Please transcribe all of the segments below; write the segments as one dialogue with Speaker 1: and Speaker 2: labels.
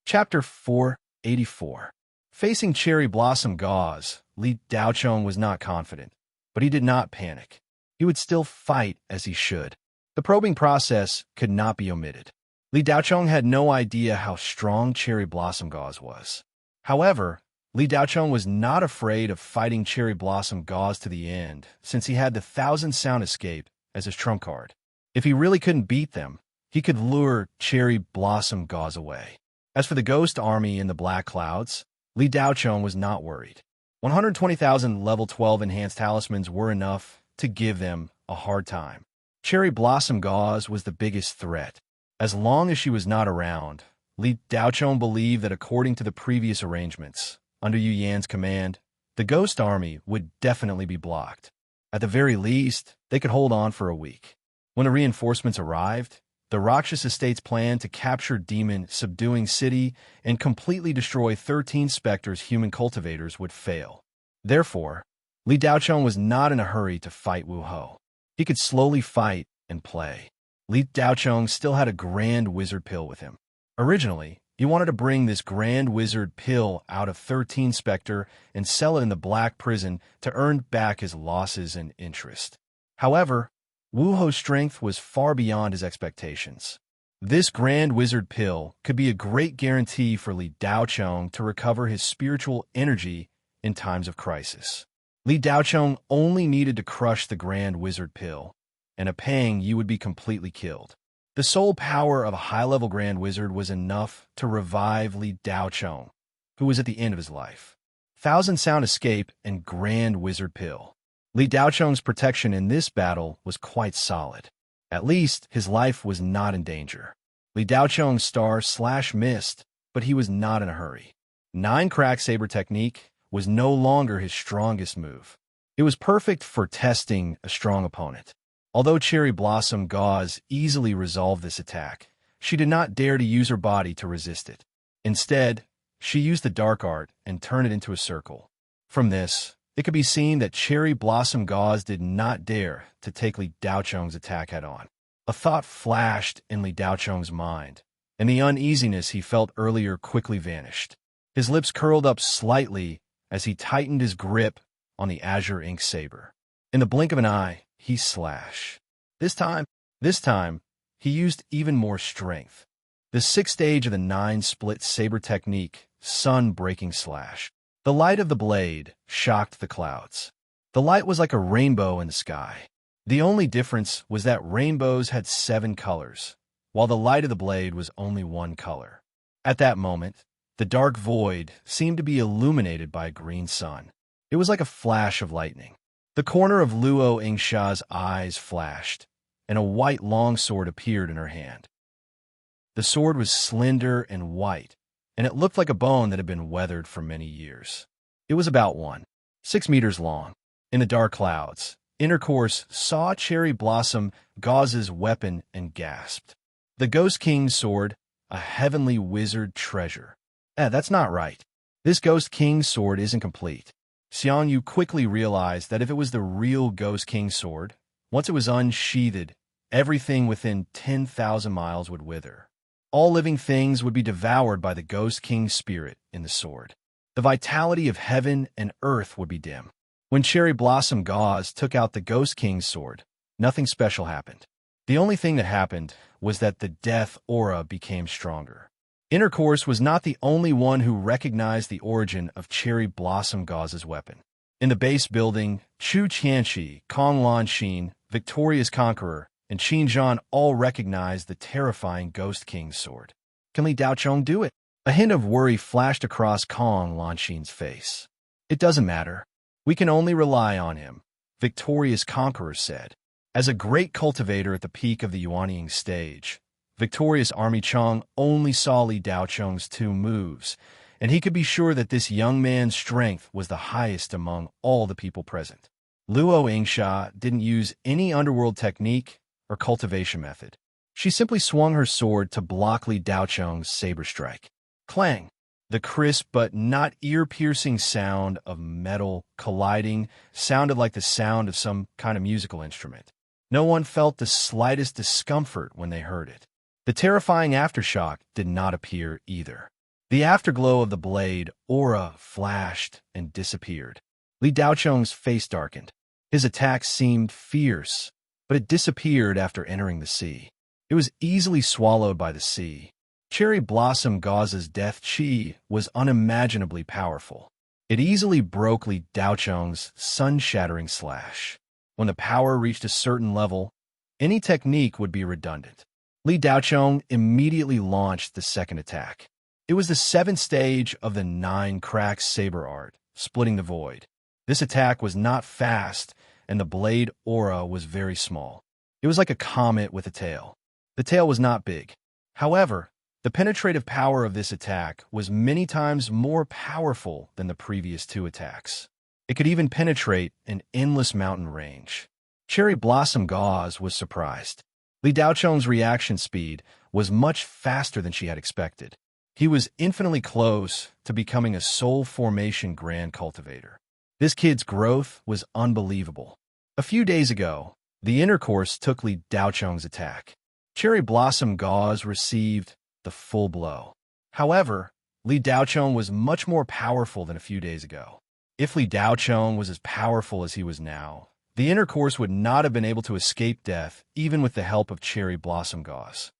Speaker 1: Chapter 484. Facing cherry blossom gauze, Li Daocheng was not confident, but he did not panic. He would still fight as he should. The probing process could not be omitted. Li Daocheng had no idea how strong cherry blossom gauze was. However, Li Daocheng was not afraid of fighting cherry blossom gauze to the end, since he had the Thousand Sound Escape as his trump card. If he really couldn't beat them, he could lure cherry blossom gauze away. As for the ghost army in the black clouds, Li Daocheng was not worried. 120,000 level 12 enhanced talismans were enough to give them a hard time. Cherry blossom gauze was the biggest threat. As long as she was not around, Li Daocheng believed that according to the previous arrangements, under Yu Yan's command, the ghost army would definitely be blocked. At the very least, they could hold on for a week. When the reinforcements arrived, the Rakshas estate's plan to capture Demon Subduing City and completely destroy 13 Spectres human cultivators would fail. Therefore, Li Daocheng was not in a hurry to fight Wu Ho. He could slowly fight and play. Li Daocheng still had a Grand Wizard pill with him. Originally, he wanted to bring this Grand Wizard pill out of 13 Spectre and sell it in the Black Prison to earn back his losses and interest. However, Wu Ho's strength was far beyond his expectations. This Grand Wizard pill could be a great guarantee for Li Daocheng to recover his spiritual energy in times of crisis. Li Daocheng only needed to crush the Grand Wizard pill, and a pang you would be completely killed. The sole power of a high-level Grand Wizard was enough to revive Li Daocheng, who was at the end of his life. Thousand Sound Escape and Grand Wizard pill. Li Daocheng's protection in this battle was quite solid. At least, his life was not in danger. Li Daocheng's star missed, but he was not in a hurry. 9 Crack Saber technique was no longer his strongest move. It was perfect for testing a strong opponent. Although Cherry Blossom Gauze easily resolved this attack, she did not dare to use her body to resist it. Instead, she used the dark art and turned it into a circle. From this, it could be seen that Cherry Blossom Gauze did not dare to take Li Daocheng's attack head-on. A thought flashed in Li Daocheng's mind, and the uneasiness he felt earlier quickly vanished. His lips curled up slightly as he tightened his grip on the azure ink saber. In the blink of an eye, he slashed. This time, he used even more strength. The 6th stage of the 9-split saber technique, sun-breaking slash. The light of the blade shocked the clouds. The light was like a rainbow in the sky. The only difference was that rainbows had 7 colors, while the light of the blade was only 1 color. At that moment, the dark void seemed to be illuminated by a green sun. It was like a flash of lightning. The corner of Luo Yingsha's eyes flashed, and a white longsword appeared in her hand. The sword was slender and white, and it looked like a bone that had been weathered for many years. It was about 1.6 meters long. In the dark clouds, Intercourse saw Cherry Blossom Gauze's weapon and gasped. The Ghost King's sword, a heavenly wizard treasure. That's not right. This Ghost King's sword isn't complete. Xiang Yu quickly realized that if it was the real Ghost King's sword, once it was unsheathed, everything within 10,000 miles would wither. All living things would be devoured by the Ghost King's spirit in the sword. The vitality of heaven and earth would be dim. When Cherry Blossom Gauze took out the Ghost King's sword, nothing special happened. The only thing that happened was that the death aura became stronger. Intercourse was not the only one who recognized the origin of Cherry Blossom Gauze's weapon. In the base building, Chu Qianxi, Kong Lanxin, Victorious Conqueror, and Qin Zhan all recognized the terrifying Ghost King's sword. Can Li Daocheng do it? A hint of worry flashed across Kong Lanxin's face. It doesn't matter. We can only rely on him, Victorious Conqueror said. As a great cultivator at the peak of the Yuanying stage, Victorious Army Chong only saw Li Daocheng's 2 moves, and he could be sure that this young man's strength was the highest among all the people present. Luo Yingsha didn't use any underworld technique or cultivation method. She simply swung her sword to block Li Daocheng's saber strike. Clang! The crisp but not ear-piercing sound of metal colliding sounded like the sound of some kind of musical instrument. No one felt the slightest discomfort when they heard it. The terrifying aftershock did not appear either. The afterglow of the blade aura flashed and disappeared. Li Daocheng's face darkened. His attack seemed fierce, but it disappeared after entering the sea. It was easily swallowed by the sea. Cherry Blossom Gauze's death chi was unimaginably powerful. It easily broke Li Daocheng's sun-shattering slash. When the power reached a certain level, any technique would be redundant. Li Daocheng immediately launched the second attack. It was the 7th stage of the 9 cracks saber art, splitting the void. This attack was not fast, and the blade aura was very small. It was like a comet with a tail. The tail was not big. However, the penetrative power of this attack was many times more powerful than the previous 2 attacks. It could even penetrate an endless mountain range. Cherry Blossom Gauze was surprised. Li Daocheng's reaction speed was much faster than she had expected. He was infinitely close to becoming a soul formation grand cultivator. This kid's growth was unbelievable. A few days ago, the intercourse took Li Daocheng's attack. Cherry Blossom Gauze received the full blow. However, Li Daocheng was much more powerful than a few days ago. If Li Daocheng was as powerful as he was now, the intercourse would not have been able to escape death even with the help of Cherry Blossom Gauze.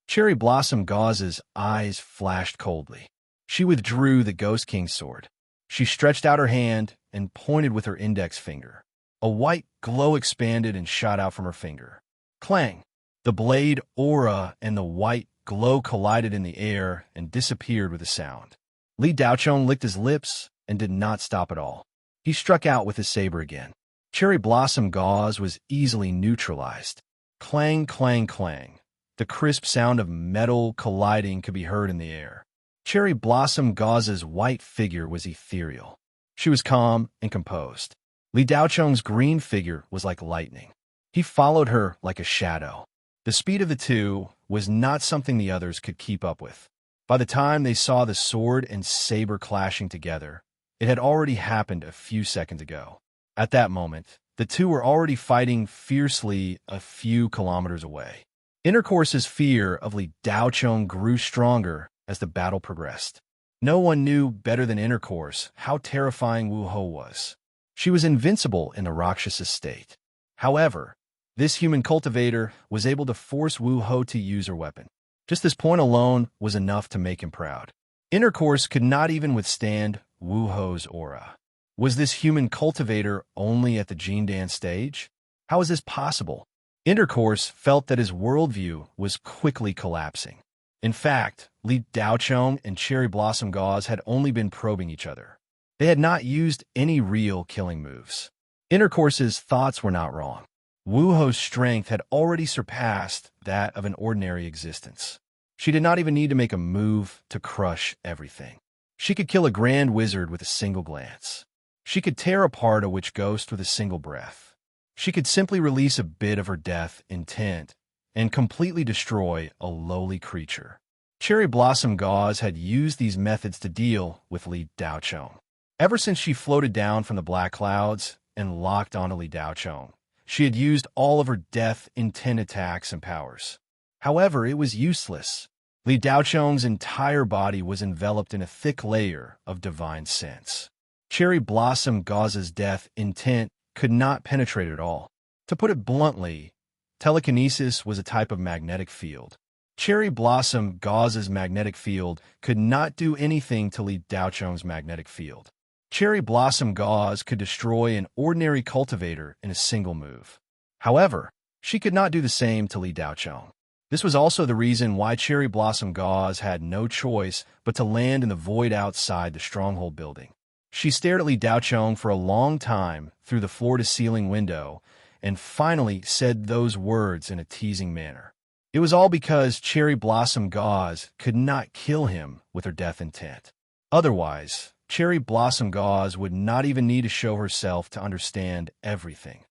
Speaker 1: Cherry Blossom Gauze's eyes flashed coldly. She withdrew the Ghost King's sword. She stretched out her hand and pointed with her index finger. A white glow expanded and shot out from her finger. Clang! The blade aura and the white glow collided in the air and disappeared with a sound. Li Daocheng licked his lips and did not stop at all. He struck out with his saber again. Cherry Blossom Gauze was easily neutralized. Clang, clang, clang. The crisp sound of metal colliding could be heard in the air. Cherry Blossom Gauze's white figure was ethereal. She was calm and composed. Li Daocheng's green figure was like lightning. He followed her like a shadow. The speed of the two was not something the others could keep up with. By the time they saw the sword and saber clashing together, it had already happened a few seconds ago. At that moment, the two were already fighting fiercely a few kilometers away. Intercourse's fear of Li Daocheng grew stronger as the battle progressed. No one knew better than Intercourse how terrifying Wu Ho was. She was invincible in the Rakshasa state. However, this human cultivator was able to force Wu Ho to use her weapon. Just this point alone was enough to make him proud. Intercourse could not even withstand Wu Ho's aura. Was this human cultivator only at the Jindan stage? How is this possible? Intercourse felt that his worldview was quickly collapsing. In fact, Li Daocheng and Cherry Blossom Gauze had only been probing each other. They had not used any real killing moves. Intercourse's thoughts were not wrong. Wu Ho's strength had already surpassed that of an ordinary existence. She did not even need to make a move to crush everything. She could kill a grand wizard with a single glance. She could tear apart a witch ghost with a single breath. She could simply release a bit of her death intent and completely destroy a lowly creature. Cherry Blossom Gauze had used these methods to deal with Li Daocheng. Ever since she floated down from the black clouds and locked onto Li Daocheng, she had used all of her death intent attacks and powers. However, it was useless. Li Daocheng's entire body was enveloped in a thick layer of divine sense. Cherry Blossom Gauze's death intent could not penetrate at all. To put it bluntly, telekinesis was a type of magnetic field. Cherry Blossom Gauze's magnetic field could not do anything to Li Daocheng's magnetic field. Cherry Blossom Gauze could destroy an ordinary cultivator in a single move. However, she could not do the same to Li Daocheng. This was also the reason why Cherry Blossom Gauze had no choice but to land in the void outside the stronghold building. She stared at Li Daocheng for a long time through the floor-to-ceiling window and finally said those words in a teasing manner. It was all because Cherry Blossom Gauze could not kill him with her death intent. Otherwise, Cherry Blossom Gauze would not even need to show herself to understand everything.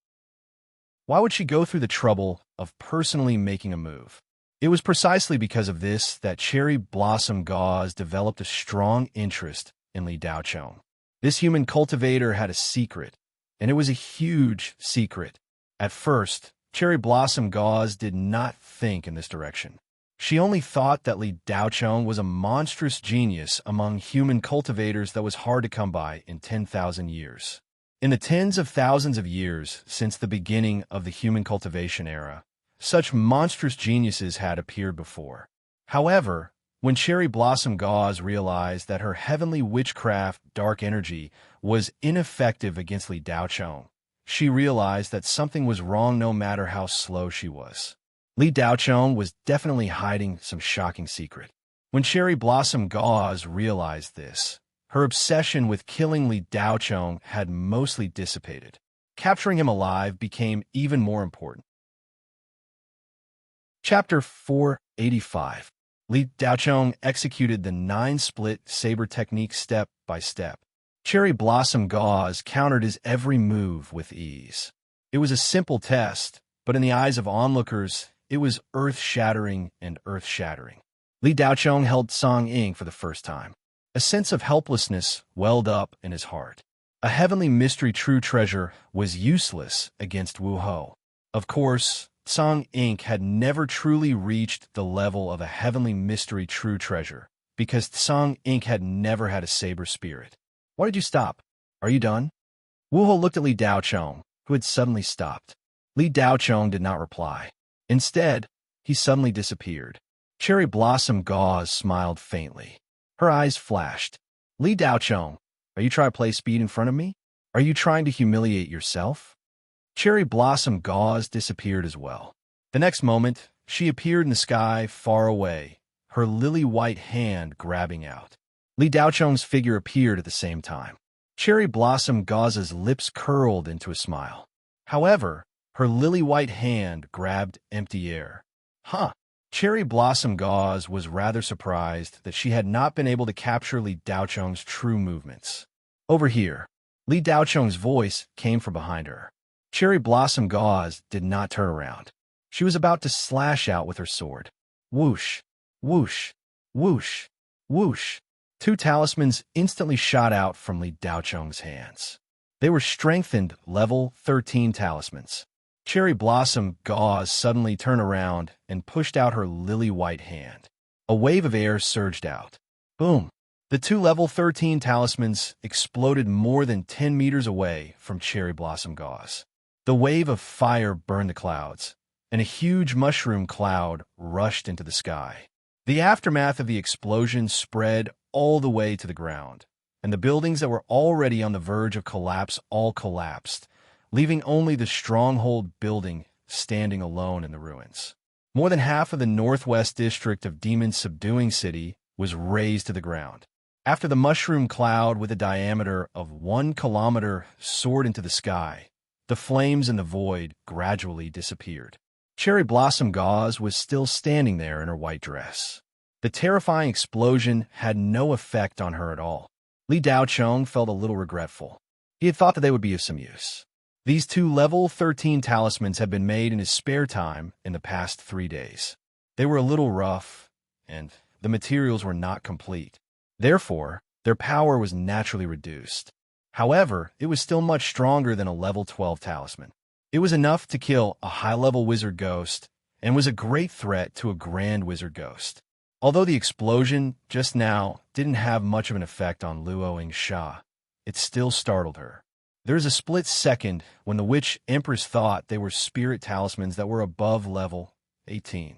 Speaker 1: Why would she go through the trouble of personally making a move? It was precisely because of this that Cherry Blossom Gauze developed a strong interest in Li Daocheng. This human cultivator had a secret, and it was a huge secret. At first, Cherry Blossom Gauze did not think in this direction. She only thought that Li Daocheng was a monstrous genius among human cultivators that was hard to come by in 10,000 years. In the tens of thousands of years since the beginning of the human cultivation era, such monstrous geniuses had appeared before. However, when Cherry Blossom Gauze realized that her heavenly witchcraft dark energy was ineffective against Li Daocheng, she realized that something was wrong no matter how slow she was. Li Daocheng was definitely hiding some shocking secret. When Cherry Blossom Gauze realized this, her obsession with killing Li Daocheng had mostly dissipated. Capturing him alive became even more important. Chapter 485. Li Daocheng executed the 9-split saber technique step by step. Cherry Blossom Gauze countered his every move with ease. It was a simple test, but in the eyes of onlookers, it was earth-shattering and earth-shattering. Li Daocheng held Song Ying for the first time. A sense of helplessness welled up in his heart. A heavenly mystery true treasure was useless against Wu Ho. Of course, Song Ying had never truly reached the level of a heavenly mystery true treasure, because Song Ying had never had a saber spirit. Why did you stop? Are you done? Wu Ho looked at Li Daocheng, who had suddenly stopped. Li Daocheng did not reply. Instead, he suddenly disappeared. Cherry Blossom Gauze smiled faintly. Her eyes flashed. Li Daocheng, are you trying to play speed in front of me? Are you trying to humiliate yourself? Cherry Blossom Gauze disappeared as well. The next moment, she appeared in the sky far away, her lily-white hand grabbing out. Li Daocheng's figure appeared at the same time. Cherry Blossom Gauze's lips curled into a smile. However, her lily-white hand grabbed empty air. Cherry Blossom Gauze was rather surprised that she had not been able to capture Li Daocheng's true movements. Over here, Li Daocheng's voice came from behind her. Cherry Blossom Gauze did not turn around. She was about to slash out with her sword. Whoosh, whoosh, whoosh, whoosh. 2 talismans instantly shot out from Li Daocheng's hands. They were strengthened level 13 talismans. Cherry Blossom Gauze suddenly turned around and pushed out her lily-white hand. A wave of air surged out. Boom! The 2 level 13 talismans exploded more than 10 meters away from Cherry Blossom Gauze. The wave of fire burned the clouds, and a huge mushroom cloud rushed into the sky. The aftermath of the explosion spread all the way to the ground, and the buildings that were already on the verge of collapse all collapsed, leaving only the stronghold building standing alone in the ruins. More than half of the northwest district of Demon Subduing City was razed to the ground. After the mushroom cloud with a diameter of 1 kilometer soared into the sky, the flames in the void gradually disappeared. Cherry Blossom Gauze was still standing there in her white dress. The terrifying explosion had no effect on her at all. Li Daocheng felt a little regretful. He had thought that they would be of some use. These 2 level 13 talismans had been made in his spare time in the past 3 days. They were a little rough, and the materials were not complete. Therefore, their power was naturally reduced. However, it was still much stronger than a level 12 talisman. It was enough to kill a high-level wizard ghost, and was a great threat to a grand wizard ghost. Although the explosion just now didn't have much of an effect on Luo Yingsha, it still startled her. There was a split second when the Witch Empress thought they were spirit talismans that were above level 18.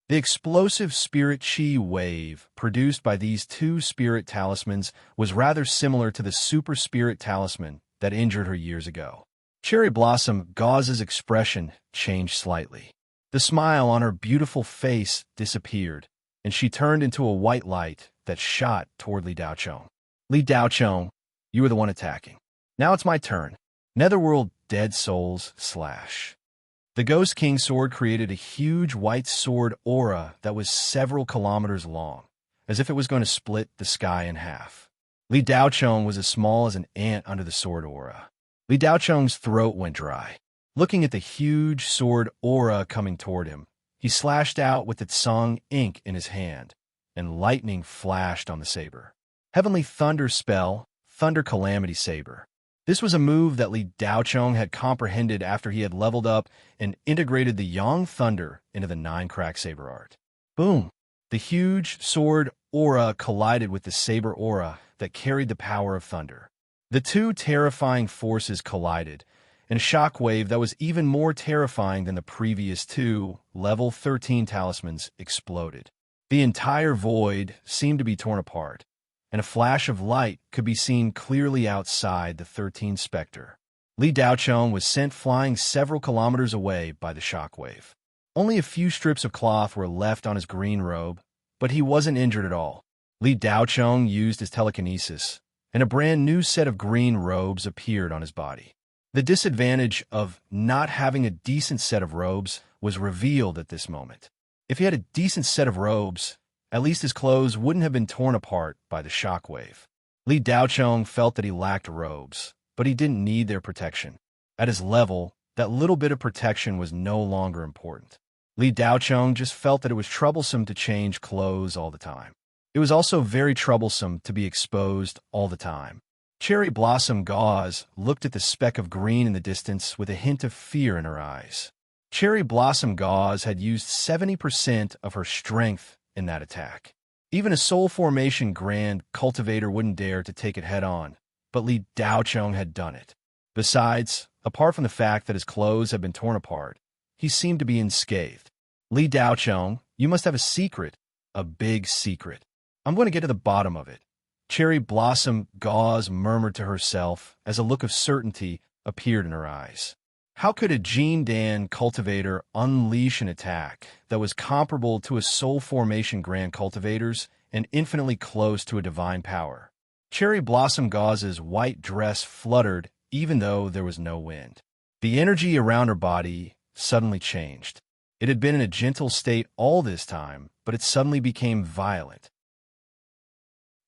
Speaker 1: The explosive spirit chi wave produced by these 2 spirit talismans was rather similar to the super spirit talisman that injured her years ago. Cherry Blossom Gauze's expression changed slightly. The smile on her beautiful face disappeared, and she turned into a white light that shot toward Li Daocheng. Li Daocheng, you were the one attacking. Now it's my turn. Netherworld Dead Souls / The Ghost King sword created a huge white sword aura that was several kilometers long, as if it was going to split the sky in half. Li Daocheng was as small as an ant under the sword aura. Li Daocheng's throat went dry. Looking at the huge sword aura coming toward him, he slashed out with its Song ink in his hand, and lightning flashed on the saber. Heavenly Thunder Spell, Thunder Calamity Saber. This was a move that Li Daocheng had comprehended after he had leveled up and integrated the Yang Thunder into the Nine-Crack Saber art. Boom! The huge sword aura collided with the saber aura that carried the power of thunder. The two terrifying forces collided, and a shockwave that was even more terrifying than the previous two level 13 talismans exploded. The entire void seemed to be torn apart, and a flash of light could be seen clearly outside the 13 Spectre. Li Daocheng was sent flying several kilometers away by the shockwave. Only a few strips of cloth were left on his green robe, but he wasn't injured at all. Li Daocheng used his telekinesis, and a brand new set of green robes appeared on his body. The disadvantage of not having a decent set of robes was revealed at this moment. If he had a decent set of robes, at least his clothes wouldn't have been torn apart by the shockwave. Li Daocheng felt that he lacked robes, but he didn't need their protection. At his level, that little bit of protection was no longer important. Li Daocheng just felt that it was troublesome to change clothes all the time. It was also very troublesome to be exposed all the time. Cherry Blossom Gauze looked at the speck of green in the distance with a hint of fear in her eyes. Cherry Blossom Gauze had used 70% of her strength in that attack. Even a Soul Formation Grand Cultivator wouldn't dare to take it head-on, but Li Daocheng had done it. Besides, apart from the fact that his clothes had been torn apart, he seemed to be unscathed. Li Daocheng, you must have a secret, a big secret. I'm going to get to the bottom of it. Cherry Blossom Gauze murmured to herself as a look of certainty appeared in her eyes. How could a Gene Dan cultivator unleash an attack that was comparable to a Soul Formation Grand Cultivator's and infinitely close to a divine power? Cherry Blossom Gauze's white dress fluttered even though there was no wind. The energy around her body suddenly changed. It had been in a gentle state all this time, but it suddenly became violent.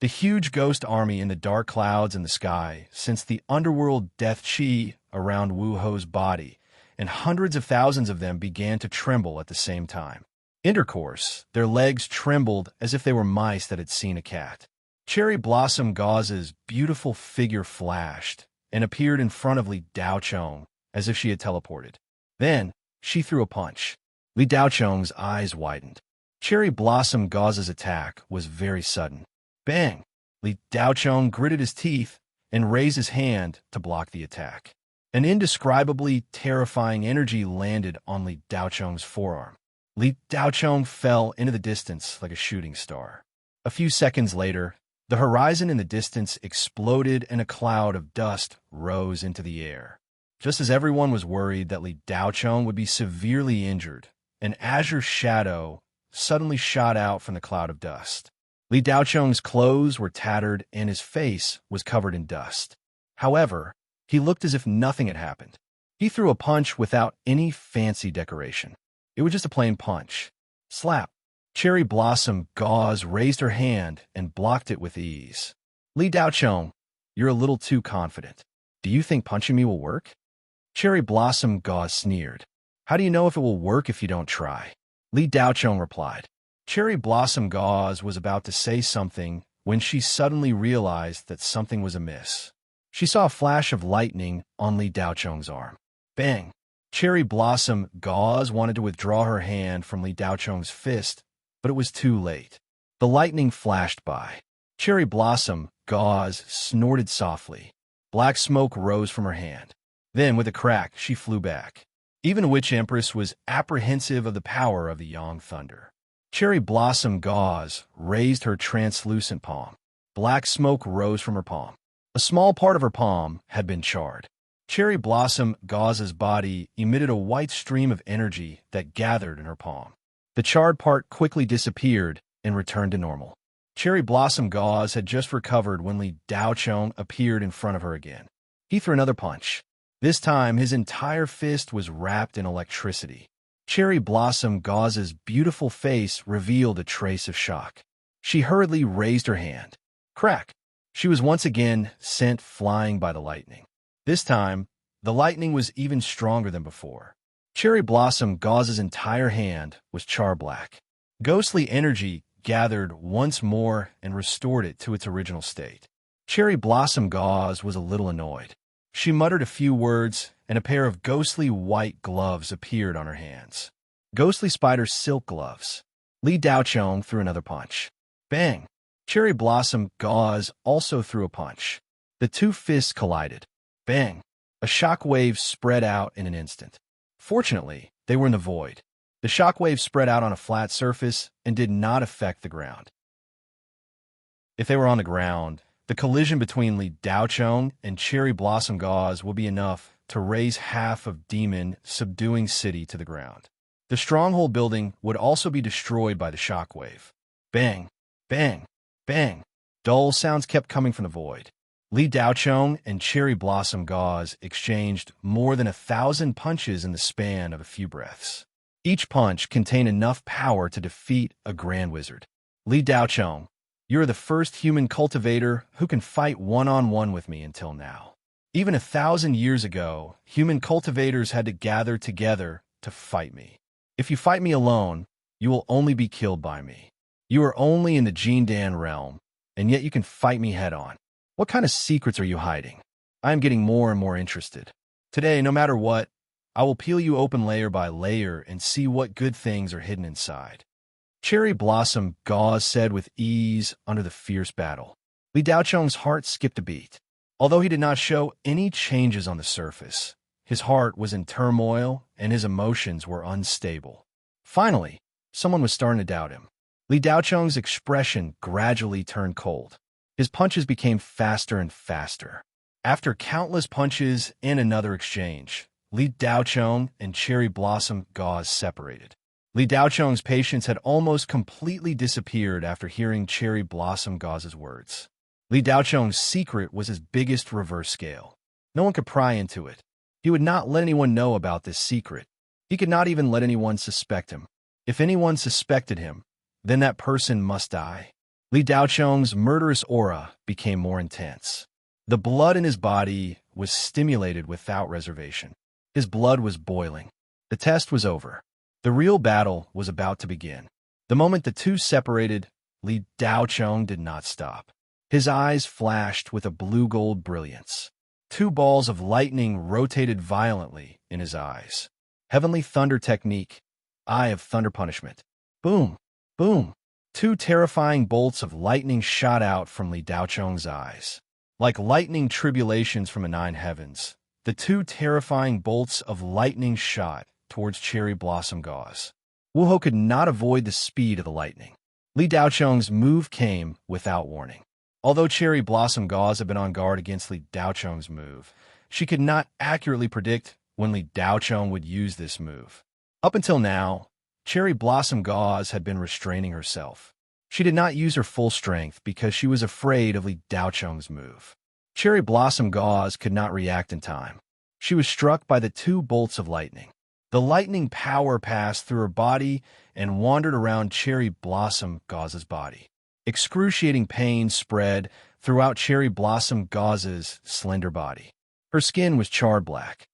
Speaker 1: The huge ghost army in the dark clouds in the sky sensed the underworld death chi around Wu Ho's body, and hundreds of thousands of them began to tremble at the same time. Intercourse, their legs trembled as if they were mice that had seen a cat. Cherry Blossom Gauze's beautiful figure flashed and appeared in front of Li Daocheng as if she had teleported. Then, she threw a punch. Li Daocheng's eyes widened. Cherry Blossom Gauze's attack was very sudden. Bang! Li Daocheng gritted his teeth and raised his hand to block the attack. An indescribably terrifying energy landed on Li Daocheng's forearm. Li Daocheng fell into the distance like a shooting star. A few seconds later, the horizon in the distance exploded and a cloud of dust rose into the air. Just as everyone was worried that Li Daocheng would be severely injured, an azure shadow suddenly shot out from the cloud of dust. Li Daocheng's clothes were tattered and his face was covered in dust. However, he looked as if nothing had happened. He threw a punch without any fancy decoration. It was just a plain punch. Slap! Cherry Blossom Gauze raised her hand and blocked it with ease. Li Daocheng, you're a little too confident. Do you think punching me will work? Cherry Blossom Gauze sneered. How do you know if it will work if you don't try? Li Daocheng replied. Cherry Blossom Gauze was about to say something when she suddenly realized that something was amiss. She saw a flash of lightning on Li Daocheng's arm. Bang! Cherry Blossom Gauze wanted to withdraw her hand from Li Daocheng's fist, but it was too late. The lightning flashed by. Cherry Blossom Gauze snorted softly. Black smoke rose from her hand. Then, with a crack, she flew back. Even Witch Empress was apprehensive of the power of the Yang Thunder. Cherry Blossom Gauze raised her translucent palm. Black smoke rose from her palm. A small part of her palm had been charred. Cherry Blossom Gauze's body emitted a white stream of energy that gathered in her palm. The charred part quickly disappeared and returned to normal. Cherry Blossom Gauze had just recovered when Li Daocheng appeared in front of her again. He threw another punch. This time, his entire fist was wrapped in electricity. Cherry Blossom Gauze's beautiful face revealed a trace of shock. She hurriedly raised her hand. Crack! She was once again sent flying by the lightning. This time, the lightning was even stronger than before. Cherry Blossom Gauze's entire hand was char-black. Ghostly energy gathered once more and restored it to its original state. Cherry Blossom Gauze was a little annoyed. She muttered a few words, and a pair of ghostly white gloves appeared on her hands. Ghostly spider silk gloves. Li Daochong threw another punch. Bang! Cherry Blossom Gauze also threw a punch. The two fists collided. Bang! A shockwave spread out in an instant. Fortunately, they were in the void. The shockwave spread out on a flat surface and did not affect the ground. If they were on the ground, the collision between Li Daochong and Cherry Blossom Gauze would be enough to raise half of Demon Subduing City to the ground. The stronghold building would also be destroyed by the shockwave. Bang! Bang! Bang! Dull sounds kept coming from the void. Li Daochong and Cherry Blossom Gauze exchanged more than 1,000 punches in the span of a few breaths. Each punch contained enough power to defeat a Grand Wizard. Li Daochong, you are the first human cultivator who can fight one-on-one with me until now. Even 1,000 years ago, human cultivators had to gather together to fight me. If you fight me alone, you will only be killed by me. You are only in the Jindan realm, and yet you can fight me head-on. What kind of secrets are you hiding? I am getting more and more interested. Today, no matter what, I will peel you open layer by layer and see what good things are hidden inside. Cherry Blossom Gauze said with ease under the fierce battle. Li Daochong's heart skipped a beat. Although he did not show any changes on the surface, his heart was in turmoil and his emotions were unstable. Finally, someone was starting to doubt him. Li Daochong's expression gradually turned cold. His punches became faster and faster. After countless punches and another exchange, Li Daochong and Cherry Blossom Gauze separated. Li Daochong's patience had almost completely disappeared after hearing Cherry Blossom Gauze's words. Li Daochong's secret was his biggest reverse scale. No one could pry into it. He would not let anyone know about this secret. He could not even let anyone suspect him. If anyone suspected him, then that person must die. Li Daochong's murderous aura became more intense. The blood in his body was stimulated without reservation. His blood was boiling. The test was over. The real battle was about to begin. The moment the two separated, Li Daochong did not stop. His eyes flashed with a blue-gold brilliance. Two balls of lightning rotated violently in his eyes. Heavenly Thunder Technique, Eye of Thunder Punishment. Boom! Boom! Two terrifying bolts of lightning shot out from Li Daochong's eyes. Like lightning tribulations from the nine heavens, the two terrifying bolts of lightning shot towards Cherry Blossom Gauze. Wuho could not avoid the speed of the lightning. Li Daochong's move came without warning. Although Cherry Blossom Gauze had been on guard against Li Daochong's move, she could not accurately predict when Li Daochong would use this move. Up until now, Cherry Blossom Gauze had been restraining herself. She did not use her full strength because she was afraid of Li Daochong's move. Cherry Blossom Gauze could not react in time. She was struck by the two bolts of lightning. The lightning power passed through her body and wandered around Cherry Blossom Gauze's body. Excruciating pain spread throughout Cherry Blossom Gauze's slender body. Her skin was charred black.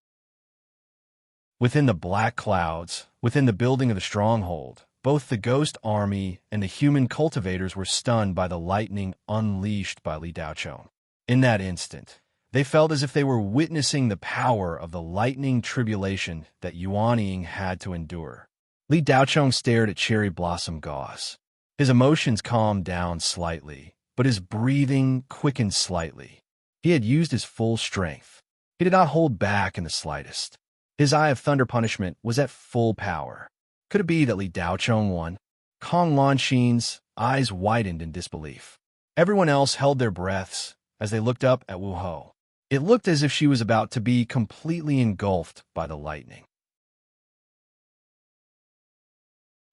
Speaker 1: Within the black clouds, within the building of the stronghold, both the ghost army and the human cultivators were stunned by the lightning unleashed by Li Daochong. In that instant, they felt as if they were witnessing the power of the lightning tribulation that Yuanying had to endure. Li Daochong stared at Cherry Blossom Gauze. His emotions calmed down slightly, but his breathing quickened slightly. He had used his full strength. He did not hold back in the slightest. His Eye of Thunder Punishment was at full power. Could it be that Li Daochong won? Kong Lanxin's eyes widened in disbelief. Everyone else held their breaths as they looked up at Wu Ho. It looked as if she was about to be completely engulfed by the lightning.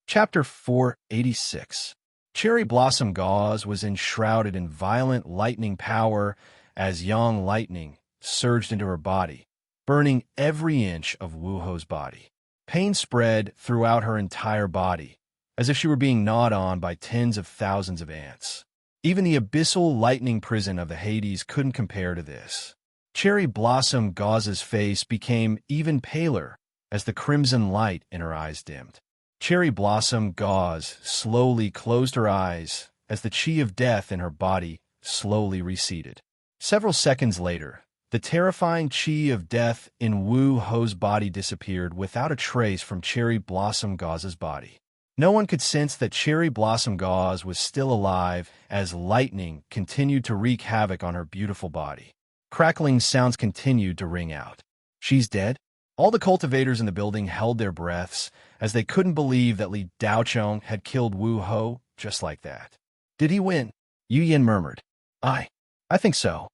Speaker 1: Chapter 486. Cherry Blossom Gauze was enshrouded in violent lightning power as yang lightning surged into her body, burning every inch of Wu Ho's body. Pain spread throughout her entire body, as if she were being gnawed on by tens of thousands of ants. Even the abyssal lightning prison of the Hades couldn't compare to this. Cherry Blossom Gauze's face became even paler as the crimson light in her eyes dimmed. Cherry Blossom Gauze slowly closed her eyes as the chi of death in her body slowly receded. Several seconds later, The terrifying chi of death in Wu Ho's body disappeared without a trace from Cherry Blossom Gauze's body. No one could sense that Cherry Blossom Gauze was still alive as lightning continued to wreak havoc on her beautiful body. Crackling sounds continued to ring out. She's dead? All the cultivators in the building held their breaths as they couldn't believe that Li Daocheng had killed Wu Ho just like that. Did he win? Yu Yin murmured. I think so.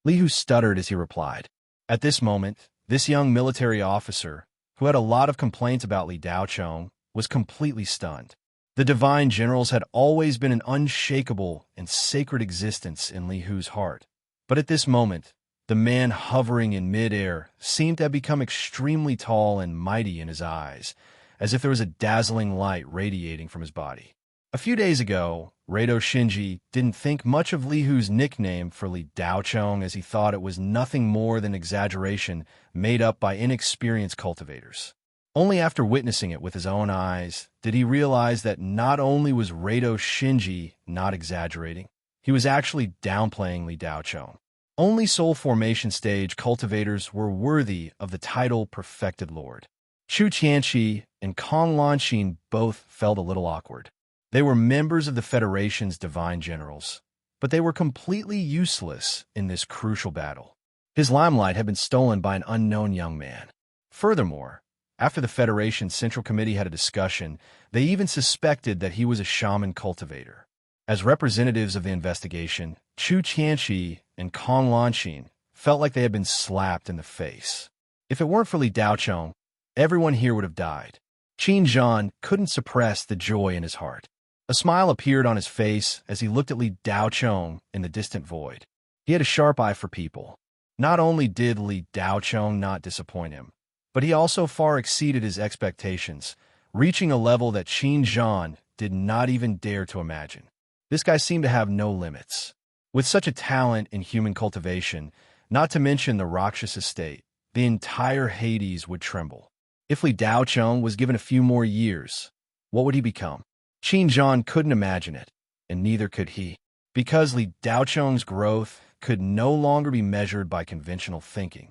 Speaker 1: Li Hu stuttered as he replied. At this moment, this young military officer, who had a lot of complaints about Li Daocheng, was completely stunned. The divine generals had always been an unshakable and sacred existence in Li Hu's heart. But at this moment, the man hovering in mid-air seemed to have become extremely tall and mighty in his eyes, as if there was a dazzling light radiating from his body. A few days ago, Rado Shinji didn't think much of Li Hu's nickname for Li Daocheng, as he thought it was nothing more than exaggeration made up by inexperienced cultivators. Only after witnessing it with his own eyes did he realize that not only was Rado Shinji not exaggerating, he was actually downplaying Li Daocheng. Only soul formation stage cultivators were worthy of the title Perfected Lord. Chu Qianqi and Kong Lanxin both felt a little awkward. They were members of the Federation's divine generals, but they were completely useless in this crucial battle. His limelight had been stolen by an unknown young man. Furthermore, after the Federation's Central Committee had a discussion, they even suspected that he was a shaman cultivator. As representatives of the investigation, Chu Qianqi and Kong Lanxin felt like they had been slapped in the face. If it weren't for Li Daocheng, everyone here would have died. Qin Zhan couldn't suppress the joy in his heart. A smile appeared on his face as he looked at Li Daocheng in the distant void. He had a sharp eye for people. Not only did Li Daocheng not disappoint him, but he also far exceeded his expectations, reaching a level that Qin Zhan did not even dare to imagine. This guy seemed to have no limits. With such a talent in human cultivation, not to mention the Rakshasa state, the entire Hades would tremble. If Li Daocheng was given a few more years, what would he become? Qin Zhan couldn't imagine it, and neither could he, because Li Daocheng's growth could no longer be measured by conventional thinking.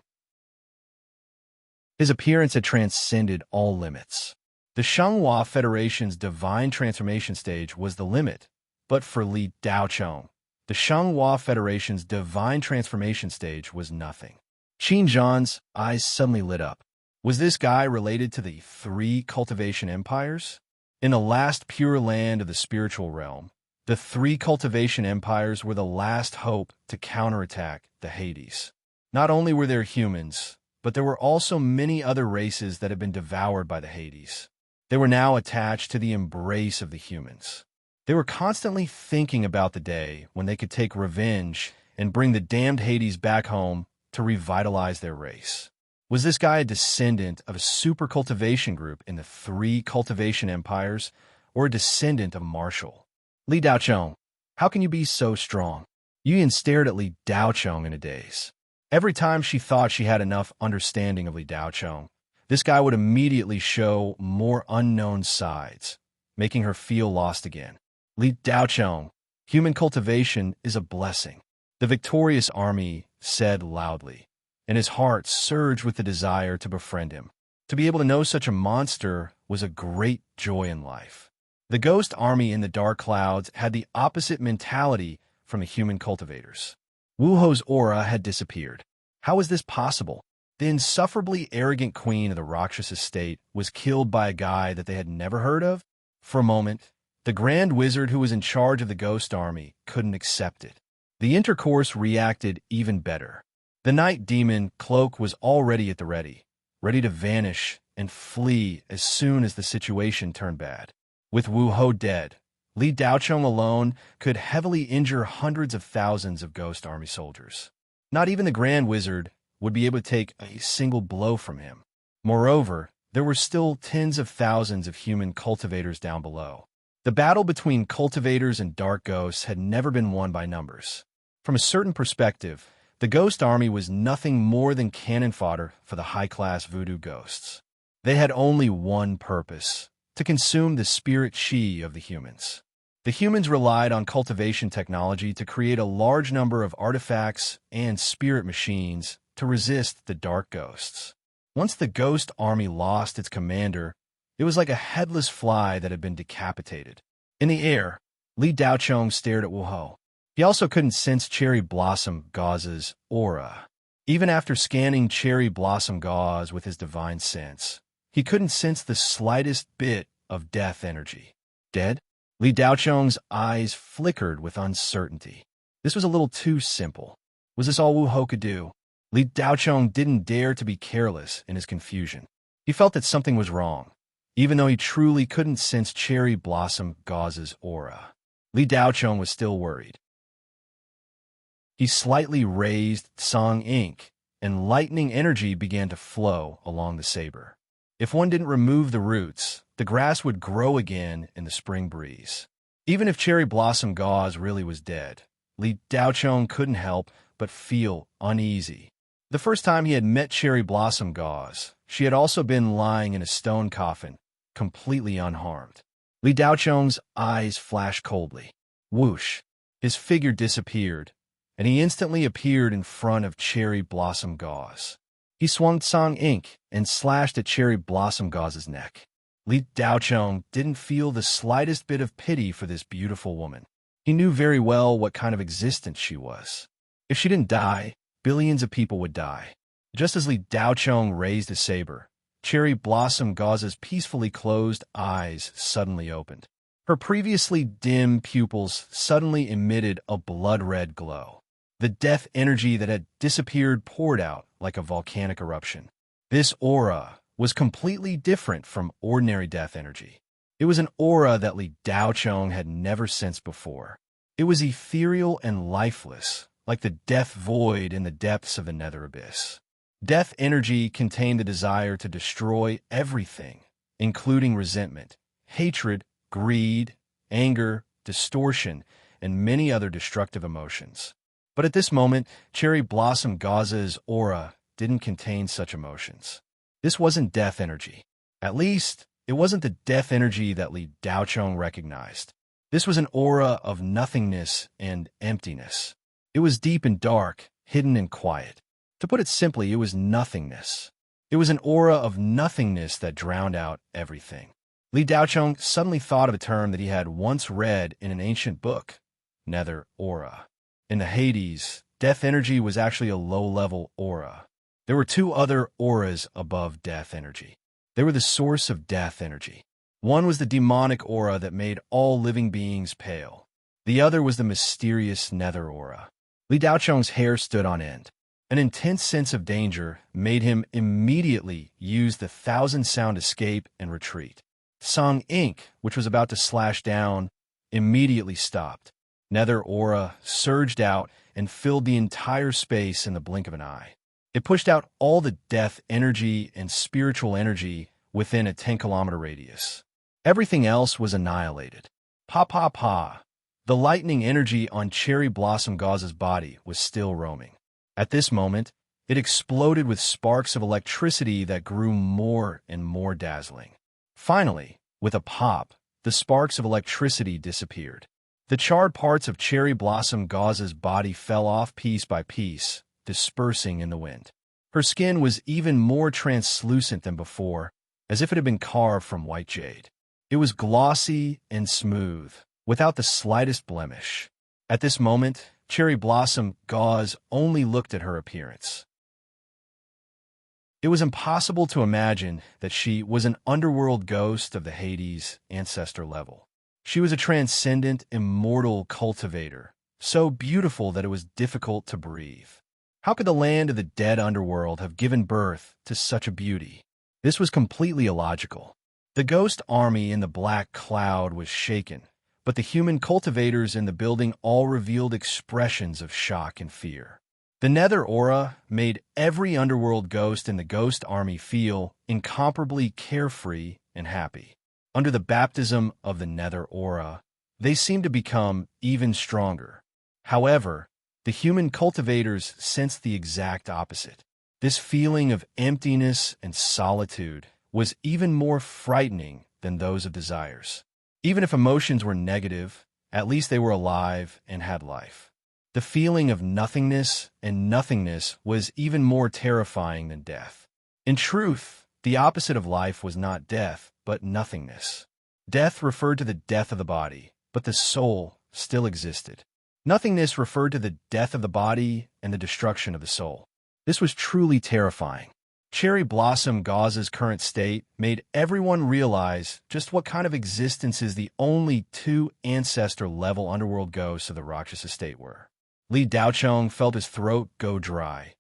Speaker 1: His appearance had transcended all limits. The Shenghua Federation's divine transformation stage was the limit, but for Li Daocheng, the Shenghua Federation's divine transformation stage was nothing. Qin Zhan's eyes suddenly lit up. Was this guy related to the three cultivation empires? In the last pure land of the spiritual realm, the three cultivation empires were the last hope to counterattack the Hades. Not only were there humans, but there were also many other races that had been devoured by the Hades. They were now attached to the embrace of the humans. They were constantly thinking about the day when they could take revenge and bring the damned Hades back home to revitalize their race. Was this guy a descendant of a super cultivation group in the three cultivation empires, or a descendant of Marshall? Li Daocheng, how can you be so strong? Yu Yin stared at Li Daocheng in a daze. Every time she thought she had enough understanding of Li Daocheng, this guy would immediately show more unknown sides, making her feel lost again. Li Daocheng, human cultivation is a blessing, the victorious army said loudly, and his heart surged with the desire to befriend him. To be able to know such a monster was a great joy in life. The ghost army in the dark clouds had the opposite mentality from the human cultivators. Wu Ho's aura had disappeared. How was this possible? The insufferably arrogant queen of the Rakshasa state was killed by a guy that they had never heard of? For a moment, the grand wizard who was in charge of the ghost army couldn't accept it. The intercourse reacted even better. The night demon cloak was already at the ready to vanish and flee as soon as the situation turned bad. With Wu Ho dead, Li Daocheng alone could heavily injure hundreds of thousands of ghost army soldiers. Not even the Grand Wizard would be able to take a single blow from him. Moreover, there were still tens of thousands of human cultivators down below. The battle between cultivators and dark ghosts had never been won by numbers. From a certain perspective, the ghost army was nothing more than cannon fodder for the high-class voodoo ghosts. They had only one purpose: to consume the spirit chi of the humans. The humans relied on cultivation technology to create a large number of artifacts and spirit machines to resist the dark ghosts. Once the ghost army lost its commander, it was like a headless fly that had been decapitated. In the air, Li Daochong stared at Wu Ho. He also couldn't sense Cherry Blossom Gauze's aura. Even after scanning Cherry Blossom Gauze with his divine sense, he couldn't sense the slightest bit of death energy. Dead? Li Daochong's eyes flickered with uncertainty. This was a little too simple. Was this all Wu Ho could do? Li Daochong didn't dare to be careless in his confusion. He felt that something was wrong, even though he truly couldn't sense Cherry Blossom Gauze's aura. Li Daochong was still worried. He slightly raised Song ink, and lightning energy began to flow along the saber. If one didn't remove the roots, the grass would grow again in the spring breeze. Even if Cherry Blossom Gauze really was dead, Li Daochong couldn't help but feel uneasy. The first time he had met Cherry Blossom Gauze, she had also been lying in a stone coffin, completely unharmed. Li Daochong's eyes flashed coldly. Whoosh! His figure disappeared, and he instantly appeared in front of Cherry Blossom Gauze. He swung Song ink and slashed at Cherry Blossom Gauze's neck. Li Daochong didn't feel the slightest bit of pity for this beautiful woman. He knew very well what kind of existence she was. If she didn't die, billions of people would die. Just as Li Daochong raised his saber, Cherry Blossom Gauze's peacefully closed eyes suddenly opened. Her previously dim pupils suddenly emitted a blood-red glow. The death energy that had disappeared poured out like a volcanic eruption. This aura was completely different from ordinary death energy. It was an aura that Li Daochong had never sensed before. It was ethereal and lifeless, like the death void in the depths of the nether abyss. Death energy contained the desire to destroy everything, including resentment, hatred, greed, anger, distortion, and many other destructive emotions. But at this moment, Cherry Blossom Gauze's aura didn't contain such emotions. This wasn't death energy. At least, it wasn't the death energy that Li Daochong recognized. This was an aura of nothingness and emptiness. It was deep and dark, hidden and quiet. To put it simply, it was nothingness. It was an aura of nothingness that drowned out everything. Li Daochong suddenly thought of a term that he had once read in an ancient book, nether aura. In the Hades, death energy was actually a low-level aura. There were two other auras above death energy. They were the source of death energy. One was the demonic aura that made all living beings pale. The other was the mysterious nether aura. Li Daochong's hair stood on end. An intense sense of danger made him immediately use the thousand-sound escape and retreat. Song ink, which was about to slash down, immediately stopped. Nether aura surged out and filled the entire space in the blink of an eye. It pushed out all the death energy and spiritual energy within a 10-kilometer radius. Everything else was annihilated. Pa pa pa. The lightning energy on Cherry Blossom Gauze's body was still roaming. At this moment, it exploded with sparks of electricity that grew more and more dazzling. Finally, with a pop, the sparks of electricity disappeared. The charred parts of Cherry Blossom Gauze's body fell off piece by piece, dispersing in the wind. Her skin was even more translucent than before, as if it had been carved from white jade. It was glossy and smooth, without the slightest blemish. At this moment, Cherry Blossom Gauze only looked at her appearance. It was impossible to imagine that she was an underworld ghost of the Hades ancestor level. She was a transcendent, immortal cultivator, so beautiful that it was difficult to breathe. How could the land of the dead underworld have given birth to such a beauty? This was completely illogical. The ghost army in the black cloud was shaken, but the human cultivators in the building all revealed expressions of shock and fear. The nether aura made every underworld ghost in the ghost army feel incomparably carefree and happy. Under the baptism of the nether aura, they seemed to become even stronger. However, the human cultivators sensed the exact opposite. This feeling of emptiness and solitude was even more frightening than those of desires. Even if emotions were negative, at least they were alive and had life. The feeling of nothingness and nothingness was even more terrifying than death. In truth, the opposite of life was not death, but nothingness. Death referred to the death of the body, but the soul still existed. Nothingness referred to the death of the body and the destruction of the soul. This was truly terrifying. Cherry Blossom Gauze's current state made everyone realize just what kind of existences the only two ancestor-level underworld ghosts of the Rakshasa estate were. Li Daochong felt his throat go dry,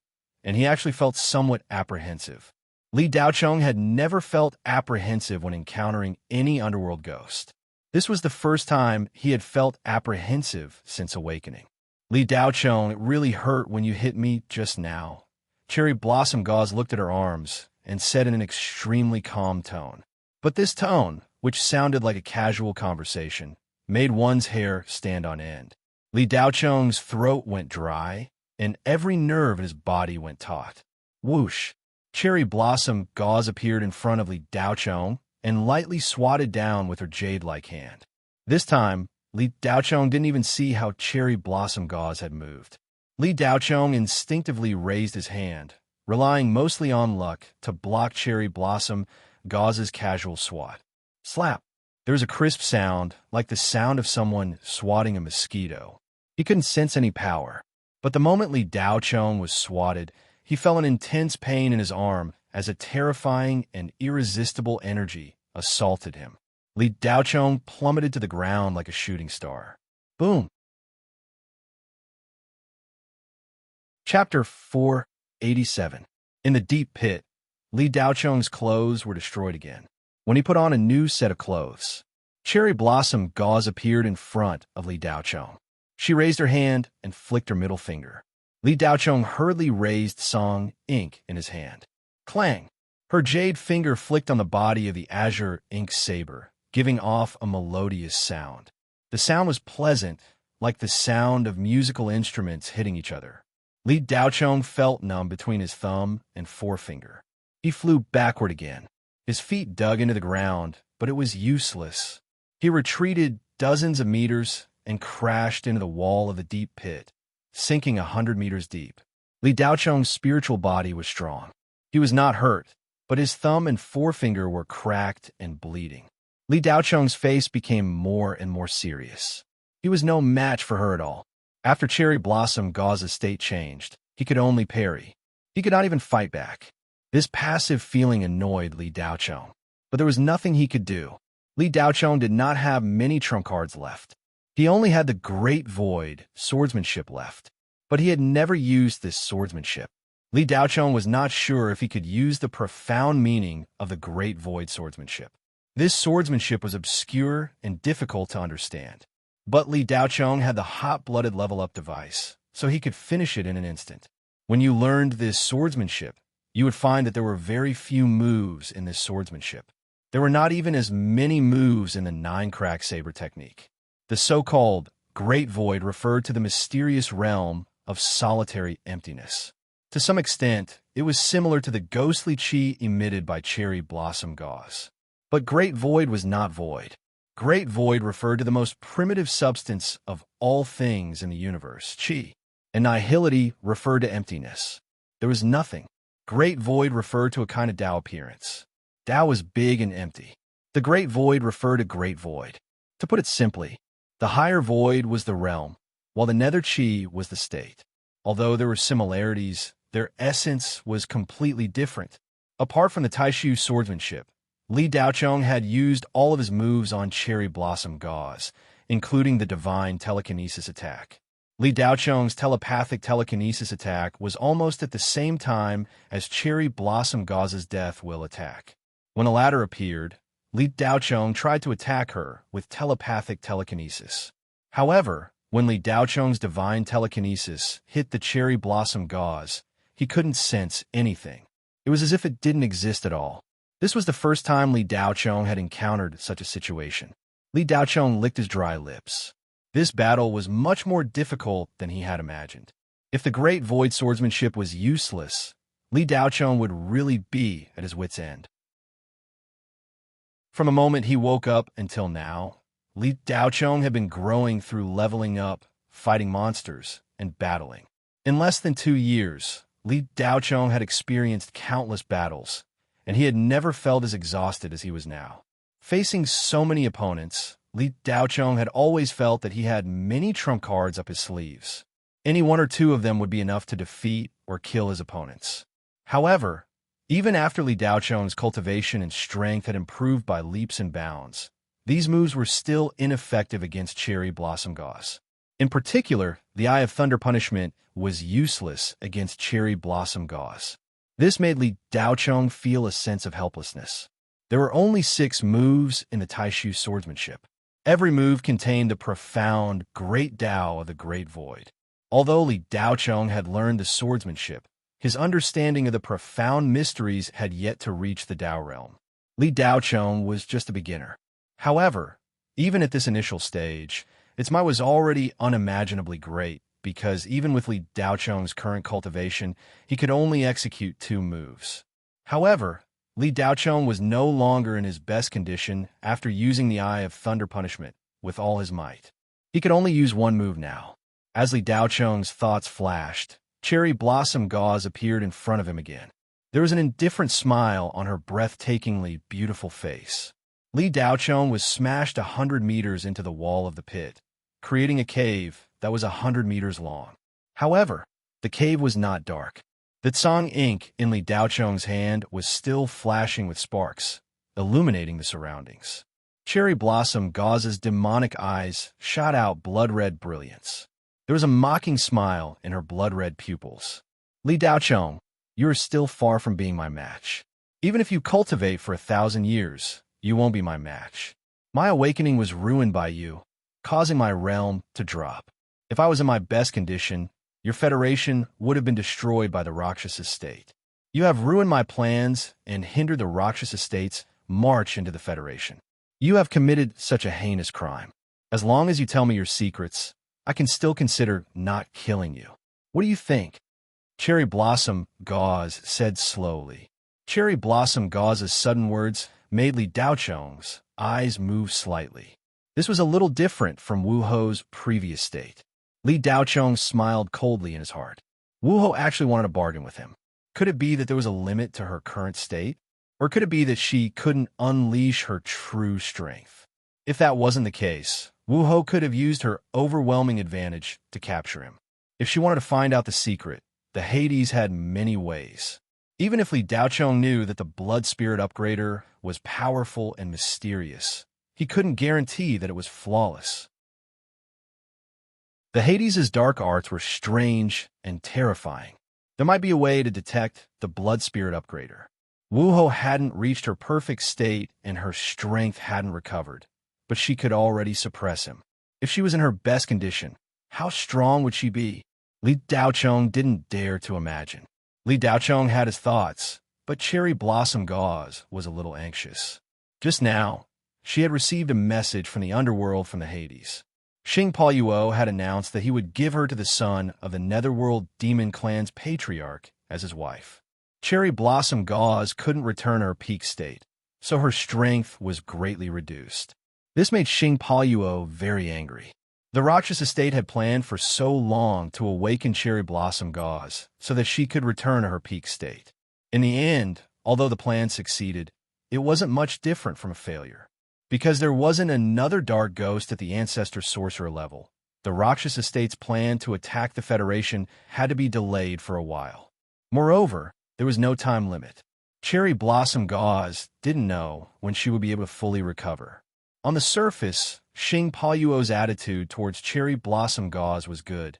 Speaker 1: and he actually felt somewhat apprehensive. Li Daochong had never felt apprehensive when encountering any underworld ghost. This was the first time he had felt apprehensive since awakening. Li Daochong, it really hurt when you hit me just now. Cherry Blossom Gauze looked at her arms and said in an extremely calm tone. But this tone, which sounded like a casual conversation, made one's hair stand on end. Li Daochong's throat went dry, and every nerve in his body went taut. Whoosh! Cherry Blossom Gauze appeared in front of Li Daochong and lightly swatted down with her jade-like hand. This time, Li Daochong didn't even see how Cherry Blossom Gauze had moved. Li Daochong instinctively raised his hand, relying mostly on luck to block Cherry Blossom Gauze's casual swat. Slap! There was a crisp sound, like the sound of someone swatting a mosquito. He couldn't sense any power, but the moment Li Daochong was swatted, he felt an intense pain in his arm as a terrifying and irresistible energy assaulted him. Li Daochong plummeted to the ground like a shooting star. Boom! Chapter 487. In the deep pit, Li Daochong's clothes were destroyed again. When he put on a new set of clothes, Cherry Blossom Gauze appeared in front of Li Daochong. She raised her hand and flicked her middle finger. Li Daochong hurriedly raised Song ink in his hand. Clang! Her jade finger flicked on the body of the azure ink saber, giving off a melodious sound. The sound was pleasant, like the sound of musical instruments hitting each other. Li Daochong felt numb between his thumb and forefinger. He flew backward again. His feet dug into the ground, but it was useless. He retreated dozens of meters and crashed into the wall of the deep pit, sinking 100 meters deep. Li Daochong's spiritual body was strong. He was not hurt, but his thumb and forefinger were cracked and bleeding. Li Daochong's face became more and more serious. He was no match for her at all. After Cherry Blossom Gauze's state changed, he could only parry. He could not even fight back. This passive feeling annoyed Li Daochong, but there was nothing he could do. Li Daochong did not have many trump cards left. He only had the Great Void swordsmanship left, but he had never used this swordsmanship. Li Daochong was not sure if he could use the profound meaning of the Great Void swordsmanship. This swordsmanship was obscure and difficult to understand. But Li Daochong had the hot-blooded level-up device, so he could finish it in an instant. When you learned this swordsmanship, you would find that there were very few moves in this swordsmanship. There were not even as many moves in the 9-crack saber technique. The so-called Great Void referred to the mysterious realm of solitary emptiness. To some extent, it was similar to the ghostly chi emitted by Cherry Blossom Gauze. But Great Void was not void. Great Void referred to the most primitive substance of all things in the universe, chi, and nihility referred to emptiness. There was nothing. Great Void referred to a kind of Tao appearance. Tao was big and empty. The Great Void referred to Great Void. To put it simply, the higher void was the realm, while the nether chi was the state. Although there were similarities, their essence was completely different. Apart from the Taishu swordsmanship, Li Daochong had used all of his moves on Cherry Blossom Gauze, including the divine telekinesis attack. Li Daochong's telepathic telekinesis attack was almost at the same time as Cherry Blossom Gauze's death will attack. When the latter appeared, Li Daochong tried to attack her with telepathic telekinesis. However, when Li Daochong's divine telekinesis hit the Cherry Blossom Gauze, he couldn't sense anything. It was as if it didn't exist at all. This was the first time Li Daochong had encountered such a situation. Li Daochong licked his dry lips. This battle was much more difficult than he had imagined. If the Great Void swordsmanship was useless, Li Daochong would really be at his wit's end. From the moment he woke up until now, Li Daochong had been growing through leveling up fighting monsters, and battling. In less than 2 years, Li Daochong had experienced countless battles, and he had never felt as exhausted as he was now. Facing so many opponents, Li Daochong had always felt that he had many trump cards up his sleeves. Any one or two of them would be enough to defeat or kill his opponents. However, even after Li Daochong's cultivation and strength had improved by leaps and bounds, these moves were still ineffective against Cherry Blossom Gauze. In particular, the Eye of Thunder punishment was useless against Cherry Blossom Gauze. This made Li Daochong feel a sense of helplessness. There were only 6 moves in the Taishu swordsmanship. Every move contained the profound Great Tao of the Great Void. Although Li Daochong had learned the swordsmanship, his understanding of the profound mysteries had yet to reach the Tao realm. Li Daochong was just a beginner. However, even at this initial stage, its might was already unimaginably great, because even with Li Daochong's current cultivation, he could only execute 2 moves. However, Li Daochong was no longer in his best condition after using the Eye of Thunder punishment with all his might. He could only use 1 move now. As Li Daochong's thoughts flashed, Cherry Blossom Gauze appeared in front of him again. There was an indifferent smile on her breathtakingly beautiful face. Li Daochong was smashed 100 meters into the wall of the pit, creating a cave that was 100 meters long. However, the cave was not dark. The Tsang ink in Li Daochong's hand was still flashing with sparks, illuminating the surroundings. Cherry Blossom Gauze's demonic eyes shot out blood-red brilliance. There was a mocking smile in her blood-red pupils. Li Daochong, you are still far from being my match. Even if you cultivate for 1,000 years, you won't be my match. My awakening was ruined by you, causing my realm to drop. If I was in my best condition, your federation would have been destroyed by the Rakshasa state. You have ruined my plans and hindered the Rakshasa state's march into the federation. You have committed such a heinous crime. As long as you tell me your secrets, I can still consider not killing you. What do you think? Cherry Blossom Gauze said slowly. Cherry Blossom Gauze's sudden words made Li Daochong's eyes move slightly. This was a little different from Wu Ho's previous state. Li Daochong smiled coldly in his heart. Wu Ho actually wanted a bargain with him. Could it be that there was a limit to her current state? Or could it be that she couldn't unleash her true strength? If that wasn't the case, Wu Ho could have used her overwhelming advantage to capture him. If she wanted to find out the secret, the Hades had many ways. Even if Li Daochong knew that the Blood Spirit Upgrader was powerful and mysterious, he couldn't guarantee that it was flawless. The Hades' dark arts were strange and terrifying. There might be a way to detect the Blood Spirit Upgrader. Wu Ho hadn't reached her perfect state and her strength hadn't recovered, but she could already suppress him. If she was in her best condition, how strong would she be? Li Daochong didn't dare to imagine. Li Daochong had his thoughts, but Cherry Blossom Gauze was a little anxious. Just now, she had received a message from the underworld from the Hades. Xing Paoyuo had announced that he would give her to the son of the Netherworld Demon Clan's patriarch as his wife. Cherry Blossom Gauze couldn't return her peak state, so her strength was greatly reduced. This made Xing Paoyuo very angry. The Rakshasa state had planned for so long to awaken Cherry Blossom Gauze so that she could return to her peak state. In the end, although the plan succeeded, it wasn't much different from a failure. Because there wasn't another dark ghost at the Ancestor Sorcerer level, the Rakshasa state's plan to attack the Federation had to be delayed for a while. Moreover, there was no time limit. Cherry Blossom Gauze didn't know when she would be able to fully recover. On the surface, Xing Paoyuo's attitude towards Cherry Blossom Gauze was good,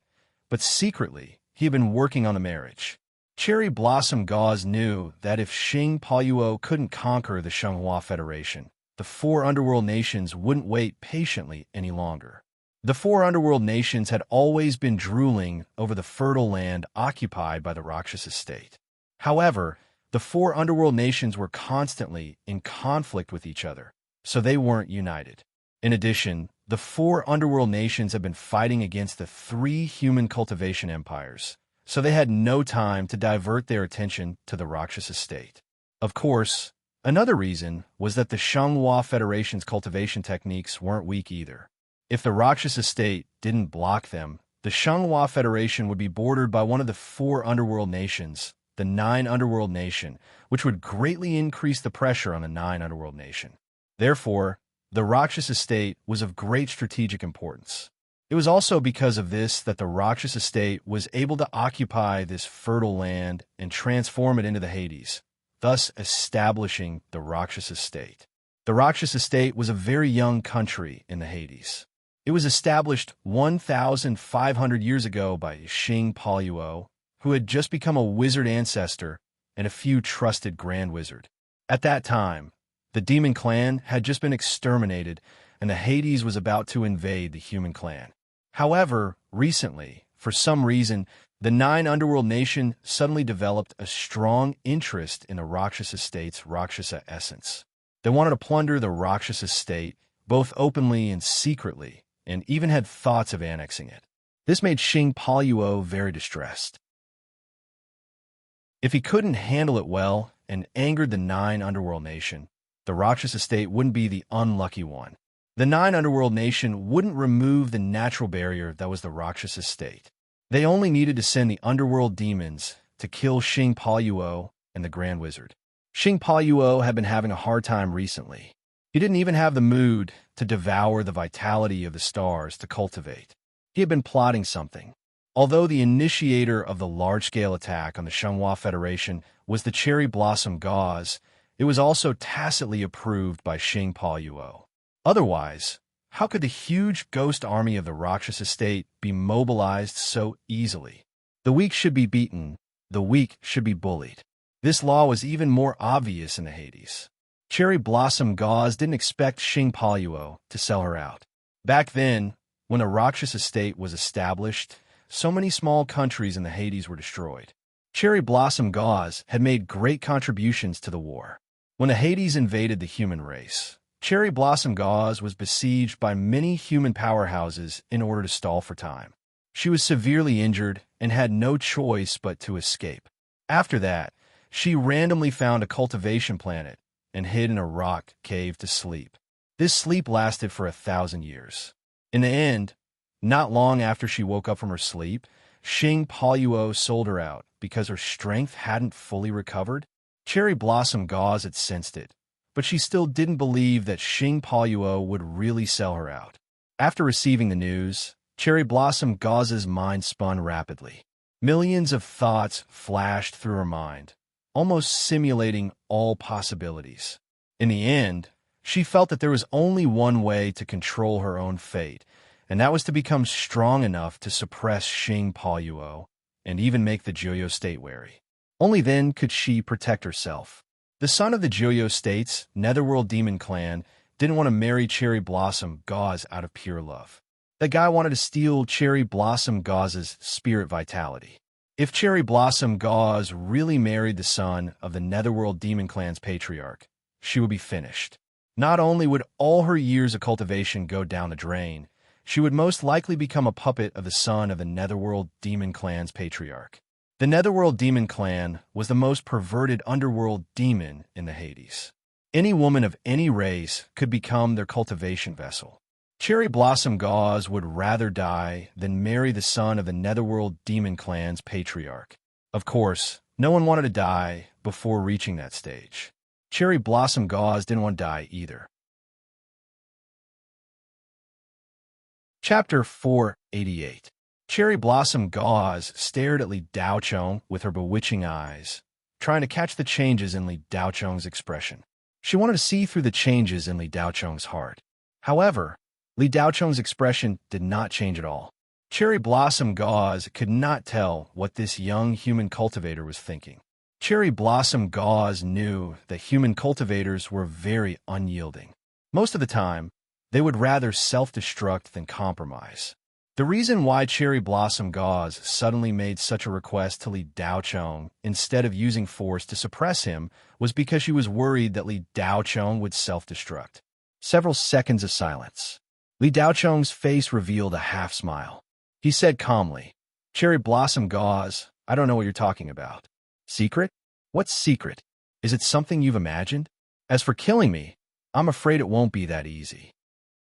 Speaker 1: but secretly, he had been working on the marriage. Cherry Blossom Gauze knew that if Xing Paoyuo couldn't conquer the Shenghua Federation, the 4 underworld nations wouldn't wait patiently any longer. The 4 underworld nations had always been drooling over the fertile land occupied by the Rakshasa state. However, the 4 underworld nations were constantly in conflict with each other, so they weren't united. In addition, the 4 underworld nations had been fighting against the 3 human cultivation empires, so they had no time to divert their attention to the Rakshasa state. Of course, another reason was that the Shenghua Federation's cultivation techniques weren't weak either. If the Rakshasa state didn't block them, the Xianghua Federation would be bordered by one of the 4 underworld nations, the 9 Underworld Nation, which would greatly increase the pressure on the 9 Underworld Nation. Therefore, the Rakshasa state was of great strategic importance. It was also because of this that the Rakshasa state was able to occupy this fertile land and transform it into the Hades, thus establishing the Rakshasa state. The Rakshasa state was a very young country in the Hades. It was established 1,500 years ago by Xing Paoluo, who had just become a wizard ancestor and a few trusted grand wizard. At that time, the demon clan had just been exterminated, and the Hades was about to invade the human clan. However, recently, for some reason, the 9 Underworld Nation suddenly developed a strong interest in the Rakshasa state's Rakshasa essence. They wanted to plunder the Rakshasa state, both openly and secretly, and even had thoughts of annexing it. This made Xing Paoluo very distressed. If he couldn't handle it well and angered the 9 Underworld Nation, the Rakshasa state wouldn't be the unlucky one. The 9 Underworld Nation wouldn't remove the natural barrier that was the Rakshasa state. They only needed to send the underworld demons to kill Xing Paoluo and the Grand Wizard. Xing Paoluo had been having a hard time recently. He didn't even have the mood to devour the vitality of the stars to cultivate. He had been plotting something. Although the initiator of the large-scale attack on the Xianghua Federation was the cherry blossom gauze, it was also tacitly approved by Xing Paoluo. Otherwise, how could the huge ghost army of the Rakshasa state be mobilized so easily? The weak should be beaten, the weak should be bullied. This law was even more obvious in the Hades. Cherry blossom gauze didn't expect Xing Paoluo to sell her out. Back then, when the Rakshasa state was established, so many small countries in the Hades were destroyed. Cherry blossom gauze had made great contributions to the war. When the Hades invaded the human race, Cherry blossom gauze was besieged by many human powerhouses in order to stall for time. She was severely injured and had no choice but to escape. After that, she randomly found a cultivation planet and hid in a rock cave to sleep. This sleep lasted for 1,000 years. In the end, not long after she woke up from her sleep, Xing Paoluo sold her out because her strength hadn't fully recovered. Cherry blossom gauze had sensed it, but she still didn't believe that Xing Paoluo would really sell her out. After receiving the news, Cherry blossom gauze's mind spun rapidly. Millions of thoughts flashed through her mind, almost simulating all possibilities. In the end, she felt that there was only one way to control her own fate, and that was to become strong enough to suppress Xing Paoluo and even make the Joyo state wary. Only then could she protect herself. The son of the Joyo state's Netherworld Demon Clan didn't want to marry Cherry Blossom Gauze out of pure love. The guy wanted to steal Cherry Blossom Gauze's spirit vitality. If Cherry Blossom Gauze really married the son of the Netherworld Demon Clan's patriarch, she would be finished. Not only would all her years of cultivation go down the drain, she would most likely become a puppet of the son of the Netherworld Demon Clan's patriarch. The Netherworld Demon Clan was the most perverted underworld demon in the Hades. Any woman of any race could become their cultivation vessel. Cherry Blossom Gauze would rather die than marry the son of the Netherworld Demon Clan's patriarch. Of course, no one wanted to die before reaching that stage. Cherry Blossom Gauze didn't want to die either. Chapter 488. Cherry Blossom Gauze stared at Li Daochong with her bewitching eyes, trying to catch the changes in Li Daochong's expression. She wanted to see through the changes in Li Daochong's heart. However, Li Daochong's expression did not change at all. Cherry Blossom Gauze could not tell what this young human cultivator was thinking. Cherry Blossom Gauze knew that human cultivators were very unyielding. Most of the time, they would rather self-destruct than compromise. The reason why Cherry Blossom Gauze suddenly made such a request to Li Daochong instead of using force to suppress him was because she was worried that Li Daochong would self-destruct. Several seconds of silence. Li Daochong's face revealed a half-smile. He said calmly, "Cherry Blossom Gauze, I don't know what you're talking about. Secret? What's secret? Is it something you've imagined? As for killing me, I'm afraid it won't be that easy."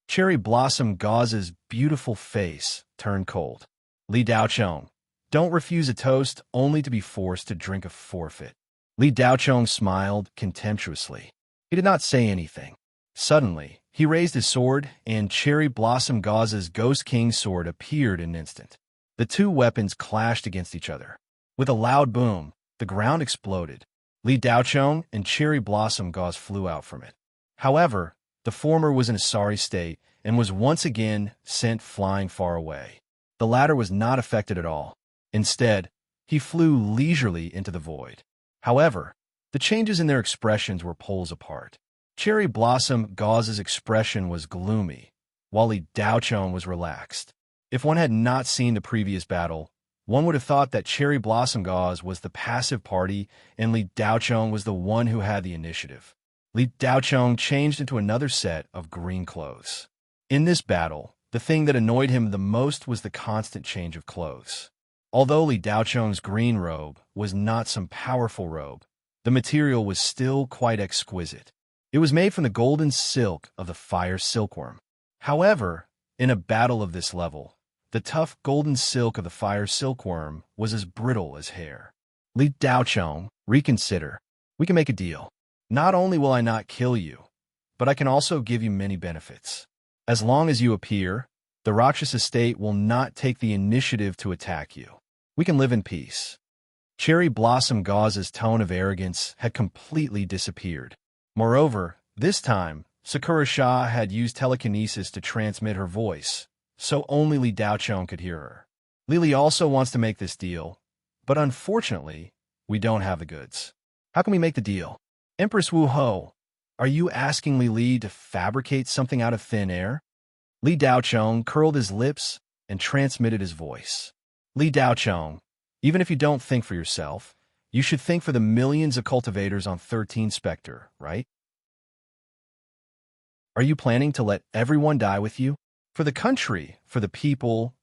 Speaker 1: Cherry Blossom Gauze's beautiful face turned cold. Li Daochong, don't refuse a toast only to be forced to drink a forfeit. Li Daochong smiled contemptuously. He did not say anything. Suddenly, he raised his sword, and Cherry Blossom Gauze's Ghost King sword appeared in an instant. The two weapons clashed against each other. With a loud boom, the ground exploded. Li Daochong and Cherry Blossom Gauze flew out from it. However, the former was in a sorry state and was once again sent flying far away. The latter was not affected at all. Instead, he flew leisurely into the void. However, the changes in their expressions were poles apart. Cherry Blossom Gauze's expression was gloomy, while Li Daochong was relaxed. If one had not seen the previous battle, one would have thought that Cherry Blossom Gauze was the passive party and Li Daochong was the one who had the initiative. Li Daochong changed into another set of green clothes. In this battle, the thing that annoyed him the most was the constant change of clothes. Although Li Daochong's green robe was not some powerful robe, the material was still quite exquisite. It was made from the golden silk of the fire silkworm. However, in a battle of this level, the tough golden silk of the fire silkworm was as brittle as hair. Li Daochong, reconsider. We can make a deal. Not only will I not kill you, but I can also give you many benefits. As long as you appear, the Rakshasa estate will not take the initiative to attack you. We can live in peace. Cherry Blossom Gauze's tone of arrogance had completely disappeared. Moreover, this time, Sakura Shah had used telekinesis to transmit her voice, so only Li Daochong could hear her. Lily also wants to make this deal, but unfortunately, we don't have the goods. How can we make the deal? Empress Wu Ho, are you asking Li to fabricate something out of thin air? Li Daochong curled his lips and transmitted his voice. Li Daochong, even if you don't think for yourself, you should think for the millions of cultivators on 13 Spectre, right? Are you planning to let everyone die with you? For the country, for the people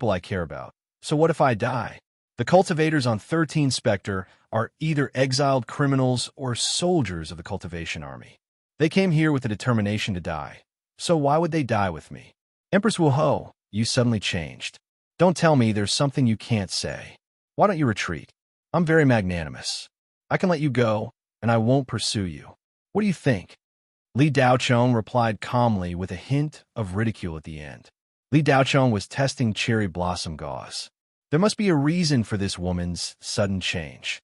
Speaker 1: I care about. So what if I die? The cultivators on 13 Spectre are either exiled criminals or soldiers of the cultivation army. They came here with the determination to die. So why would they die with me? Empress Wu Ho, you suddenly changed. Don't tell me there's something you can't say. Why don't you retreat? I'm very magnanimous. I can let you go, and I won't pursue you. What do you think? Li Daochong replied calmly with a hint of ridicule at the end. Li Daochong was testing Cherry Blossom Gauze. There must be a reason for this woman's sudden change.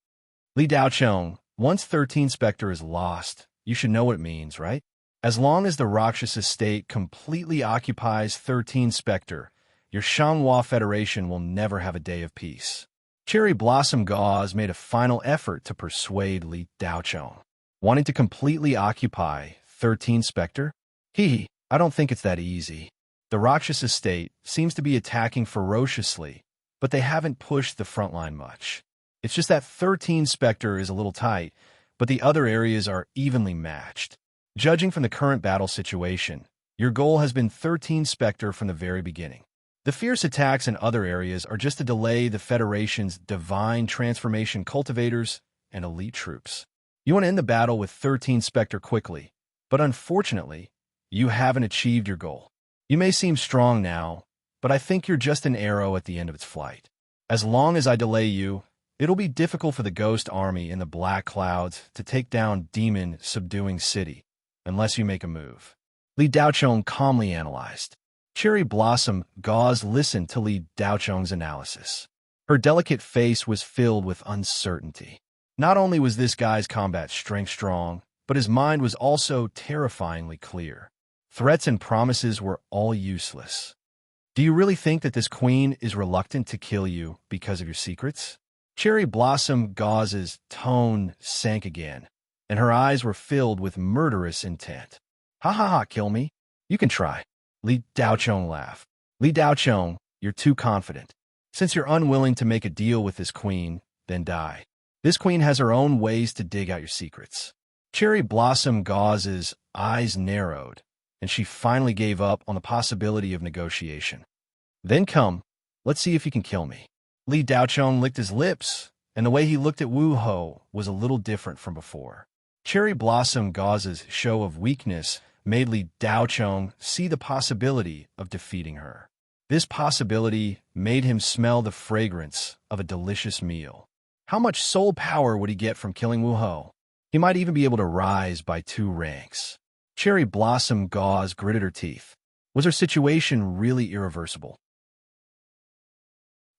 Speaker 1: Li Daochong, once 13 Spectre is lost, you should know what it means, right? As long as the Rakshasa state completely occupies 13 Spectre, your Shanghua Federation will never have a day of peace. Cherry Blossom Gauze made a final effort to persuade Li Daochong. Wanting to completely occupy 13 Spectre? I don't think it's that easy. The Rakshasa state seems to be attacking ferociously, but they haven't pushed the front line much. It's just that 13 Spectre is a little tight, but the other areas are evenly matched. Judging from the current battle situation, your goal has been 13 Spectre from the very beginning. The fierce attacks in other areas are just to delay the Federation's divine transformation cultivators and elite troops. You want to end the battle with 13 Spectre quickly, but unfortunately, you haven't achieved your goal. You may seem strong now, but I think you're just an arrow at the end of its flight. As long as I delay you, it'll be difficult for the Ghost Army in the Black Clouds to take down Demon Subduing City, unless you make a move. Li Daochong calmly analyzed. Cherry Blossom Gauze listened to Li Daochong's analysis. Her delicate face was filled with uncertainty. Not only was this guy's combat strength strong, but his mind was also terrifyingly clear. Threats and promises were all useless. Do you really think that this queen is reluctant to kill you because of your secrets? Cherry Blossom Gauze's tone sank again, and her eyes were filled with murderous intent. Ha, kill me? You can try. Li Daochong laughed. Li Daochong, you're too confident. Since you're unwilling to make a deal with this queen, then die. This queen has her own ways to dig out your secrets. Cherry Blossom Gauze's eyes narrowed, and she finally gave up on the possibility of negotiation. Then come, let's see if you can kill me. Li Daochong licked his lips, and the way he looked at Wu Ho was a little different from before. Cherry Blossom Gauze's show of weakness made Li Daochong see the possibility of defeating her. This possibility made him smell the fragrance of a delicious meal. How much soul power would he get from killing Wu Ho? He might even be able to rise by 2 ranks. Cherry Blossom Gauze gritted her teeth. Was her situation really irreversible?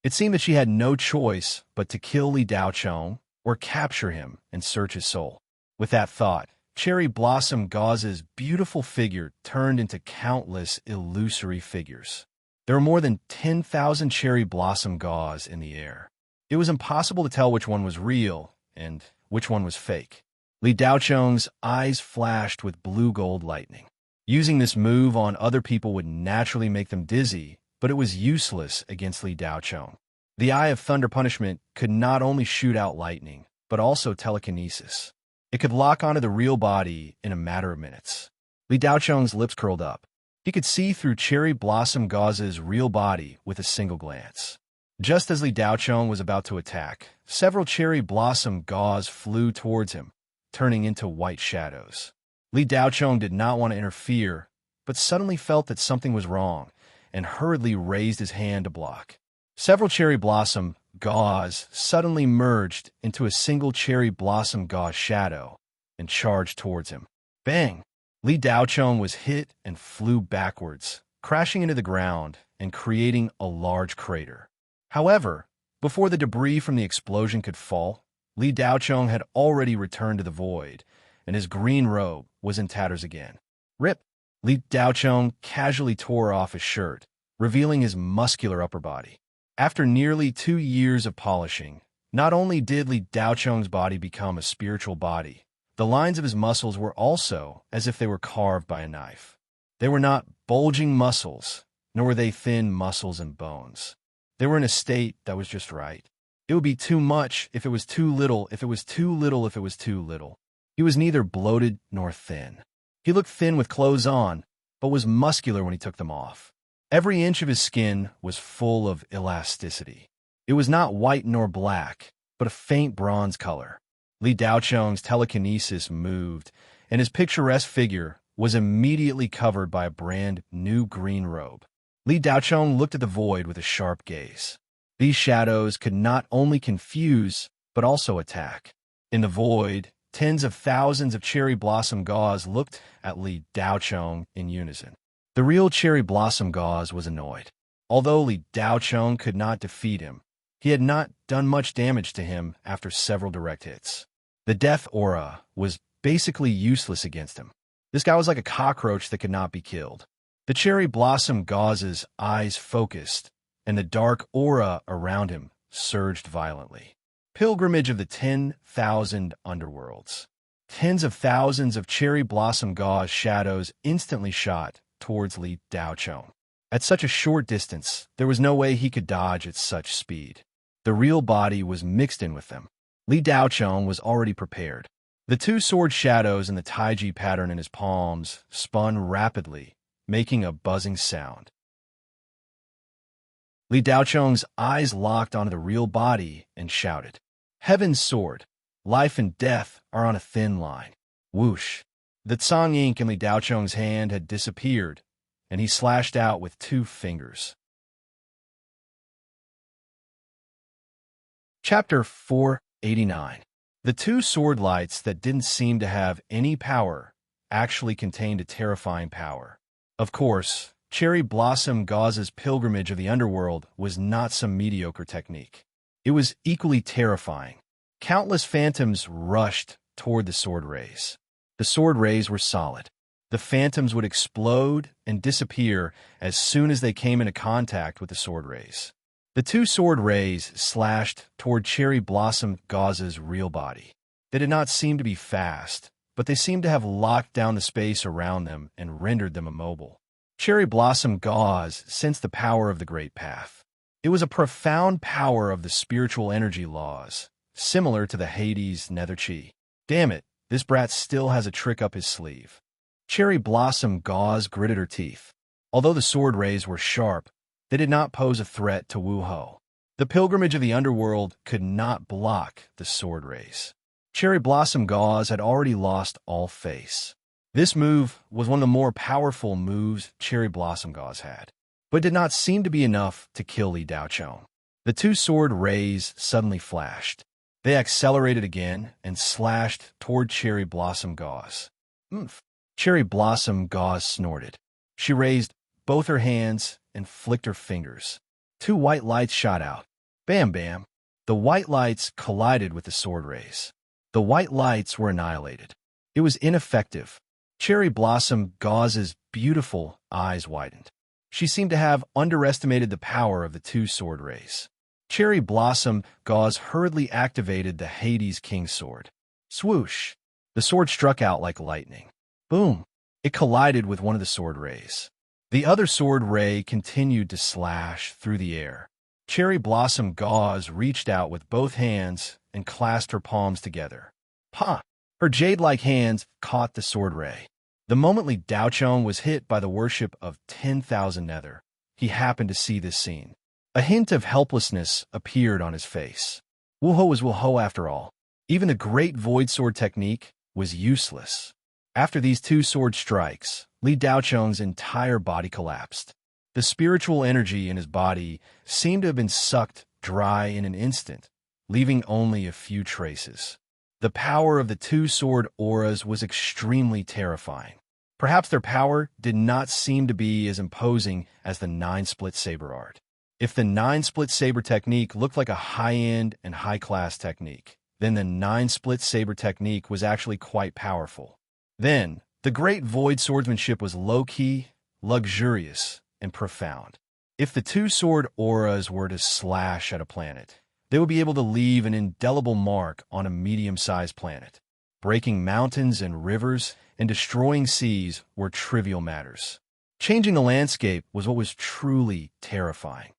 Speaker 1: It seemed that she had no choice but to kill Li Daochong or capture him and search his soul. With that thought, Cherry Blossom Gauze's beautiful figure turned into countless illusory figures. There were more than 10,000 Cherry Blossom Gauze in the air. It was impossible to tell which one was real and which one was fake. Li Daochong's eyes flashed with blue-gold lightning. Using this move on other people would naturally make them dizzy, but it was useless against Li Daochong. The Eye of Thunder Punishment could not only shoot out lightning, but also telekinesis. It could lock onto the real body in a matter of minutes. Li Daochong's lips curled up. He could see through Cherry Blossom Gauze's real body with a single glance. Just as Li Daochong was about to attack, several Cherry Blossom Gauze flew towards him, turning into white shadows. Li Daochong did not want to interfere, but suddenly felt that something was wrong, and hurriedly raised his hand to block. Several Cherry Blossom Gauze suddenly merged into a single Cherry Blossom Gauze shadow and charged towards him. Bang! Li Daochong was hit and flew backwards, crashing into the ground and creating a large crater. However, before the debris from the explosion could fall, Li Daochong had already returned to the void, and his green robe was in tatters again. Rip! Li Daochong casually tore off his shirt, revealing his muscular upper body. After nearly 2 years of polishing, not only did Li Daochong's body become a spiritual body, the lines of his muscles were also as if they were carved by a knife. They were not bulging muscles, nor were they thin muscles and bones. They were in a state that was just right. It would be too much if it was too little, if it was too little, if it was too little. He was neither bloated nor thin. He looked thin with clothes on, but was muscular when he took them off. Every inch of his skin was full of elasticity. It was not white nor black, but a faint bronze color. Li Daochong's telekinesis moved, and his picturesque figure was immediately covered by a brand new green robe. Li Daochong looked at the void with a sharp gaze. These shadows could not only confuse, but also attack. In the void, tens of thousands of Cherry Blossom Gauze looked at Li Daochong in unison. The real Cherry Blossom Gauze was annoyed. Although Li Daochong could not defeat him, he had not done much damage to him after several direct hits. The death aura was basically useless against him. This guy was like a cockroach that could not be killed. The Cherry Blossom Gauze's eyes focused, and the dark aura around him surged violently. Pilgrimage of the 10,000 Underworlds. Tens of thousands of Cherry Blossom Gauze shadows instantly shot towards Li Daochong. At such a short distance, there was no way he could dodge at such speed. The real body was mixed in with them. Li Daochong was already prepared. The 2 sword shadows and the taiji pattern in his palms spun rapidly, making a buzzing sound. Li Daochong's eyes locked onto the real body and shouted, "Heaven's sword! Life and death are on a thin line." Whoosh! The Tsang ink in Li Daochong's hand had disappeared, and he slashed out with 2 fingers. Chapter 489. The 2 sword lights that didn't seem to have any power actually contained a terrifying power. Of course, Cherry Blossom Gauze's pilgrimage of the underworld was not some mediocre technique. It was equally terrifying. Countless phantoms rushed toward the sword rays. The sword rays were solid. The phantoms would explode and disappear as soon as they came into contact with the sword rays. The 2 sword rays slashed toward Cherry Blossom Gauze's real body. They did not seem to be fast, but they seemed to have locked down the space around them and rendered them immobile. Cherry Blossom Gauze sensed the power of the Great Path. It was a profound power of the spiritual energy laws, similar to the Hades Nether Chi. Damn it, this brat still has a trick up his sleeve. Cherry Blossom Gauze gritted her teeth. Although the sword rays were sharp, they did not pose a threat to Wu Ho. The pilgrimage of the underworld could not block the sword rays. Cherry Blossom Gauze had already lost all face. This move was one of the more powerful moves Cherry Blossom Gauze had. but did not seem to be enough to kill Li Daochong. The two sword rays suddenly flashed. They accelerated again and slashed toward Cherry Blossom Gauze. "Oomph." Cherry Blossom Gauze snorted. She raised both her hands and flicked her fingers. Two white lights shot out. Bam, bam. The white lights collided with the sword rays. The white lights were annihilated. It was ineffective. Cherry Blossom Gauze's beautiful eyes widened. She seemed to have underestimated the power of the two sword rays. Cherry Blossom Gauze hurriedly activated the Hades King sword. Swoosh! The sword struck out like lightning. Boom! It collided with one of the sword rays. The other sword ray continued to slash through the air. Cherry Blossom Gauze reached out with both hands and clasped her palms together. Pa! Her jade-like hands caught the sword ray. The moment Li Daochong was hit by the worship of 10,000 nether, he happened to see this scene. A hint of helplessness appeared on his face. Wuho was Wuho after all. Even the great void sword technique was useless. After these two sword strikes, Li Daochong's entire body collapsed. The spiritual energy in his body seemed to have been sucked dry in an instant, leaving only a few traces. The power of the two sword auras was extremely terrifying. Perhaps their power did not seem to be as imposing as the 9-split saber art. If the 9-split saber technique looked like a high-end and high-class technique, then the 9-split saber technique was actually quite powerful. Then, the great void swordsmanship was low-key, luxurious, and profound. If the two sword auras were to slash at a planet, they would be able to leave an indelible mark on a medium-sized planet. Breaking mountains and rivers and destroying seas were trivial matters. Changing the landscape was what was truly terrifying.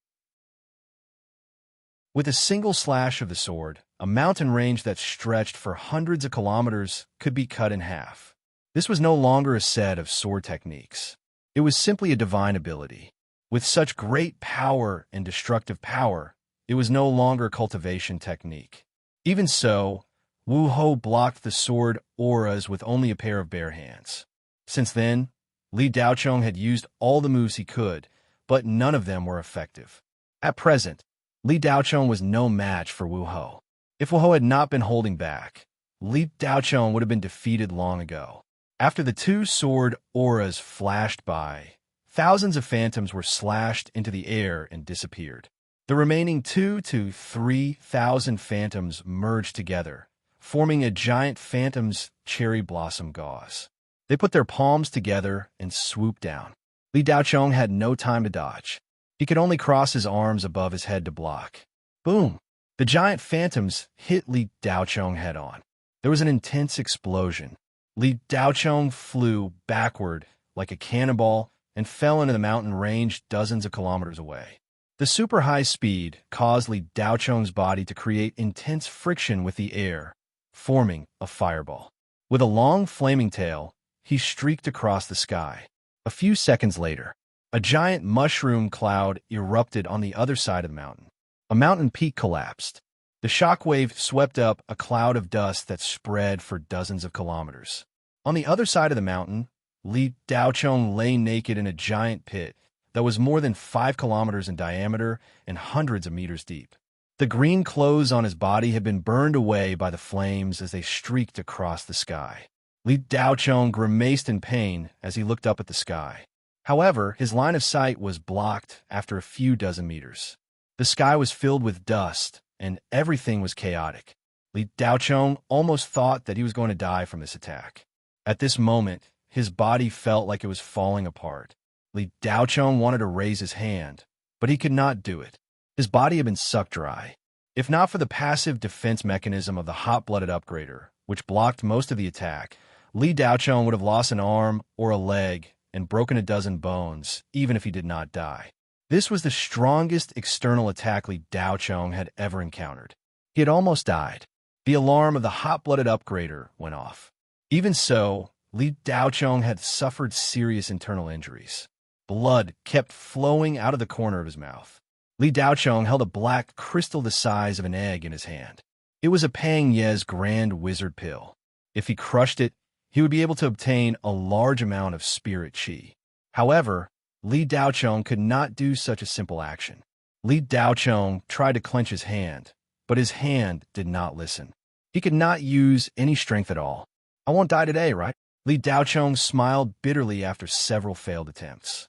Speaker 1: With a single slash of the sword, a mountain range that stretched for hundreds of kilometers could be cut in half. This was no longer a set of sword techniques. It was simply a divine ability. With such great power and destructive power, it was no longer a cultivation technique. Even so, Wu Ho blocked the sword auras with only a pair of bare hands. Since then, Li Daochong had used all the moves he could, but none of them were effective. At present, Li Daochong was no match for Wu Ho. If Wu Ho had not been holding back, Li Daochong would have been defeated long ago. After the two sword auras flashed by, thousands of phantoms were slashed into the air and disappeared. The remaining 2,000 to 3,000 phantoms merged together, forming a giant phantom's cherry blossom gauze. They put their palms together and swooped down. Li Daochong had no time to dodge. He could only cross his arms above his head to block. Boom! The giant phantoms hit Li Daochong head-on. There was an intense explosion. Li Daochong flew backward like a cannonball and fell into the mountain range dozens of kilometers away. The super high speed caused Li Daochong's body to create intense friction with the air, forming a fireball. With a long flaming tail, he streaked across the sky. A few seconds later, a giant mushroom cloud erupted on the other side of the mountain. A mountain peak collapsed. The shockwave swept up a cloud of dust that spread for dozens of kilometers. On the other side of the mountain, Li Daochong lay naked in a giant pit that was more than 5 kilometers in diameter and hundreds of meters deep. The green clothes on his body had been burned away by the flames as they streaked across the sky. Li Daochong grimaced in pain as he looked up at the sky. However, his line of sight was blocked after a few dozen meters. The sky was filled with dust, and everything was chaotic. Li Daochong almost thought that he was going to die from this attack. At this moment, his body felt like it was falling apart. Li Daochong wanted to raise his hand, but he could not do it. His body had been sucked dry. If not for the passive defense mechanism of the hot-blooded upgrader, which blocked most of the attack, Li Daochong would have lost an arm or a leg and broken a dozen bones, even if he did not die. This was the strongest external attack Li Daochong had ever encountered. He had almost died. The alarm of the hot-blooded upgrader went off. Even so, Li Daochong had suffered serious internal injuries. Blood kept flowing out of the corner of his mouth. Li Daochong held a black crystal the size of an egg in his hand. It was a Pang Ye's grand wizard pill. If he crushed it, he would be able to obtain a large amount of spirit chi. However, Li Daochong could not do such a simple action. Li Daochong tried to clench his hand, but his hand did not listen. He could not use any strength at all. I won't die today, right? Li Daochong smiled bitterly after several failed attempts.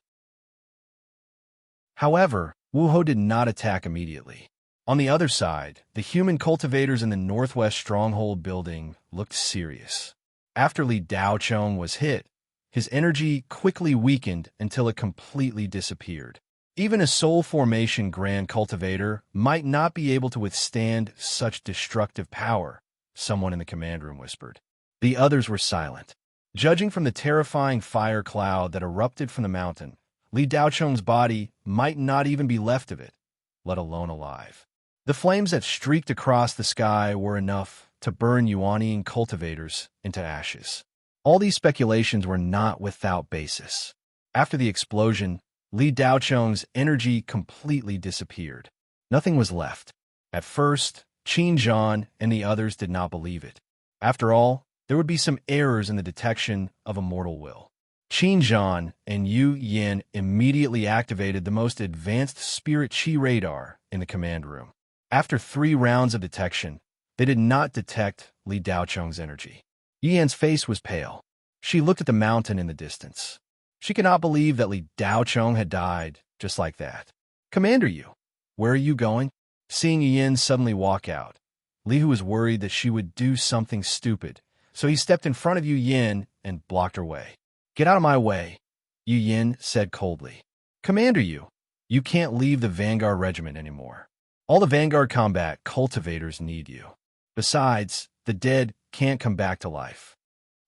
Speaker 1: However, Wu Ho did not attack immediately. On the other side, the human cultivators in the northwest stronghold building looked serious. After Li Daochong was hit, his energy quickly weakened until it completely disappeared. Even a soul formation grand cultivator might not be able to withstand such destructive power, someone in the command room whispered. The others were silent. Judging from the terrifying fire cloud that erupted from the mountain, Li Daochong's body might not even be left of it, let alone alive. The flames that streaked across the sky were enough to burn Yuanian cultivators into ashes. All these speculations were not without basis. After the explosion, Li Daochong's energy completely disappeared. Nothing was left. At first, Qin Zhan and the others did not believe it. After all, there would be some errors in the detection of a mortal will. Qin Zhan and Yu Yin immediately activated the most advanced spirit qi radar in the command room. After 3 rounds of detection, they did not detect Li Daochong's energy. Yu Yan's face was pale. She looked at the mountain in the distance. She could not believe that Li Daochong had died just like that. Commander Yu, where are you going? Seeing Yu Yin suddenly walk out, Li Hu was worried that she would do something stupid, so he stepped in front of Yu Yin and blocked her way. Get out of my way, Yu Yin said coldly. Commander Yu, you can't leave the Vanguard Regiment anymore. All the Vanguard combat cultivators need you. Besides, the dead can't come back to life.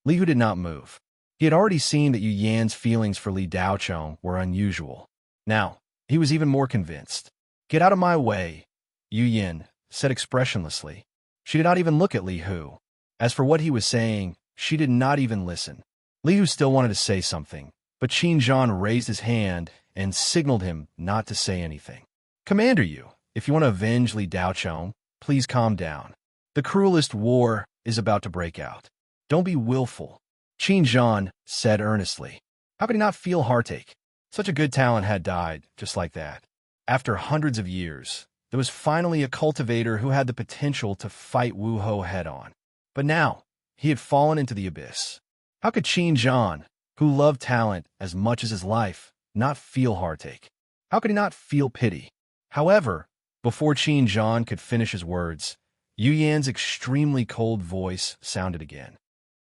Speaker 1: Li Hu did not move. He had already seen that Yu Yan's feelings for Li Daochong were unusual. Now, he was even more convinced. Get out of my way, Yu Yin said expressionlessly. She did not even look at Li Hu. As for what he was saying, she did not even listen. Li Hu still wanted to say something, but Qin Zhan raised his hand and signaled him not to say anything. Commander Yu, if you want to avenge Li Daochong, please calm down. The cruelest war is about to break out. Don't be willful, Qin Zhan said earnestly. How could he not feel heartache? Such a good talent had died just like that. After hundreds of years, there was finally a cultivator who had the potential to fight Wu Ho head-on. But now, he had fallen into the abyss. How could Qin Zhan, who loved talent as much as his life, not feel heartache? How could he not feel pity? However, before Qin Zhan could finish his words, Yu Yan's extremely cold voice sounded again.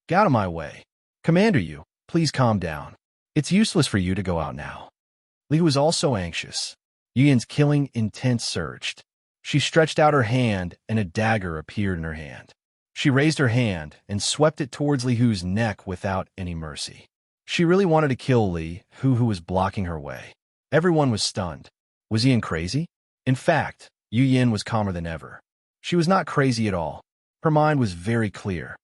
Speaker 1: Get out of my way. Commander Yu, please calm down. It's useless for you to go out now. Li was also anxious. Yu Yan's killing intent surged. She stretched out her hand and a dagger appeared in her hand. She raised her hand and swept it towards Li Hu's neck without any mercy. She really wanted to kill Li Hu, who was blocking her way. Everyone was stunned. Was Yin crazy? In fact, Yu Yin was calmer than ever. She was not crazy at all. Her mind was very clear.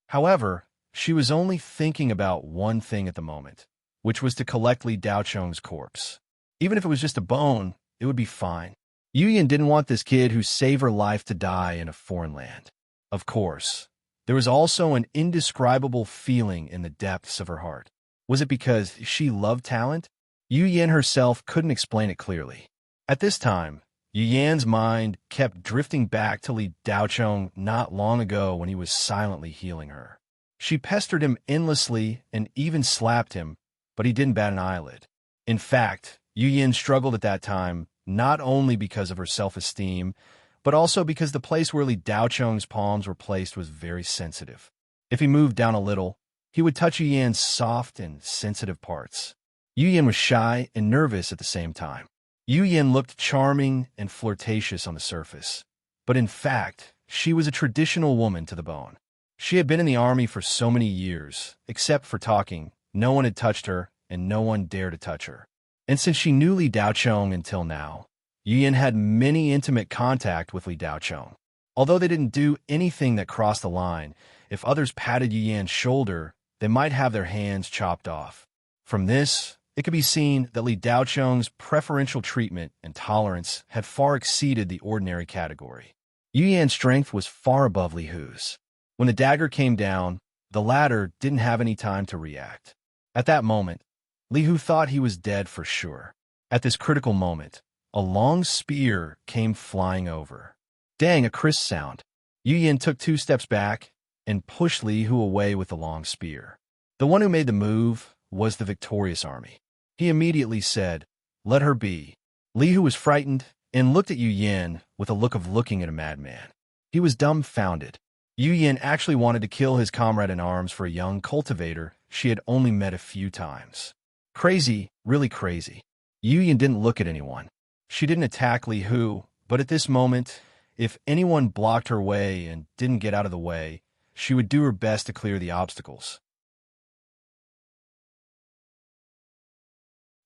Speaker 1: However, she was only thinking about one thing at the moment, which was to collect Li Daochong's corpse. Even if it was just a bone, it would be fine. Yu Yin didn't want this kid who saved her life to die in a foreign land. Of course, there was also an indescribable feeling in the depths of her heart. Was it because she loved talent? Yu Yin herself couldn't explain it clearly. At this time, Yu Yan's mind kept drifting back to Li Daochong not long ago when he was silently healing her. She pestered him endlessly and even slapped him, but he didn't bat an eyelid. In fact, Yu Yin struggled at that time not only because of her self-esteem, but also because the place where Li Daochong's palms were placed was very sensitive. If he moved down a little, he would touch Yu Yan's soft and sensitive parts. Yu Yin was shy and nervous at the same time. Yu Yin looked charming and flirtatious on the surface, but in fact, she was a traditional woman to the bone. She had been in the army for so many years, except for talking, no one had touched her, and no one dared to touch her. And since she knew Li Daochong until now, Yu Yin had many intimate contact with Li Daochong. Although they didn't do anything that crossed the line, if others patted Yu Yan's shoulder, they might have their hands chopped off. From this, it could be seen that Li Daochong's preferential treatment and tolerance had far exceeded the ordinary category. Yu Yan's strength was far above Li Hu's. When the dagger came down, the latter didn't have any time to react. At that moment, Li Hu thought he was dead for sure. At this critical moment, a long spear came flying over. Dang, a crisp sound. Yu Yin took 2 steps back and pushed Li Hu away with the long spear. The one who made the move was the victorious army. He immediately said, "Let her be." Li Hu was frightened and looked at Yu Yin with a look of looking at a madman. He was dumbfounded. Yu Yin actually wanted to kill his comrade in arms for a young cultivator she had only met a few times. Crazy, really crazy. Yu Yin didn't look at anyone. She didn't attack Li Hu, but at this moment, if anyone blocked her way and didn't get out of the way, she would do her best to clear the obstacles.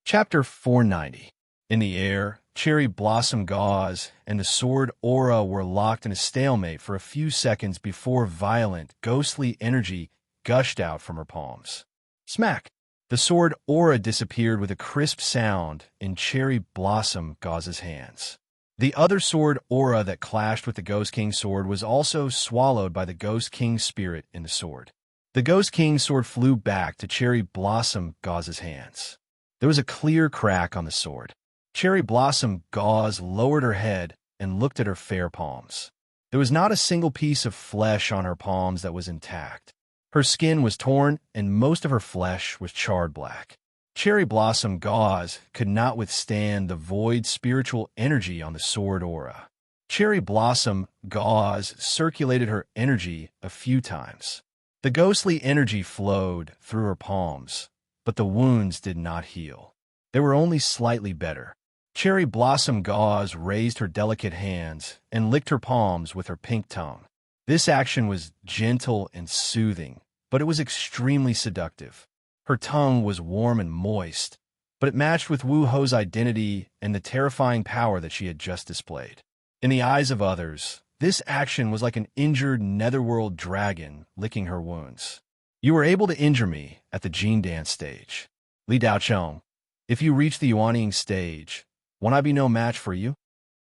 Speaker 1: Chapter 490. In the air, cherry blossom gauze and the sword aura were locked in a stalemate for a few seconds before violent, ghostly energy gushed out from her palms. Smack! The sword aura disappeared with a crisp sound in cherry blossom gauze's hands. The other sword aura that clashed with the Ghost King's sword was also swallowed by the Ghost King's spirit in the sword. The Ghost King's sword flew back to cherry blossom gauze's hands. There was a clear crack on the sword. Cherry blossom gauze lowered her head and looked at her fair palms. There was not a single piece of flesh on her palms that was intact. Her skin was torn and most of her flesh was charred black. Cherry blossom gauze could not withstand the void spiritual energy on the sword aura. Cherry blossom gauze circulated her energy a few times. The ghostly energy flowed through her palms, but the wounds did not heal. They were only slightly better. Cherry blossom gauze raised her delicate hands and licked her palms with her pink tongue. This action was gentle and soothing, but it was extremely seductive. Her tongue was warm and moist, but it matched with Wu Ho's identity and the terrifying power that she had just displayed. In the eyes of others, this action was like an injured netherworld dragon licking her wounds. You were able to injure me at the Jin Dance stage. Li Daochong, if you reach the Yuanying stage, won't I be no match for you?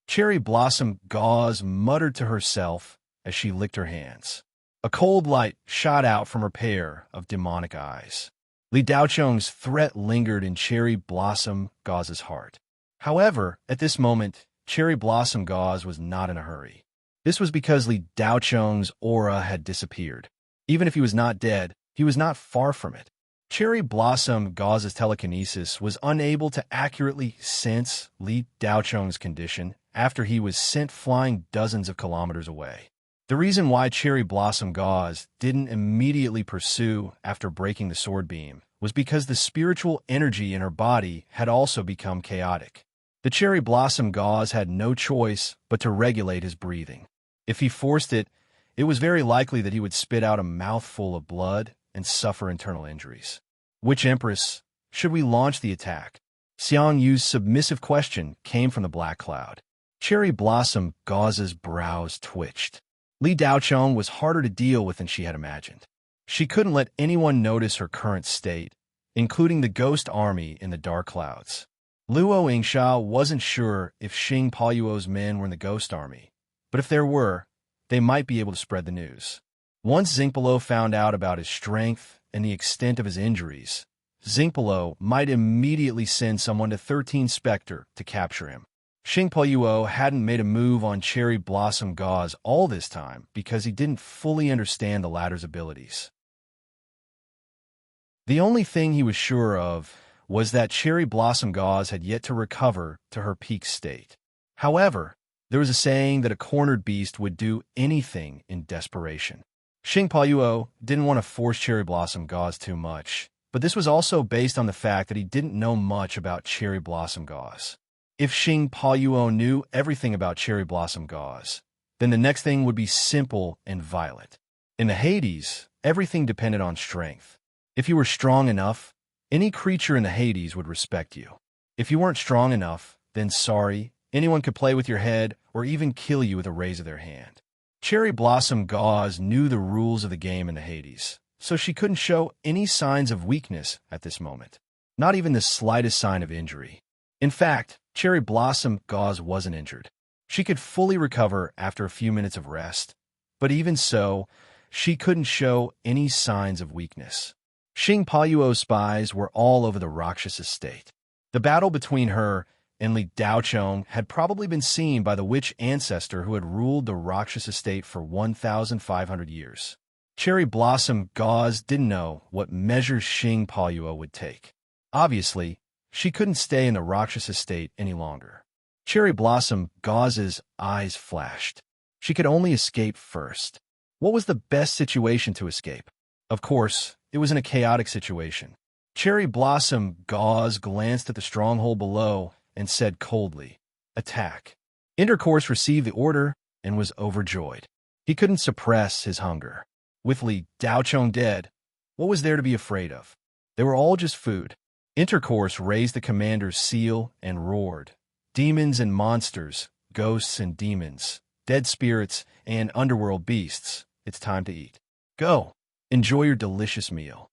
Speaker 1: Cherry blossom gauze muttered to herself as she licked her hands. A cold light shot out from her pair of demonic eyes. Li Daochong's threat lingered in cherry blossom gauze's heart. However, at this moment, cherry blossom gauze was not in a hurry. This was because Li Daochong's aura had disappeared. Even if he was not dead, he was not far from it. Cherry blossom gauze's telekinesis was unable to accurately sense Li Daochong's condition after he was sent flying dozens of kilometers away. The reason why cherry blossom gauze didn't immediately pursue after breaking the sword beam was because the spiritual energy in her body had also become chaotic. The cherry blossom gauze had no choice but to regulate his breathing. If he forced it, it was very likely that he would spit out a mouthful of blood and suffer internal injuries. Which empress should we launch the attack? Xiang Yu's submissive question came from the black cloud. Cherry blossom gauze's brows twitched. Li Daochong was harder to deal with than she had imagined. She couldn't let anyone notice her current state, including the ghost army in the dark clouds. Luo Yingsha wasn't sure if Xing Paoyuo's men were in the ghost army, but if there were, they might be able to spread the news. Once Xingpalo found out about his strength and the extent of his injuries, Xingpalo might immediately send someone to 13 Spectre to capture him. Xing Paoyuo hadn't made a move on Cherry Blossom Gauze all this time because he didn't fully understand the latter's abilities. The only thing he was sure of was that Cherry Blossom Gauze had yet to recover to her peak state. However, there was a saying that a cornered beast would do anything in desperation. Xing Paoyuo didn't want to force Cherry Blossom Gauze too much, but this was also based on the fact that he didn't know much about Cherry Blossom Gauze. If Xing Paoyuo knew everything about Cherry Blossom Gauze, then the next thing would be simple and violent. In the Hades, everything depended on strength. If you were strong enough, any creature in the Hades would respect you. If you weren't strong enough, then sorry, anyone could play with your head or even kill you with a raise of their hand. Cherry Blossom Gauze knew the rules of the game in the Hades, so she couldn't show any signs of weakness at this moment, not even the slightest sign of injury. In fact, Cherry Blossom Gauze wasn't injured. She could fully recover after a few minutes of rest, but even so, she couldn't show any signs of weakness. Xing Payuo's spies were all over the Rakshas estate. The battle between her and Li Daochong had probably been seen by the witch ancestor who had ruled the Rakshas estate for 1,500 years. Cherry Blossom Gauze didn't know what measures Xing Payuo would take. Obviously, she couldn't stay in the Rakshas estate any longer. Cherry Blossom Gauze's eyes flashed. She could only escape first. What was the best situation to escape? Of course, it was in a chaotic situation. Cherry Blossom Gauze glanced at the stronghold below and said coldly, "Attack." Intercourse received the order and was overjoyed. He couldn't suppress his hunger. With Li Daochong dead, what was there to be afraid of? They were all just food. Intercourse raised the commander's seal and roared. Demons and monsters, ghosts and demons, dead spirits and underworld beasts, it's time to eat. Go, enjoy your delicious meal.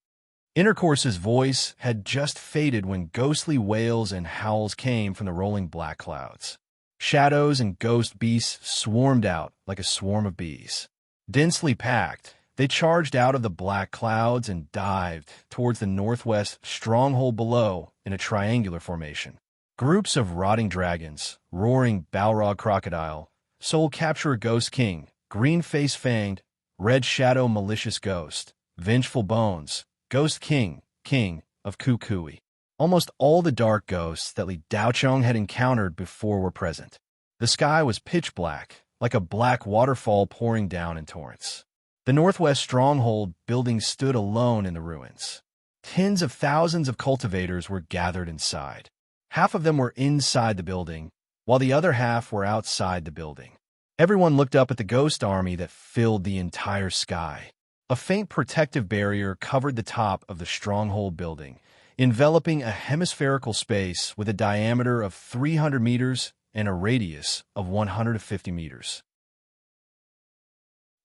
Speaker 1: Intercourse's voice had just faded when ghostly wails and howls came from the rolling black clouds. Shadows and ghost beasts swarmed out like a swarm of bees. Densely packed, they charged out of the black clouds and dived towards the northwest stronghold below in a triangular formation. Groups of rotting dragons, roaring Balrog crocodile, soul capturer ghost king, green face fanged, red shadow malicious ghost, vengeful bones, ghost king, king of Kukui. Almost all the dark ghosts that Li Daochong had encountered before were present. The sky was pitch black, like a black waterfall pouring down in torrents. The northwest stronghold building stood alone in the ruins. Tens of thousands of cultivators were gathered inside. Half of them were inside the building, while the other half were outside the building. Everyone looked up at the ghost army that filled the entire sky. A faint protective barrier covered the top of the stronghold building, enveloping a hemispherical space with a diameter of 300 meters and a radius of 150 meters.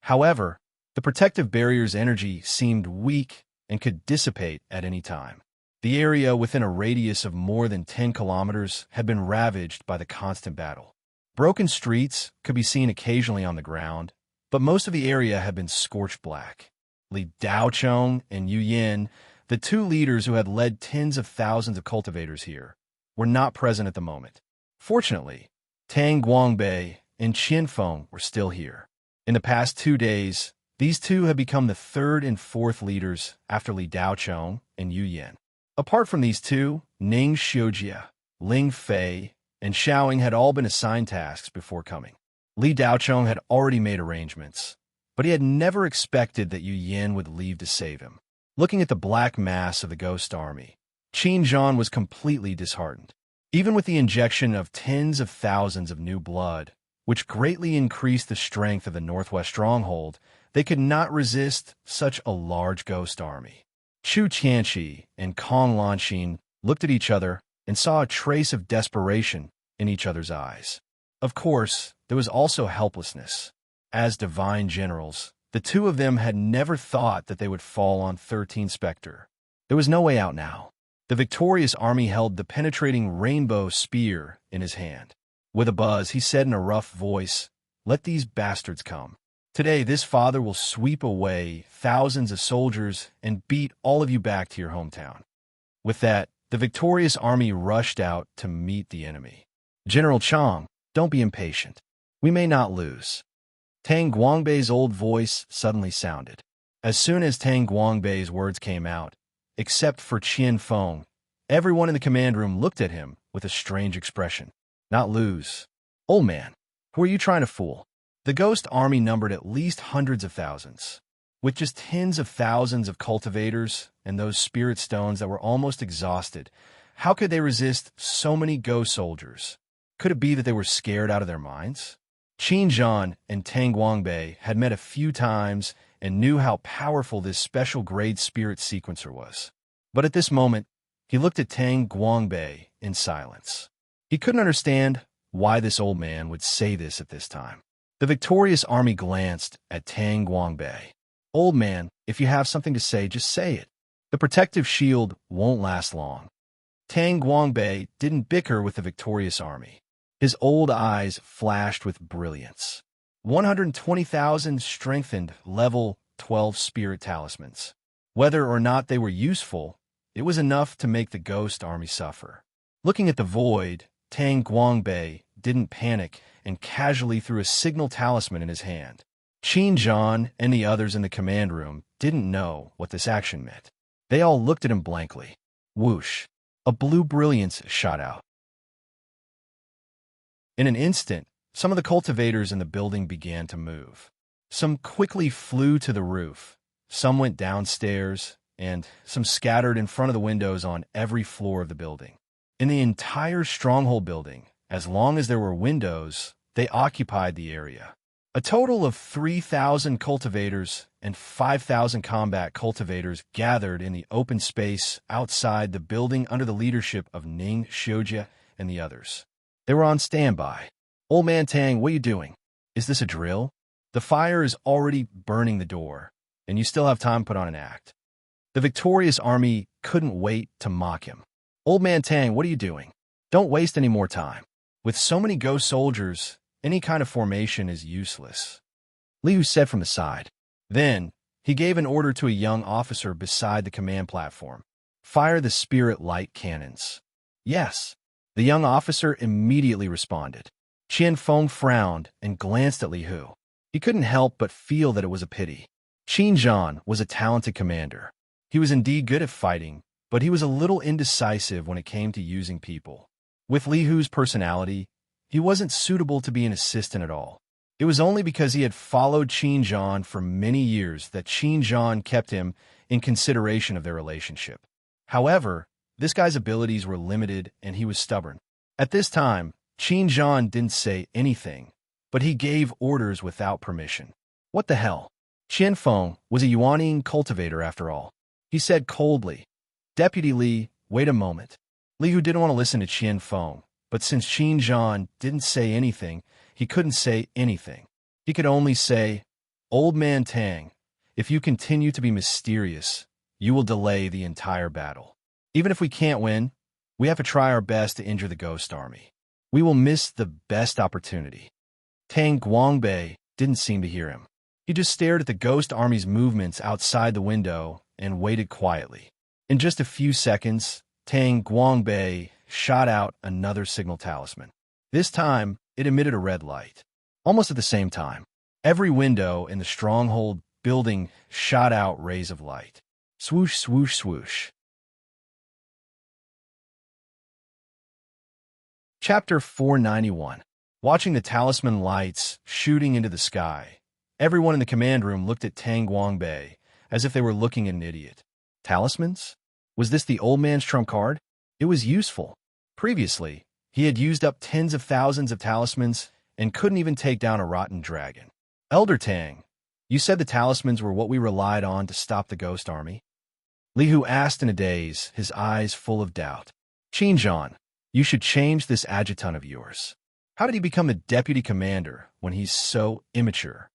Speaker 1: However, the protective barrier's energy seemed weak and could dissipate at any time. The area within a radius of more than 10 kilometers had been ravaged by the constant battle. Broken streets could be seen occasionally on the ground, but most of the area had been scorched black. Li Daochong and Yu Yin, the two leaders who had led tens of thousands of cultivators here, were not present at the moment. Fortunately, Tang Guangbei and Qian Feng were still here. In the past 2 days, these two had become the third and fourth leaders after Li Daochong and Yu Yin. Apart from these two, Ning Xiujia, Ling Fei, and Xiaoing had all been assigned tasks before coming. Li Daochong had already made arrangements, but he had never expected that Yu Yin would leave to save him. Looking at the black mass of the ghost army, Qin Zhan was completely disheartened. Even with the injection of tens of thousands of new blood, which greatly increased the strength of the northwest stronghold, they could not resist such a large ghost army. Chu Tianqi and Kong Lanxin looked at each other and saw a trace of desperation in each other's eyes. Of course, there was also helplessness. As divine generals, the two of them had never thought that they would fall on 13 Spectre. There was no way out now. The victorious army held the penetrating rainbow spear in his hand. With a buzz, he said in a rough voice, "Let these bastards come. Today, this father will sweep away thousands of soldiers and beat all of you back to your hometown." With that, the victorious army rushed out to meet the enemy. "General Chang, don't be impatient. We may not lose." Tang Guangbei's old voice suddenly sounded. As soon as Tang Guangbei's words came out, except for Qian Feng, everyone in the command room looked at him with a strange expression. "Not lose. Old man, who are you trying to fool?" The ghost army numbered at least hundreds of thousands. With just tens of thousands of cultivators and those spirit stones that were almost exhausted, how could they resist so many ghost soldiers? Could it be that they were scared out of their minds? Qin Zhan and Tang Guangbei had met a few times and knew how powerful this special grade spirit sequencer was. But at this moment, he looked at Tang Guangbei in silence. He couldn't understand why this old man would say this at this time. The victorious army glanced at Tang Guangbei. "Old man, if you have something to say, just say it. The protective shield won't last long." Tang Guangbei didn't bicker with the victorious army. His old eyes flashed with brilliance. 120,000 strengthened level 12 spirit talismans. Whether or not they were useful, it was enough to make the ghost army suffer. Looking at the void, Tang Guangbei didn't panic and casually threw a signal talisman in his hand. Qin Zhan and the others in the command room didn't know what this action meant. They all looked at him blankly. Whoosh! A blue brilliance shot out. In an instant, some of the cultivators in the building began to move. Some quickly flew to the roof, some went downstairs, and some scattered in front of the windows on every floor of the building. In the entire stronghold building, as long as there were windows, they occupied the area. A total of 3,000 cultivators and 5,000 combat cultivators gathered in the open space outside the building under the leadership of Ning Xiujia and the others. They were on standby. Old man Tang, what are you doing? Is this a drill? The fire is already burning the door, and you still have time to put on an act. The victorious army couldn't wait to mock him. Old man Tang, what are you doing? Don't waste any more time. With so many ghost soldiers, any kind of formation is useless. Li Hu said from the side. Then, he gave an order to a young officer beside the command platform. Fire the spirit light cannons. Yes. The young officer immediately responded. Qian Feng frowned and glanced at Li Hu. He couldn't help but feel that it was a pity. Qin Zhan was a talented commander. He was indeed good at fighting, but he was a little indecisive when it came to using people. With Li Hu's personality, he wasn't suitable to be an assistant at all. It was only because he had followed Qin Zhan for many years that Qin Zhan kept him in consideration of their relationship. However, this guy's abilities were limited and he was stubborn. At this time, Qin Zhan didn't say anything, but he gave orders without permission. What the hell? Qian Feng was a Yuaning cultivator after all. He said coldly, Deputy Li, wait a moment. Li Hu didn't want to listen to Qian Feng, but since Qin Zhan didn't say anything, he couldn't say anything. He could only say, Old man Tang, if you continue to be mysterious, you will delay the entire battle. Even if we can't win, we have to try our best to injure the ghost army. We will miss the best opportunity. Tang Guangbei didn't seem to hear him. He just stared at the ghost army's movements outside the window and waited quietly. In just a few seconds, Tang Guangbei shot out another signal talisman. This time, it emitted a red light. Almost at the same time, every window in the stronghold building shot out rays of light. Swoosh, swoosh, swoosh. Chapter 491. Watching the talisman lights shooting into the sky, everyone in the command room looked at Tang Guangbei as if they were looking at an idiot. Talismans? Was this the old man's trump card? It was useful. Previously, he had used up tens of thousands of talismans and couldn't even take down a rotten dragon. Elder Tang, you said the talismans were what we relied on to stop the ghost army? Li Hu asked in a daze, his eyes full of doubt. Qin Zhan, you should change this adjutant of yours. How did he become a deputy commander when he's so immature?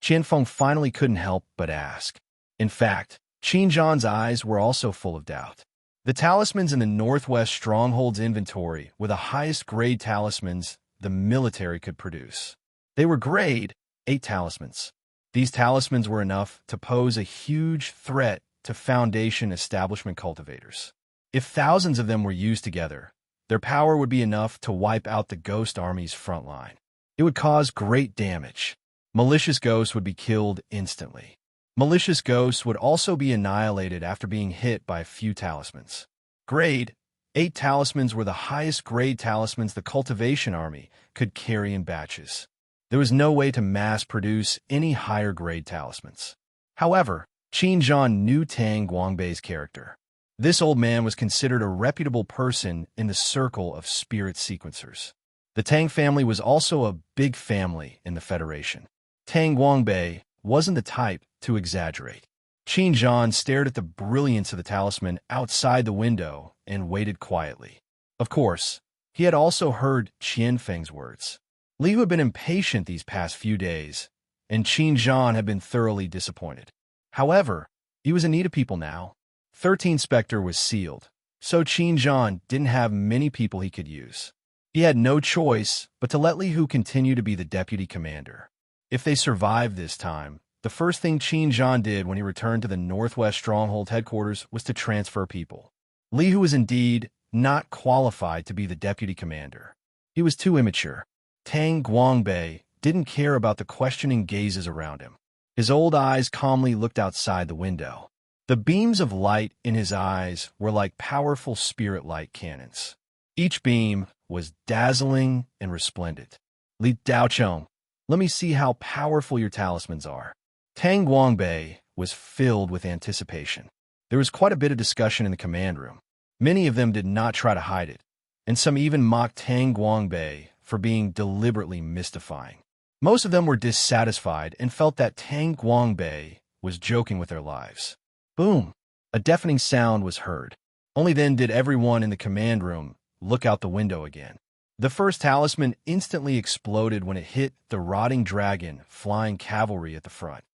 Speaker 1: Qian Feng finally couldn't help but ask. In fact, Qin Zhan's eyes were also full of doubt. The talismans in the Northwest Stronghold's inventory were the highest grade talismans the military could produce. They were grade 8 talismans. These talismans were enough to pose a huge threat to Foundation establishment cultivators. If thousands of them were used together, their power would be enough to wipe out the ghost army's front line. It would cause great damage. Malicious ghosts would be killed instantly. Malicious ghosts would also be annihilated after being hit by a few talismans. Grade 8 talismans were the highest grade talismans the cultivation army could carry in batches. There was no way to mass produce any higher grade talismans. However, Qin Zhan knew Tang Guangbei's character. This old man was considered a reputable person in the circle of spirit sequencers. The Tang family was also a big family in the Federation. Tang Guangbei wasn't the type to exaggerate. Qin Zhan stared at the brilliance of the talisman outside the window and waited quietly. Of course, he had also heard Qian Feng's words. Li Hu had been impatient these past few days, and Qin Zhan had been thoroughly disappointed. However, he was in need of people now. 13 Spectre was sealed, so Qin Zhan didn't have many people he could use. He had no choice but to let Li Hu continue to be the deputy commander. If they survived this time, The first thing Qin Zhan did when he returned to the Northwest Stronghold headquarters was to transfer people. Li Hu was indeed not qualified to be the deputy commander. He was too immature. Tang Guangbei didn't care about the questioning gazes around him. His old eyes calmly looked outside the window. The beams of light in his eyes were like powerful spirit light cannons. Each beam was dazzling and resplendent. Li Daochong, let me see how powerful your talismans are. Tang Guangbei was filled with anticipation. There was quite a bit of discussion in the command room. Many of them did not try to hide it, and some even mocked Tang Guangbei for being deliberately mystifying. Most of them were dissatisfied and felt that Tang Guangbei was joking with their lives. Boom! A deafening sound was heard. Only then did everyone in the command room look out the window again. The first talisman instantly exploded when it hit the rotting dragon flying cavalry at the front.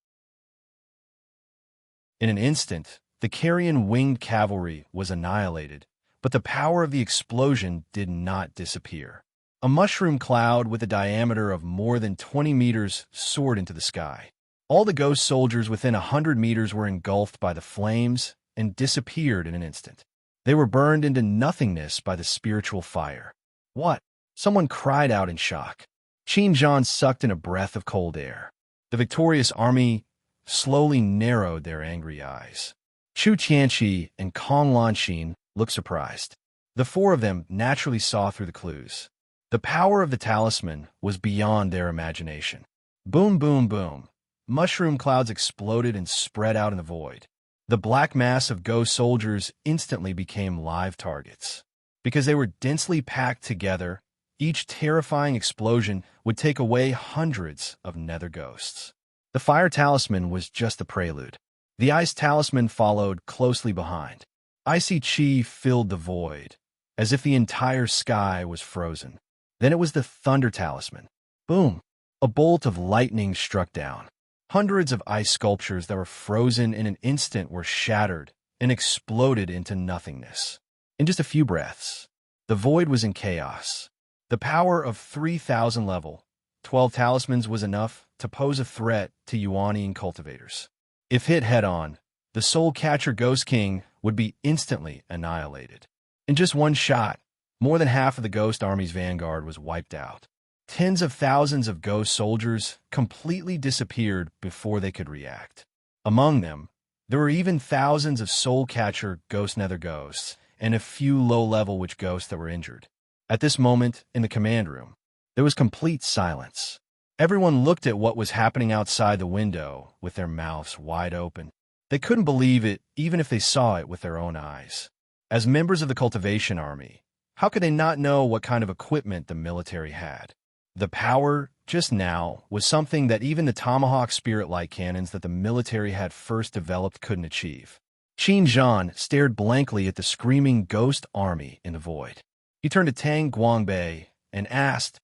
Speaker 1: In an instant, the carrion winged cavalry was annihilated, but the power of the explosion did not disappear. A mushroom cloud with a diameter of more than 20 meters soared into the sky. All the ghost soldiers within 100 meters were engulfed by the flames and disappeared in an instant. They were burned into nothingness by the spiritual fire. What? Someone cried out in shock. Qin Zhan sucked in a breath of cold air. The victorious army slowly narrowed their angry eyes. Chu Tianqi and Kong Lanxin looked surprised. The four of them naturally saw through the clues. The power of the talisman was beyond their imagination. Boom, boom, boom. Mushroom clouds exploded and spread out in the void. The black mass of ghost soldiers instantly became live targets. Because they were densely packed together, each terrifying explosion would take away hundreds of nether ghosts. The fire talisman was just the prelude. The ice talisman followed closely behind. Icy chi filled the void, as if the entire sky was frozen. Then it was the thunder talisman. Boom! A bolt of lightning struck down. Hundreds of ice sculptures that were frozen in an instant were shattered and exploded into nothingness. In just a few breaths, the void was in chaos. The power of 3,000 level 12 talismans was enough to pose a threat to Yuanian cultivators. If hit head-on, the Soul Catcher Ghost King would be instantly annihilated. In just one shot, more than half of the Ghost Army's vanguard was wiped out. Tens of thousands of ghost soldiers completely disappeared before they could react. Among them, there were even thousands of Soul Catcher Ghost Nether Ghosts and a few low-level witch ghosts that were injured. At this moment, in the command room, there was complete silence. Everyone looked at what was happening outside the window with their mouths wide open. They couldn't believe it even if they saw it with their own eyes. As members of the cultivation army, how could they not know what kind of equipment the military had? The power, just now, was something that even the Tomahawk Spirit Light cannons that the military had first developed couldn't achieve. Qin Zhan stared blankly at the screaming ghost army in the void. He turned to Tang Guangbei and asked,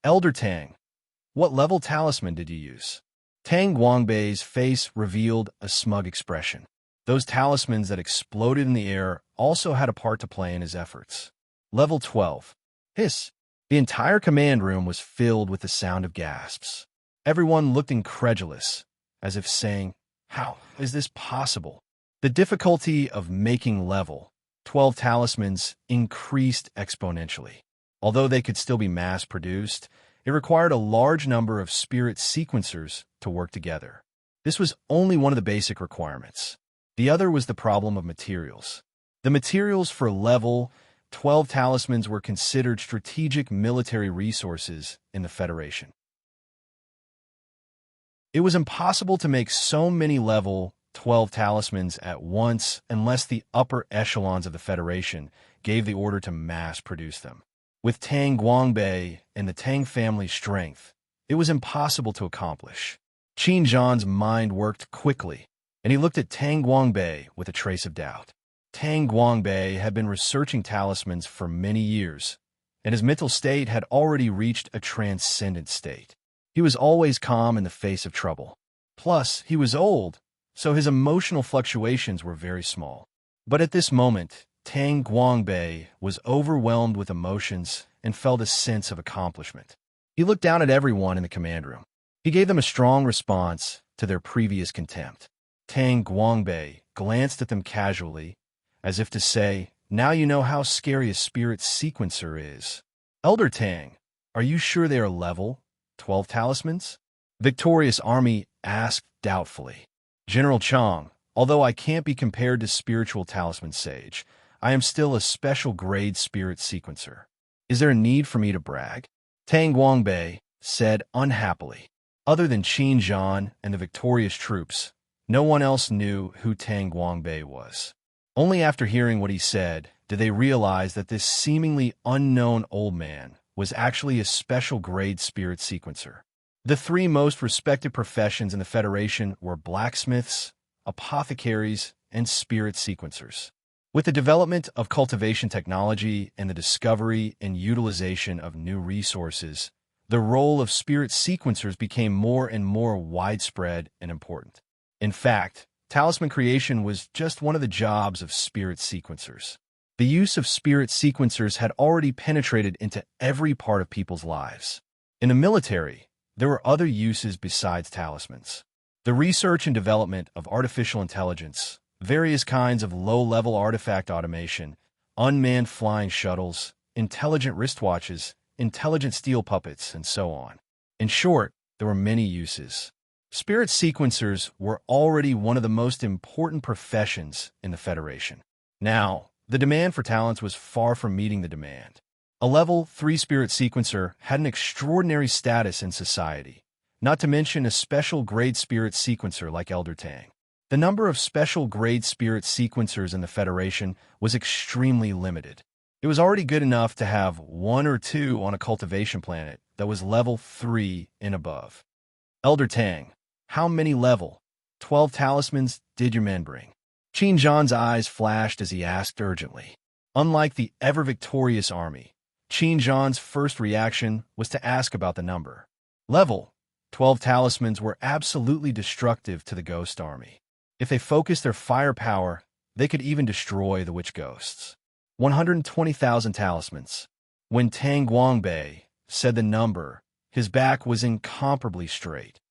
Speaker 1: "Elder Tang, what level talisman did you use?" Tang Guangbei's face revealed a smug expression. Those talismans that exploded in the air also had a part to play in his efforts. Level 12. Hiss. The entire command room was filled with the sound of gasps. Everyone looked incredulous, as if saying, "How is this possible?" The difficulty of making level 12 talismans increased exponentially. Although they could still be mass-produced, it required a large number of spirit sequencers to work together. This was only one of the basic requirements. The other was the problem of materials. The materials for level 12 talismans were considered strategic military resources in the Federation. It was impossible to make so many level 12 talismans at once unless the upper echelons of the Federation gave the order to mass-produce them. With Tang Guangbei and the Tang family's strength, it was impossible to accomplish. Qin Zhan's mind worked quickly, and he looked at Tang Guangbei with a trace of doubt. Tang Guangbei had been researching talismans for many years, and his mental state had already reached a transcendent state. He was always calm in the face of trouble. Plus, he was old, so his emotional fluctuations were very small. But at this moment, Tang Guangbei was overwhelmed with emotions and felt a sense of accomplishment. He looked down at everyone in the command room. He gave them a strong response to their previous contempt. Tang Guangbei glanced at them casually, as if to say, "Now you know how scary a spirit sequencer is." "Elder Tang, are you sure they are level 12 talismans?" Victorious Army asked doubtfully. "General Chang, although I can't be compared to spiritual talisman sage, I am still a special grade spirit sequencer. Is there a need for me to brag?" Tang Guangbei said unhappily. Other than Qin Zhan and the victorious troops, no one else knew who Tang Guangbei was. Only after hearing what he said did they realize that this seemingly unknown old man was actually a special grade spirit sequencer. The three most respected professions in the Federation were blacksmiths, apothecaries, and spirit sequencers. With the development of cultivation technology and the discovery and utilization of new resources, the role of spirit sequencers became more and more widespread and important. In fact, talisman creation was just one of the jobs of spirit sequencers. The use of spirit sequencers had already penetrated into every part of people's lives. In the military, there were other uses besides talismans. The research and development of artificial intelligence, various kinds of low-level artifact automation, unmanned flying shuttles, intelligent wristwatches, intelligent steel puppets, and so on. In short, there were many uses. Spirit sequencers were already one of the most important professions in the Federation. Now, the demand for talents was far from meeting the demand. A level 3 spirit sequencer had an extraordinary status in society, not to mention a special grade spirit sequencer like Elder Tang. The number of special grade spirit sequencers in the Federation was extremely limited. It was already good enough to have 1 or 2 on a cultivation planet that was level 3 and above. "Elder Tang, how many level 12 talismans did your men bring?" Qin Zhan's eyes flashed as he asked urgently. Unlike the ever-victorious army, Qin Zhan's first reaction was to ask about the number. Level 12 talismans were absolutely destructive to the ghost army. If they focused their firepower, they could even destroy the witch ghosts. 120,000 talismans. When Tang Guangbei said the number, his back was incomparably straight.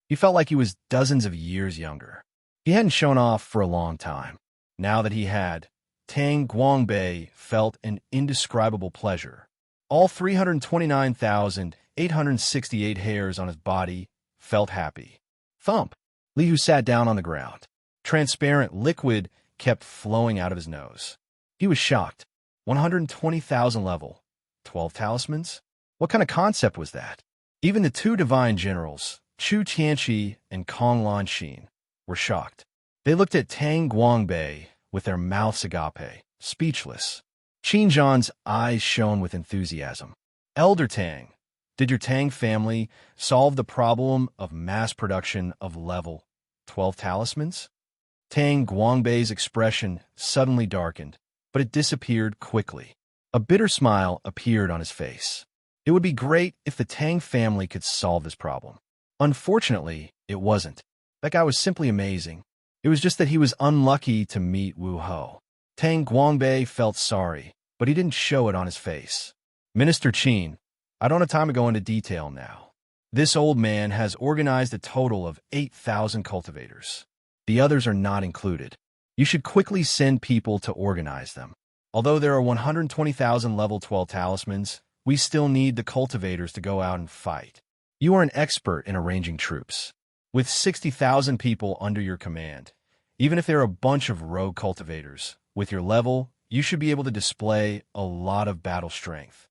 Speaker 1: He felt like he was dozens of years younger. He hadn't shown off for a long time. Now that he had, Tang Guangbei felt an indescribable pleasure. All 329,868 hairs on his body felt happy. Thump! Liu sat down on the ground. Transparent liquid kept flowing out of his nose. He was shocked. 120,000 level. 12 talismans? What kind of concept was that? Even the 2 divine generals, Chu Tianqi and Kong Lanxin, were shocked. They looked at Tang Guangbei with their mouths agape, speechless. Qin Zhan's eyes shone with enthusiasm. "Elder Tang, did your Tang family solve the problem of mass production of level 12 talismans?" Tang Guangbei's expression suddenly darkened, but it disappeared quickly. A bitter smile appeared on his face. It would be great if the Tang family could solve this problem. Unfortunately, it wasn't. That guy was simply amazing. It was just that he was unlucky to meet Wu Ho. Tang Guangbei felt sorry, but he didn't show it on his face. "Minister Qin, I don't have time to go into detail now. This old man has organized a total of 8,000 cultivators. The others are not included. You should quickly send people to organize them. Although there are 120,000 level 12 talismans, we still need the cultivators to go out and fight. You are an expert in arranging troops. With 60,000 people under your command, even if there are a bunch of rogue cultivators, with your level, you should be able to display a lot of battle strength."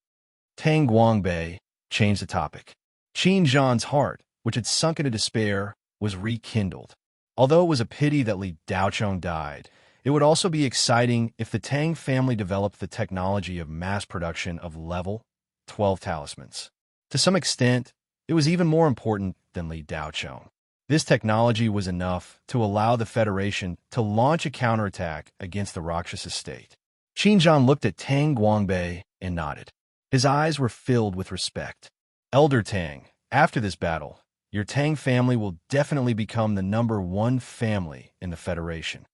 Speaker 1: Tang Guangbei changed the topic. Qin Zhan's heart, which had sunk into despair, was rekindled. Although it was a pity that Li Daochong died, it would also be exciting if the Tang family developed the technology of mass production of level 12 talismans. To some extent, it was even more important than Li Daochong. This technology was enough to allow the Federation to launch a counterattack against the Rakshasa state. Qin Zhan looked at Tang Guangbei and nodded. His eyes were filled with respect. "Elder Tang, after this battle, your Tang family will definitely become the #1 family in the Federation."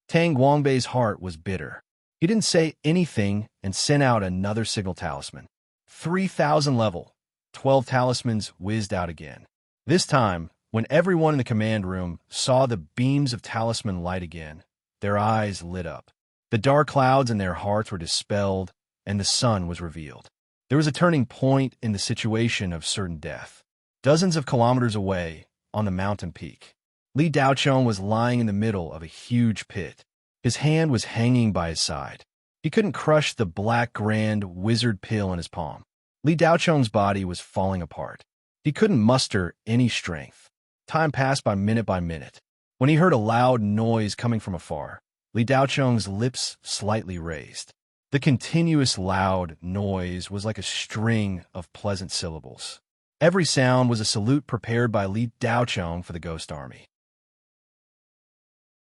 Speaker 1: Tang Guangbei's heart was bitter. He didn't say anything and sent out another signal talisman. 3,000 level 12 talismans whizzed out again. This time, when everyone in the command room saw the beams of talisman light again, their eyes lit up. The dark clouds in their hearts were dispelled, and the sun was revealed. There was a turning point in the situation of certain death. Dozens of kilometers away, on the mountain peak, Li Daochong was lying in the middle of a huge pit. His hand was hanging by his side. He couldn't crush the black grand wizard pill in his palm. Li Daochong's body was falling apart. He couldn't muster any strength. Time passed by minute. When he heard a loud noise coming from afar, Li Daochong's lips slightly raised. The continuous loud noise was like a string of pleasant syllables. Every sound was a salute prepared by Li Daochong for the ghost army.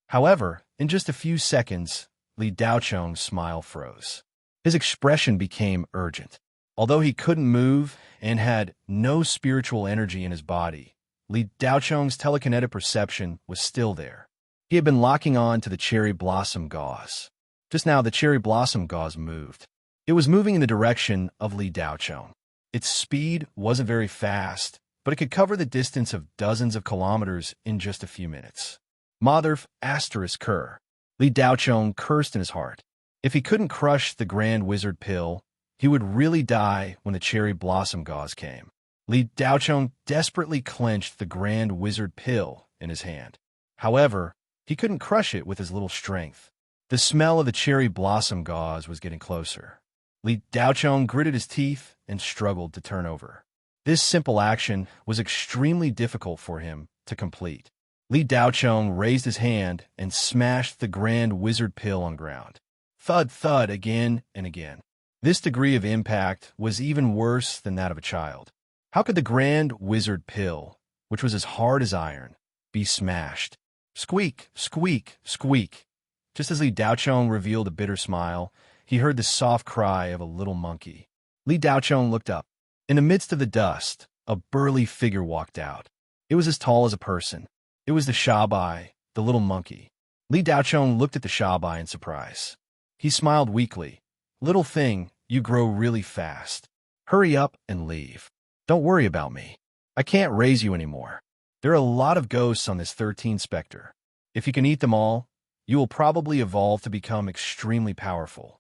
Speaker 1: However, in just a few seconds, Li Daochong's smile froze. His expression became urgent. Although he couldn't move and had no spiritual energy in his body, Li Daochong's telekinetic perception was still there. He had been locking on to the cherry blossom gauze. Just now, the cherry blossom gauze moved. It was moving in the direction of Li Daochong. Its speed wasn't very fast, but it could cover the distance of dozens of kilometers in just a few minutes. Motherf asterisk cur. Li Daochong cursed in his heart. If he couldn't crush the grand wizard pill, he would really die when the cherry blossom gauze came. Li Daochong desperately clenched the grand wizard pill in his hand. However, he couldn't crush it with his little strength. The smell of the cherry blossom gauze was getting closer. Li Daochong gritted his teeth and struggled to turn over. This simple action was extremely difficult for him to complete. Li Daochong raised his hand and smashed the grand wizard pill on ground. Thud, thud, again and again. This degree of impact was even worse than that of a child. How could the grand wizard pill, which was as hard as iron, be smashed? Squeak, squeak, squeak. Just as Li Daochong revealed a bitter smile, he heard the soft cry of a little monkey. Li Daochong looked up. In the midst of the dust, a burly figure walked out. It was as tall as a person. It was the Shabai, the little monkey. Li Daochong looked at the Shabai in surprise. He smiled weakly. Little thing, you grow really fast. Hurry up and leave. Don't worry about me. I can't raise you anymore. There are a lot of ghosts on this 13 specter. If you can eat them all, you will probably evolve to become extremely powerful.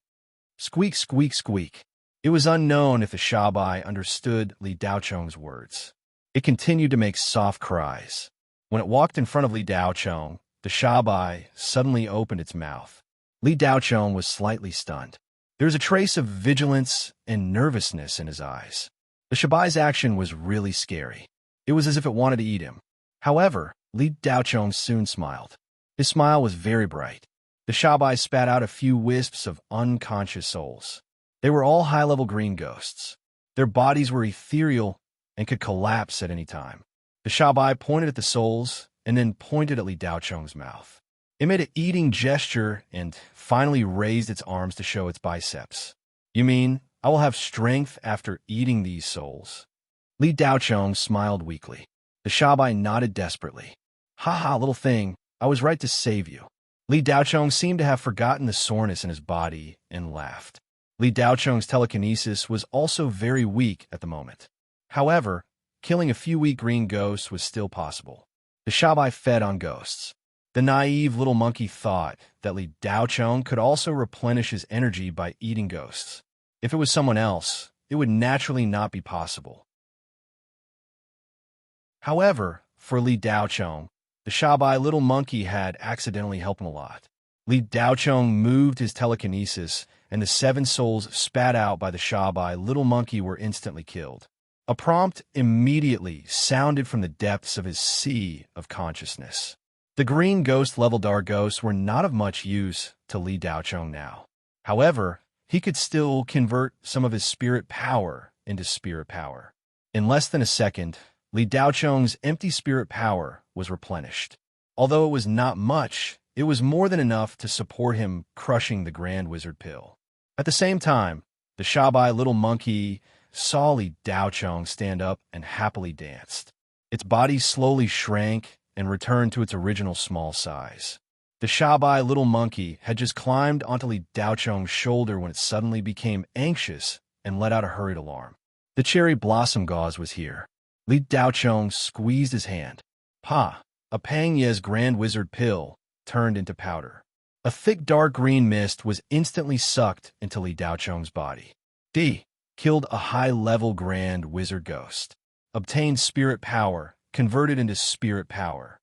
Speaker 1: Squeak, squeak, squeak. It was unknown if the Shabai understood Li Daochong's words. It continued to make soft cries. When it walked in front of Li Daochong, the Shabai suddenly opened its mouth. Li Daochong was slightly stunned. There was a trace of vigilance and nervousness in his eyes. The Shabai's action was really scary. It was as if it wanted to eat him. However, Li Daochong soon smiled. His smile was very bright. The Shabai spat out a few wisps of unconscious souls. They were all high-level green ghosts. Their bodies were ethereal and could collapse at any time. The Shabai pointed at the souls and then pointed at Li Daochong's mouth. It made an eating gesture and finally raised its arms to show its biceps. You mean, I will have strength after eating these souls? Li Daochong smiled weakly. The Shabai nodded desperately. Ha ha, little thing, I was right to save you. Li Daochong seemed to have forgotten the soreness in his body and laughed. Li Daochong's telekinesis was also very weak at the moment. However, killing a few weak green ghosts was still possible. The Shabai fed on ghosts. The naive little monkey thought that Li Daochong could also replenish his energy by eating ghosts. If it was someone else, it would naturally not be possible. However, for Li Daochong, the Shabai little monkey had accidentally helped him a lot. Li Daochong moved his telekinesis, and the 7 souls spat out by the Shabai little monkey were instantly killed. A prompt immediately sounded from the depths of his sea of consciousness. The green ghost-level dark ghosts were not of much use to Li Daochong now. However, he could still convert some of his spirit power into spirit power. In less than a second, Li Daochong's empty spirit power was replenished. Although it was not much, it was more than enough to support him crushing the Grand Wizard Pill. At the same time, the Shabai little monkey saw Li Daochong stand up and happily danced. Its body slowly shrank and returned to its original small size. The Shabai little monkey had just climbed onto Li Daochong's shoulder when it suddenly became anxious and let out a hurried alarm. The cherry blossom gauze was here. Li Daochong squeezed his hand. Pa! A Pangye's grand wizard pill turned into powder. A thick dark green mist was instantly sucked into Li Daochong's body. D. Killed a high-level grand wizard ghost. Obtained spirit power, converted into spirit power.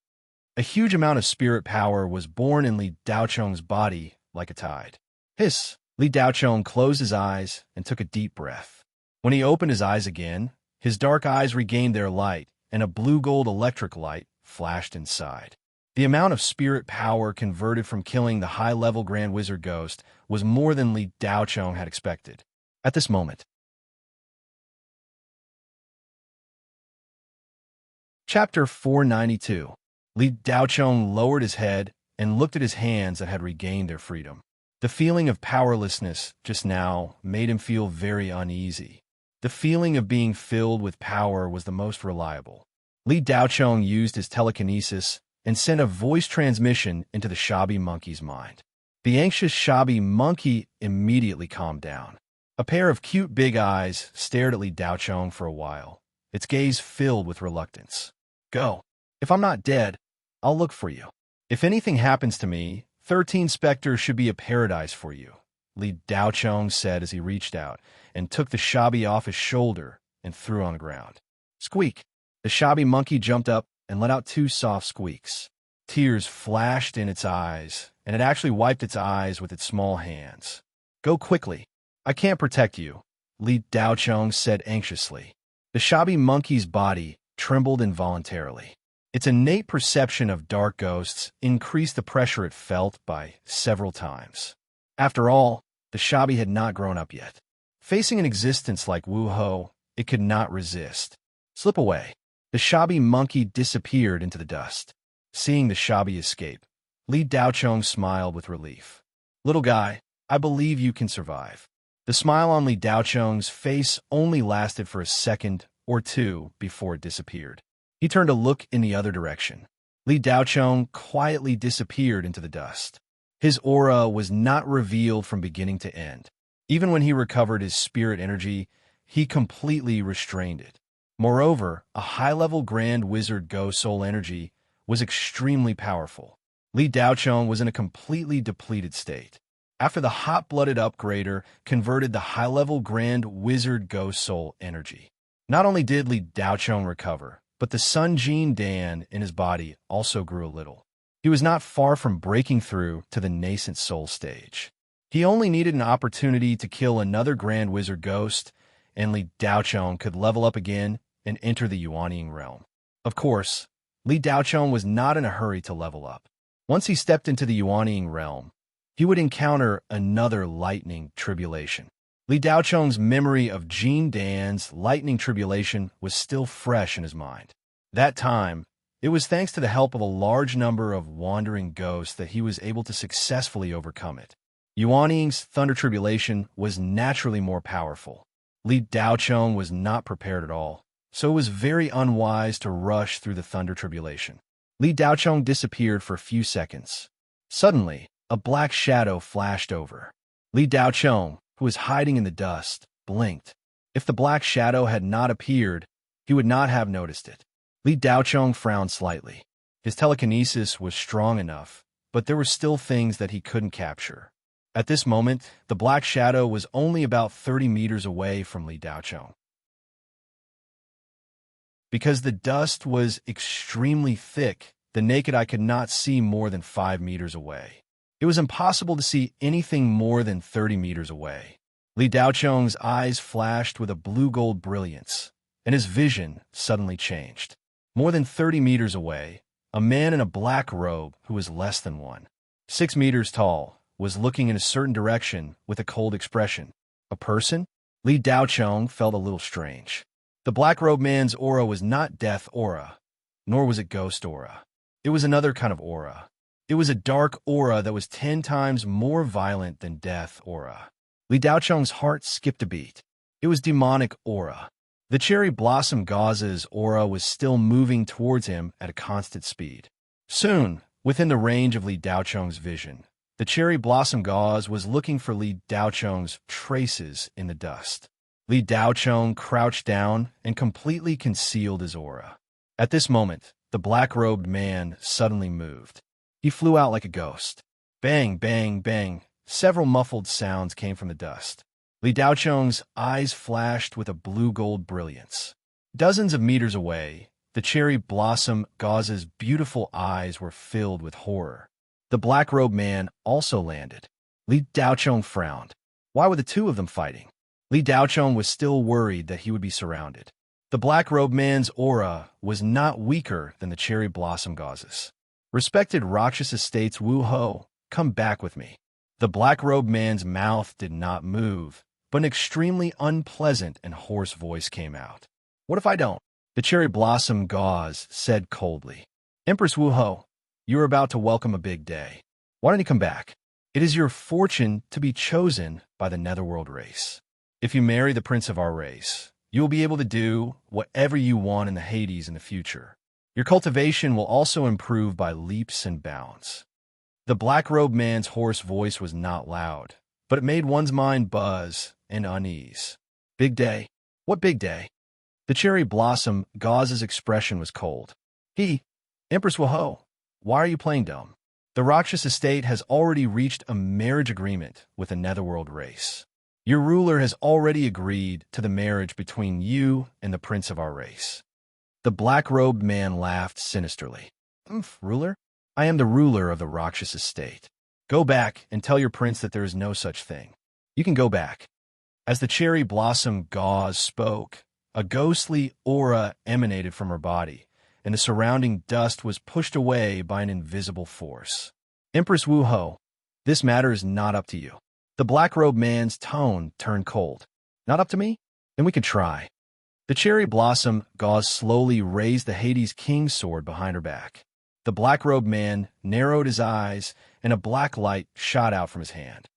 Speaker 1: A huge amount of spirit power was born in Li Daochong's body like a tide. Hiss! Li Daochong closed his eyes and took a deep breath. When he opened his eyes again, his dark eyes regained their light, and a blue-gold electric light flashed inside. The amount of spirit power converted from killing the high-level Grand Wizard Ghost was more than Li Daochong had expected. At this moment, Chapter 492. Li Daochong lowered his head and looked at his hands that had regained their freedom. The feeling of powerlessness just now made him feel very uneasy. The feeling of being filled with power was the most reliable. Li Daochong used his telekinesis and sent a voice transmission into the shabby monkey's mind. The anxious shabby monkey immediately calmed down. A pair of cute big eyes stared at Li Daochong for a while, its gaze filled with reluctance. Go. If I'm not dead, I'll look for you. If anything happens to me, 13 Spectres should be a paradise for you, Li Daochong said as he reached out and took the shabby off his shoulder and threw on the ground. Squeak! The shabby monkey jumped up and let out 2 soft squeaks. Tears flashed in its eyes, and it actually wiped its eyes with its small hands. Go quickly. I can't protect you, Li Daochong said anxiously. The shabby monkey's body trembled involuntarily. Its innate perception of dark ghosts increased the pressure it felt by several times. After all, the shabby had not grown up yet. Facing an existence like Wu Ho, it could not resist. Slip away. The shabby monkey disappeared into the dust. Seeing the shabby escape, Li Daochong smiled with relief. Little guy, I believe you can survive. The smile on Li Daochong's face only lasted for a second or two before it disappeared. He turned to look in the other direction. Li Daochong quietly disappeared into the dust. His aura was not revealed from beginning to end. Even when he recovered his spirit energy, he completely restrained it. Moreover, a high-level Grand Wizard Ghost soul energy was extremely powerful. Li Daochong was in a completely depleted state. After the hot-blooded upgrader converted the high-level Grand Wizard Ghost soul energy. Not only did Li Daochong recover, but the Sun Jin Dan in his body also grew a little. He was not far from breaking through to the nascent soul stage. He only needed an opportunity to kill another Grand Wizard Ghost, and Li Daochong could level up again and enter the Yuanying realm. Of course, Li Daochong was not in a hurry to level up. Once he stepped into the Yuanying realm, he would encounter another lightning tribulation. Li Daochong's memory of Jin Dan's lightning tribulation was still fresh in his mind. That time, it was thanks to the help of a large number of wandering ghosts that he was able to successfully overcome it. Yuanying's thunder tribulation was naturally more powerful. Li Daochong was not prepared at all, so it was very unwise to rush through the thunder tribulation. Li Daochong disappeared for a few seconds. Suddenly, a black shadow flashed over. Li Daochong, who was hiding in the dust, blinked. If the black shadow had not appeared, he would not have noticed it. Li Daochong frowned slightly. His telekinesis was strong enough, but there were still things that he couldn't capture. At this moment, the black shadow was only about 30 meters away from Li Daochong. Because the dust was extremely thick, the naked eye could not see more than 5 meters away. It was impossible to see anything more than 30 meters away. Li Daochong's eyes flashed with a blue-gold brilliance, and his vision suddenly changed. More than 30 meters away, a man in a black robe who was less than 6 meters tall was looking in a certain direction with a cold expression. A person? Li Daochong felt a little strange. The black-robed man's aura was not death aura, nor was it ghost aura. It was another kind of aura. It was a dark aura that was 10 times more violent than death aura. Li Daochong's heart skipped a beat. It was demonic aura. The cherry blossom gauze's aura was still moving towards him at a constant speed. Soon, within the range of Li Daochong's vision, the cherry blossom gauze was looking for Li Daochong's traces in the dust. Li Daochong crouched down and completely concealed his aura. At this moment, the black-robed man suddenly moved. He flew out like a ghost. Bang, bang, bang. Several muffled sounds came from the dust. Li Daochong's eyes flashed with a blue-gold brilliance. Dozens of meters away, the cherry blossom gauze's beautiful eyes were filled with horror. The black-robed man also landed. Li Daochong frowned. Why were the two of them fighting? Li Daochong was still worried that he would be surrounded. The black-robed man's aura was not weaker than the cherry blossom gauze's. Respected Rakshas Estates Wu Ho, come back with me. The black-robed man's mouth did not move, but an extremely unpleasant and hoarse voice came out. What if I don't? The cherry blossom gauze said coldly. Empress Wu Ho, you are about to welcome a big day. Why don't you come back? It is your fortune to be chosen by the Netherworld race. If you marry the prince of our race, you will be able to do whatever you want in the Hades in the future. Your cultivation will also improve by leaps and bounds. The black-robed man's hoarse voice was not loud, but it made one's mind buzz and unease. Big day? What big day? The cherry blossom gauze's expression was cold. Empress Wu Ho, why are you playing dumb? The Rakshas estate has already reached a marriage agreement with the Netherworld race. Your ruler has already agreed to the marriage between you and the prince of our race. The black-robed man laughed sinisterly. Ruler? I am the ruler of the Rakshas estate. Go back and tell your prince that there is no such thing. You can go back. As the cherry blossom gauze spoke, a ghostly aura emanated from her body, and the surrounding dust was pushed away by an invisible force. Empress Wu Ho, this matter is not up to you. The black-robed man's tone turned cold. Not up to me? Then we can try. The cherry blossom gauze slowly raised the Hades king's sword behind her back. The black-robed man narrowed his eyes, and a black light shot out from his hand.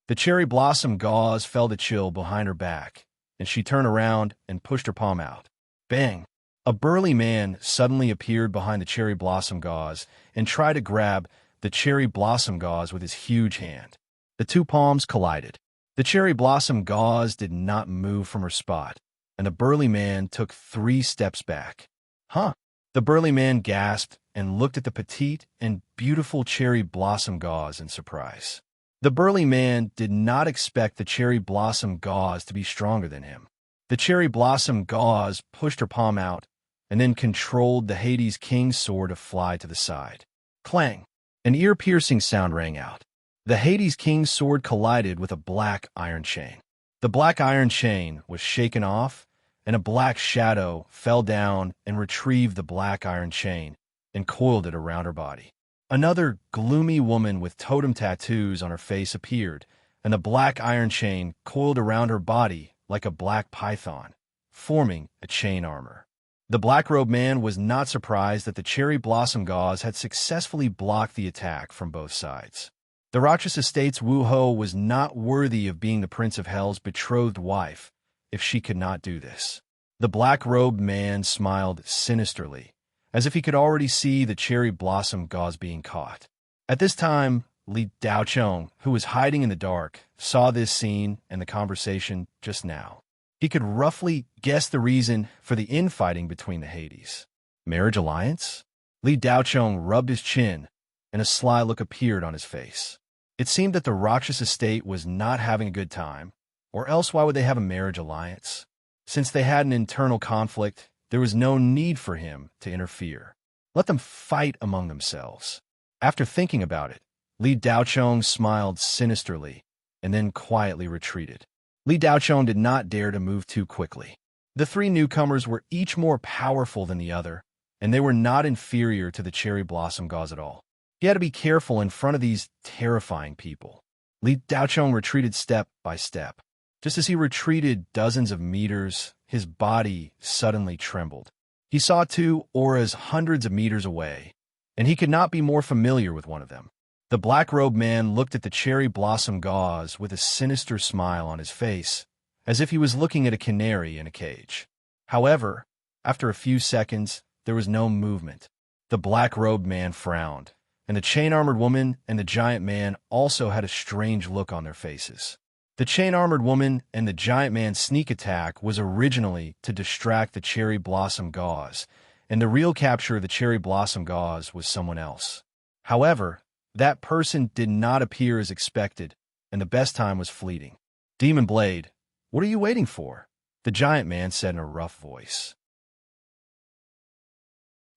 Speaker 1: The cherry blossom gauze felt a chill behind her back, and she turned around and pushed her palm out. Bang! A burly man suddenly appeared behind the cherry blossom gauze and tried to grab the cherry blossom gauze with his huge hand. The two palms collided. The cherry blossom gauze did not move from her spot, and the burly man took 3 steps back. Huh? The burly man gasped and looked at the petite and beautiful cherry blossom gauze in surprise. The burly man did not expect the cherry blossom gauze to be stronger than him. The cherry blossom gauze pushed her palm out and then controlled the Hades king's sword to fly to the side. Clang! An ear-piercing sound rang out. The Hades king's sword collided with a black iron chain. The black iron chain was shaken off, and a black shadow fell down and retrieved the black iron chain and coiled it around her body. Another gloomy woman with totem tattoos on her face appeared, and the black iron chain coiled around her body like a black python, forming a chain armor. The black-robed man was not surprised that the cherry blossom gauze had successfully blocked the attack from both sides. The Rakshas estate's Wu Ho was not worthy of being the Prince of Hell's betrothed wife if she could not do this. The black-robed man smiled sinisterly, as if he could already see the cherry blossom gauze being caught. At this time, Li Daochong, who was hiding in the dark, saw this scene and the conversation just now. He could roughly guess the reason for the infighting between the Hades. Marriage alliance? Li Daochong rubbed his chin, and a sly look appeared on his face. It seemed that the Rakshas estate was not having a good time, or else why would they have a marriage alliance? Since they had an internal conflict, there was no need for him to interfere. Let them fight among themselves. After thinking about it, Li Daochong smiled sinisterly and then quietly retreated. Li Daochong did not dare to move too quickly. The 3 newcomers were each more powerful than the other, and they were not inferior to the cherry blossom gauze at all. He had to be careful in front of these terrifying people. Li Daochong retreated step by step. Just as he retreated dozens of meters, his body suddenly trembled. He saw 2 auras hundreds of meters away, and he could not be more familiar with one of them. The black-robed man looked at the cherry blossom gauze with a sinister smile on his face, as if he was looking at a canary in a cage. However, after a few seconds, there was no movement. The black-robed man frowned, and the chain-armored woman and the giant man also had a strange look on their faces. The chain-armored woman and the giant man's sneak attack was originally to distract the cherry blossom gauze, and the real capture of the cherry blossom gauze was someone else. However, that person did not appear as expected, and the best time was fleeting. Demon Blade, what are you waiting for? The giant man said in a rough voice.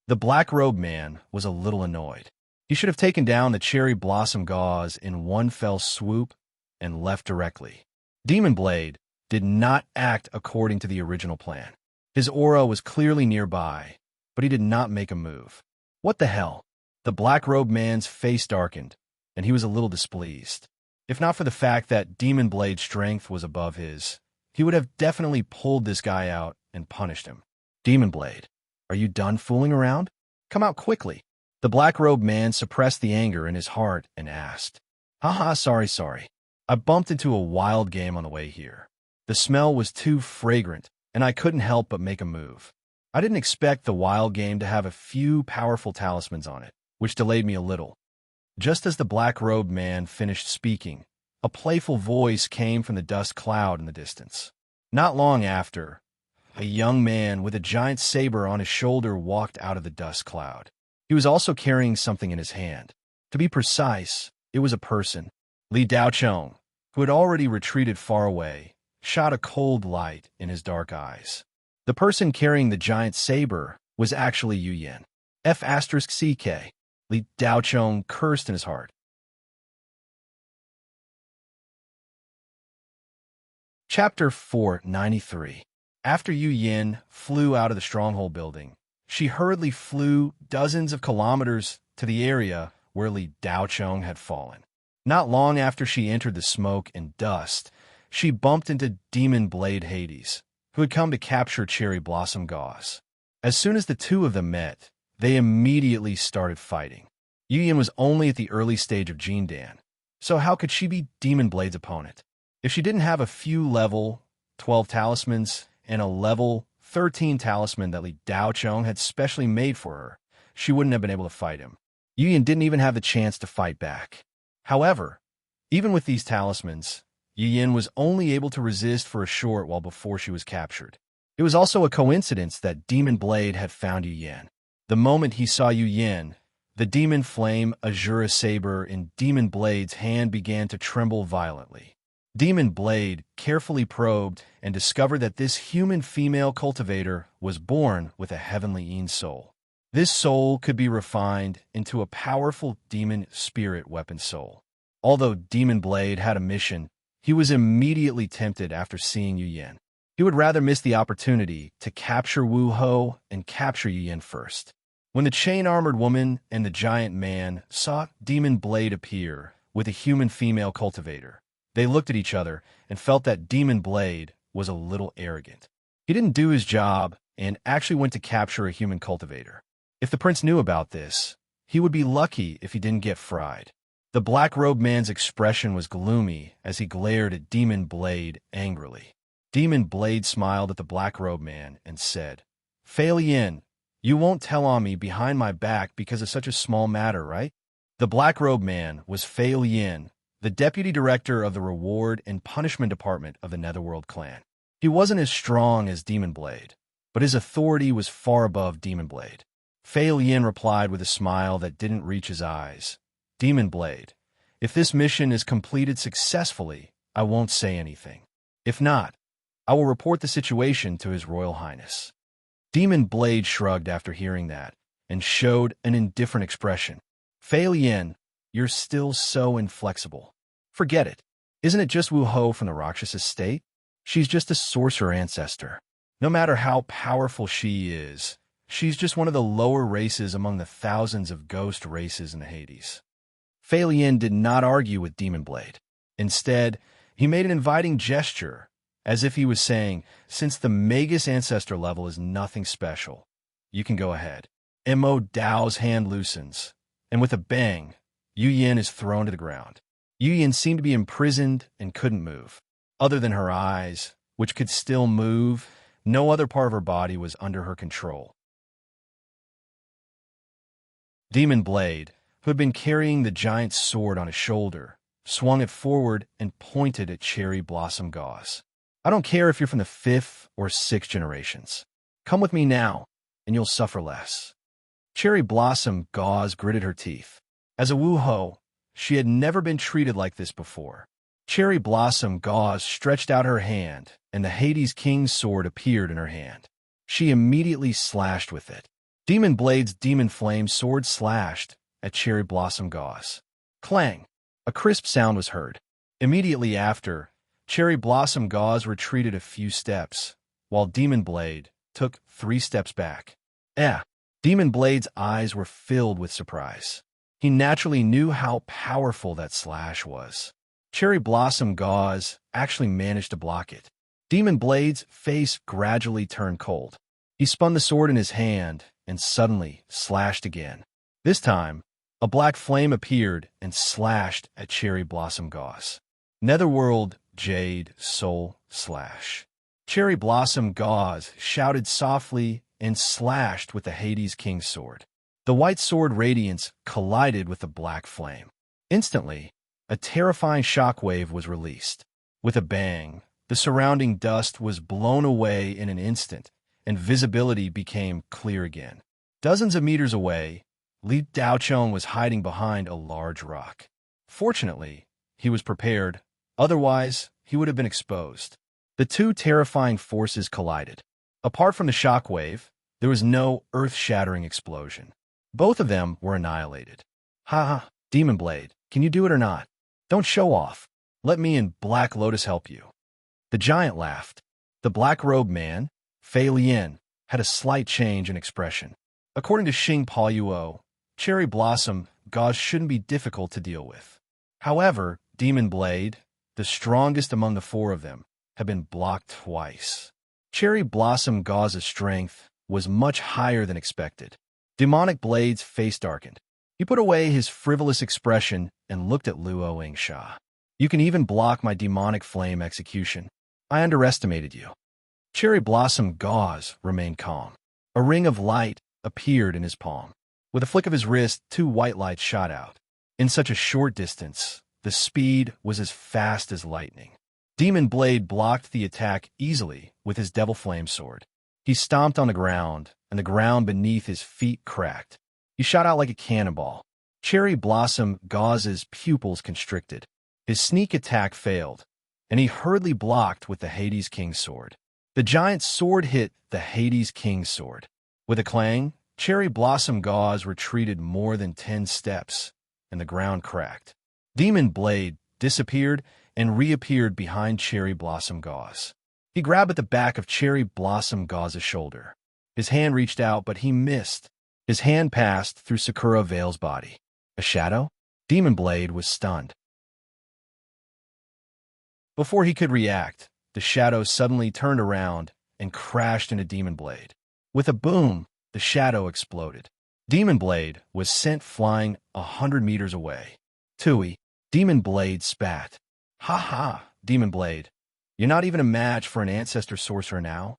Speaker 1: The black-robed man was a little annoyed. He should have taken down the cherry blossom gauze in one fell swoop and left directly. Demon Blade did not act according to the original plan. His aura was clearly nearby, but he did not make a move. What the hell? The black-robed man's face darkened, and he was a little displeased. If not for the fact that Demon Blade's strength was above his, he would have definitely pulled this guy out and punished him. Demon Blade, are you done fooling around? Come out quickly. The black-robed man suppressed the anger in his heart and asked, Haha, sorry. I bumped into a wild game on the way here. The smell was too fragrant, and I couldn't help but make a move. I didn't expect the wild game to have a few powerful talismans on it, which delayed me a little. Just as the black-robed man finished speaking, a playful voice came from the dust cloud in the distance. Not long after, a young man with a giant saber on his shoulder walked out of the dust cloud. He was also carrying something in his hand. To be precise, it was a person. Li Daochong, who had already retreated far away, shot a cold light in his dark eyes. The person carrying the giant saber was actually Yu Yin. F*CK. Li Daochong cursed in his heart. Chapter 493. After Yu Yin flew out of the stronghold building, she hurriedly flew dozens of kilometers to the area where Li Daochong had fallen. Not long after she entered the smoke and dust, she bumped into Demon Blade Hades, who had come to capture Cherry Blossom Gauze. As soon as the two of them met, they immediately started fighting. Yu Yin was only at the early stage of Jindan, so how could she be Demon Blade's opponent? If she didn't have a few level 12 talismans and a level 13 talisman that Li Daochong had specially made for her, she wouldn't have been able to fight him. Yu Yin didn't even have the chance to fight back. However, even with these talismans, Yu Yin was only able to resist for a short while before she was captured. It was also a coincidence that Demon Blade had found Yu Yin. The moment he saw Yu Yin, the demon flame Azura saber in Demon Blade's hand began to tremble violently. Demon Blade carefully probed and discovered that this human female cultivator was born with a heavenly Yin soul. This soul could be refined into a powerful demon spirit weapon soul. Although Demon Blade had a mission, he was immediately tempted after seeing Yu Yin. He would rather miss the opportunity to capture Wu Ho and capture Yu Yin first. When the chain-armored woman and the giant man saw Demon Blade appear with a human female cultivator, they looked at each other and felt that Demon Blade was a little arrogant. He didn't do his job and actually went to capture a human cultivator. If the prince knew about this, he would be lucky if he didn't get fried. The black-robed man's expression was gloomy as he glared at Demon Blade angrily. Demon Blade smiled at the black-robed man and said, Fail Yin, you won't tell on me behind my back because of such a small matter, right? The black-robed man was Fail Yin, the deputy director of the Reward and Punishment Department of the Netherworld clan. He wasn't as strong as Demon Blade, but his authority was far above Demon Blade. Fail Yin replied with a smile that didn't reach his eyes. Demon Blade, if this mission is completed successfully, I won't say anything. If not, I will report the situation to His Royal Highness. Demon Blade shrugged after hearing that and showed an indifferent expression. Fail Yin, you're still so inflexible. Forget it. Isn't it just Wu Ho from the Rakshasa state? She's just a sorcerer ancestor. No matter how powerful she is, she's just one of the lower races among the thousands of ghost races in the Hades. Fail Yin did not argue with Demon Blade. Instead, he made an inviting gesture, as if he was saying, since the Magus ancestor level is nothing special, you can go ahead. Mo Dao's hand loosens, and with a bang, Yu Yin is thrown to the ground. Yu Yin seemed to be imprisoned and couldn't move. Other than her eyes, which could still move, no other part of her body was under her control. Demon Blade, who had been carrying the giant sword on his shoulder, swung it forward, and pointed at Cherry Blossom Gauze. I don't care if you're from the 5th or 6th generations. Come with me now, and you'll suffer less. Cherry Blossom Gauze gritted her teeth. As a woo-ho, she had never been treated like this before. Cherry Blossom Gauze stretched out her hand, and the Hades King's sword appeared in her hand. She immediately slashed with it. Demon Blade's Demon Flame sword slashed at Cherry Blossom Gauze. Clang! A crisp sound was heard. Immediately after, Cherry Blossom Gauze retreated a few steps, while Demon Blade took 3 steps back. Demon Blade's eyes were filled with surprise. He naturally knew how powerful that slash was. Cherry Blossom Gauze actually managed to block it. Demon Blade's face gradually turned cold. He spun the sword in his hand and suddenly slashed again. This time, a black flame appeared and slashed at Cherry Blossom Gauze. Netherworld Jade Soul Slash. Cherry Blossom Gauze shouted softly and slashed with the Hades King's sword. The white sword radiance collided with the black flame. Instantly, a terrifying shockwave was released. With a bang, the surrounding dust was blown away in an instant, and visibility became clear again. Dozens of meters away, Li Daochong was hiding behind a large rock. Fortunately, he was prepared. Otherwise, he would have been exposed. The two terrifying forces collided. Apart from the shockwave, there was no earth-shattering explosion. Both of them were annihilated. Ha! Demon Blade, can you do it or not? Don't show off. Let me and Black Lotus help you. The giant laughed. The black-robed man, Fei Lian, had a slight change in expression. According to Xing Paoyuo, Cherry Blossom Gauze shouldn't be difficult to deal with. However, Demon Blade, the strongest among the 4 of them, had been blocked twice. Cherry Blossom Gauze's strength was much higher than expected. Demonic Blade's face darkened. He put away his frivolous expression and looked at Luo Yingsha. You can even block my demonic flame execution. I underestimated you. Cherry Blossom Gauze remained calm. A ring of light appeared in his palm. With a flick of his wrist, 2 white lights shot out. In such a short distance, the speed was as fast as lightning. Demon Blade blocked the attack easily with his Devil Flame sword. He stomped on the ground, and the ground beneath his feet cracked. He shot out like a cannonball. Cherry Blossom Gauze's pupils constricted. His sneak attack failed, and he hurriedly blocked with the Hades King's sword. The giant's sword hit the Hades King's sword. With a clang, Cherry Blossom Gauze retreated more than 10 steps, and the ground cracked. Demon Blade disappeared and reappeared behind Cherry Blossom Gauze. He grabbed at the back of Cherry Blossom Gauze's shoulder. His hand reached out, but he missed. His hand passed through Sakura Veil's body. A shadow? Demon Blade was stunned. Before he could react, the shadow suddenly turned around and crashed into Demon Blade. With a boom, the shadow exploded. Demon Blade was sent flying 100 meters away. Tui, Demon Blade spat. Ha! Demon Blade. You're not even a match for an ancestor sorcerer now?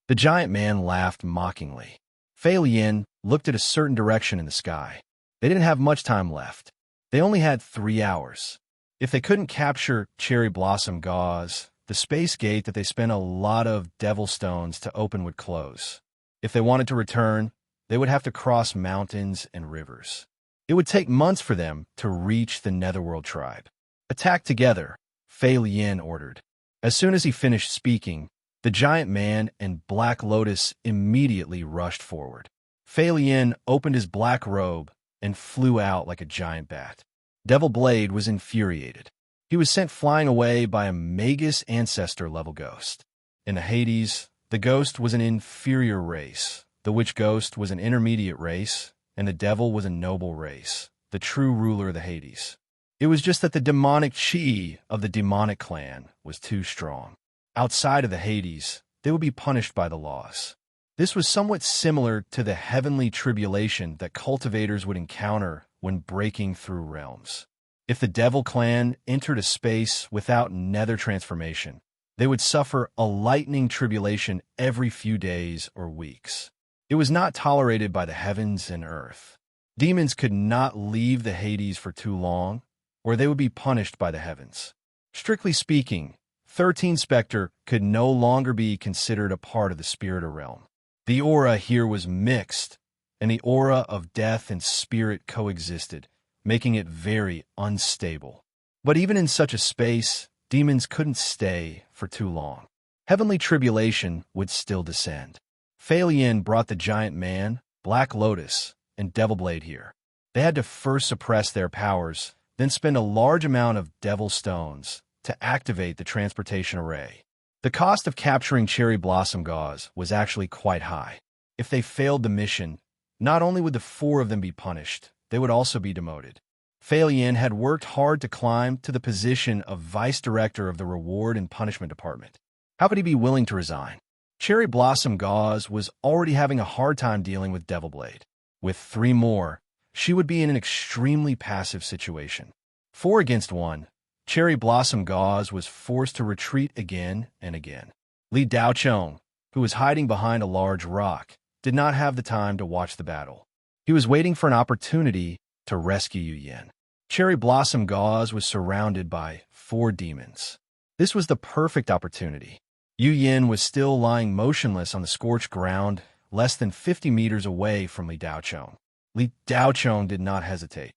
Speaker 1: The giant man laughed mockingly. Fei Lian looked at a certain direction in the sky. They didn't have much time left. They only had 3 hours. If they couldn't capture Cherry Blossom Gauze, the space gate that they spent a lot of devil stones to open would close. If they wanted to return, they would have to cross mountains and rivers. It would take months for them to reach the Netherworld tribe. Attack together, Fei Lian ordered. As soon as he finished speaking, the giant man and Black Lotus immediately rushed forward. Fei Lian opened his black robe and flew out like a giant bat. Devil Blade was infuriated. He was sent flying away by a Magus ancestor-level ghost. In the Hades, the ghost was an inferior race, the Witch Ghost was an intermediate race, and the Devil was a noble race, the true ruler of the Hades. It was just that the demonic chi of the demonic clan was too strong. Outside of the Hades, they would be punished by the laws. This was somewhat similar to the heavenly tribulation that cultivators would encounter when breaking through realms. If the Devil clan entered a space without nether transformation, they would suffer a lightning tribulation every few days or weeks. It was not tolerated by the heavens and earth. Demons could not leave the Hades for too long, or they would be punished by the heavens. Strictly speaking, 13 Spectre could no longer be considered a part of the spirit realm. The aura here was mixed, and the aura of death and spirit coexisted, making it very unstable. But even in such a space, demons couldn't stay for too long. Heavenly tribulation would still descend. Fei Lian brought the giant man, Black Lotus, and Devil Blade here. They had to first suppress their powers, then spend a large amount of devil stones to activate the transportation array. The cost of capturing Cherry Blossom Gauze was actually quite high. If they failed the mission, not only would the 4 of them be punished, they would also be demoted. Fei Lian had worked hard to climb to the position of Vice Director of the Reward and Punishment Department. How could he be willing to resign? Cherry Blossom Gauze was already having a hard time dealing with Devil Blade. With 3 more, she would be in an extremely passive situation. 4 against 1, Cherry Blossom Gauze was forced to retreat again and again. Li Daochong, who was hiding behind a large rock, did not have the time to watch the battle. He was waiting for an opportunity to rescue Yu Yin. Cherry Blossom Gauze was surrounded by 4 demons. This was the perfect opportunity. Yu Yin was still lying motionless on the scorched ground, less than 50 meters away from Li Daochong. Li Daochong did not hesitate.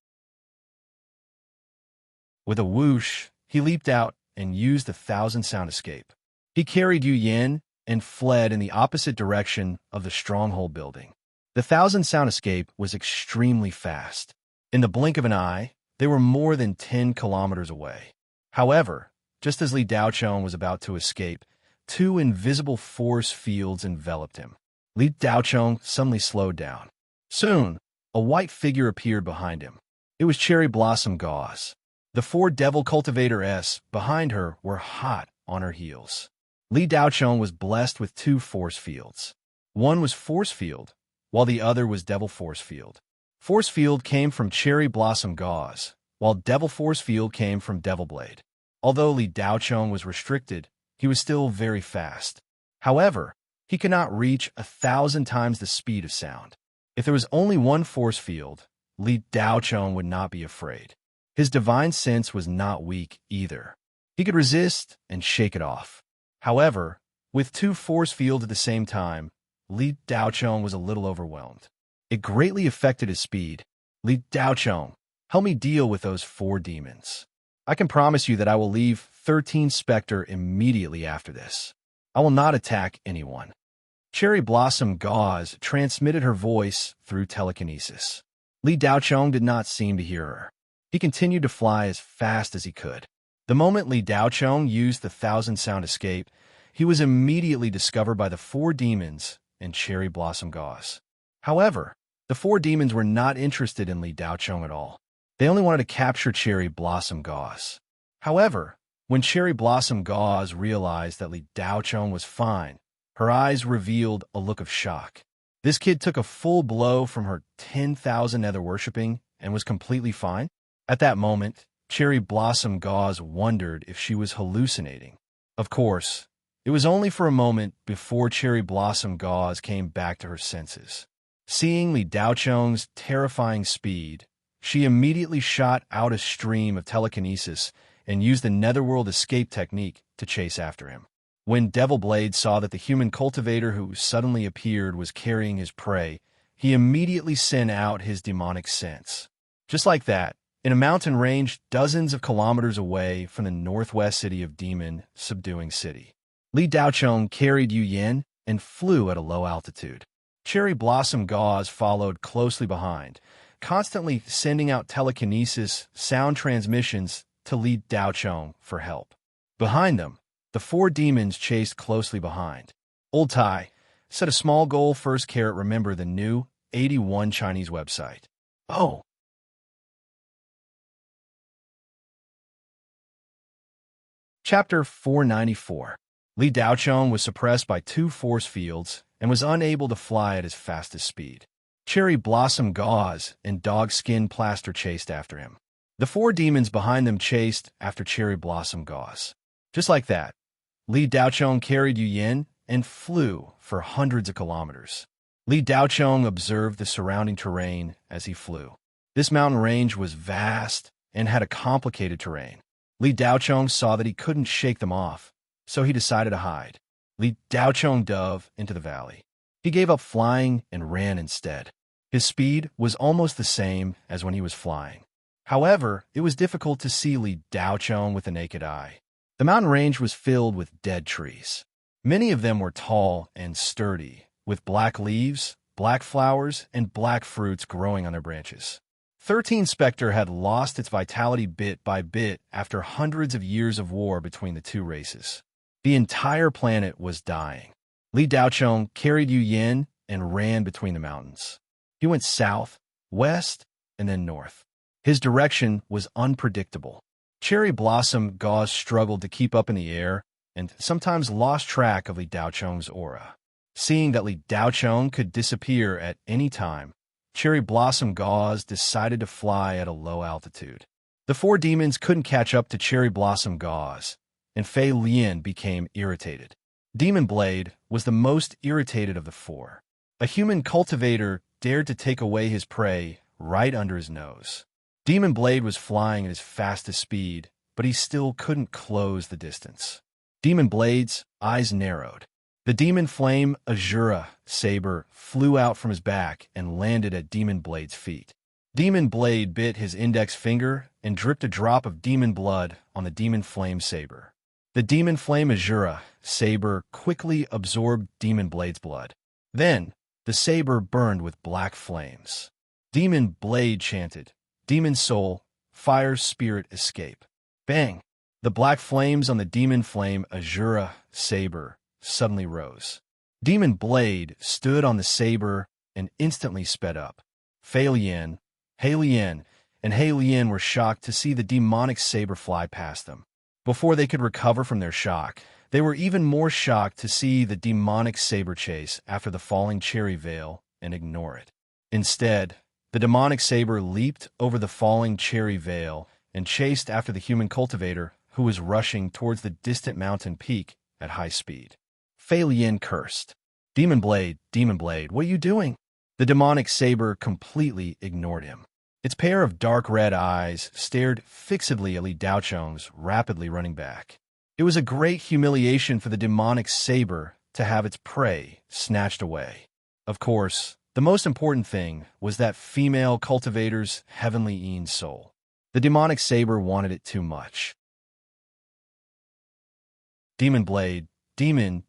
Speaker 1: With a whoosh, he leaped out and used the 1,000-sound escape. He carried Yu Yin and fled in the opposite direction of the stronghold building. The 1,000-sound escape was extremely fast. In the blink of an eye, they were more than 10 kilometers away. However, just as Li Daochong was about to escape, 2 invisible force fields enveloped him. Li Daochong suddenly slowed down. Soon, a white figure appeared behind him. It was Cherry Blossom Gauze. The 4 Devil Cultivator S behind her were hot on her heels. Li Daochong was blessed with 2 force fields. One was Force Field, while the other was Devil Force Field. Force Field came from Cherry Blossom Gauze, while Devil Force Field came from Devil Blade. Although Li Daochong was restricted, he was still very fast. However, he could not reach 1,000 times the speed of sound. If there was only one force field, Li Daochong would not be afraid. His divine sense was not weak either. He could resist and shake it off. However, with 2 force fields at the same time, Li Daochong was a little overwhelmed. It greatly affected his speed. Li Daochong, help me deal with those 4 demons. I can promise you that I will leave 13 Spectre immediately after this. I will not attack anyone. Cherry Blossom Gauze transmitted her voice through telekinesis. Li Daochong did not seem to hear her. He continued to fly as fast as he could. The moment Li Daochong used the 1,000-sound escape, he was immediately discovered by the 4 demons and Cherry Blossom Gauze. However, the 4 demons were not interested in Li Daochong at all. They only wanted to capture Cherry Blossom Gauze. However, when Cherry Blossom Gauze realized that Li Daochong was fine, her eyes revealed a look of shock. This kid took a full blow from her 10,000 nether worshipping and was completely fine? At that moment, Cherry Blossom Gauze wondered if she was hallucinating. Of course, it was only for a moment before Cherry Blossom Gauze came back to her senses. Seeing Li Daochong's terrifying speed, she immediately shot out a stream of telekinesis and used the netherworld escape technique to chase after him. When Devil Blade saw that the human cultivator who suddenly appeared was carrying his prey, he immediately sent out his demonic sense. Just like that, in a mountain range dozens of kilometers away from the northwest city of Demon Subduing City, Li Daochong carried Yu Yin and flew at a low altitude. Cherry Blossom Gauze followed closely behind, constantly sending out telekinesis sound transmissions to Li Daochong for help. Behind them, the 4 demons chased closely behind. Old Tai, set a small goal first carat remember the new 81 Chinese website. Oh. Chapter 494. Li Daochong was suppressed by 2 force fields and was unable to fly at his fastest speed. Cherry Blossom Gauze and Dog Skin Plaster chased after him. The 4 demons behind them chased after Cherry Blossom Gauze. Just like that, Li Daochong carried Yu Yin and flew for hundreds of kilometers. Li Daochong observed the surrounding terrain as he flew. This mountain range was vast and had a complicated terrain. Li Daochong saw that he couldn't shake them off, so he decided to hide. Li Daochong dove into the valley. He gave up flying and ran instead. His speed was almost the same as when he was flying. However, it was difficult to see Li Daochong with the naked eye. The mountain range was filled with dead trees. Many of them were tall and sturdy, with black leaves, black flowers, and black fruits growing on their branches. 13 Spectre had lost its vitality bit by bit after hundreds of years of war between the two races. The entire planet was dying. Li Daochong carried Yu Yin and ran between the mountains. He went south, west, and then north. His direction was unpredictable. Cherry blossom gauze struggled to keep up in the air and sometimes lost track of Li Daochong's aura. Seeing that Li Daochong could disappear at any time, Cherry Blossom Gauze decided to fly at a low altitude. The four demons couldn't catch up to Cherry Blossom Gauze, and Fei Lian became irritated. Demon Blade was the most irritated of the four. A human cultivator dared to take away his prey right under his nose. Demon Blade was flying at his fastest speed, but he still couldn't close the distance. Demon Blade's eyes narrowed. The Demon Flame Azura saber flew out from his back and landed at Demon Blade's feet. Demon Blade bit his index finger and dripped a drop of demon blood on the Demon Flame saber. The Demon Flame Azura saber quickly absorbed Demon Blade's blood. Then, the saber burned with black flames. Demon Blade chanted, "Demon Soul, Fire Spirit Escape." Bang! The black flames on the Demon Flame Azura saber suddenly rose. Demon Blade stood on the saber and instantly sped up. Fei Lian, Hei Lian, and Hei Lian were shocked to see the demonic saber fly past them. Before they could recover from their shock, they were even more shocked to see the demonic saber chase after the falling cherry veil and ignore it. Instead, the demonic saber leaped over the falling cherry veil and chased after the human cultivator who was rushing towards the distant mountain peak at high speed. Fei Lian cursed. Demon Blade, what are you doing?" The demonic saber completely ignored him. Its pair of dark red eyes stared fixedly at Li Daochong's rapidly running back. It was a great humiliation for the demonic saber to have its prey snatched away. Of course, the most important thing was that female cultivator's heavenly Yin soul. The demonic saber wanted it too much. Demon Blade, Demon,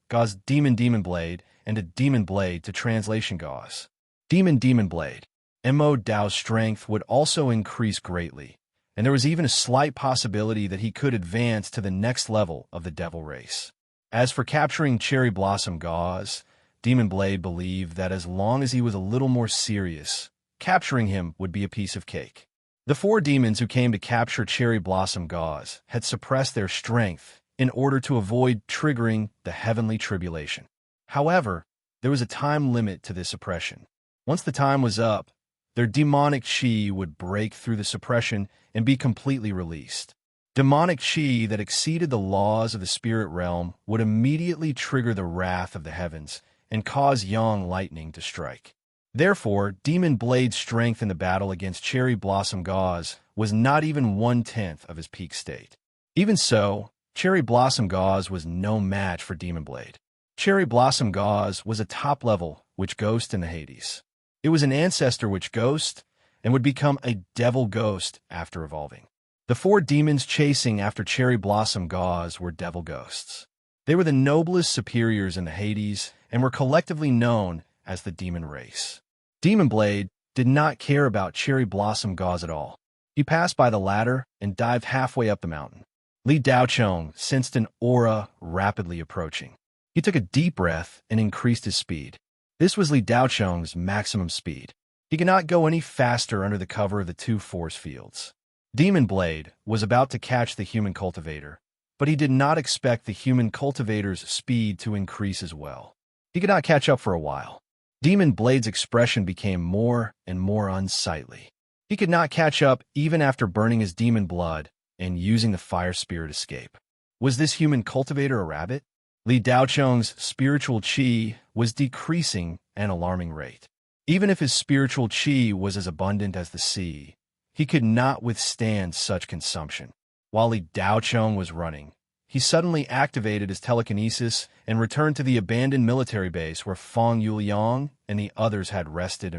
Speaker 1: Gauze Demon Blade, and a Demon Blade to translation Gauze. Demon Blade. Mo Dao's strength would also increase greatly, and there was even a slight possibility that he could advance to the next level of the devil race. As for capturing Cherry Blossom Gauze, Demon Blade believed that as long as he was a little more serious, capturing him would be a piece of cake. The four demons who came to capture Cherry Blossom Gauze had suppressed their strength in order to avoid triggering the heavenly tribulation. However, there was a time limit to this suppression. Once the time was up, their demonic chi would break through the suppression and be completely released. Demonic chi that exceeded the laws of the spirit realm would immediately trigger the wrath of the heavens and cause yang lightning to strike. Therefore, Demon Blade's strength in the battle against Cherry Blossom Gauze was not even 1/10 of his peak state. Even so, Cherry Blossom Gauze was no match for Demon Blade. Cherry Blossom Gauze was a top-level Witch Ghost in the Hades. It was an ancestor Witch Ghost and would become a Devil Ghost after evolving. The four demons chasing after Cherry Blossom Gauze were Devil Ghosts. They were the noblest superiors in the Hades and were collectively known as the Demon Race. Demon Blade did not care about Cherry Blossom Gauze at all. He passed by the ladder and dived halfway up the mountain. Li Daochong sensed an aura rapidly approaching. He took a deep breath and increased his speed. This was Li Daochong's maximum speed. He could not go any faster under the cover of the two force fields. Demon Blade was about to catch the human cultivator, but he did not expect the human cultivator's speed to increase as well. He could not catch up for a while. Demon Blade's expression became more and more unsightly. He could not catch up even after burning his demon blood and using the fire spirit escape. Was this human cultivator a rabbit? Li Daochong's spiritual chi was decreasing at an alarming rate. Even if his spiritual chi was as abundant as the sea, He could not withstand such consumption. While Li Daocheng was running, he suddenly activated his telekinesis and returned to the abandoned military base where Fang Yuliang and the others had rested.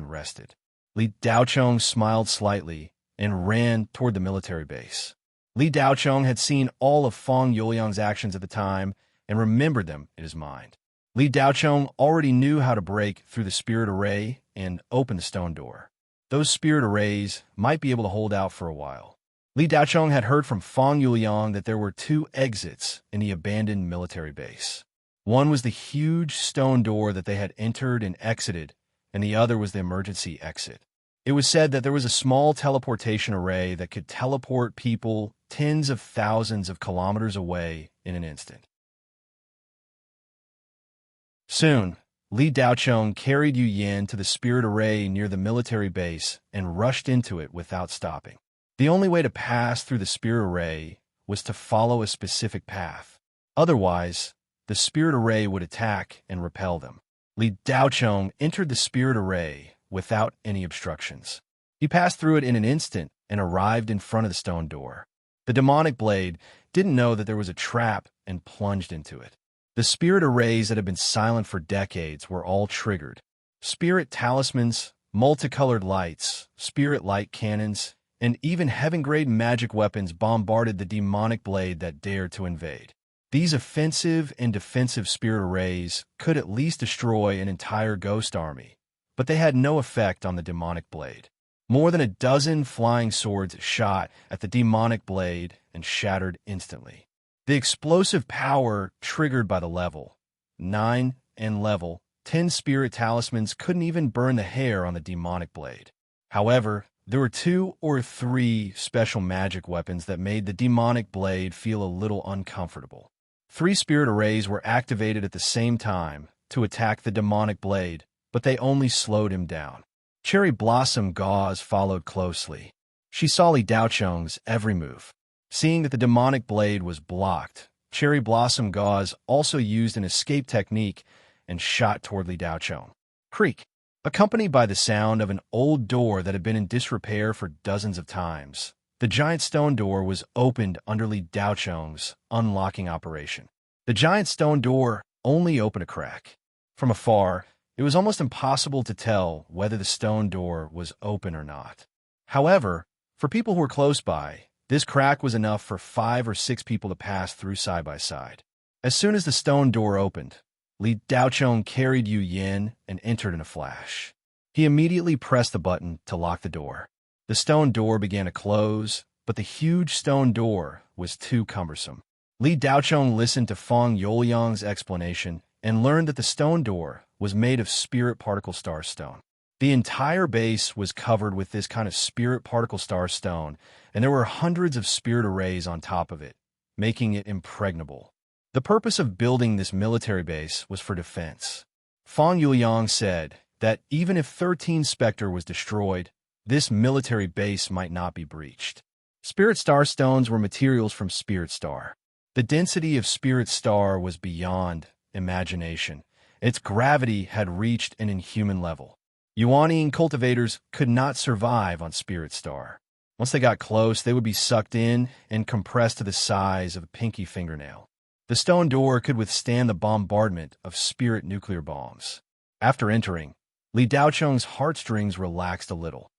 Speaker 1: Li Daocheng smiled slightly and ran toward the military base. Li Daocheng had seen all of Fang Yuliang's actions at the time and remembered them in his mind. Li Daocheng already knew how to break through the spirit array and open the stone door. Those spirit arrays might be able to hold out for a while. Li Daocheng had heard from Fang Yuliang that there were two exits in the abandoned military base. One was the huge stone door that they had entered and exited, and the other was the emergency exit. It was said that there was a small teleportation array that could teleport people tens of thousands of kilometers away in an instant. Soon, Li Daocheng carried Yu Yan to the spirit array near the military base and rushed into it without stopping. The only way to pass through the spirit array was to follow a specific path. Otherwise, the spirit array would attack and repel them. Li Daocheng entered the spirit array without any obstructions. He passed through it in an instant and arrived in front of the stone door. The demonic blade didn't know that there was a trap and plunged into it. The spirit arrays that had been silent for decades were all triggered. Spirit talismans, multicolored lights, spirit light cannons, and even heaven-grade magic weapons bombarded the demonic blade that dared to invade. These offensive and defensive spirit arrays could at least destroy an entire ghost army, but they had no effect on the demonic blade. More than a dozen flying swords shot at the demonic blade and shattered instantly. The explosive power triggered by the level 9 and level 10 spirit talismans couldn't even burn the hair on the demonic blade. However, there were 2 or 3 special magic weapons that made the demonic blade feel a little uncomfortable. 3 spirit arrays were activated at the same time to attack the demonic blade, but they only slowed him down. Cherry Blossom Gauze followed closely. She saw Li Daocheng's every move. Seeing that the demonic blade was blocked, Cherry Blossom Gauze also used an escape technique and shot toward Li Daocheng. Creak! Accompanied by the sound of an old door that had been in disrepair for dozens of times, the giant stone door was opened under Li Daocheng's unlocking operation. The giant stone door only opened a crack. From afar, it was almost impossible to tell whether the stone door was open or not. However, for people who were close by, this crack was enough for 5 or 6 people to pass through side by side. As soon as the stone door opened, Li Daocheng carried Yu Yan and entered in a flash. He immediately pressed the button to lock the door. The stone door began to close, but the huge stone door was too cumbersome. Li Daocheng listened to Fang Yuliang's explanation and learned that the stone door was made of spirit particle star stone. The entire base was covered with this kind of spirit particle star stone, and there were hundreds of spirit arrays on top of it, making it impregnable. The purpose of building this military base was for defense. Fang Yuliang said that even if 13 Spectre was destroyed, this military base might not be breached. Spirit star stones were materials from Spirit Star. The density of Spirit Star was beyond imagination. Its gravity had reached an inhuman level. Yuanian cultivators could not survive on Spirit Star. Once they got close, they would be sucked in and compressed to the size of a pinky fingernail. The stone door could withstand the bombardment of spirit nuclear bombs. After entering, Li Daocheng's heartstrings relaxed a little.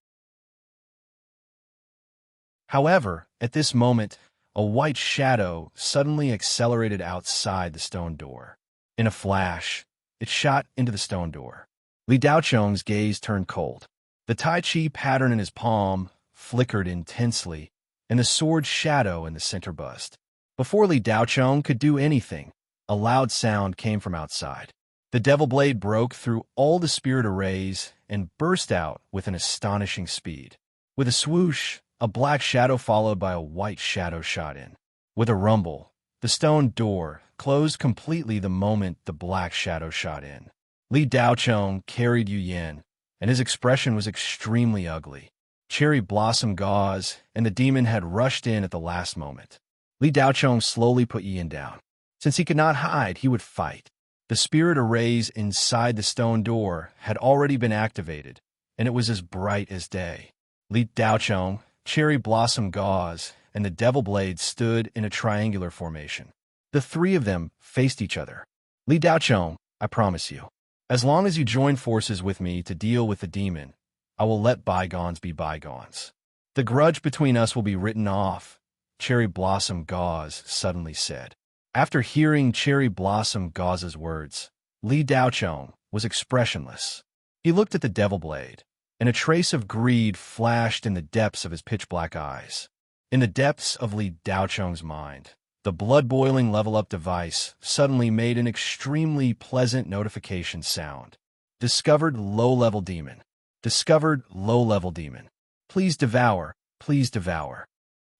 Speaker 1: However, at this moment, a white shadow suddenly accelerated outside the stone door. In a flash, it shot into the stone door. Li Daocheng's gaze turned cold. The Tai Chi pattern in his palm flickered intensely, and the sword's shadow in the center buzzed. Before Li Daocheng could do anything, a loud sound came from outside. The devil blade broke through all the spirit arrays and burst out with an astonishing speed. With a swoosh, a black shadow followed by a white shadow shot in. With a rumble, the stone door closed completely the moment the black shadow shot in. Li Daocheng carried Yu Yan, and his expression was extremely ugly. Cherry Blossom Gauze and the demon had rushed in at the last moment. Li Daocheng slowly put Yu Yan down. Since he could not hide, he would fight. The spirit arrays inside the stone door had already been activated, and it was as bright as day. Li Daocheng, cherry blossom gauze, and the devil blade stood in a triangular formation. The three of them faced each other. Li Daochong, I promise you, as long as you join forces with me to deal with the demon, I will let bygones be bygones. The grudge between us will be written off, Cherry Blossom Gauze suddenly said. After hearing Cherry Blossom Gauze's words, Li Daochong was expressionless. He looked at the devil blade, and a trace of greed flashed in the depths of his pitch-black eyes. In the depths of Li Daochong's mind, the blood-boiling level-up device suddenly made an extremely pleasant notification sound. Discovered low-level demon. Discovered low-level demon. Please devour, please devour.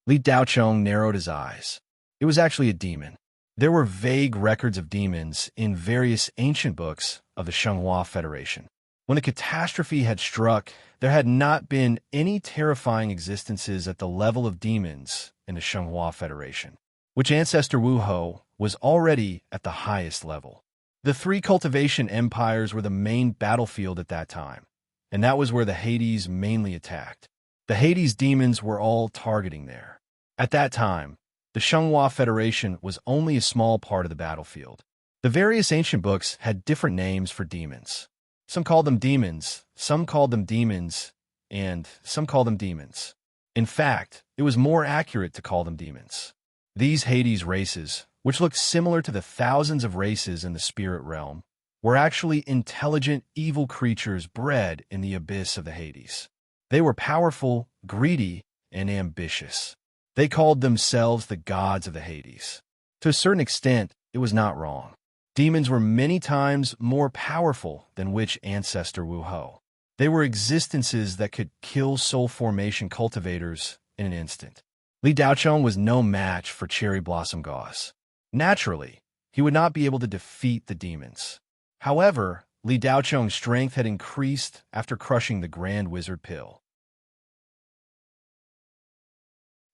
Speaker 1: Li Daochong narrowed his eyes. It was actually a demon. There were vague records of demons in various ancient books of the Shenghua Federation. When the catastrophe had struck, there had not been any terrifying existences at the level of demons in the Shenghua Federation, which ancestor Wu Ho was already at the highest level. The three cultivation empires were the main battlefield at that time, and that was where the Hades mainly attacked. The Hades demons were all targeting there. At that time, the Shenghua Federation was only a small part of the battlefield. The various ancient books had different names for demons. Some called them demons, some called them demons, and some called them demons. In fact, it was more accurate to call them demons. These Hades races, which looked similar to the thousands of races in the spirit realm, were actually intelligent, evil creatures bred in the abyss of the Hades. They were powerful, greedy, and ambitious. They called themselves the gods of the Hades. To a certain extent, it was not wrong. Demons were many times more powerful than witch ancestor Wu Ho. They were existences that could kill soul formation cultivators in an instant. Li Daochong was no match for Cherry Blossom Gauze. Naturally, he would not be able to defeat the demons. However, Li Daochong's strength had increased after crushing the Grand Wizard Pill.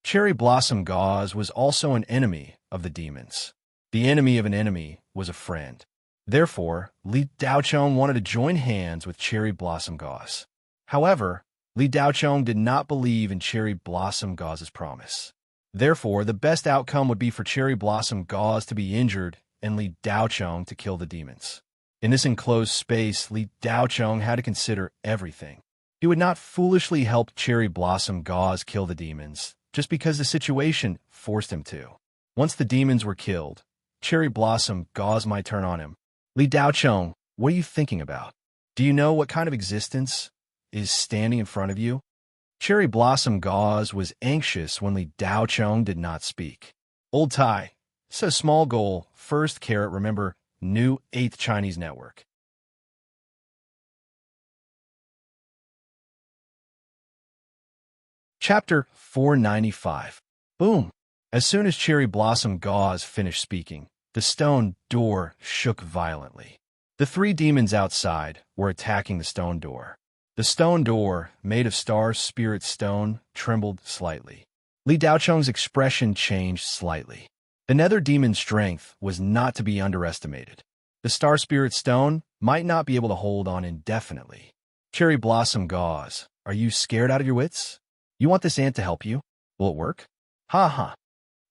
Speaker 1: Cherry Blossom Gauze was also an enemy of the demons. The enemy of an enemy was a friend. Therefore, Li Daochong wanted to join hands with Cherry Blossom Gauze. However, Li Daochong did not believe in Cherry Blossom Gauze's promise. Therefore, the best outcome would be for Cherry Blossom Gauze to be injured and Li Daochong to kill the demons. In this enclosed space, Li Daochong had to consider everything. He would not foolishly help Cherry Blossom Gauze kill the demons, just because the situation forced him to. Once the demons were killed, Cherry Blossom Gauze might turn on him. Li Daochong, what are you thinking about? Do you know what kind of existence is standing in front of you? Cherry Blossom Gauze was anxious when Li Daochong did not speak. Old Tai, says small goal, first carrot, remember, new 8th Chinese network. Chapter 495. Boom. As soon as Cherry Blossom Gauze finished speaking, the stone door shook violently. The three demons outside were attacking the stone door. The stone door, made of star spirit stone, trembled slightly. Li Daochong's expression changed slightly. The nether demon's strength was not to be underestimated. The star spirit stone might not be able to hold on indefinitely. Cherry Blossom Gauze, are you scared out of your wits? You want this ant to help you? Will it work? Ha ha.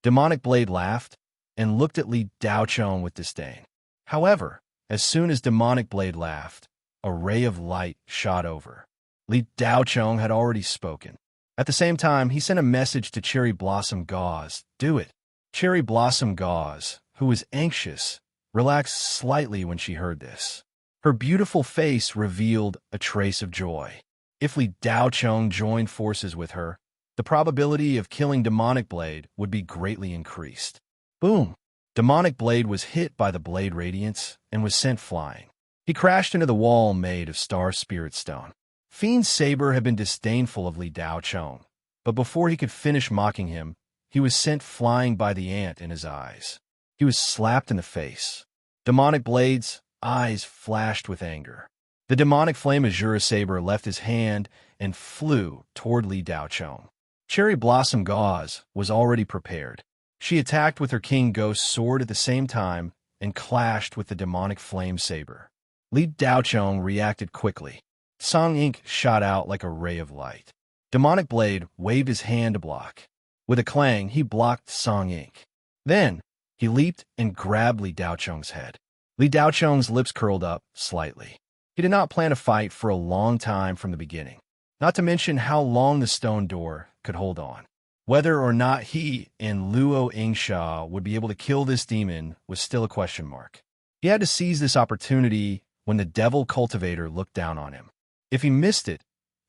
Speaker 1: Demonic Blade laughed and looked at Li Daochong with disdain. However, as soon as Demonic Blade laughed, a ray of light shot over. Li Daochong had already spoken. At the same time, he sent a message to Cherry Blossom Gauze. Do it. Cherry Blossom Gauze, who was anxious, relaxed slightly when she heard this. Her beautiful face revealed a trace of joy. If Li Daochong joined forces with her, the probability of killing Demonic Blade would be greatly increased. Boom! Demonic Blade was hit by the blade radiance and was sent flying. He crashed into the wall made of star spirit stone. Fiend's saber had been disdainful of Li Daochong, but before he could finish mocking him, he was sent flying by the ant in his eyes. He was slapped in the face. Demonic Blade's eyes flashed with anger. The demonic flame Azura saber left his hand and flew toward Li Daochong. Cherry Blossom Gauze was already prepared. She attacked with her King Ghost sword at the same time and clashed with the demonic flame saber. Li Daochong reacted quickly. Song ink shot out like a ray of light. Demonic Blade waved his hand to block. With a clang, he blocked Song Ink. Then, he leaped and grabbed Li Daocheng's head. Li Daocheng's lips curled up slightly. He did not plan to fight for a long time from the beginning, not to mention how long the stone door could hold on. Whether or not he and Luo Yingsha would be able to kill this demon was still a question mark. He had to seize this opportunity when the Devil Cultivator looked down on him. If he missed it,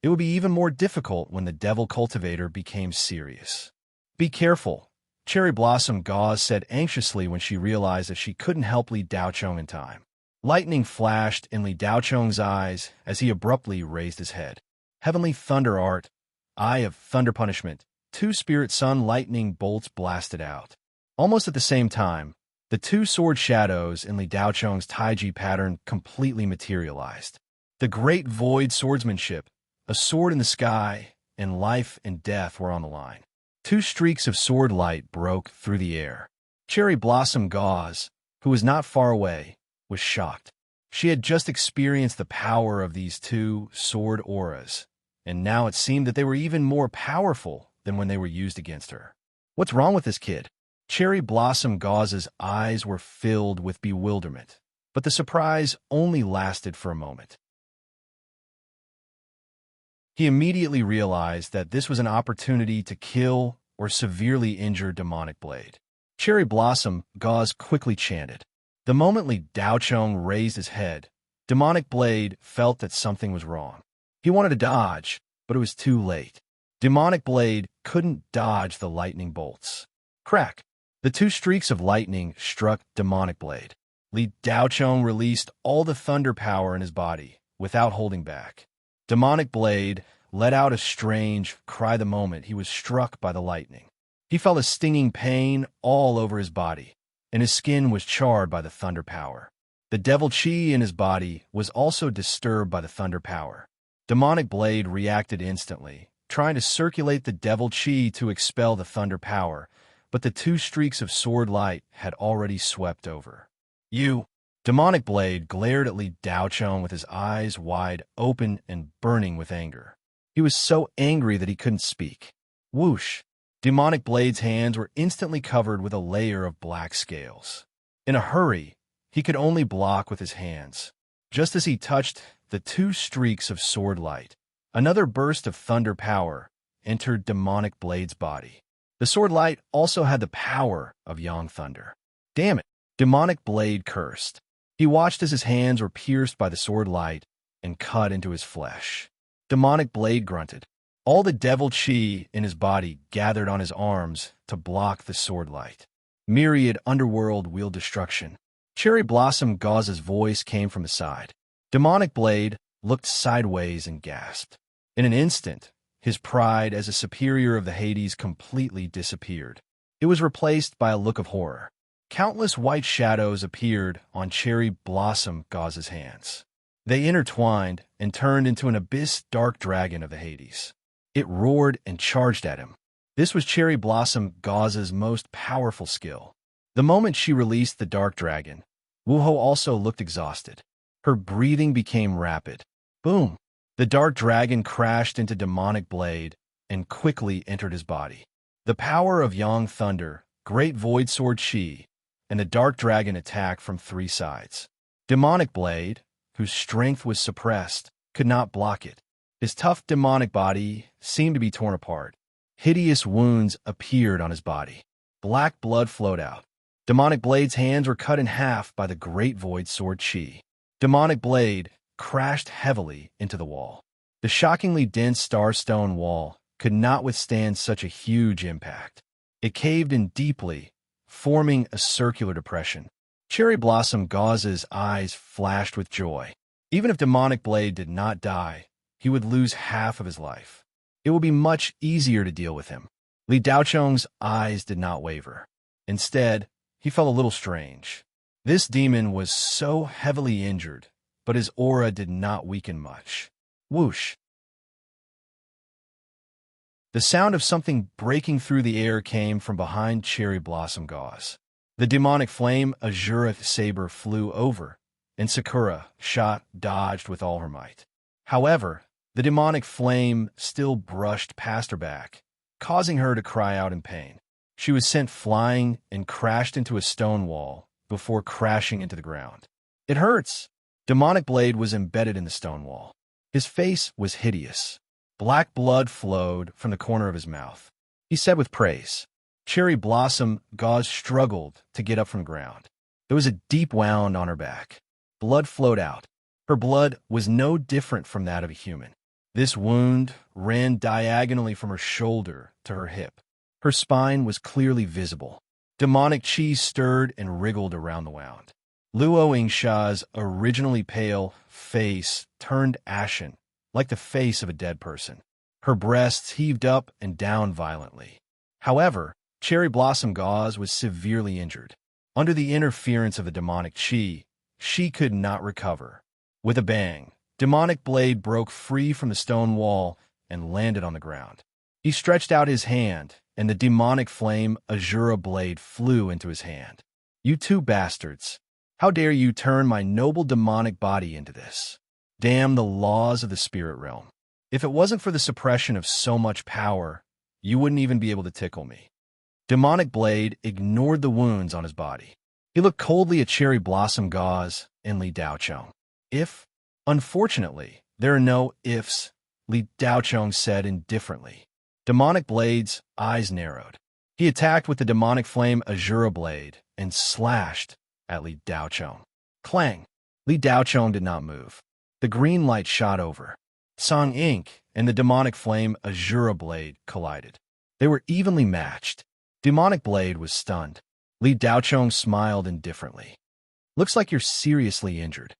Speaker 1: it would be even more difficult when the Devil Cultivator became serious. "Be careful," Cherry Blossom Gauze said anxiously when she realized that she couldn't help Li Daocheng in time. Lightning flashed in Li Daocheng's eyes as he abruptly raised his head. Heavenly Thunder Art, Eye of Thunder Punishment. 2 Spirit Sun lightning bolts blasted out. Almost at the same time, the 2 sword shadows in Li Daocheng's Taiji pattern completely materialized. The Great Void Swordsmanship, a sword in the sky, and life and death were on the line. 2 streaks of sword light broke through the air. Cherry Blossom Gauze, who was not far away, was shocked. She had just experienced the power of these 2 sword auras, and now it seemed that they were even more powerful than when they were used against her. "What's wrong with this kid?" Cherry Blossom Gauze's eyes were filled with bewilderment, but the surprise only lasted for a moment. He immediately realized that this was an opportunity to kill or severely injure Demonic Blade. Cherry Blossom Gauze quickly chanted. The moment Li Daocheng raised his head, Demonic Blade felt that something was wrong. He wanted to dodge, but it was too late. Demonic Blade couldn't dodge the lightning bolts. Crack! The 2 streaks of lightning struck Demonic Blade. Li Daocheng released all the thunder power in his body without holding back. Demonic Blade let out a strange cry the moment he was struck by the lightning. He felt a stinging pain all over his body, and his skin was charred by the thunder power. The devil chi in his body was also disturbed by the thunder power. Demonic Blade reacted instantly, trying to circulate the devil chi to expel the thunder power, but the 2 streaks of sword light had already swept over. "You!" Demonic Blade glared at Li Daocheng with his eyes wide open and burning with anger. He was so angry that he couldn't speak. Whoosh! Demonic Blade's hands were instantly covered with a layer of black scales. In a hurry, he could only block with his hands. Just as he touched the 2 streaks of sword light, another burst of thunder power entered Demonic Blade's body. The sword light also had the power of Yang Thunder. "Damn it!" Demonic Blade cursed. He watched as his hands were pierced by the sword light and cut into his flesh. Demonic Blade grunted. All the devil chi in his body gathered on his arms to block the sword light. Myriad underworld wield destruction. Cherry Blossom Gauze's voice came from his side. Demonic Blade looked sideways and gasped. In an instant, his pride as a superior of the Hades completely disappeared. It was replaced by a look of horror. Countless white shadows appeared on Cherry Blossom Gauze's hands. They intertwined and turned into an abyss dark dragon of the Hades. It roared and charged at him. This was Cherry Blossom Gauze's most powerful skill. The moment she released the dark dragon, Wuho also looked exhausted. Her breathing became rapid. Boom! The dark dragon crashed into Demonic Blade and quickly entered his body. The power of Yang Thunder, Great Void Sword Chi, and the dark dragon attacked from 3 sides. Demonic Blade, whose strength was suppressed, could not block it. His tough demonic body seemed to be torn apart. Hideous wounds appeared on his body. Black blood flowed out. Demonic Blade's hands were cut in half by the Great Void Sword Chi. Demonic Blade crashed heavily into the wall. The shockingly dense starstone wall could not withstand such a huge impact. It caved in deeply, forming a circular depression. Cherry Blossom Gauze's eyes flashed with joy. Even if Demonic Blade did not die, he would lose half of his life. It would be much easier to deal with him. Li Daocheng's eyes did not waver. Instead, he felt a little strange. This demon was so heavily injured, but his aura did not weaken much. Whoosh! The sound of something breaking through the air came from behind Cherry Blossom Gauze. The demonic flame Azura saber flew over, and Sakura dodged with all her might. However, The demonic flame still brushed past her back, causing her to cry out in pain. She was sent flying and crashed into a stone wall before crashing into the ground. "It hurts!" Demonic blade was embedded in the stone wall. His face was hideous. Black blood flowed from the corner of his mouth. He said with praise. Cherry Blossom Gauze struggled to get up from the ground. There was a deep wound on her back. Blood flowed out. Her blood was no different from that of a human. This wound ran diagonally from her shoulder to her hip. Her spine was clearly visible. Demonic chi stirred and wriggled around the wound. Luo Yingsha's originally pale face turned ashen, like the face of a dead person. Her breasts heaved up and down violently. However, Cherry Blossom Gauze was severely injured. Under the interference of the demonic chi, she could not recover. With a bang, Demonic Blade broke free from the stone wall and landed on the ground. He stretched out his hand, and the demonic flame Azura blade flew into his hand. "You two bastards! How dare you turn my noble demonic body into this? Damn the laws of the spirit realm. If it wasn't for the suppression of so much power, you wouldn't even be able to tickle me." Demonic Blade ignored the wounds on his body. He looked coldly at Cherry Blossom Gauze and Li Daochong. Unfortunately, there are no ifs, Li Daochong said indifferently. Demonic Blade's eyes narrowed. He attacked with the demonic flame Azura blade and slashed at Li Daochong. Clang! Li Daochong did not move. The green light shot over. Song Ink and the demonic flame Azura blade collided. They were evenly matched. Demonic Blade was stunned. Li Daochong smiled indifferently. "Looks like you're seriously injured."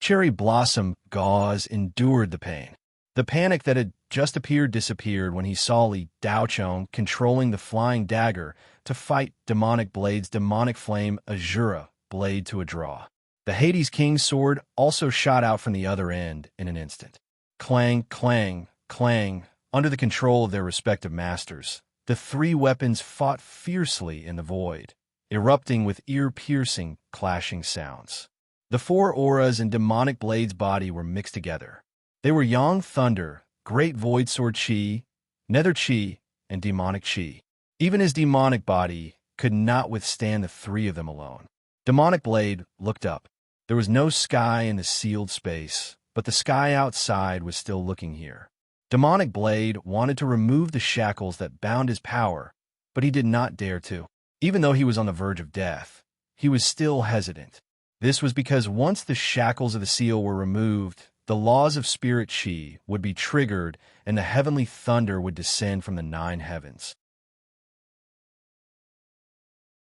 Speaker 1: Cherry Blossom Gauze endured the pain. The panic that had just appeared disappeared when he saw Li Daochong controlling the flying dagger to fight Demonic Blade's demonic flame Azura blade to a draw. The Hades King's sword also shot out from the other end in an instant. Clang, clang, clang. Under the control of their respective masters, the three weapons fought fiercely in the void, erupting with ear-piercing, clashing sounds. The four auras in Demonic Blade's body were mixed together. They were Yang Thunder, Great Void Sword Chi, Nether Chi, and Demonic Chi. Even his demonic body could not withstand the three of them alone. Demonic Blade looked up. There was no sky in the sealed space, but the sky outside was still looking here. Demonic Blade wanted to remove the shackles that bound his power, but he did not dare to. Even though he was on the verge of death, he was still hesitant. This was because once the shackles of the seal were removed, the laws of Spirit Chi would be triggered and the heavenly thunder would descend from the 9 heavens.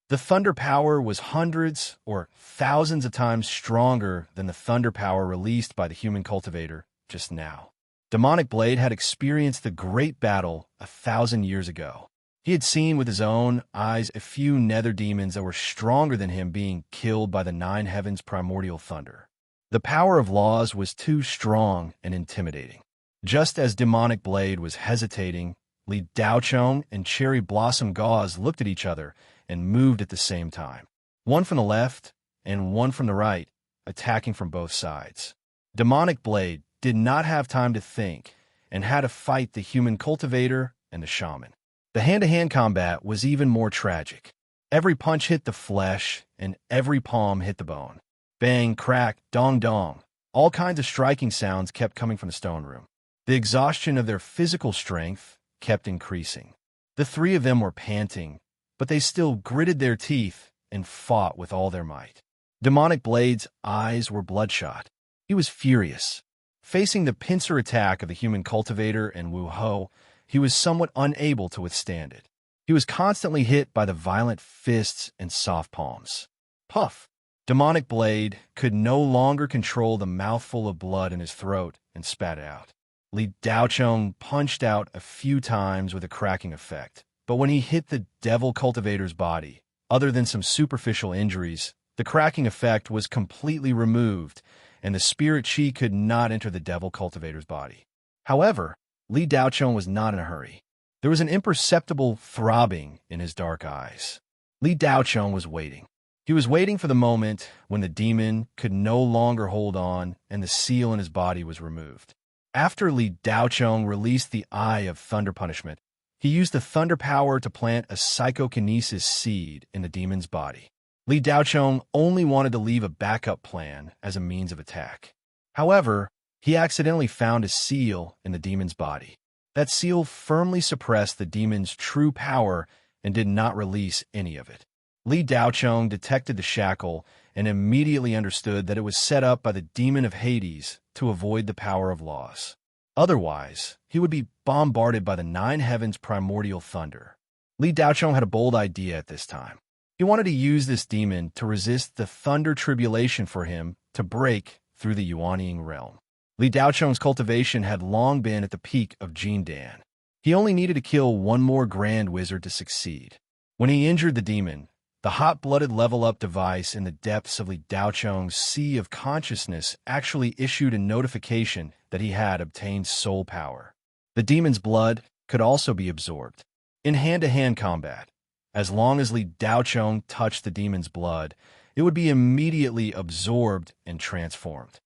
Speaker 1: The thunder power was hundreds or thousands of times stronger than the thunder power released by the human cultivator just now. Demonic Blade had experienced the great battle 1,000 years ago. He had seen with his own eyes a few nether demons that were stronger than him being killed by the 9 heavens' primordial thunder. The power of laws was too strong and intimidating. Just as Demonic Blade was hesitating, Li Daochong and Cherry Blossom Gauze looked at each other and moved at the same time. One from the left and one from the right, attacking from both sides. Demonic Blade did not have time to think and had to fight the human cultivator and the shaman. The hand-to-hand combat was even more tragic. Every punch hit the flesh, and every palm hit the bone. Bang, crack, dong dong. All kinds of striking sounds kept coming from the stone room. The exhaustion of their physical strength kept increasing. The three of them were panting, but they still gritted their teeth and fought with all their might. Demonic Blade's eyes were bloodshot. He was furious. Facing the pincer attack of the human cultivator and Wu Ho, he was somewhat unable to withstand it. He was constantly hit by the violent fists and soft palms. Puff! Demonic Blade could no longer control the mouthful of blood in his throat and spat it out. Li Daochong punched out a few times with a cracking effect, but when he hit the Devil Cultivator's body, other than some superficial injuries, the cracking effect was completely removed, and the Spirit Chi could not enter the Devil Cultivator's body. However, Li Daochong was not in a hurry. There was an imperceptible throbbing in his dark eyes. Li Daochong was waiting. He was waiting for the moment when the demon could no longer hold on and the seal in his body was removed. After Li Daochong released the Eye of Thunder punishment, he used the thunder power to plant a psychokinesis seed in the demon's body. Li Daochong only wanted to leave a backup plan as a means of attack. However, he accidentally found a seal in the demon's body. That seal firmly suppressed the demon's true power and did not release any of it. Li Daochong detected the shackle and immediately understood that it was set up by the demon of Hades to avoid the power of loss. Otherwise, he would be bombarded by the nine heavens' primordial thunder. Li Daochong had a bold idea at this time. He wanted to use this demon to resist the thunder tribulation for him to break through the Yuanying realm. Li Daochong's cultivation had long been at the peak of Jindan. He only needed to kill one more grand wizard to succeed. When he injured the demon, the hot-blooded level-up device in the depths of Li Daochong's sea of consciousness actually issued a notification that he had obtained soul power. The demon's blood could also be absorbed. In hand-to-hand combat, as long as Li Daochong touched the demon's blood, it would be immediately absorbed and transformed.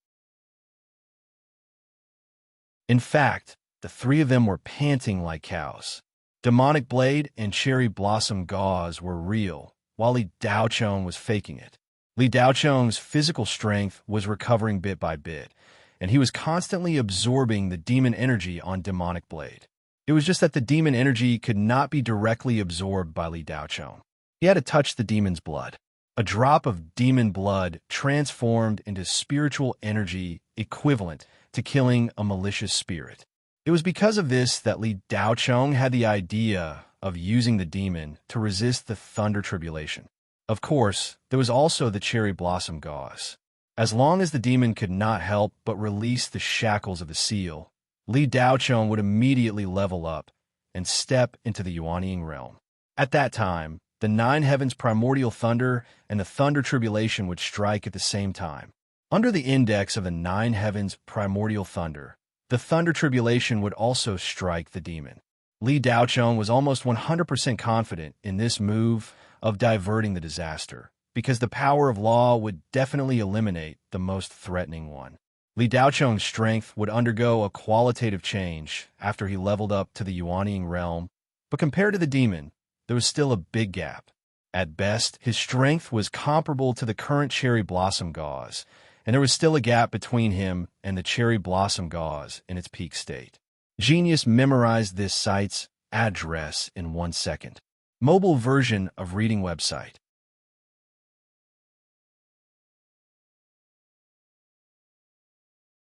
Speaker 1: In fact, the three of them were panting like cows. Demonic Blade and Cherry Blossom Gauze were real, while Li Daochong was faking it. Li Daochong's physical strength was recovering bit by bit, and he was constantly absorbing the demon energy on Demonic Blade. It was just that the demon energy could not be directly absorbed by Li Daochong. He had to touch the demon's blood. A drop of demon blood transformed into spiritual energy equivalent to killing a malicious spirit. It was because of this that Li Daochong had the idea of using the demon to resist the thunder tribulation. Of course, there was also the Cherry Blossom Gauze. As long as the demon could not help but release the shackles of the seal, Li Daochong would immediately level up and step into the Yuanying realm. At that time, the nine heavens' primordial thunder and the thunder tribulation would strike at the same time. Under the index of the nine heavens' primordial thunder, the thunder tribulation would also strike the demon. Li Daochong was almost 100% confident in this move of diverting the disaster, because the power of law would definitely eliminate the most threatening one. Li Daochong's strength would undergo a qualitative change after he leveled up to the Yuanying realm, but compared to the demon, there was still a big gap. At best, his strength was comparable to the current Cherry Blossom Gauze, and there was still a gap between him and the Cherry Blossom Gauze in its peak state. Genius memorized this site's address in 1 second. Mobile version of reading website.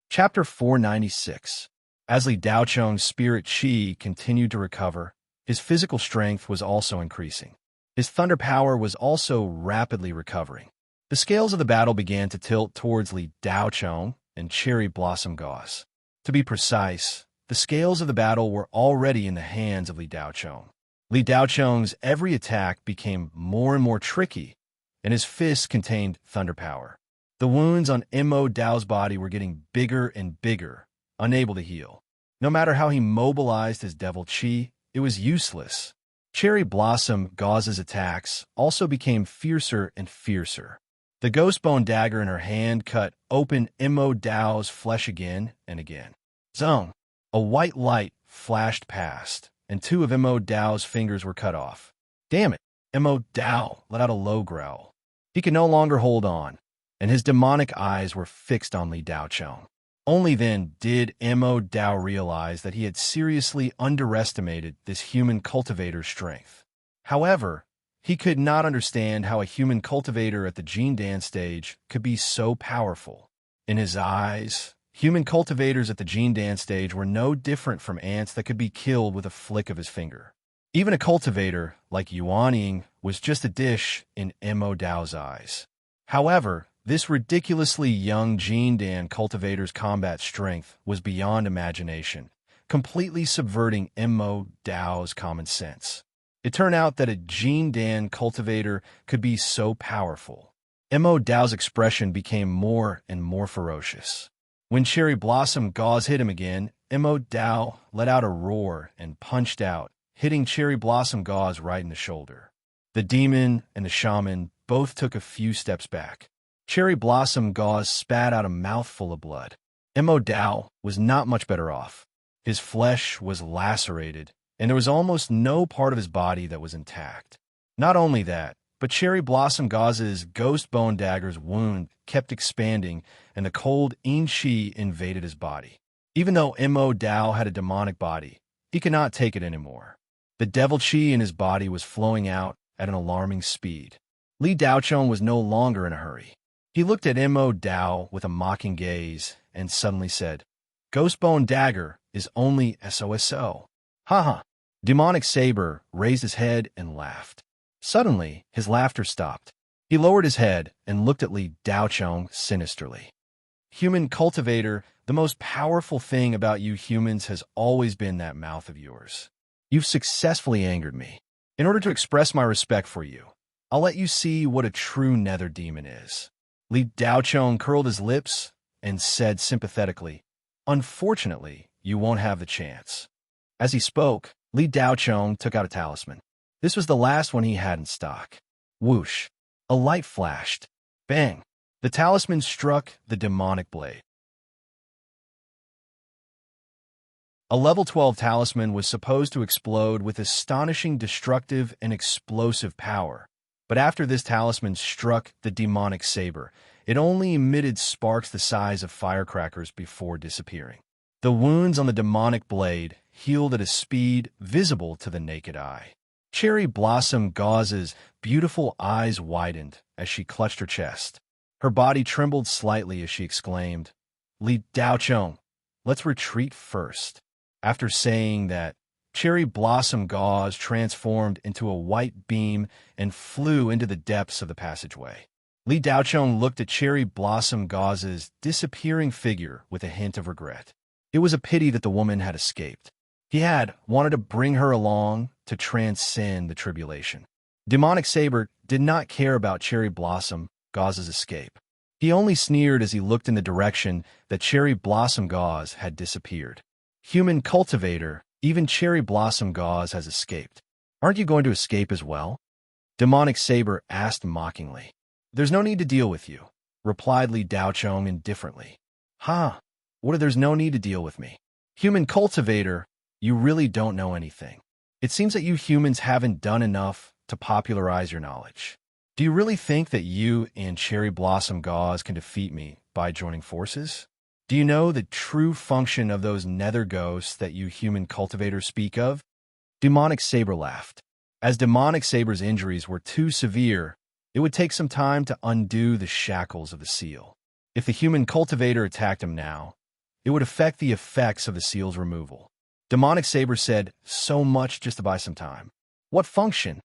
Speaker 1: Chapter 496. As Li Daochong's spirit chi continued to recover, his physical strength was also increasing. His thunder power was also rapidly recovering. The scales of the battle began to tilt towards Li Daochong and Cherry Blossom Gauze. To be precise, the scales of the battle were already in the hands of Li Daochong. Li Daochong's every attack became more and more tricky, and his fists contained thunder power. The wounds on Mo Dao's body were getting bigger and bigger, unable to heal. No matter how he mobilized his devil chi, it was useless. Cherry Blossom Gauze's attacks also became fiercer and fiercer. The ghost bone dagger in her hand cut open Mo Dao's flesh again and again. Zong! A white light flashed past, and 2 of Mo Dao's fingers were cut off. Damn it! Mo Dao let out a low growl. He could no longer hold on, and his demonic eyes were fixed on Li Daochong. Only then did Mo Dao realize that he had seriously underestimated this human cultivator's strength. However, he could not understand how a human cultivator at the Jindan stage could be so powerful. In his eyes, human cultivators at the Jindan stage were no different from ants that could be killed with a flick of his finger. Even a cultivator like Yuanying was just a dish in Mo Dao's eyes. However, this ridiculously young Jindan cultivator's combat strength was beyond imagination, completely subverting Mo Dao's common sense. It turned out that a Jindan cultivator could be so powerful. Mo Dao's expression became more and more ferocious. When Cherry Blossom Gauze hit him again, Mo Dao let out a roar and punched out, hitting Cherry Blossom Gauze right in the shoulder. The demon and the shaman both took a few steps back. Cherry Blossom Gauze spat out a mouthful of blood. Mo Dao was not much better off. His flesh was lacerated, and there was almost no part of his body that was intact. Not only that, but Cherry Blossom Gauze's ghost bone dagger's wound kept expanding, and the cold yin qi invaded his body. Even though Mo Dao had a demonic body, he could not take it anymore. The devil qi in his body was flowing out at an alarming speed. Li Daochong was no longer in a hurry. He looked at Mo Dao with a mocking gaze and suddenly said, "Ghostbone dagger is only SOSO. Haha." Demonic Saber raised his head and laughed. Suddenly, his laughter stopped. He lowered his head and looked at Li Daochong sinisterly. "Human cultivator, the most powerful thing about you humans has always been that mouth of yours. You've successfully angered me. In order to express my respect for you, I'll let you see what a true nether demon is." Li Daochong curled his lips and said sympathetically, "Unfortunately, you won't have the chance." As he spoke, Li Daochong took out a talisman. This was the last one he had in stock. Whoosh! A light flashed. Bang! The talisman struck the demonic blade. A level 12 talisman was supposed to explode with astonishing destructive and explosive power. But after this talisman struck the demonic saber, it only emitted sparks the size of firecrackers before disappearing. The wounds on the demonic blade healed at a speed visible to the naked eye. Cherry Blossom Gauze's beautiful eyes widened as she clutched her chest. Her body trembled slightly as she exclaimed, "Li Daochong, let's retreat first." After saying that, Cherry Blossom Gauze transformed into a white beam and flew into the depths of the passageway. Li Daochong looked at Cherry Blossom Gauze's disappearing figure with a hint of regret. It was a pity that the woman had escaped. He had wanted to bring her along to transcend the tribulation. Demonic Saber did not care about Cherry Blossom Gauze's escape. He only sneered as he looked in the direction that Cherry Blossom Gauze had disappeared. "Human cultivator, even Cherry Blossom Gauze has escaped. Aren't you going to escape as well?" Demonic Saber asked mockingly. "There's no need to deal with you," replied Li Daochong indifferently. "Huh? What if there's no need to deal with me? Human cultivator, you really don't know anything. It seems that you humans haven't done enough to popularize your knowledge. Do you really think that you and Cherry Blossom Gauze can defeat me by joining forces? Do you know the true function of those nether ghosts that you human cultivators speak of?" Demonic Saber laughed. As Demonic Saber's injuries were too severe, it would take some time to undo the shackles of the seal. If the human cultivator attacked him now, it would affect the effects of the seal's removal. Demonic Saber said, "So much just to buy some time." "What function?"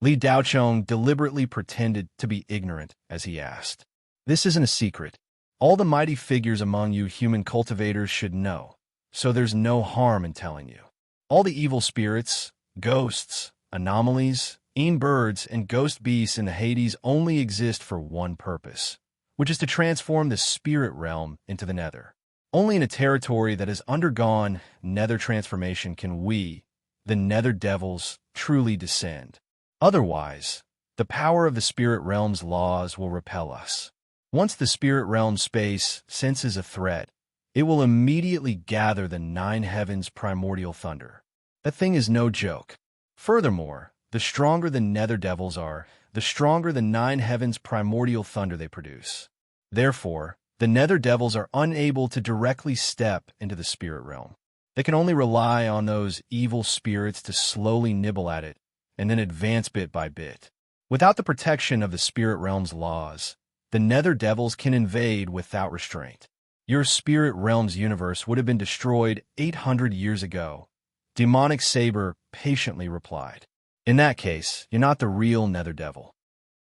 Speaker 1: Li Daochong deliberately pretended to be ignorant as he asked. "This isn't a secret. All the mighty figures among you human cultivators should know, so there's no harm in telling you. All the evil spirits, ghosts, anomalies, birds, and ghost beasts in the Hades only exist for one purpose, which is to transform the spirit realm into the nether. Only in a territory that has undergone nether transformation can we, the nether devils, truly descend. Otherwise, the power of the spirit realm's laws will repel us. Once the spirit realm space senses a threat, it will immediately gather the 9 heavens' primordial thunder. That thing is no joke. Furthermore, the stronger the nether devils are, the stronger the 9 heavens' primordial thunder they produce. Therefore, the nether devils are unable to directly step into the spirit realm. They can only rely on those evil spirits to slowly nibble at it and then advance bit by bit. Without the protection of the spirit realm's laws, the nether devils can invade without restraint. Your spirit realm's universe would have been destroyed 800 years ago, Demonic Saber patiently replied. In that case, you're not the real nether devil.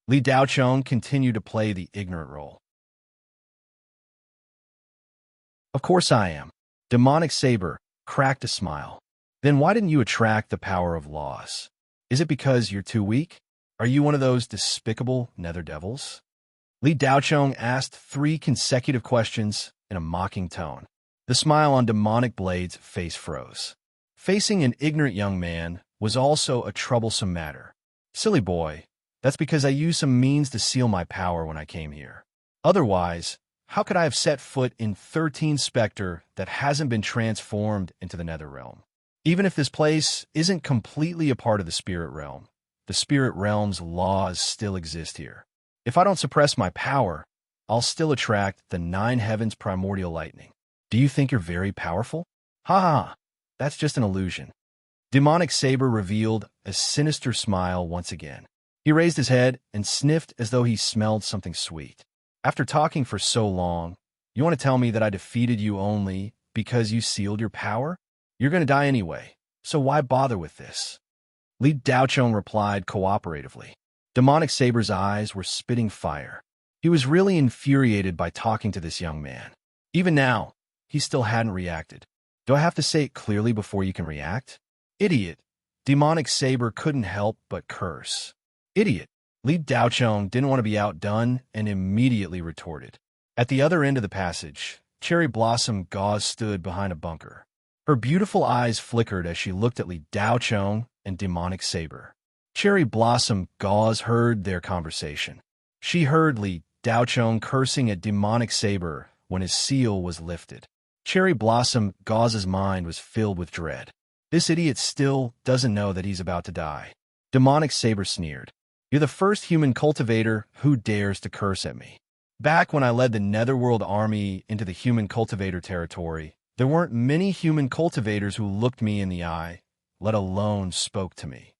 Speaker 1: Li Daochong continued to play the ignorant role. Of course I am. Demonic Saber cracked a smile. Then why didn't you attract the power of laws? Is it because you're too weak? Are you one of those despicable nether devils? Li Daochong asked 3 consecutive questions in a mocking tone. The smile on Demonic Blade's face froze. Facing an ignorant young man was also a troublesome matter. Silly boy, that's because I used some means to seal my power when I came here. Otherwise, How could I have set foot in 13 Spectre that hasn't been transformed into the Nether Realm? Even if this place isn't completely a part of the Spirit Realm's laws still exist here. If I don't suppress my power, I'll still attract the 9 heavens primordial lightning. Do you think you're very powerful? Ha ha, that's just an illusion. Demonic Saber revealed a sinister smile once again. He raised his head and sniffed as though he smelled something sweet. After talking for so long, you want to tell me that I defeated you only because you sealed your power? You're going to die anyway, so why bother with this? Li Daochong replied cooperatively. Demonic Saber's eyes were spitting fire. He was really infuriated by talking to this young man. Even now, he still hadn't reacted. Do I have to say it clearly before you can react? Idiot. Demonic Saber couldn't help but curse. Idiot. Li Daochong didn't want to be outdone and immediately retorted. At the other end of the passage, Cherry Blossom Gauze stood behind a bunker. Her beautiful eyes flickered as she looked at Li Daochong and Demonic Saber. Cherry Blossom Gauze heard their conversation. She heard Li Daochong cursing at Demonic Saber when his seal was lifted. Cherry Blossom Gauze's mind was filled with dread. This idiot still doesn't know that he's about to die. Demonic Saber sneered. You're the first human cultivator who dares to curse at me. Back when I led the Netherworld army into the human cultivator territory, there weren't many human cultivators who looked me in the eye, let alone spoke to me.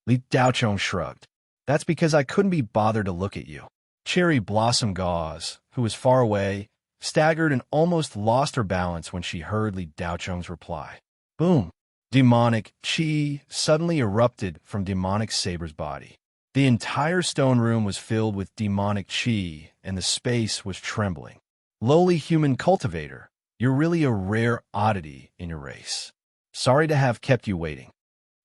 Speaker 1: Li Daochong shrugged. That's because I couldn't be bothered to look at you. Cherry Blossom Gauze, who was far away, staggered and almost lost her balance when she heard Li Daochong's reply. Boom! Demonic chi suddenly erupted from Demonic Saber's body. The entire stone room was filled with demonic chi, and the space was trembling. Lowly human cultivator, you're really a rare oddity in your race. Sorry to have kept you waiting.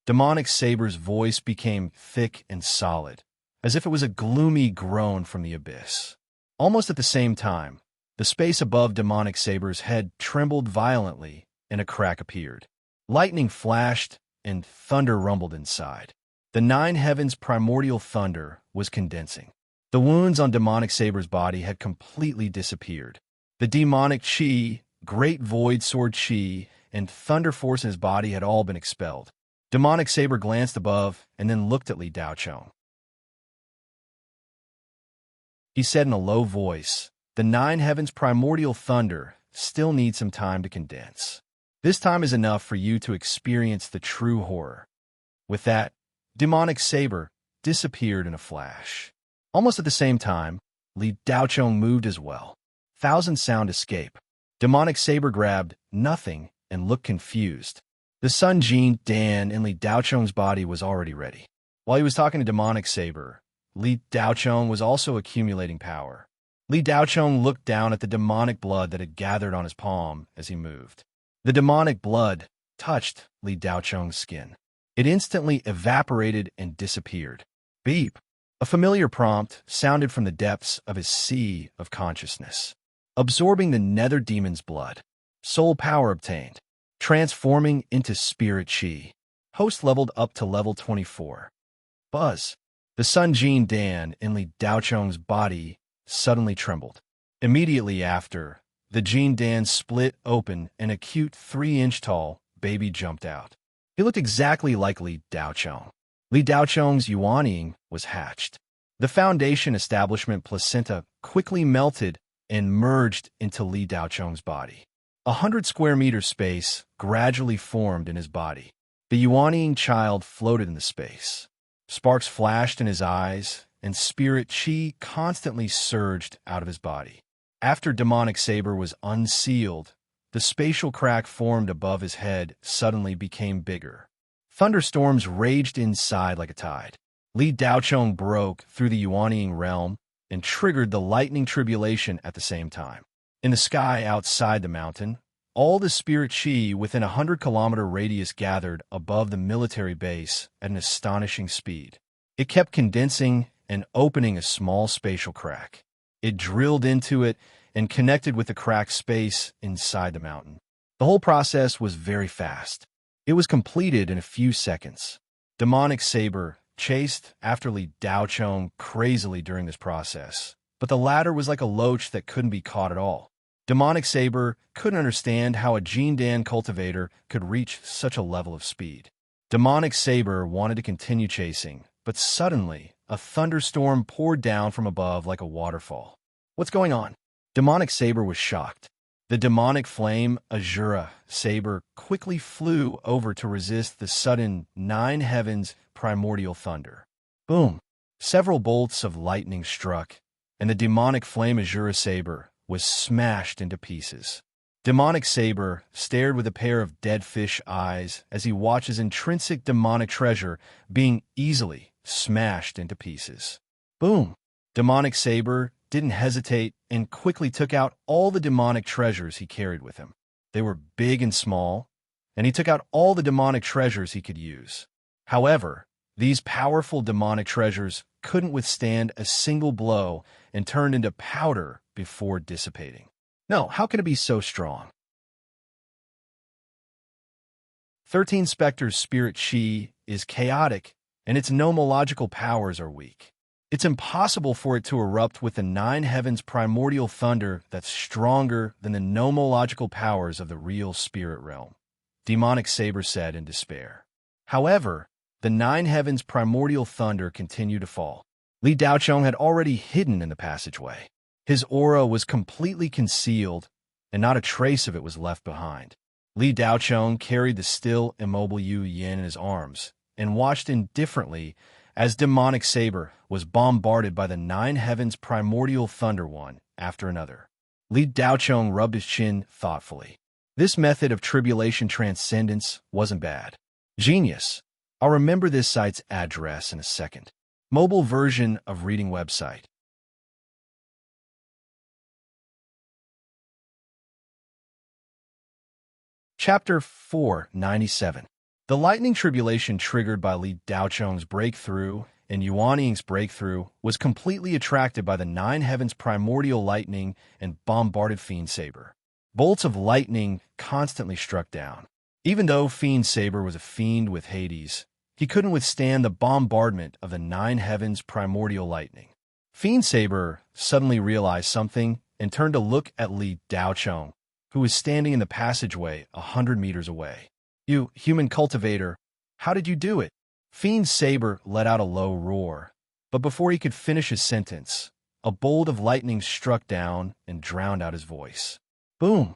Speaker 1: Demonic Saber's voice became thick and solid, as if it was a gloomy groan from the abyss. Almost at the same time, the space above Demonic Saber's head trembled violently, and a crack appeared. Lightning flashed, and thunder rumbled inside. The 9 heavens primordial thunder was condensing. The wounds on Demonic Saber's body had completely disappeared. The demonic chi, great void sword chi, and thunder force in his body had all been expelled. Demonic Saber glanced above and then looked at Li Daochong. He said in a low voice, the 9 heavens primordial thunder still needs some time to condense. This time is enough for you to experience the true horror. With that, Demonic Saber disappeared in a flash. Almost at the same time, Li Daochong moved as well. Thousand sound escape. Demonic Saber grabbed nothing and looked confused. The Sun Jin Dan in Li Daochong's body was already ready. While he was talking to Demonic Saber, Li Daochong was also accumulating power. Li Daochong looked down at the demonic blood that had gathered on his palm as he moved. The demonic blood touched Li Daochong's skin. It instantly evaporated and disappeared. Beep! A familiar prompt sounded from the depths of his sea of consciousness. Absorbing the nether demon's blood. Soul power obtained. Transforming into spirit chi. Host leveled up to level 24. Buzz. The Sun Jin Dan in Li Daochong's body suddenly trembled. Immediately after, the Jin Dan split open and a cute 3-inch tall baby jumped out. He looked exactly like Li Daochong. Li Daochong's yuanying was hatched. The foundation establishment placenta quickly melted and merged into Li Daochong's body. 100 square meter space gradually formed in his body. The yuanying child floated in the space. Sparks flashed in his eyes, and spirit chi constantly surged out of his body. After Demonic Saber was unsealed, the spatial crack formed above his head suddenly became bigger. Thunderstorms raged inside like a tide. Li Daochong broke through the yuanying realm and triggered the lightning tribulation at the same time. In the sky outside the mountain, all the spirit chi within a 100-kilometer radius gathered above the military base at an astonishing speed. It kept condensing and opening a small spatial crack. It drilled into it and connected with the cracked space inside the mountain. The whole process was very fast. It was completed in a few seconds. Demonic Saber chased after Li Daochong crazily during this process, but the latter was like a loach that couldn't be caught at all. Demonic Saber couldn't understand how a Jindan cultivator could reach such a level of speed. Demonic Saber wanted to continue chasing, but suddenly, a thunderstorm poured down from above like a waterfall. What's going on? Demonic Saber was shocked. The demonic flame, Azura Saber, quickly flew over to resist the sudden nine heavens primordial thunder. Boom! Several bolts of lightning struck, and the demonic flame Azura Saber was smashed into pieces. Demonic Saber stared with a pair of dead fish eyes as he watched his intrinsic demonic treasure being easily smashed into pieces. Boom! Demonic Saber didn't hesitate and quickly took out all the demonic treasures he carried with him. They were big and small, and he took out all the demonic treasures he could use. However, these powerful demonic treasures couldn't withstand a single blow and turned into powder before dissipating. No, how can it be so strong? 13 Spectre's spirit chi is chaotic, and its nomological powers are weak. It's impossible for it to erupt with the nine heavens primordial thunder that's stronger than the nomological powers of the real spirit realm, Demonic Saber said in despair. However, the nine heavens primordial thunder continued to fall. Li Daochong had already hidden in the passageway. His aura was completely concealed, and not a trace of it was left behind. Li Daochong carried the still immobile Yu Yin in his arms and watched indifferently as Demonic Saber was bombarded by the nine heavens primordial thunder one after another. Li Daochong rubbed his chin thoughtfully. This method of tribulation transcendence wasn't bad. Genius. I'll remember this site's address in a second. Mobile version of reading website. Chapter 497. The lightning tribulation triggered by Li Daochong's breakthrough and Yuan Ying's breakthrough was completely attracted by the nine heavens primordial lightning and bombarded Fiend Saber. Bolts of lightning constantly struck down. Even though Fiend Saber was a fiend with Hades, he couldn't withstand the bombardment of the nine heavens primordial lightning. Fiend Saber suddenly realized something and turned to look at Li Daochong, who was standing in the passageway 100 meters away. "You, human cultivator, how did you do it?" Fiend Saber let out a low roar, but before he could finish his sentence, a bolt of lightning struck down and drowned out his voice. Boom!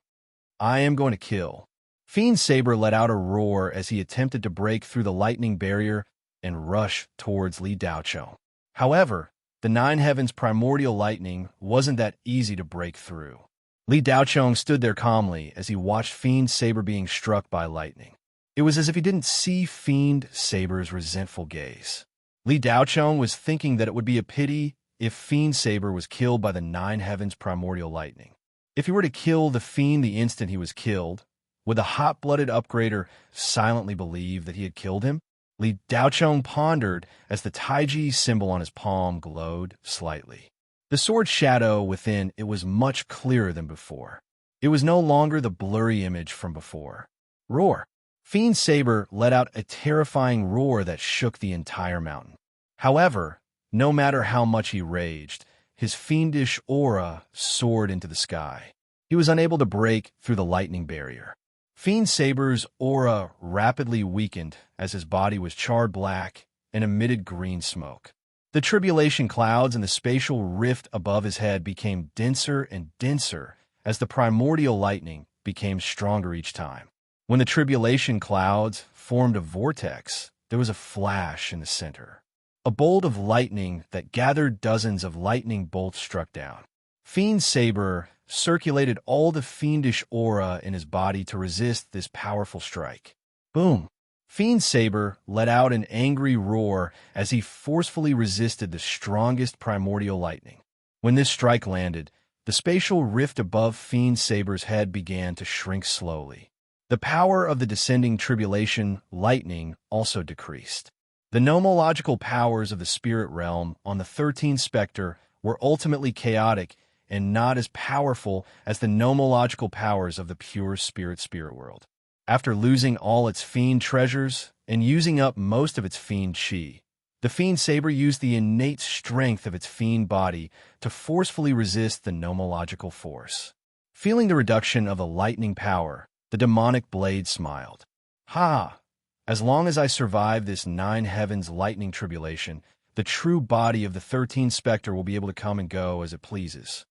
Speaker 1: "I am going to kill." Fiend Saber let out a roar as he attempted to break through the lightning barrier and rush towards Li Daochong. However, the nine heavens primordial lightning wasn't that easy to break through. Li Daochong stood there calmly as he watched Fiend Saber being struck by lightning. It was as if he didn't see Fiend Saber's resentful gaze. Li Daochong was thinking that it would be a pity if Fiend Saber was killed by the nine heavens primordial lightning. If he were to kill the fiend the instant he was killed, would the hot-blooded upgrader silently believe that he had killed him? Li Daochong pondered as the Taiji symbol on his palm glowed slightly. The sword shadow within it was much clearer than before. It was no longer the blurry image from before. Roar! Fiend Saber let out a terrifying roar that shook the entire mountain. However, no matter how much he raged, his fiendish aura soared into the sky. He was unable to break through the lightning barrier. Fiend Saber's aura rapidly weakened as his body was charred black and emitted green smoke. The tribulation clouds in the spatial rift above his head became denser and denser as the primordial lightning became stronger each time. When the tribulation clouds formed a vortex, there was a flash in the center. A bolt of lightning that gathered dozens of lightning bolts struck down. Fiend Saber circulated all the fiendish aura in his body to resist this powerful strike. Boom! Fiend Saber let out an angry roar as he forcefully resisted the strongest primordial lightning. When this strike landed, the spatial rift above Fiend Saber's head began to shrink slowly. The power of the descending tribulation lightning also decreased. The nomological powers of the spirit realm on the 13th Spectre were ultimately chaotic and not as powerful as the nomological powers of the pure spirit world. After losing all its fiend treasures and using up most of its fiend chi, The fiend saber used the innate strength of its fiend body to forcefully resist the nomological force. Feeling the reduction of the lightning power, the demonic blade smiled. Ha! As long as I survive this 9 heavens lightning tribulation, the true body of the 13 specter will be able to come and go as it pleases.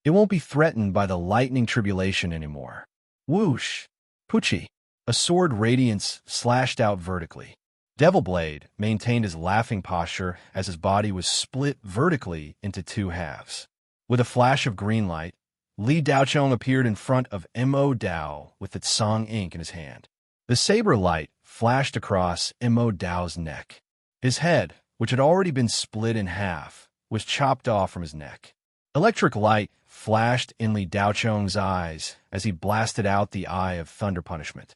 Speaker 1: It won't be threatened by the lightning tribulation anymore. Whoosh! Poochie! A sword radiance slashed out vertically. Devilblade maintained his laughing posture as his body was split vertically into 2 halves. With a flash of green light, Li Daochong appeared in front of Mo Dao with its song ink in his hand. The saber light flashed across Mo Dao's neck. His head, which had already been split in half, was chopped off from his neck. Electric light flashed in Li Daochong's eyes as he blasted out the eye of thunder punishment.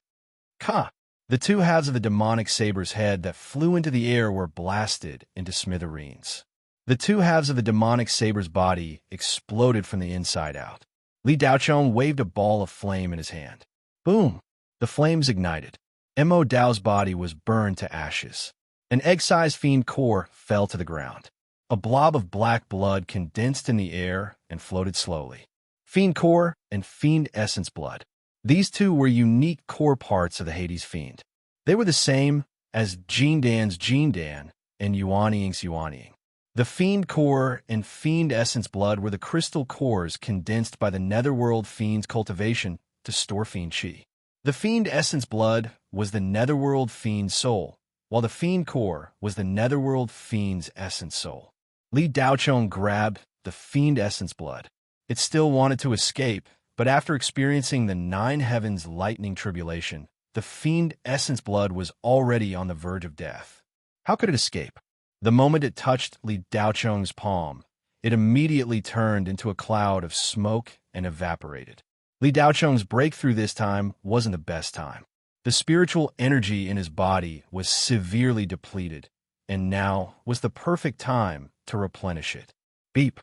Speaker 1: Ka! The 2 halves of the demonic saber's head that flew into the air were blasted into smithereens. The 2 halves of the demonic saber's body exploded from the inside out. Li Daochong waved a ball of flame in his hand. Boom! The flames ignited. Mo Dao's body was burned to ashes. An egg-sized fiend core fell to the ground. A blob of black blood condensed in the air and floated slowly. Fiend core and fiend essence blood. These 2 were unique core parts of the Hades fiend. They were the same as Jindan's Jindan and Yuanying's Yuanying. The fiend core and fiend essence blood were the crystal cores condensed by the netherworld fiend's cultivation to store fiend chi. The fiend essence blood was the netherworld fiend's soul, while the fiend core was the netherworld fiend's essence soul. Li Daochong grabbed the fiend essence blood. It still wanted to escape, but after experiencing the 9 heavens lightning tribulation, the fiend essence blood was already on the verge of death. How could it escape? The moment it touched Li Daochong's palm, it immediately turned into a cloud of smoke and evaporated. Li Daochong's breakthrough this time wasn't the best time. The spiritual energy in his body was severely depleted, and now was the perfect time to replenish it. Beep.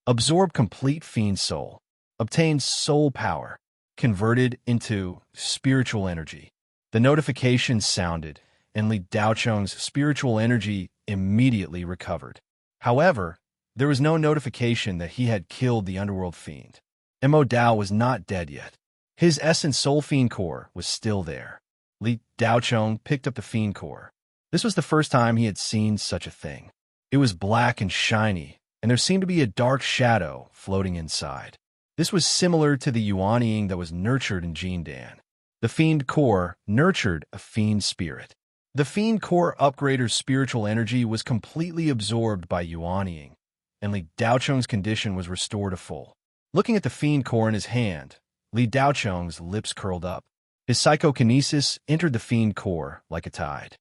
Speaker 1: Absorb complete fiend soul. Obtain soul power. Converted into spiritual energy. The notification sounded, and Li Daochong's spiritual energy immediately recovered. However, there was no notification that he had killed the underworld fiend. Mo Dao was not dead yet. His essence soul fiend core was still there. Li Daochong picked up the fiend core. This was the first time he had seen such a thing. It was black and shiny, and there seemed to be a dark shadow floating inside. This was similar to the Yuanying that was nurtured in Jindan. The fiend core nurtured a fiend spirit. The fiend core upgrader's spiritual energy was completely absorbed by Yuanying, and Li Daochong's condition was restored to full. Looking at the fiend core in his hand, Li Daochong's lips curled up. His psychokinesis entered the fiend core like a tide.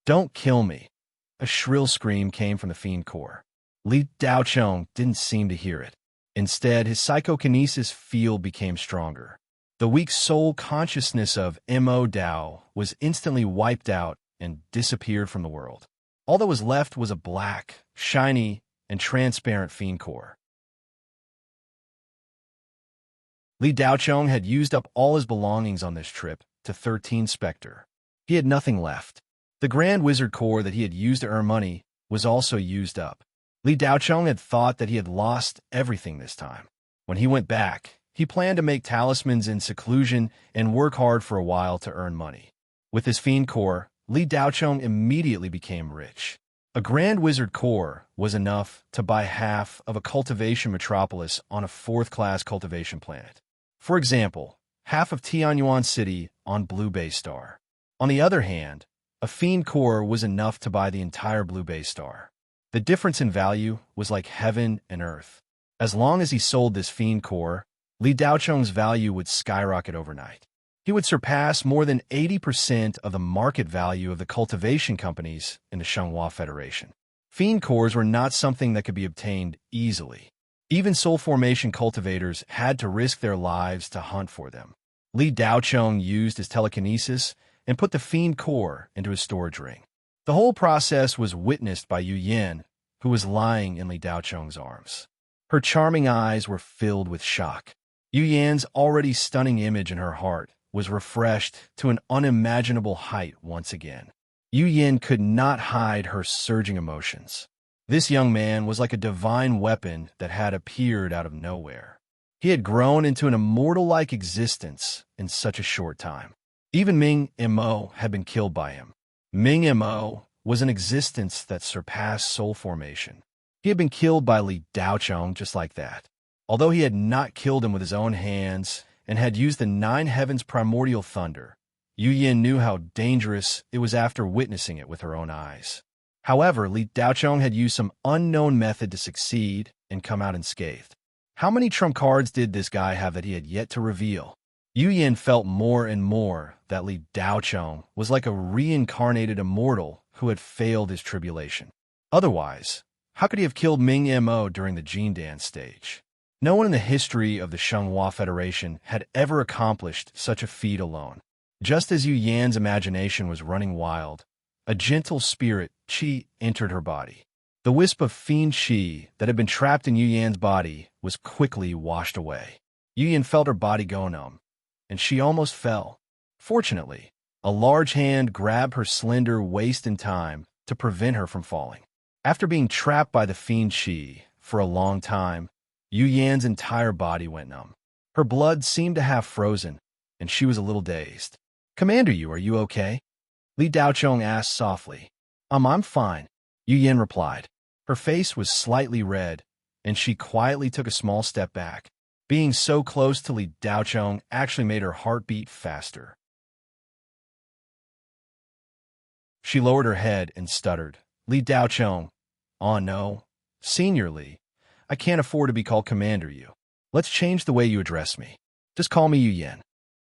Speaker 1: Don't kill me. A shrill scream came from the fiend core. Li Daochong didn't seem to hear it. Instead, his psychokinesis field became stronger. The weak soul consciousness of Mo Dao was instantly wiped out and disappeared from the world. All that was left was a black, shiny, and transparent fiend core. Li Daochong had used up all his belongings on this trip to 13 Spectre. He had nothing left. The Grand Wizard core that he had used to earn money was also used up. Li Daochong had thought that he had lost everything this time. When he went back, he planned to make talismans in seclusion and work hard for a while to earn money. With his fiend core, Li Daochong immediately became rich. A Grand Wizard core was enough to buy half of a cultivation metropolis on a 4th-class cultivation planet. For example, half of Tianyuan City on Blue Bay Star. On the other hand, a fiend core was enough to buy the entire Blue Bay Star. The difference in value was like heaven and earth. As long as he sold this fiend core, Li Daochong's value would skyrocket overnight. He would surpass more than 80% of the market value of the cultivation companies in the Shenghua Federation. Fiend cores were not something that could be obtained easily. Even soul formation cultivators had to risk their lives to hunt for them. Li Daochong used his telekinesis and put the fiend core into his storage ring. The whole process was witnessed by Yu Yan, who was lying in Li Daochong's arms. Her charming eyes were filled with shock. Yu Yan's already stunning image in her heart was refreshed to an unimaginable height once again. Yu Yin could not hide her surging emotions. This young man was like a divine weapon that had appeared out of nowhere. He had grown into an immortal-like existence in such a short time. Even Ming Mo had been killed by him. Ming Mo was an existence that surpassed soul formation. He had been killed by Li Daochong just like that. Although he had not killed him with his own hands and had used the nine heavens' primordial thunder, Yu Yin knew how dangerous it was after witnessing it with her own eyes. However, Li Daochong had used some unknown method to succeed and come out unscathed. How many trump cards did this guy have that he had yet to reveal? Yu Yin felt more and more that Li Daochong was like a reincarnated immortal who had failed his tribulation. Otherwise, how could he have killed Ming Mo during the Jin Dance stage? No one in the history of the Shenghua Federation had ever accomplished such a feat alone. Just as Yu Yan's imagination was running wild, a gentle spirit, Qi, entered her body. The wisp of fiend Qi that had been trapped in Yu Yan's body was quickly washed away. Yu Yan felt her body go numb, and she almost fell. Fortunately, a large hand grabbed her slender waist in time to prevent her from falling. After being trapped by the fiend Qi for a long time, Yu Yan's entire body went numb. Her blood seemed to have frozen, and she was a little dazed. "Commander Yu, are you okay?" Li Daochong asked softly. I'm fine," Yu Yan replied. Her face was slightly red, and she quietly took a small step back. Being so close to Li Daochong actually made her heart beat faster. She lowered her head and stuttered. "Li Daochong, oh no, Senior Li, I can't afford to be called Commander Yu. Let's change the way you address me. Just call me Yu Yan."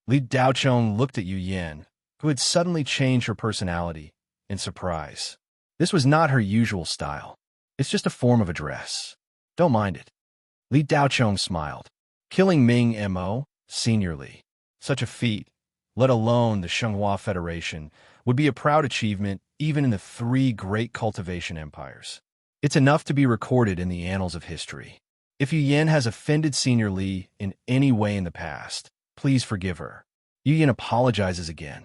Speaker 1: Li Daochong looked at Yu Yan, who had suddenly changed her personality, in surprise. This was not her usual style. It's just a form of address. Don't mind it. Li Daochong smiled. Killing Ming Mo, Senior Li. Such a feat, let alone the Shenghua Federation, would be a proud achievement even in the three great cultivation empires. It's enough to be recorded in the annals of history. If Yu Yan has offended Senior Li in any way in the past, please forgive her. Yu Yan apologizes again.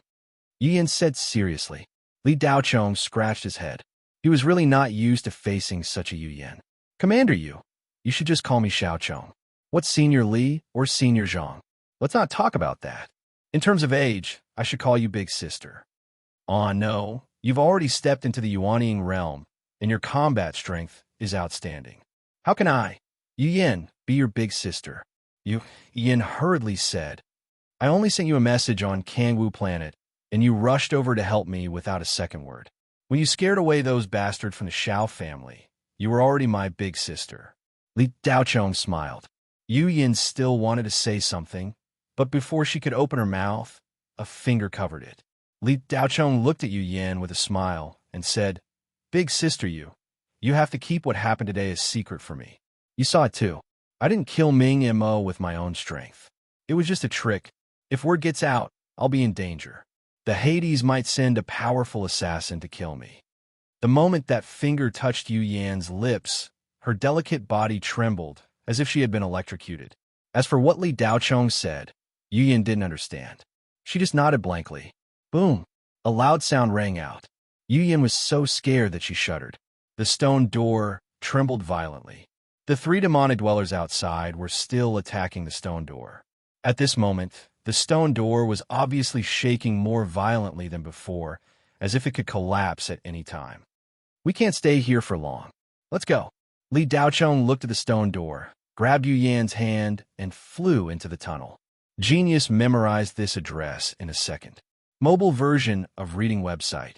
Speaker 1: Yu Yan said seriously. Li Daochong scratched his head. He was really not used to facing such a Yu Yan. "Commander Yu, you should just call me Xiao Chong. What's Senior Li or Senior Zhang? Let's not talk about that. In terms of age, I should call you Big Sister." "Aw, no. You've already stepped into the Yuanying realm, and your combat strength is outstanding. How can I, Yu Yan, be your big sister?" Yu Yan hurriedly said. "I only sent you a message on Kangwu planet, and you rushed over to help me without a second word. When you scared away those bastards from the Shao family, you were already my big sister." Li Daochong smiled. Yu Yan still wanted to say something, but before she could open her mouth, a finger covered it. Li Daochong looked at Yu Yan with a smile and said, "Big sister Yu, you have to keep what happened today a secret for me. You saw it too. I didn't kill Ming Mo with my own strength. It was just a trick. If word gets out, I'll be in danger. The Hades might send a powerful assassin to kill me." The moment that finger touched Yu Yan's lips, her delicate body trembled as if she had been electrocuted. As for what Li Daochong said, Yu Yan didn't understand. She just nodded blankly. Boom! A loud sound rang out. Yu Yan was so scared that she shuddered. The stone door trembled violently. The three demonic dwellers outside were still attacking the stone door. At this moment, the stone door was obviously shaking more violently than before, as if it could collapse at any time. "We can't stay here for long. Let's go." Li Daochong looked at the stone door, grabbed Yu Yan's hand, and flew into the tunnel. Genius memorized this address in a second. Mobile version of reading website.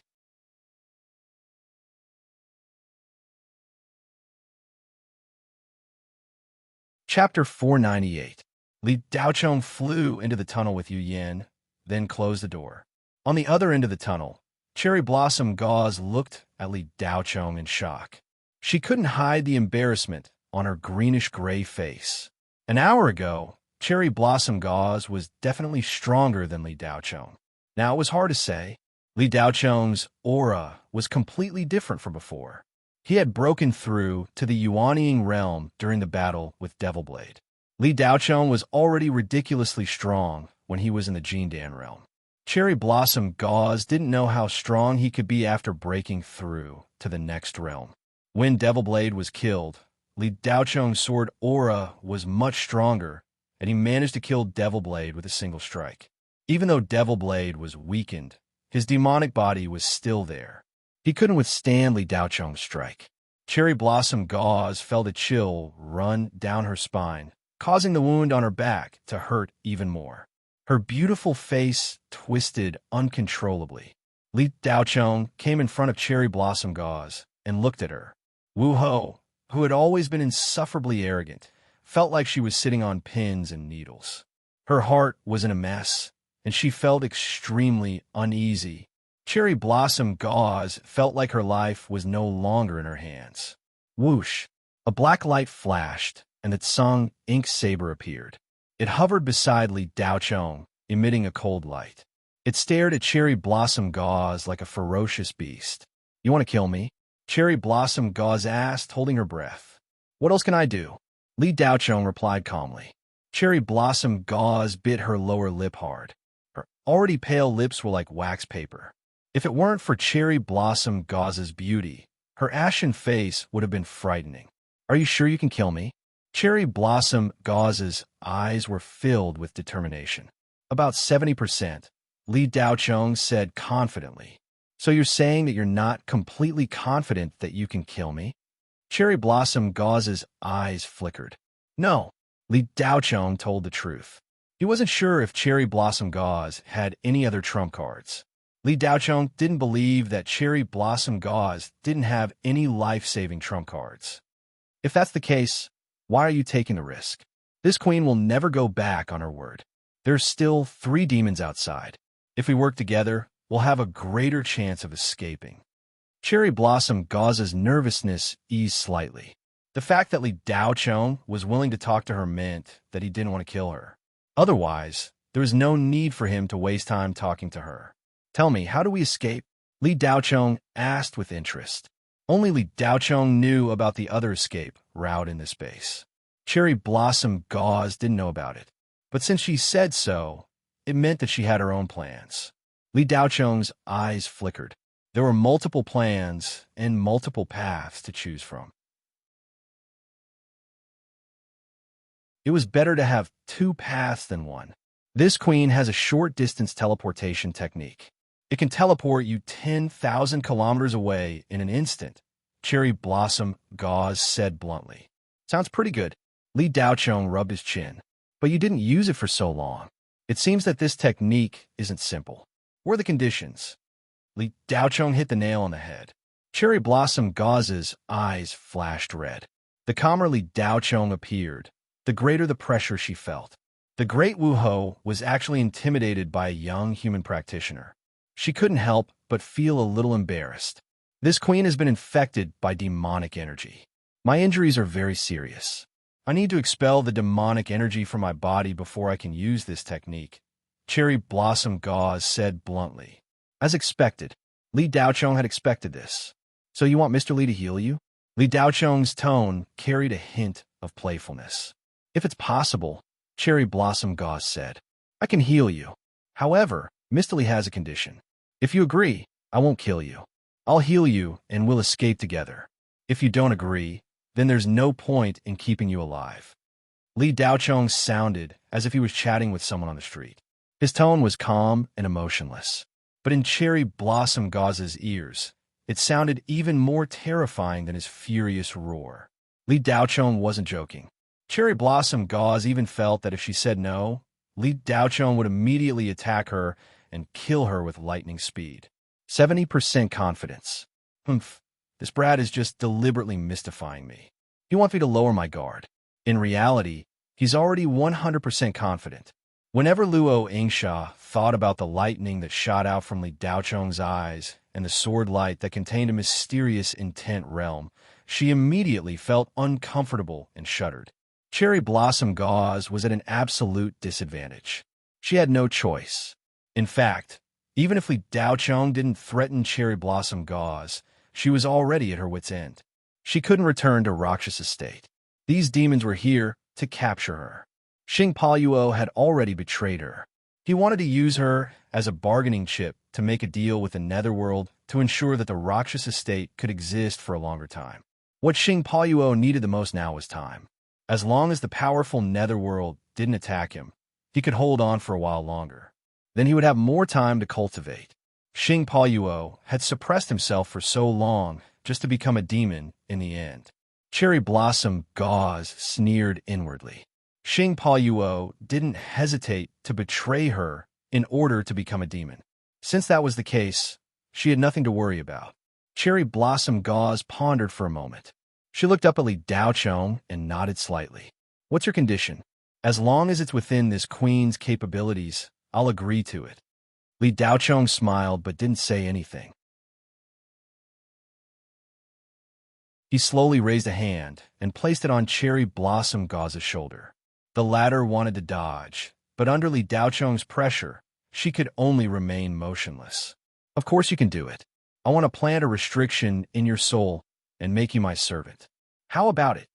Speaker 1: Chapter 498. Li Daochong flew into the tunnel with Yu Yan, then closed the door. On the other end of the tunnel, Cherry Blossom Gauze looked at Li Daochong in shock. She couldn't hide the embarrassment on her greenish-gray face. An hour ago, Cherry Blossom Gauze was definitely stronger than Li Daochong. Now it was hard to say. Li Daochong's aura was completely different from before. He had broken through to the Yuanying realm during the battle with Devil Blade. Li Daochong was already ridiculously strong when he was in the Jindan realm. Cherry Blossom Gauze didn't know how strong he could be after breaking through to the next realm. When Devil Blade was killed, Li Daocheng's sword aura was much stronger, and he managed to kill Devil Blade with a single strike. Even though Devil Blade was weakened, his demonic body was still there. He couldn't withstand Li Daocheng's strike. Cherry Blossom Gauze felt a chill run down her spine, causing the wound on her back to hurt even more. Her beautiful face twisted uncontrollably. Li Daocheng came in front of Cherry Blossom Gauze and looked at her. Wu Ho, who had always been insufferably arrogant, felt like she was sitting on pins and needles. Her heart was in a mess, and she felt extremely uneasy. Cherry Blossom Gauze felt like her life was no longer in her hands. Whoosh! A black light flashed, and the Tsung ink saber appeared. It hovered beside Li Daocheng, emitting a cold light. It stared at Cherry Blossom Gauze like a ferocious beast. "You want to kill me?" Cherry Blossom Gauze asked, holding her breath. "What else can I do?" Li Daocheng replied calmly. Cherry Blossom Gauze bit her lower lip hard. Her already pale lips were like wax paper. If it weren't for Cherry Blossom Gauze's beauty, her ashen face would have been frightening. "Are you sure you can kill me?" Cherry Blossom Gauze's eyes were filled with determination. "About 70%, Li Daocheng said confidently. "So you're saying that you're not completely confident that you can kill me?" Cherry Blossom Gauze's eyes flickered. "No," Li Daocheng told the truth. He wasn't sure if Cherry Blossom Gauze had any other trump cards. Li Daocheng didn't believe that Cherry Blossom Gauze didn't have any life-saving trump cards. "If that's the case, why are you taking the risk? This queen will never go back on her word. There's still 3 demons outside. If we work together, we'll have a greater chance of escaping." Cherry Blossom Gauze's nervousness eased slightly. The fact that Li Daocheng was willing to talk to her meant that he didn't want to kill her. Otherwise, there was no need for him to waste time talking to her. "Tell me, how do we escape?" Li Daocheng asked with interest. Only Li Daocheng knew about the other escape route in this base. Cherry Blossom Gauze didn't know about it, but since she said so, it meant that she had her own plans. Li Daocheng's eyes flickered. There were multiple plans and multiple paths to choose from. It was better to have 2 paths than one. This queen has a short-distance teleportation technique. It can teleport you 10,000 kilometers away in an instant, Cherry Blossom Gauze said bluntly. "Sounds pretty good." Li Daocheng rubbed his chin. "But you didn't use it for so long. It seems that this technique isn't simple. What are the conditions?" Li Daocheng hit the nail on the head. Cherry Blossom Gauze's eyes flashed red. The calmer Li Daocheng appeared, the greater the pressure she felt. The great Wu Ho was actually intimidated by a young human practitioner. She couldn't help but feel a little embarrassed. "This queen has been infected by demonic energy. My injuries are very serious. I need to expel the demonic energy from my body before I can use this technique," Cherry Blossom Gauze said bluntly. As expected, Li Daocheng had expected this. "So you want Mr. Li to heal you?" Li Daocheng's tone carried a hint of playfulness. "If it's possible," Cherry Blossom Gauze said, "I can heal you. However, Mr. Li has a condition. If you agree, I won't kill you. I'll heal you and we'll escape together. If you don't agree, then there's no point in keeping you alive." Li Daocheng sounded as if he was chatting with someone on the street. His tone was calm and emotionless. But in Cherry Blossom Gauze's ears, it sounded even more terrifying than his furious roar. Li Daocheng wasn't joking. Cherry Blossom Gauze even felt that if she said no, Li Daocheng would immediately attack her and kill her with lightning speed. 70% confidence. Humph, this brat is just deliberately mystifying me. He wants me to lower my guard. In reality, he's already 100% confident. Whenever Luo Yingsha thought about the lightning that shot out from Li Daocheng's eyes and the sword light that contained a mysterious intent realm, she immediately felt uncomfortable and shuddered. Cherry Blossom Gauze was at an absolute disadvantage. She had no choice. In fact, even if Li Daocheng didn't threaten Cherry Blossom Gauze, she was already at her wit's end. She couldn't return to Rakshasa state. These demons were here to capture her. Xing Paoyuo had already betrayed her. He wanted to use her as a bargaining chip to make a deal with the Netherworld to ensure that the Rakshasa state could exist for a longer time. What Xing Paoyuo needed the most now was time. As long as the powerful Netherworld didn't attack him, he could hold on for a while longer. Then he would have more time to cultivate. Xing Paoyuo had suppressed himself for so long just to become a demon in the end. Cherry Blossom Gauze sneered inwardly. Xing Paoyuo didn't hesitate to betray her in order to become a demon. Since that was the case, she had nothing to worry about. Cherry Blossom Gauze pondered for a moment. She looked up at Li Daochong and nodded slightly. What's your condition? As long as it's within this queen's capabilities, I'll agree to it. Li Daochong smiled but didn't say anything. He slowly raised a hand and placed it on Cherry Blossom Gauze's shoulder. The latter wanted to dodge, but under Li Daochong's pressure, she could only remain motionless. Of course you can do it. I want to plant a restriction in your soul and make you my servant. How about it?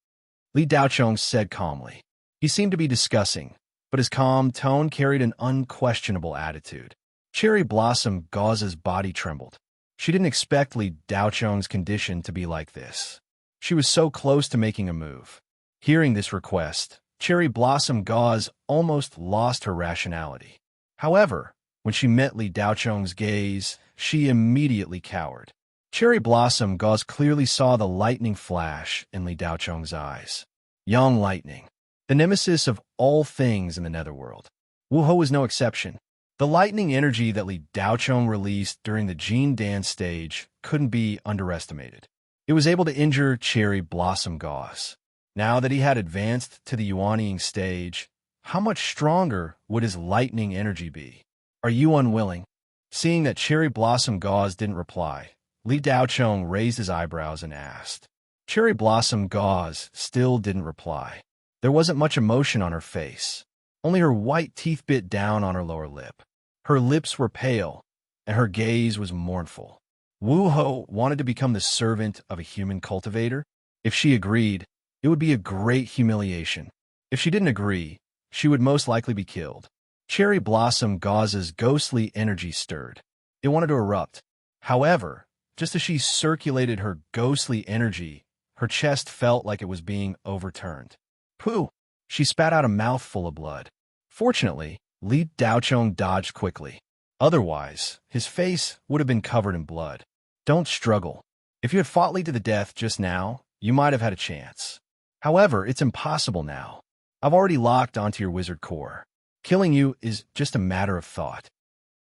Speaker 1: Li Daochong said calmly. He seemed to be discussing, but his calm tone carried an unquestionable attitude. Cherry Blossom Gauze's body trembled. She didn't expect Li Daochong's condition to be like this. She was so close to making a move. Hearing this request, Cherry Blossom Gauze almost lost her rationality. However, when she met Li Daochong's gaze, she immediately cowered. Cherry Blossom Gauze clearly saw the lightning flash in Li Daochong's eyes. Young lightning, the nemesis of all things in the Netherworld. Wuho was no exception. The lightning energy that Li Daochong released during the Jin dance stage couldn't be underestimated. It was able to injure Cherry Blossom Gauze. Now that he had advanced to the Yuanying stage, how much stronger would his lightning energy be? Are you unwilling? Seeing that Cherry Blossom Gauze didn't reply, Li Daochong raised his eyebrows and asked. Cherry Blossom Gauze still didn't reply. There wasn't much emotion on her face. Only her white teeth bit down on her lower lip. Her lips were pale, and her gaze was mournful. Wu Ho wanted to become the servant of a human cultivator. If she agreed, it would be a great humiliation. If she didn't agree, she would most likely be killed. Cherry Blossom Gauze's ghostly energy stirred. It wanted to erupt. However, just as she circulated her ghostly energy, her chest felt like it was being overturned. Pooh! She spat out a mouthful of blood. Fortunately, Li Daochong dodged quickly. Otherwise, his face would have been covered in blood. Don't struggle. If you had fought Li to the death just now, you might have had a chance. However, it's impossible now. I've already locked onto your wizard core. Killing you is just a matter of thought.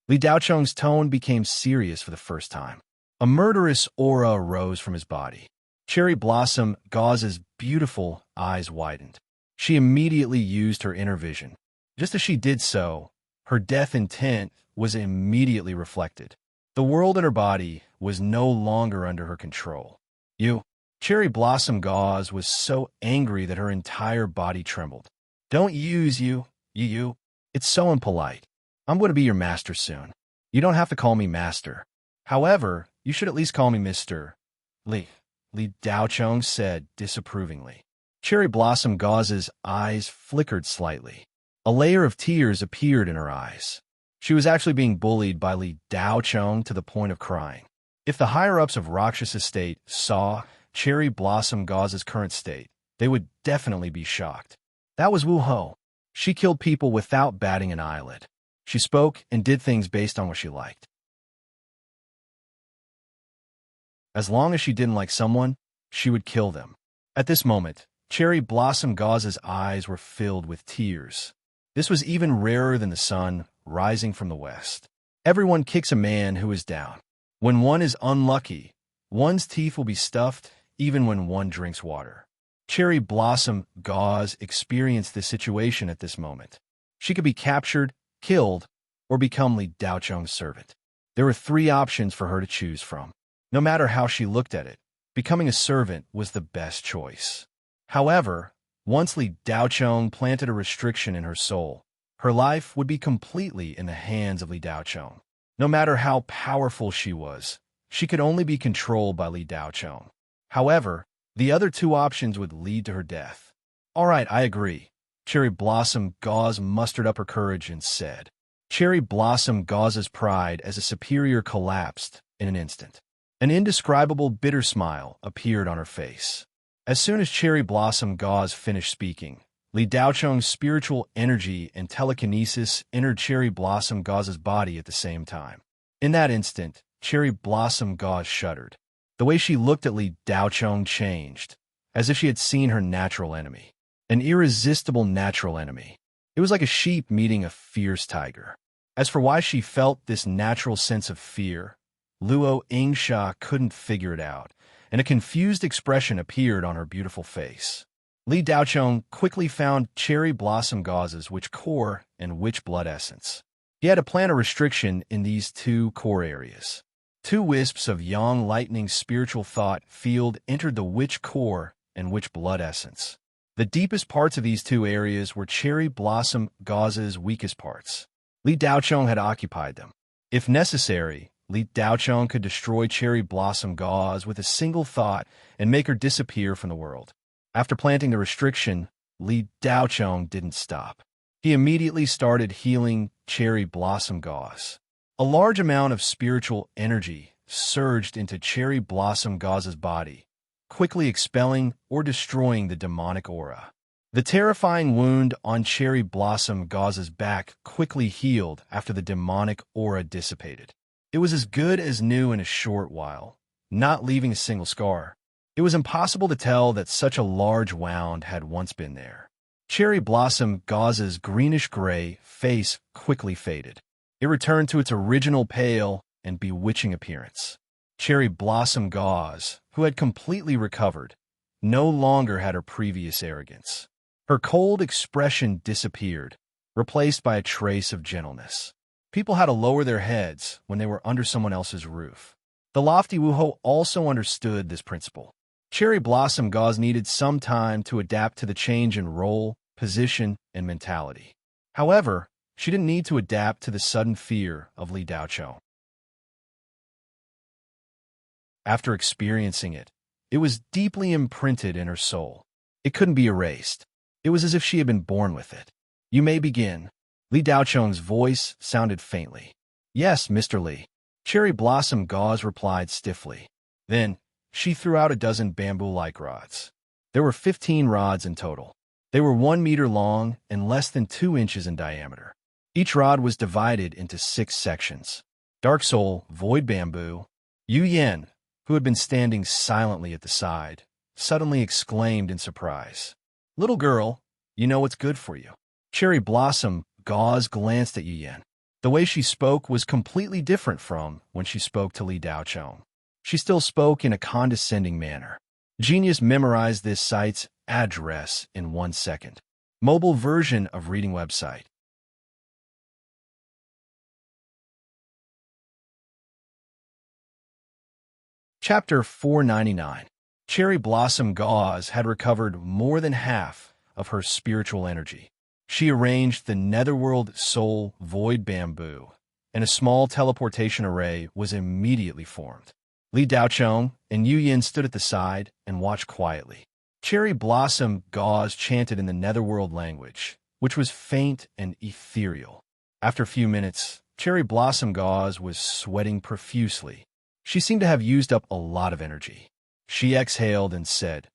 Speaker 1: Li Daochong's tone became serious for the first time. A murderous aura arose from his body. Cherry Blossom Gauze's beautiful eyes widened. She immediately used her inner vision. Just as she did so, her death intent was immediately reflected. The world in her body was no longer under her control. Cherry Blossom Gauze was so angry that her entire body trembled. Don't use you. It's so impolite. I'm going to be your master soon. You don't have to call me master. However, you should at least call me Mr. Li Daochong said disapprovingly. Cherry Blossom Gauze's eyes flickered slightly. A layer of tears appeared in her eyes. She was actually being bullied by Li Daochong to the point of crying. If the higher-ups of Rakshasa State saw Cherry Blossom Gauze's current state, they would definitely be shocked. That was Wu Ho. She killed people without batting an eyelid. She spoke and did things based on what she liked. As long as she didn't like someone, she would kill them. At this moment, Cherry Blossom Gauze's eyes were filled with tears. This was even rarer than the sun rising from the west. Everyone kicks a man who is down. When one is unlucky, one's teeth will be stuffed even when one drinks water. Cherry Blossom Gauze experienced this situation at this moment. She could be captured, killed, or become Li Daochong's servant. There were 3 options for her to choose from. No matter how she looked at it, becoming a servant was the best choice. However, once Li Daochong planted a restriction in her soul, her life would be completely in the hands of Li Daochong. No matter how powerful she was, she could only be controlled by Li Daochong. However, the other 2 options would lead to her death. All right, I agree. Cherry Blossom Gauze mustered up her courage and said. Cherry Blossom Gauze's pride as a superior collapsed in an instant. An indescribable bitter smile appeared on her face. As soon as Cherry Blossom Gauze finished speaking, Li Daocheng's spiritual energy and telekinesis entered Cherry Blossom Gauze's body at the same time. In that instant, Cherry Blossom Gauze shuddered. The way she looked at Li Daocheng changed, as if she had seen her natural enemy. An irresistible natural enemy. It was like a sheep meeting a fierce tiger. As for why she felt this natural sense of fear, Luo Yingsha couldn't figure it out, and a confused expression appeared on her beautiful face. Li Daocheng quickly found Cherry Blossom Gauze's witch core and witch blood essence. He had to plant a restriction in these two core areas. Two wisps of yang lightning spiritual thought field entered the witch core and witch blood essence. The deepest parts of these two areas were Cherry Blossom Gauze's weakest parts. Li Daocheng had occupied them. If necessary, Li Daocheng could destroy Cherry Blossom Gauze with a single thought and make her disappear from the world. After planting the restriction, Li Daocheng didn't stop. He immediately started healing Cherry Blossom Gauze. A large amount of spiritual energy surged into Cherry Blossom Gauze's body, quickly expelling or destroying the demonic aura. The terrifying wound on Cherry Blossom Gauze's back quickly healed after the demonic aura dissipated. It was as good as new in a short while, not leaving a single scar. It was impossible to tell that such a large wound had once been there. Cherry Blossom Gauze's greenish-gray face quickly faded. It returned to its original pale and bewitching appearance. Cherry Blossom Gauze, who had completely recovered, no longer had her previous arrogance. Her cold expression disappeared, replaced by a trace of gentleness. People had to lower their heads when they were under someone else's roof. The lofty Wuho also understood this principle. Cherry Blossom Gauze needed some time to adapt to the change in role, position, and mentality. However, she didn't need to adapt to the sudden fear of Li Daocheng. After experiencing it, it was deeply imprinted in her soul. It couldn't be erased. It was as if she had been born with it. "You may begin." Li Daocheng's voice sounded faintly. "Yes, Mr. Li." Cherry Blossom Gauze replied stiffly. Then, she threw out a dozen bamboo-like rods. There were 15 rods in total. They were 1 meter long and less than 2 inches in diameter. Each rod was divided into 6 sections. Dark Soul, Void Bamboo. Yu Yan, who had been standing silently at the side, suddenly exclaimed in surprise. "Little girl, you know what's good for you." Cherry Blossom Gauze glanced at Yu Yan. The way she spoke was completely different from when she spoke to Li Daocheng. She still spoke in a condescending manner. Genius memorized this site's address in 1 second. Mobile version of reading website. Chapter 499. Cherry Blossom Gauze had recovered more than half of her spiritual energy. She arranged the Netherworld Soul Void Bamboo, and a small teleportation array was immediately formed. Li Daocheng and Yu Yin stood at the side and watched quietly. Cherry Blossom Gauze chanted in the Netherworld language, which was faint and ethereal. After a few minutes, Cherry Blossom Gauze was sweating profusely. She seemed to have used up a lot of energy. She exhaled and said,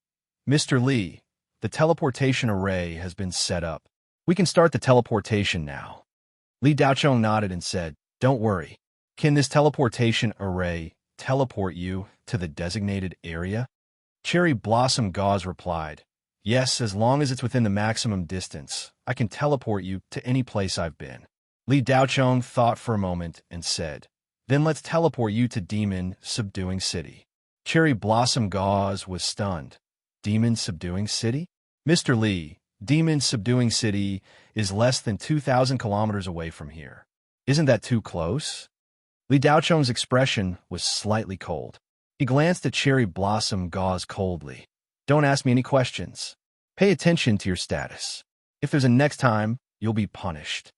Speaker 1: "Mr. Li, the teleportation array has been set up. We can start the teleportation now." Li Daocheng nodded and said, "Don't worry. Can this teleportation array teleport you to the designated area?" Cherry Blossom Gauze replied, "Yes, as long as it's within the maximum distance. I can teleport you to any place I've been." Li Daocheng thought for a moment and said, "Then let's teleport you to Demon Subduing City." Cherry Blossom Gauze was stunned. Demon Subduing City? "Mr. Li, Demon Subduing City is less than 2,000 kilometers away from here. Isn't that too close?" Li Daocheng's expression was slightly cold. He glanced at Cherry Blossom Gauze coldly. "Don't ask me any questions. Pay attention to your status. If there's a next time, you'll be punished."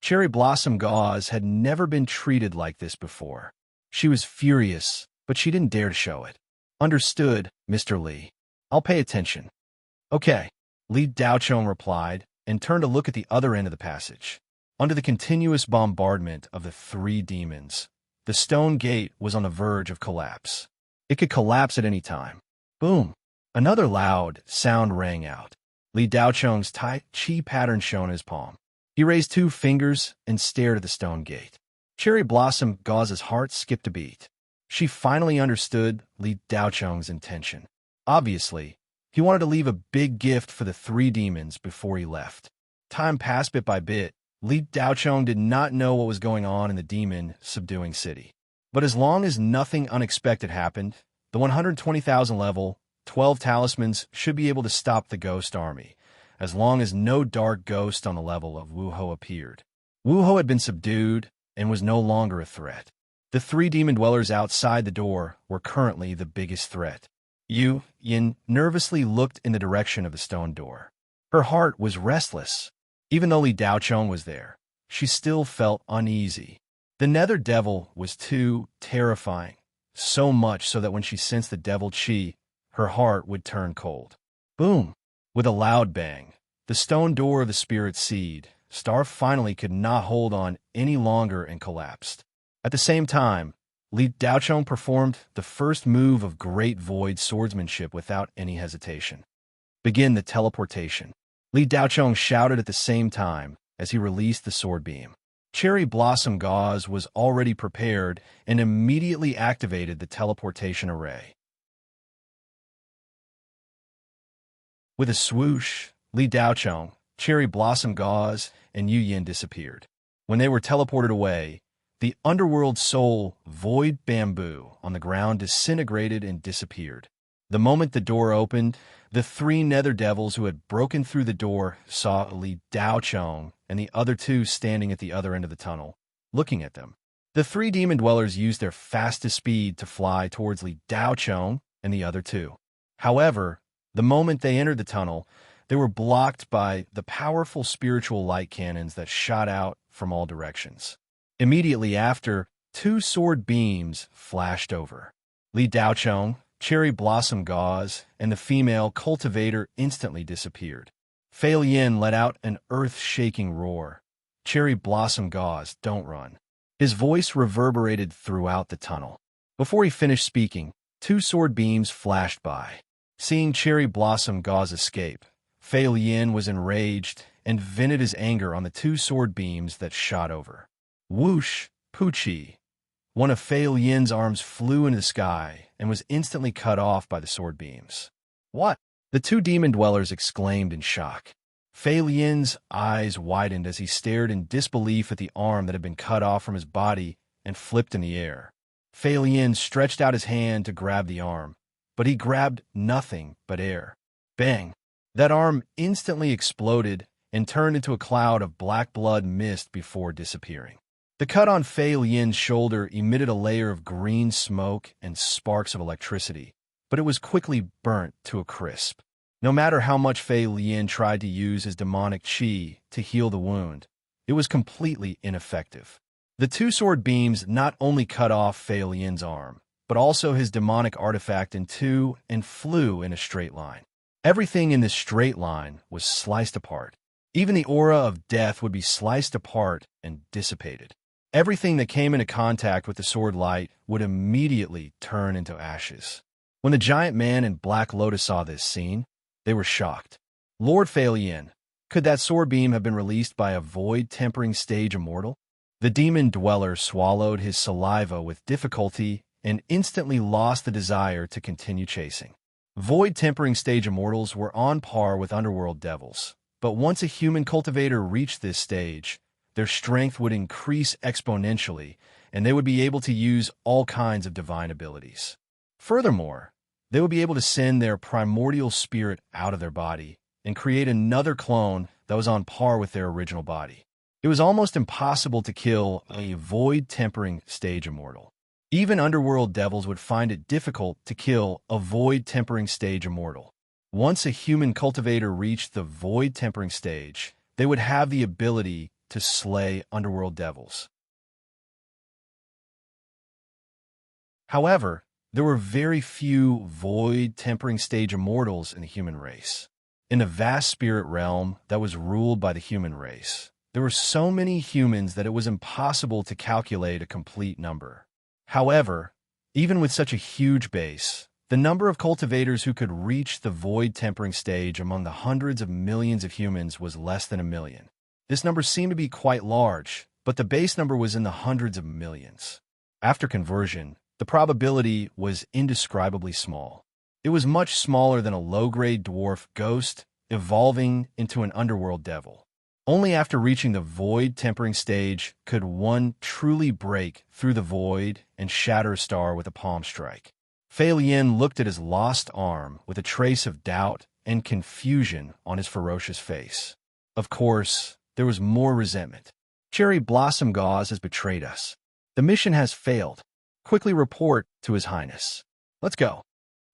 Speaker 1: Cherry Blossom Gauze had never been treated like this before. She was furious, but she didn't dare to show it. "Understood, Mr. Li. I'll pay attention." "Okay," Li Daocheng replied, and turned to look at the other end of the passage. Under the continuous bombardment of the three demons, the stone gate was on the verge of collapse. It could collapse at any time. Boom! Another loud sound rang out. Li Daocheng's Tai Chi pattern shone in his palm. He raised two fingers and stared at the stone gate. Cherry Blossom Gauze's heart skipped a beat. She finally understood Li Daocheng's intention. Obviously, he wanted to leave a big gift for the three demons before he left. Time passed bit by bit. Li Daocheng did not know what was going on in the demon-subduing city. But as long as nothing unexpected happened, the 120,000 level, 12 talismans should be able to stop the ghost army, as long as no dark ghost on the level of Wuho appeared. Wuho had been subdued and was no longer a threat. The three demon dwellers outside the door were currently the biggest threat. Yu Yin nervously looked in the direction of the stone door. Her heart was restless. Even though Li Daocheng was there, she still felt uneasy. The nether devil was too terrifying, so much so that when she sensed the devil chi, her heart would turn cold. Boom! With a loud bang, the stone door of the spirit seed, Star finally could not hold on any longer and collapsed. At the same time, Li Daocheng performed the first move of great void swordsmanship without any hesitation. Begin the teleportation. Li Daocheng shouted at the same time as he released the sword beam. Cherry Blossom Gauze was already prepared and immediately activated the teleportation array. With a swoosh, Li Daocheng, Cherry Blossom Gauze, and Yu Yin disappeared. When they were teleported away, the underworld soul void bamboo on the ground disintegrated and disappeared. The moment the door opened, the three nether devils who had broken through the door saw Li Daocheng and the other two standing at the other end of the tunnel, looking at them. The three demon dwellers used their fastest speed to fly towards Li Daocheng and the other two. However, the moment they entered the tunnel, they were blocked by the powerful spiritual light cannons that shot out from all directions. Immediately after, two sword beams flashed over. Li Daocheng, Cherry Blossom Gauze, and the female cultivator instantly disappeared. Fei Yin let out an earth-shaking roar. Cherry Blossom Gauze, don't run. His voice reverberated throughout the tunnel. Before he finished speaking, two sword beams flashed by. Seeing Cherry Blossom Gauze escape, Fei Yin was enraged and vented his anger on the two sword beams that shot over. Whoosh! Poochie! One of Fei Yin's arms flew into the sky and was instantly cut off by the sword beams. What? The two demon dwellers exclaimed in shock. Fei Yin's eyes widened as he stared in disbelief at the arm that had been cut off from his body and flipped in the air. Fei Yin stretched out his hand to grab the arm, but he grabbed nothing but air. Bang! That arm instantly exploded and turned into a cloud of black blood mist before disappearing. The cut on Fei Yin's shoulder emitted a layer of green smoke and sparks of electricity, but it was quickly burnt to a crisp. No matter how much Fei Yin tried to use his demonic chi to heal the wound, it was completely ineffective. The two sword beams not only cut off Fei Yin's arm, but also his demonic artifact in two and flew in a straight line. Everything in this straight line was sliced apart. Even the aura of death would be sliced apart and dissipated. Everything that came into contact with the sword light would immediately turn into ashes. When the giant man in Black Lotus saw this scene, they were shocked. Lord Fei Yin, could that sword beam have been released by a void-tempering stage immortal? The demon dweller swallowed his saliva with difficulty and instantly lost the desire to continue chasing. Void-tempering stage immortals were on par with underworld devils, but once a human cultivator reached this stage, their strength would increase exponentially, and they would be able to use all kinds of divine abilities. Furthermore, they would be able to send their primordial spirit out of their body and create another clone that was on par with their original body. It was almost impossible to kill a void-tempering stage immortal. Even underworld devils would find it difficult to kill a void-tempering stage immortal. Once a human cultivator reached the void-tempering stage, they would have the ability to slay underworld devils. However, there were very few void-tempering stage immortals in the human race. In the vast spirit realm that was ruled by the human race, There were so many humans that it was impossible to calculate a complete number. However, even with such a huge base, the number of cultivators who could reach the void tempering stage among the hundreds of millions of humans was less than 1,000,000. This number seemed to be quite large, but the base number was in the hundreds of millions. After conversion, the probability was indescribably small. It was much smaller than a low-grade dwarf ghost evolving into an underworld devil. Only after reaching the void tempering stage could one truly break through the void and shatter a star with a palm strike. Fei Lian looked at his lost arm with a trace of doubt and confusion on his ferocious face. Of course, there was more resentment. Cherry Blossom Gauze has betrayed us. The mission has failed. Quickly report to His Highness. Let's go.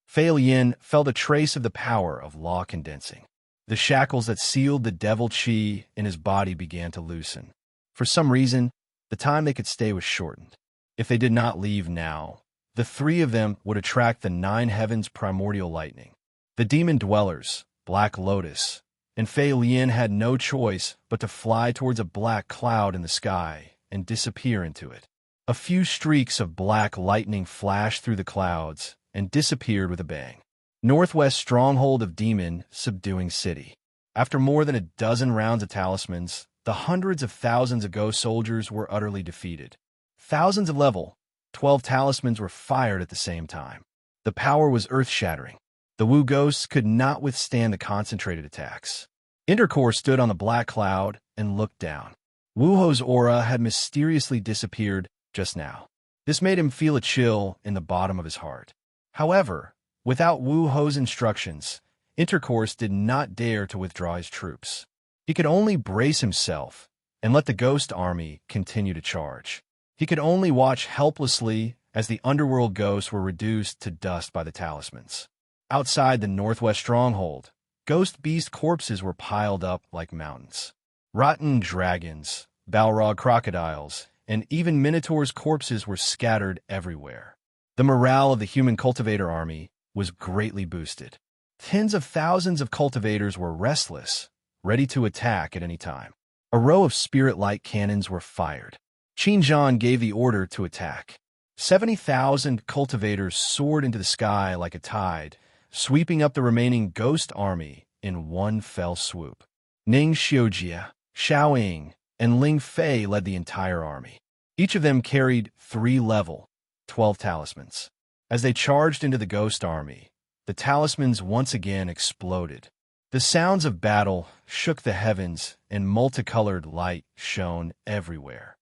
Speaker 1: Fei Lian felt a trace of the power of law condensing. The shackles that sealed the devil chi in his body began to loosen. For some reason, the time they could stay was shortened. If they did not leave now, the three of them would attract the 9 heavens' primordial lightning. The demon dwellers, Black Lotus, and Fei Lian had no choice but to fly towards a black cloud in the sky and disappear into it. A few streaks of black lightning flashed through the clouds and disappeared with a bang. Northwest stronghold of demon subduing city. After more than a dozen rounds of talismans, the hundreds of thousands of ghost soldiers were utterly defeated. Thousands of level 12 talismans were fired at the same time. The power was earth-shattering. The Wu ghosts could not withstand the concentrated attacks. Intercore stood on the black cloud and looked down. Wu Ho's aura had mysteriously disappeared just now. This made him feel a chill in the bottom of his heart. However, without Wu Ho's instructions, Intercourse did not dare to withdraw his troops. He could only brace himself and let the ghost army continue to charge. He could only watch helplessly as the underworld ghosts were reduced to dust by the talismans. Outside the northwest stronghold, ghost beast corpses were piled up like mountains. Rotten dragons, Balrog crocodiles, and even minotaurs' corpses were scattered everywhere. The morale of the human cultivator army was greatly boosted. Tens of thousands of cultivators were restless, ready to attack at any time. A row of spirit light cannons were fired. Qin Zhan gave the order to attack. 70,000 cultivators soared into the sky like a tide, sweeping up the remaining ghost army in one fell swoop. Ning Xiujia, Xiao Ying, and Ling Fei led the entire army. Each of them carried 3 level 12 talismans. As they charged into the ghost army, the talismans once again exploded. The sounds of battle shook the heavens, and multicolored light shone everywhere.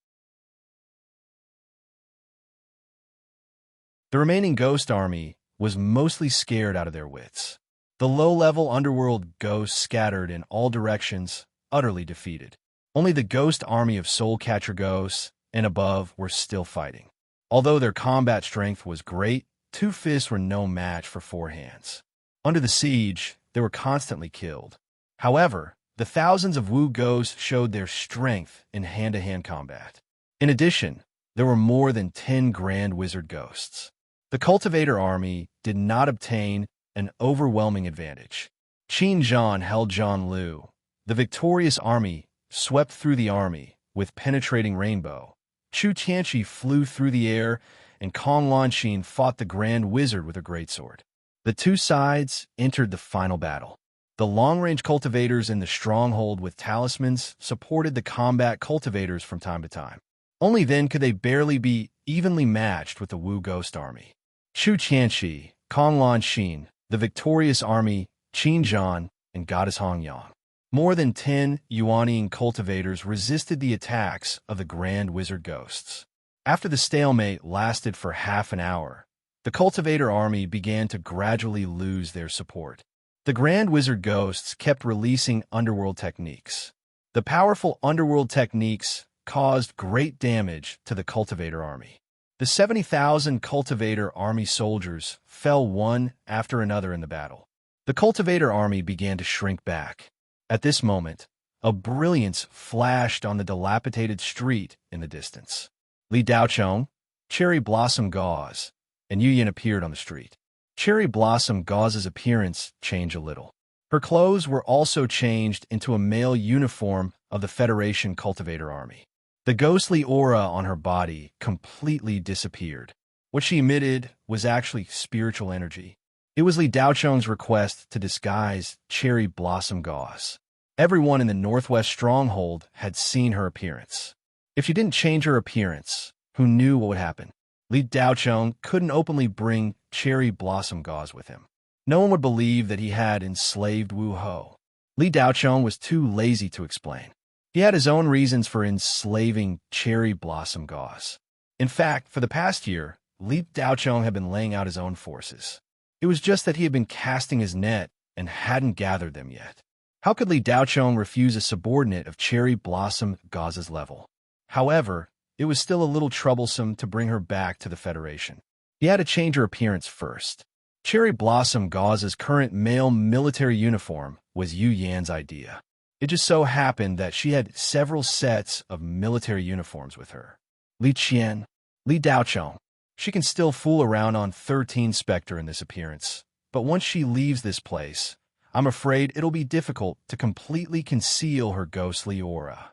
Speaker 1: The remaining ghost army was mostly scared out of their wits. The low-level underworld ghosts scattered in all directions, utterly defeated. Only the ghost army of soul catcher ghosts and above were still fighting. Although their combat strength was great, 2 fists were no match for 4 hands. Under the siege, they were constantly killed. However, the thousands of Wu ghosts showed their strength in hand-to-hand combat. In addition, there were more than 10 Grand Wizard ghosts. The cultivator army did not obtain an overwhelming advantage. Qin Zhan held Zhan Lu. The victorious army swept through the army with penetrating rainbow. Chu Tianqi flew through the air, and Kong Lanxin fought the Grand Wizard with a greatsword. The 2 sides entered the final battle. The long-range cultivators in the stronghold with talismans supported the combat cultivators from time to time. Only then could they barely be evenly matched with the Wu Ghost army. Chu Tianqi, Kong Lanxin, the victorious army, Qin Zhan, and Goddess Hongyang. More than 10 Yuanian cultivators resisted the attacks of the Grand Wizard ghosts. After the stalemate lasted for half an hour, the cultivator army began to gradually lose their support. The Grand Wizard ghosts kept releasing underworld techniques. The powerful underworld techniques caused great damage to the cultivator army. The 70,000 cultivator army soldiers fell one after another in the battle. The cultivator army began to shrink back. At this moment, a brilliance flashed on the dilapidated street in the distance. Li Daochong, Cherry Blossom Gauze, and Yu Yin appeared on the street. Cherry Blossom Gauze's appearance changed a little. Her clothes were also changed into a male uniform of the Federation cultivator army. The ghostly aura on her body completely disappeared. What she emitted was actually spiritual energy. It was Li Daocheng's request to disguise cherry blossom gauze. Everyone in the Northwest Stronghold had seen her appearance. If she didn't change her appearance, who knew what would happen? Li Daocheng couldn't openly bring cherry blossom gauze with him. No one would believe that he had enslaved Wu Ho. Li Daocheng was too lazy to explain. He had his own reasons for enslaving cherry blossom gauze. In fact, for the past year, Li Daocheng had been laying out his own forces. It was just that he had been casting his net and hadn't gathered them yet. How could Li Daocheng refuse a subordinate of cherry blossom gauze's level? However, it was still a little troublesome to bring her back to the Federation. He had to change her appearance first. Cherry blossom gauze's current male military uniform was Yu Yan's idea. It just so happened that she had several sets of military uniforms with her. Li Qian, Li Daocheng. She can still fool around on 13 Spectre in this appearance, but once she leaves this place, I'm afraid it'll be difficult to completely conceal her ghostly aura.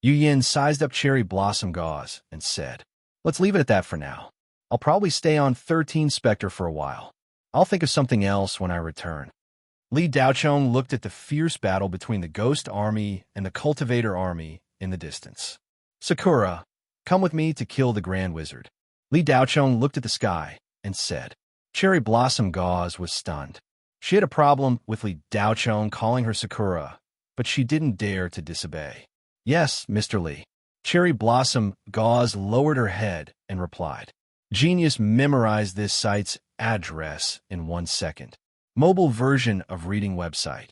Speaker 1: Yu Yan sized up cherry blossom gauze and said, "Let's leave it at that for now. I'll probably stay on 13 Spectre for a while. I'll think of something else when I return." Li Daocheng looked at the fierce battle between the Ghost Army and the Cultivator Army in the distance. "Sakura, come with me to kill the Grand Wizard." Li Daocheng looked at the sky and said. Cherry Blossom Gauze was stunned. She had a problem with Li Daocheng calling her Sakura, but she didn't dare to disobey. "Yes, Mr. Li." Cherry Blossom Gauze lowered her head and replied. Genius memorized this site's address in 1 second. Mobile version of reading website.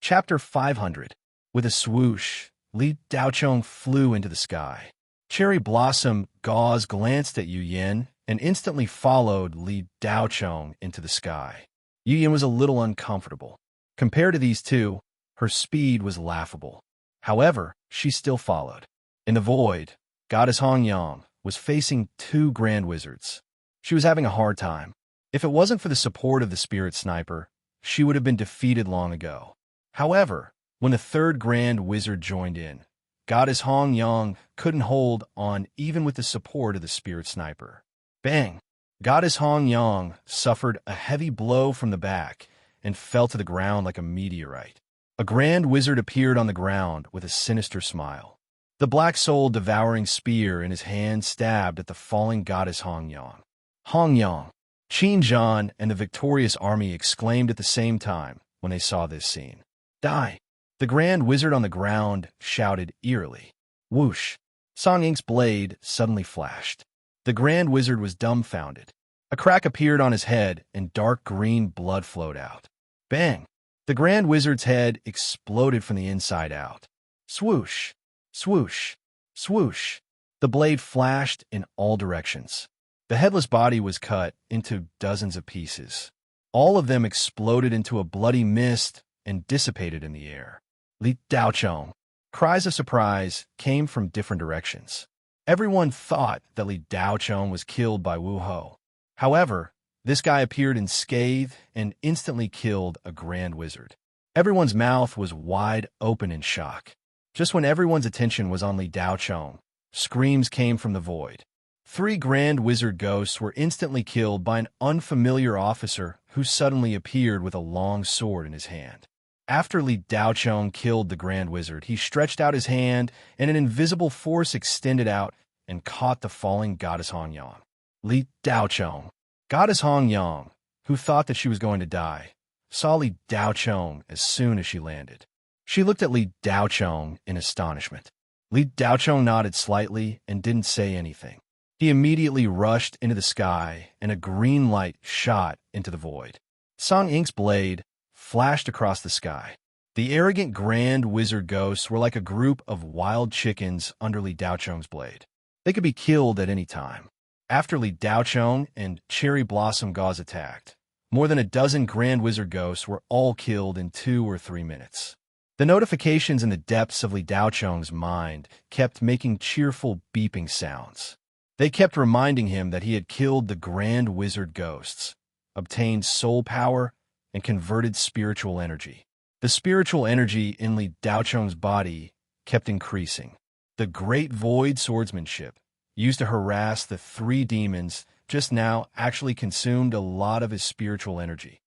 Speaker 1: Chapter 500. With a swoosh, Li Daocheng flew into the sky. Cherry Blossom Gauze glanced at Yu Yan and instantly followed Li Daocheng into the sky. Yu Yan was a little uncomfortable. Compared to these two, her speed was laughable. However, she still followed. In the void, Goddess Hong Yang was facing 2 Grand Wizards. She was having a hard time. If it wasn't for the support of the Spirit Sniper, she would have been defeated long ago. However, when the 3rd Grand Wizard joined in, Goddess Hong Yang couldn't hold on even with the support of the Spirit Sniper. Bang! Goddess Hong Yang suffered a heavy blow from the back and fell to the ground like a meteorite. A Grand Wizard appeared on the ground with a sinister smile. The black soul devouring spear in his hand stabbed at the falling Goddess Hong Yang. Hong Yang, Qin Zhan, and the victorious army exclaimed at the same time when they saw this scene. "Die!" The Grand Wizard on the ground shouted eerily. Whoosh! Song Ink's blade suddenly flashed. The Grand Wizard was dumbfounded. A crack appeared on his head and dark green blood flowed out. Bang! The Grand Wizard's head exploded from the inside out. Swoosh! Swoosh! Swoosh! The blade flashed in all directions. The headless body was cut into dozens of pieces. All of them exploded into a bloody mist and dissipated in the air. Li Daocheng. Cries of surprise came from different directions. Everyone thought that Li Daocheng was killed by Wu Ho. However, this guy appeared unscathed and instantly killed a Grand Wizard. Everyone's mouth was wide open in shock. Just when everyone's attention was on Li Daocheng, screams came from the void. 3 Grand Wizard ghosts were instantly killed by an unfamiliar officer who suddenly appeared with a long sword in his hand. After Li Daocheng killed the Grand Wizard, he stretched out his hand and an invisible force extended out and caught the falling Goddess Hong Yang. Li Daocheng. Goddess Hong Yang, who thought that she was going to die, saw Li Daocheng as soon as she landed. She looked at Li Daocheng in astonishment. Li Daocheng nodded slightly and didn't say anything. He immediately rushed into the sky, and a green light shot into the void. Song Ink's blade flashed across the sky. The arrogant Grand Wizard ghosts were like a group of wild chickens under Li Daocheng's blade. They could be killed at any time. After Li Daocheng and Cherry Blossom Gauze attacked, more than a dozen Grand Wizard ghosts were all killed in 2 or 3 minutes. The notifications in the depths of Li Daocheng's mind kept making cheerful beeping sounds. They kept reminding him that he had killed the Grand Wizard ghosts, obtained soul power, and converted spiritual energy. The spiritual energy in Li Daocheng's body kept increasing. The great void swordsmanship, used to harass the three demons, just now actually consumed a lot of his spiritual energy.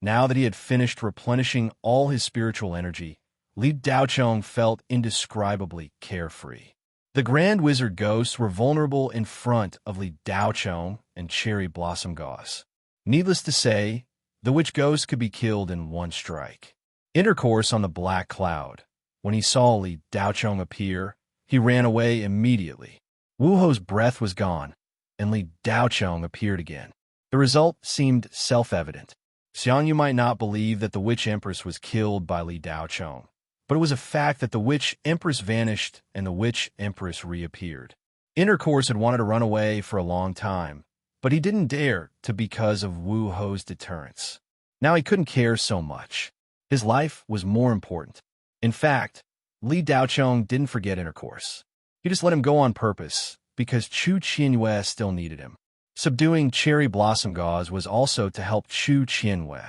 Speaker 1: Now that he had finished replenishing all his spiritual energy, Li Daocheng felt indescribably carefree. The Grand Wizard ghosts were vulnerable in front of Li Daocheng and Cherry Blossom Gauze. Needless to say, the witch ghost could be killed in one strike. Intercourse on the Black Cloud. When he saw Li Daocheng appear, he ran away immediately. Wu Ho's breath was gone, and Li Daocheng appeared again. The result seemed self-evident. Xiang Yu might not believe that the Witch Empress was killed by Li Daocheng, but it was a fact that the Witch Empress vanished and the Witch Empress reappeared. Intercourse had wanted to run away for a long time, but he didn't dare to because of Wu Ho's deterrence. Now he couldn't care so much. His life was more important. In fact, Li Daocheng didn't forget intercourse. He just let him go on purpose, because Chu Qianyue still needed him. Subduing Cherry Blossom Gauze was also to help Chu Qianyue.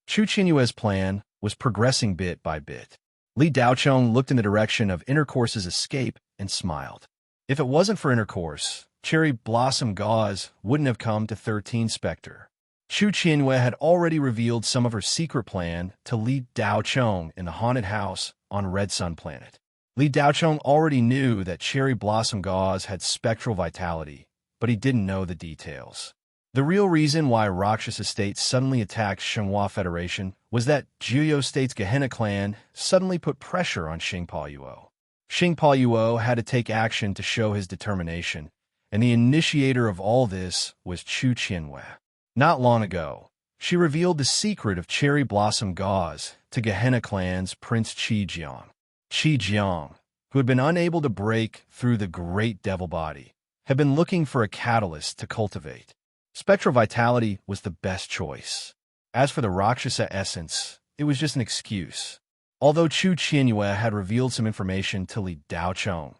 Speaker 1: Chu Qianyue's plan was progressing bit by bit. Li Daocheng looked in the direction of intercourse's escape and smiled. If it wasn't for intercourse, Cherry Blossom Gauze wouldn't have come to 13 Spectre. Chu Qianyue had already revealed some of her secret plan to Li Daocheng in the haunted house on Red Sun Planet. Li Daocheng already knew that Cherry Blossom Gauze had spectral vitality, but he didn't know the details. The real reason why Rakshasa State suddenly attacked Shenhua Federation was that Jiuyou State's Gehenna clan suddenly put pressure on Xingpa Yuo. Xingpa Yuo had to take action to show his determination, and the initiator of all this was Chu Qianyue. Not long ago, she revealed the secret of Cherry Blossom Gauze to Gehenna clan's Prince Qi Jiang. Qi Jiang, who had been unable to break through the Great Devil Body, had been looking for a catalyst to cultivate. Spectral vitality was the best choice. As for the Rakshasa essence, it was just an excuse. Although Chu Qianyue had revealed some information to Li Daocheng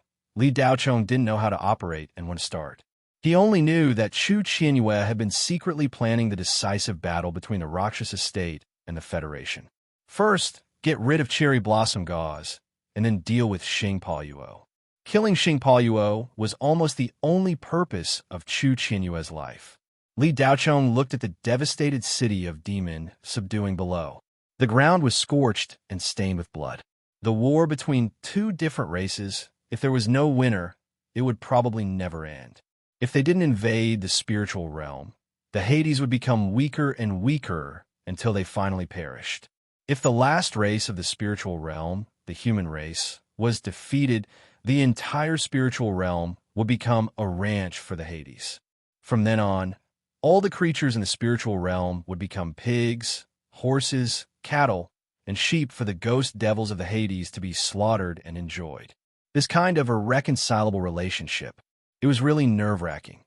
Speaker 1: didn't know how to operate and when to start. He only knew that Chu Qianyue had been secretly planning the decisive battle between the Rakshasa State and the Federation. First, get rid of Cherry Blossom Gauze, and then deal with Xingpa Yuo. Killing Xingpa Yuo was almost the only purpose of Chu Qianyue's life. Li Daocheng looked at the devastated city of Demon subduing below. The ground was scorched and stained with blood. The war between two different races, if there was no winner, it would probably never end. If they didn't invade the spiritual realm, the Hades would become weaker and weaker until they finally perished. If the last race of the spiritual realm, the human race, was defeated, the entire spiritual realm would become a ranch for the Hades. From then on, all the creatures in the spiritual realm would become pigs, horses, cattle, and sheep for the ghost devils of the Hades to be slaughtered and enjoyed. This kind of irreconcilable relationship, it was really nerve-wracking.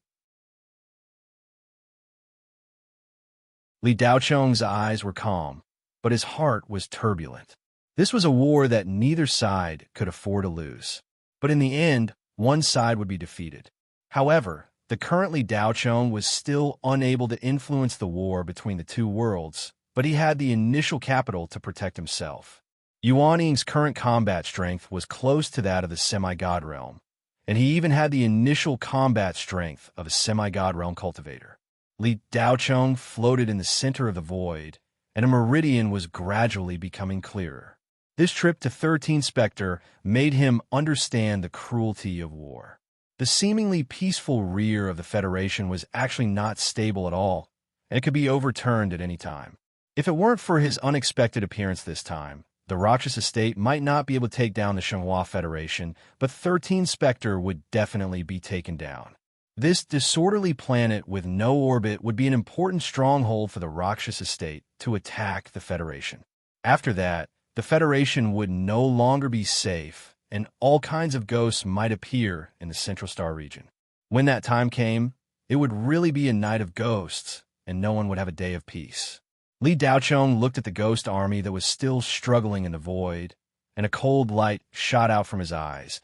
Speaker 1: Li Daocheng's eyes were calm, but his heart was turbulent. This was a war that neither side could afford to lose. But in the end, one side would be defeated. However, the current Li Daocheng was still unable to influence the war between the two worlds, but he had the initial capital to protect himself. Yuan Ying's current combat strength was close to that of the semi-god realm, and he even had the initial combat strength of a semi-god realm cultivator. Li Daocheng floated in the center of the void, and a meridian was gradually becoming clearer. This trip to 13 Spectre made him understand the cruelty of war. The seemingly peaceful rear of the Federation was actually not stable at all, and it could be overturned at any time. If it weren't for his unexpected appearance this time, the Rakshasa State might not be able to take down the Shenhua Federation, but 13 Spectre would definitely be taken down. This disorderly planet with no orbit would be an important stronghold for the Rakshasa State to attack the Federation. After that, the Federation would no longer be safe, and all kinds of ghosts might appear in the Central Star region. When that time came, it would really be a night of ghosts, and no one would have a day of peace. Li Daocheng looked at the ghost army that was still struggling in the void, and a cold light shot out from his eyes,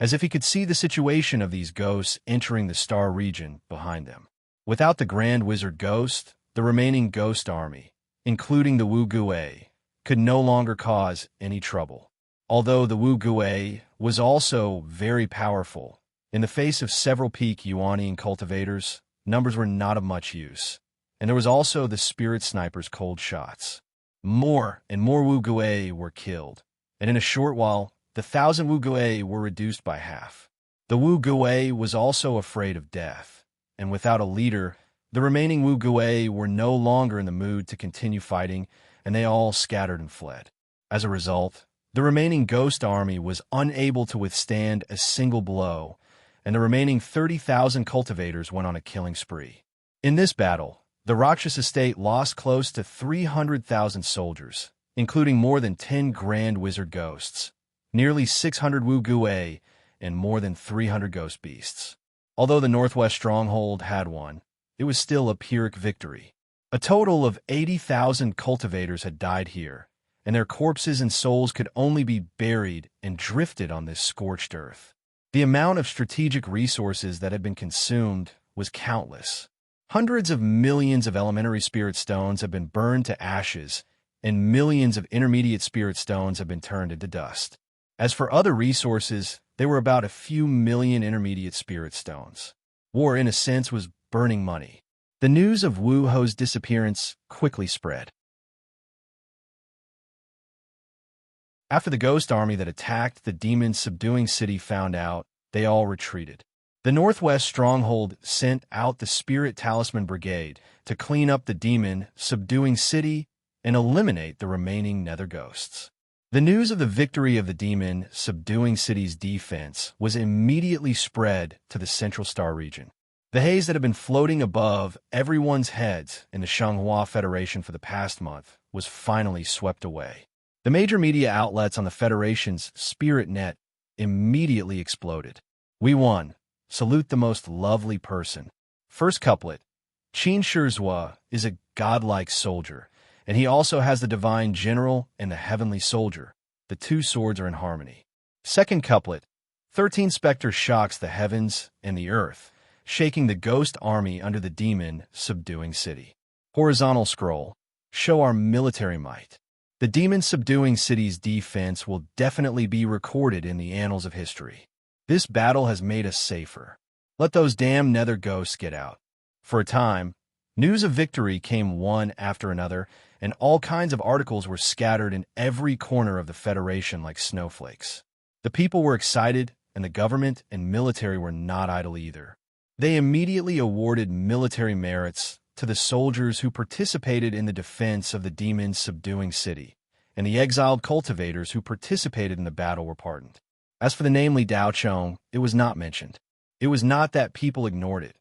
Speaker 1: as if he could see the situation of these ghosts entering the star region behind them. Without the Grand Wizard Ghost, the remaining ghost army, including the Wu Gui, could no longer cause any trouble. Although the Wu Gui was also very powerful, in the face of several peak Yuanian cultivators, numbers were not of much use. And there was also the spirit sniper's cold shots. More and more Wu Gui were killed, and in a short while, the 1,000 Wu Gui were reduced by half. The Wu Gui was also afraid of death, and without a leader, the remaining Wu Gui were no longer in the mood to continue fighting, and they all scattered and fled. As a result, the remaining ghost army was unable to withstand a single blow, and the remaining 30,000 cultivators went on a killing spree. In this battle, the Rakshasa state lost close to 300,000 soldiers, including more than 10 Grand Wizard ghosts, nearly 600 Wu Gui, and more than 300 ghost beasts. Although the Northwest Stronghold had won, it was still a Pyrrhic victory. A total of 80,000 cultivators had died here, and their corpses and souls could only be buried and drifted on this scorched earth. The amount of strategic resources that had been consumed was countless. Hundreds of millions of elementary spirit stones have been burned to ashes, and millions of intermediate spirit stones have been turned into dust. As for other resources, there were about a few million intermediate spirit stones. War, in a sense, was burning money. The news of Wu Ho's disappearance quickly spread. After the ghost army that attacked the demon-subduing city found out, they all retreated. The Northwest Stronghold sent out the Spirit Talisman Brigade to clean up the demon-subduing city and eliminate the remaining nether ghosts. The news of the victory of the demon-subduing city's defense was immediately spread to the Central Star region. The haze that had been floating above everyone's heads in the Shanghua Federation for the past month was finally swept away. The major media outlets on the Federation's Spirit Net immediately exploded. We won. Salute the most lovely person. First couplet. Qin Shizhua is a godlike soldier, and he also has the divine general and the heavenly soldier. The two swords are in harmony. Second couplet. 13 Spectre shocks the heavens and the earth, shaking the ghost army under the demon-subduing city. Horizontal scroll. Show our military might. The demon-subduing city's defense will definitely be recorded in the annals of history. This battle has made us safer. Let those damn nether ghosts get out. For a time, news of victory came one after another, and all kinds of articles were scattered in every corner of the Federation like snowflakes. The people were excited, and the government and military were not idle either. They immediately awarded military merits to the soldiers who participated in the defense of the demon-subduing city, and the exiled cultivators who participated in the battle were pardoned. As for the name Li Daochong, it was not mentioned. It was not that people ignored it,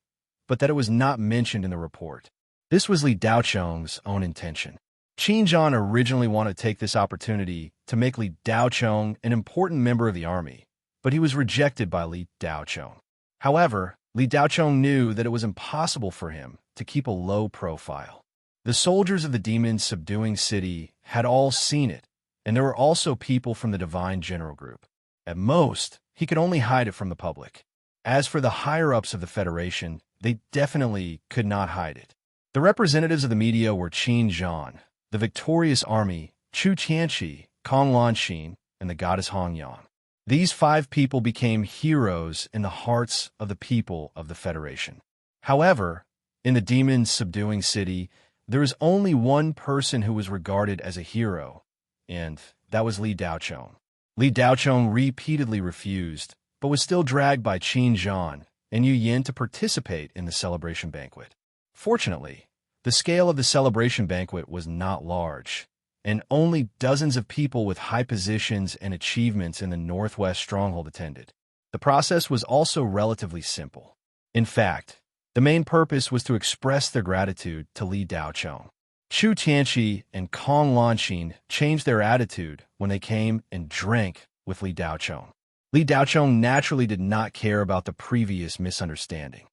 Speaker 1: but that it was not mentioned in the report. This was Li Daochong's own intention. Qin Zhan originally wanted to take this opportunity to make Li Daochong an important member of the army, but he was rejected by Li Daochong. However, Li Daochong knew that it was impossible for him to keep a low profile. The soldiers of the demon-subduing city had all seen it, and there were also people from the Divine General Group. At most, he could only hide it from the public. As for the higher-ups of the Federation, they definitely could not hide it. The representatives of the media were Qin Zhan, the victorious army, Chu Tianqi, Kong Lanxin, and the goddess Hongyan. These 5 people became heroes in the hearts of the people of the Federation. However, in the demon-subduing city, there is only one person who was regarded as a hero, and that was Li Daochong. Li Daochong repeatedly refused, but was still dragged by Qin Zhan and Yu Yin to participate in the celebration banquet. Fortunately, the scale of the celebration banquet was not large, and only dozens of people with high positions and achievements in the Northwest Stronghold attended. The process was also relatively simple. In fact, the main purpose was to express their gratitude to Li Daochong. Chu Tianqi and Kong Lanxin changed their attitude when they came and drank with Li Daochong. Li Daochong naturally did not care about the previous misunderstanding.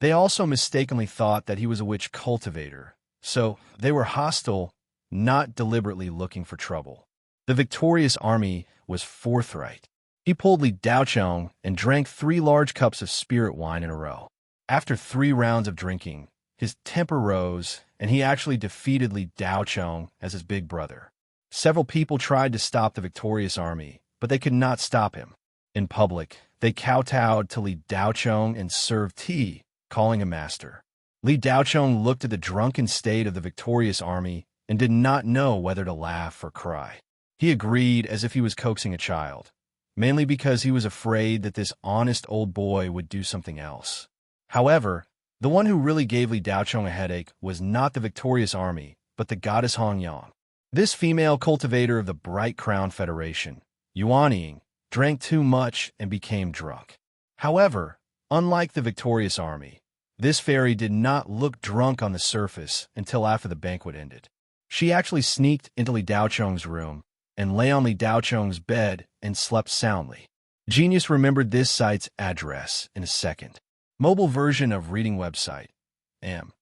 Speaker 1: They also mistakenly thought that he was a witch cultivator, so they were hostile, not deliberately looking for trouble. The victorious army was forthright. He pulled Li Daochong and drank 3 large cups of spirit wine in a row. After 3 rounds of drinking, his temper rose, and he actually defeated Li Daochong as his big brother. Several people tried to stop the victorious army, but they could not stop him. In public, they kowtowed to Li Daochong and served tea, calling him master. Li Daochong looked at the drunken state of the victorious army and did not know whether to laugh or cry. He agreed as if he was coaxing a child, mainly because he was afraid that this honest old boy would do something else. However, the one who really gave Li Daochong a headache was not the victorious army, but the goddess Hongyang. This female cultivator of the Bright Crown Federation, Yuanying, drank too much and became drunk. However, unlike the victorious army, this fairy did not look drunk on the surface until after the banquet ended. She actually sneaked into Li Daochong's room and lay on Li Daochong's bed and slept soundly. Genius remembered this site's address in a second. Mobile version of reading website, M.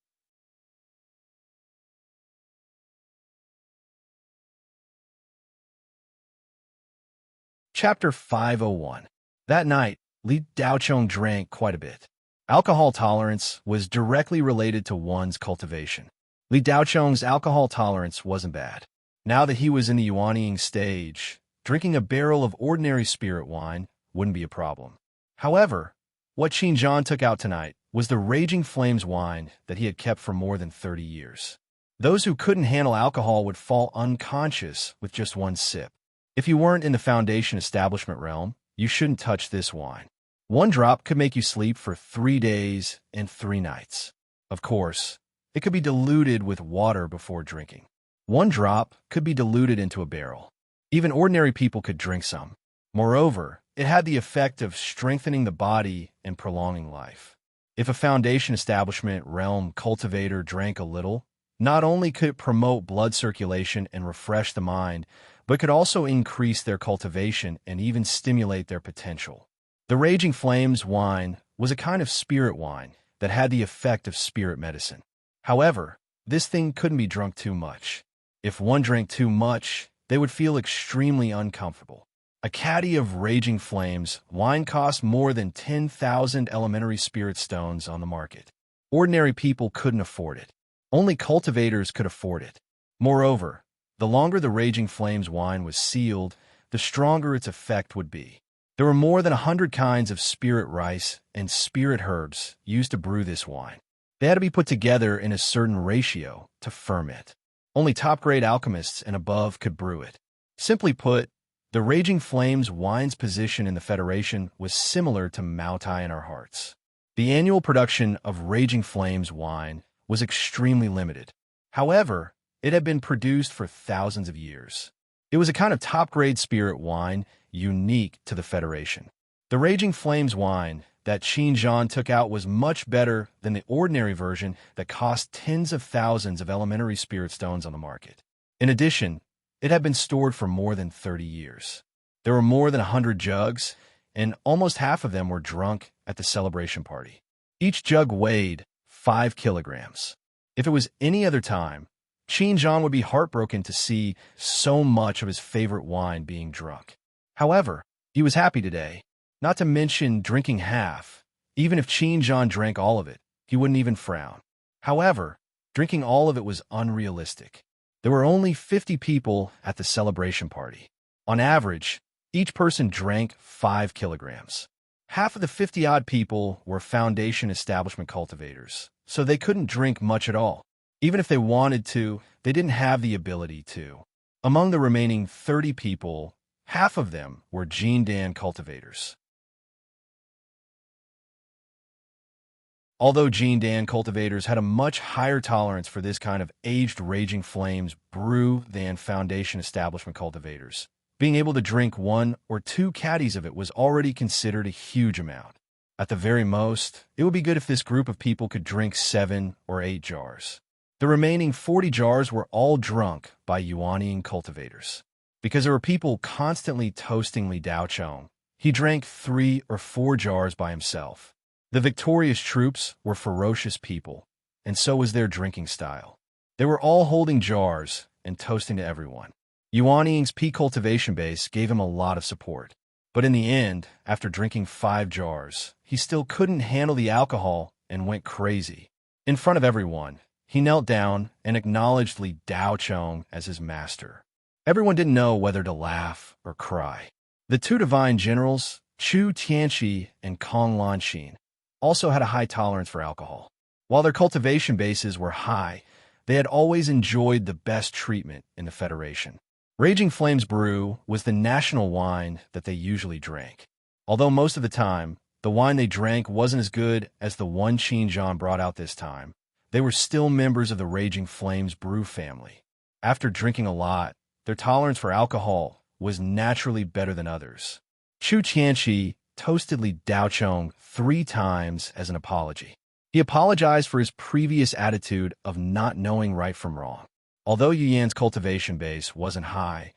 Speaker 1: Chapter 501. That night, Li Daochong drank quite a bit. Alcohol tolerance was directly related to one's cultivation. Li Daochong's alcohol tolerance wasn't bad. Now that he was in the Yuanying stage, drinking a barrel of ordinary spirit wine wouldn't be a problem. However, what Qin took out tonight was the Raging Flames wine that he had kept for more than 30 years. Those who couldn't handle alcohol would fall unconscious with just one sip. If you weren't in the Foundation establishment realm, you shouldn't touch this wine. 1 drop could make you sleep for 3 days and 3 nights. Of course, it could be diluted with water before drinking. 1 drop could be diluted into a barrel. Even ordinary people could drink some. Moreover, it had the effect of strengthening the body and prolonging life. If a Foundation establishment realm cultivator drank a little, not only could it promote blood circulation and refresh the mind, but could also increase their cultivation and even stimulate their potential. The Raging Flames wine was a kind of spirit wine that had the effect of spirit medicine. However, this thing couldn't be drunk too much. If one drank too much, they would feel extremely uncomfortable. A caddy of Raging Flames wine cost more than 10,000 elementary spirit stones on the market. Ordinary people couldn't afford it. Only cultivators could afford it. Moreover, the longer the Raging Flames wine was sealed, the stronger its effect would be. There were more than 100 kinds of spirit rice and spirit herbs used to brew this wine. They had to be put together in a certain ratio to ferment. Only top-grade alchemists and above could brew it. Simply put, the Raging Flames wine's position in the Federation was similar to Maotai in our hearts. The annual production of Raging Flames wine was extremely limited. However, it had been produced for thousands of years. It was a kind of top-grade spirit wine unique to the Federation. The Raging Flames wine that Qin took out was much better than the ordinary version that cost tens of thousands of elementary spirit stones on the market. In addition, it had been stored for more than 30 years. There were more than 100 jugs, and almost half of them were drunk at the celebration party. Each jug weighed 5 kilograms. If it was any other time, Qin would be heartbroken to see so much of his favorite wine being drunk. However, he was happy today, not to mention drinking half. Even if Qin drank all of it, he wouldn't even frown. However, drinking all of it was unrealistic. There were only 50 people at the celebration party. On average, each person drank 5 kilograms. Half of the 50-odd people were Foundation establishment cultivators, so they couldn't drink much at all. Even if they wanted to, they didn't have the ability to. Among the remaining 30 people, half of them were Jindan cultivators. Although Jindan cultivators had a much higher tolerance for this kind of aged Raging Flames brew than Foundation establishment cultivators, being able to drink 1 or 2 caddies of it was already considered a huge amount. At the very most, it would be good if this group of people could drink 7 or 8 jars. The remaining 40 jars were all drunk by Yuanying cultivators. Because there were people constantly toasting Li Daochong, he drank 3 or 4 jars by himself. The victorious troops were ferocious people, and so was their drinking style. They were all holding jars and toasting to everyone. Yuanying's peak cultivation base gave him a lot of support. But in the end, after drinking 5 jars, he still couldn't handle the alcohol and went crazy. In front of everyone, he knelt down and acknowledged Li Daochong as his master. Everyone didn't know whether to laugh or cry. The 2 divine generals, Chu Tianqi and Kong Lanxin, also had a high tolerance for alcohol. While their cultivation bases were high, they had always enjoyed the best treatment in the Federation. Raging Flames Brew was the national wine that they usually drank. Although most of the time, the wine they drank wasn't as good as the one Qin brought out this time, they were still members of the Raging Flames Brew family. After drinking a lot, their tolerance for alcohol was naturally better than others. Chu Tianqi toasted Li Daochong 3 times as an apology. He apologized for his previous attitude of not knowing right from wrong. Although Yu Yan's cultivation base wasn't high,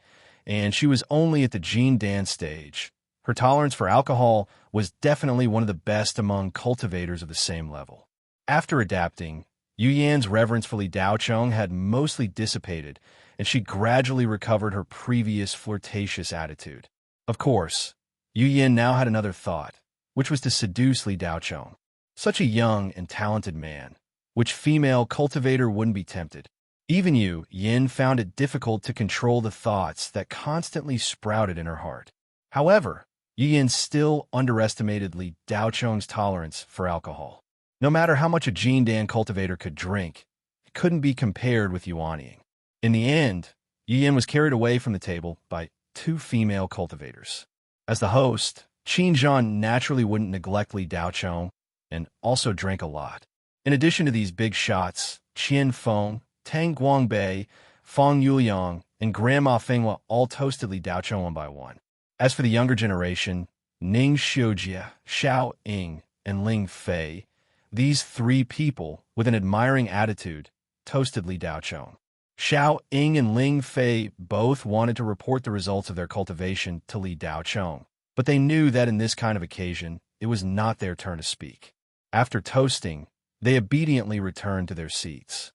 Speaker 1: and she was only at the Jin Dan stage, her tolerance for alcohol was definitely one of the best among cultivators of the same level. After adapting, Yu Yan's reverence for Li Daochong had mostly dissipated, and she gradually recovered her previous flirtatious attitude. Of course, Yu Yan now had another thought, which was to seduce Li Daochong. Such a young and talented man, which female cultivator wouldn't be tempted? Even Yu Yan found it difficult to control the thoughts that constantly sprouted in her heart. However, Yu Yan still underestimated Li Daochong's tolerance for alcohol. No matter how much a Jin Dan cultivator could drink, it couldn't be compared with Yuanying. In the end, Yu Yan was carried away from the table by 2 female cultivators. As the host, Qin Zhan naturally wouldn't neglect Li Daochong and also drank a lot. In addition to these big shots, Qian Feng, Tang Guangbei, Feng Yuliang, and Grandma Fenghua all toasted Li Daochong one by one. As for the younger generation, Ning Xiujie, Xiao Ying, and Ling Fei, these 3 people, with an admiring attitude, toasted Li Daochong. Xiao Ying and Ling Fei both wanted to report the results of their cultivation to Li Daochong, but they knew that in this kind of occasion, it was not their turn to speak. After toasting, they obediently returned to their seats.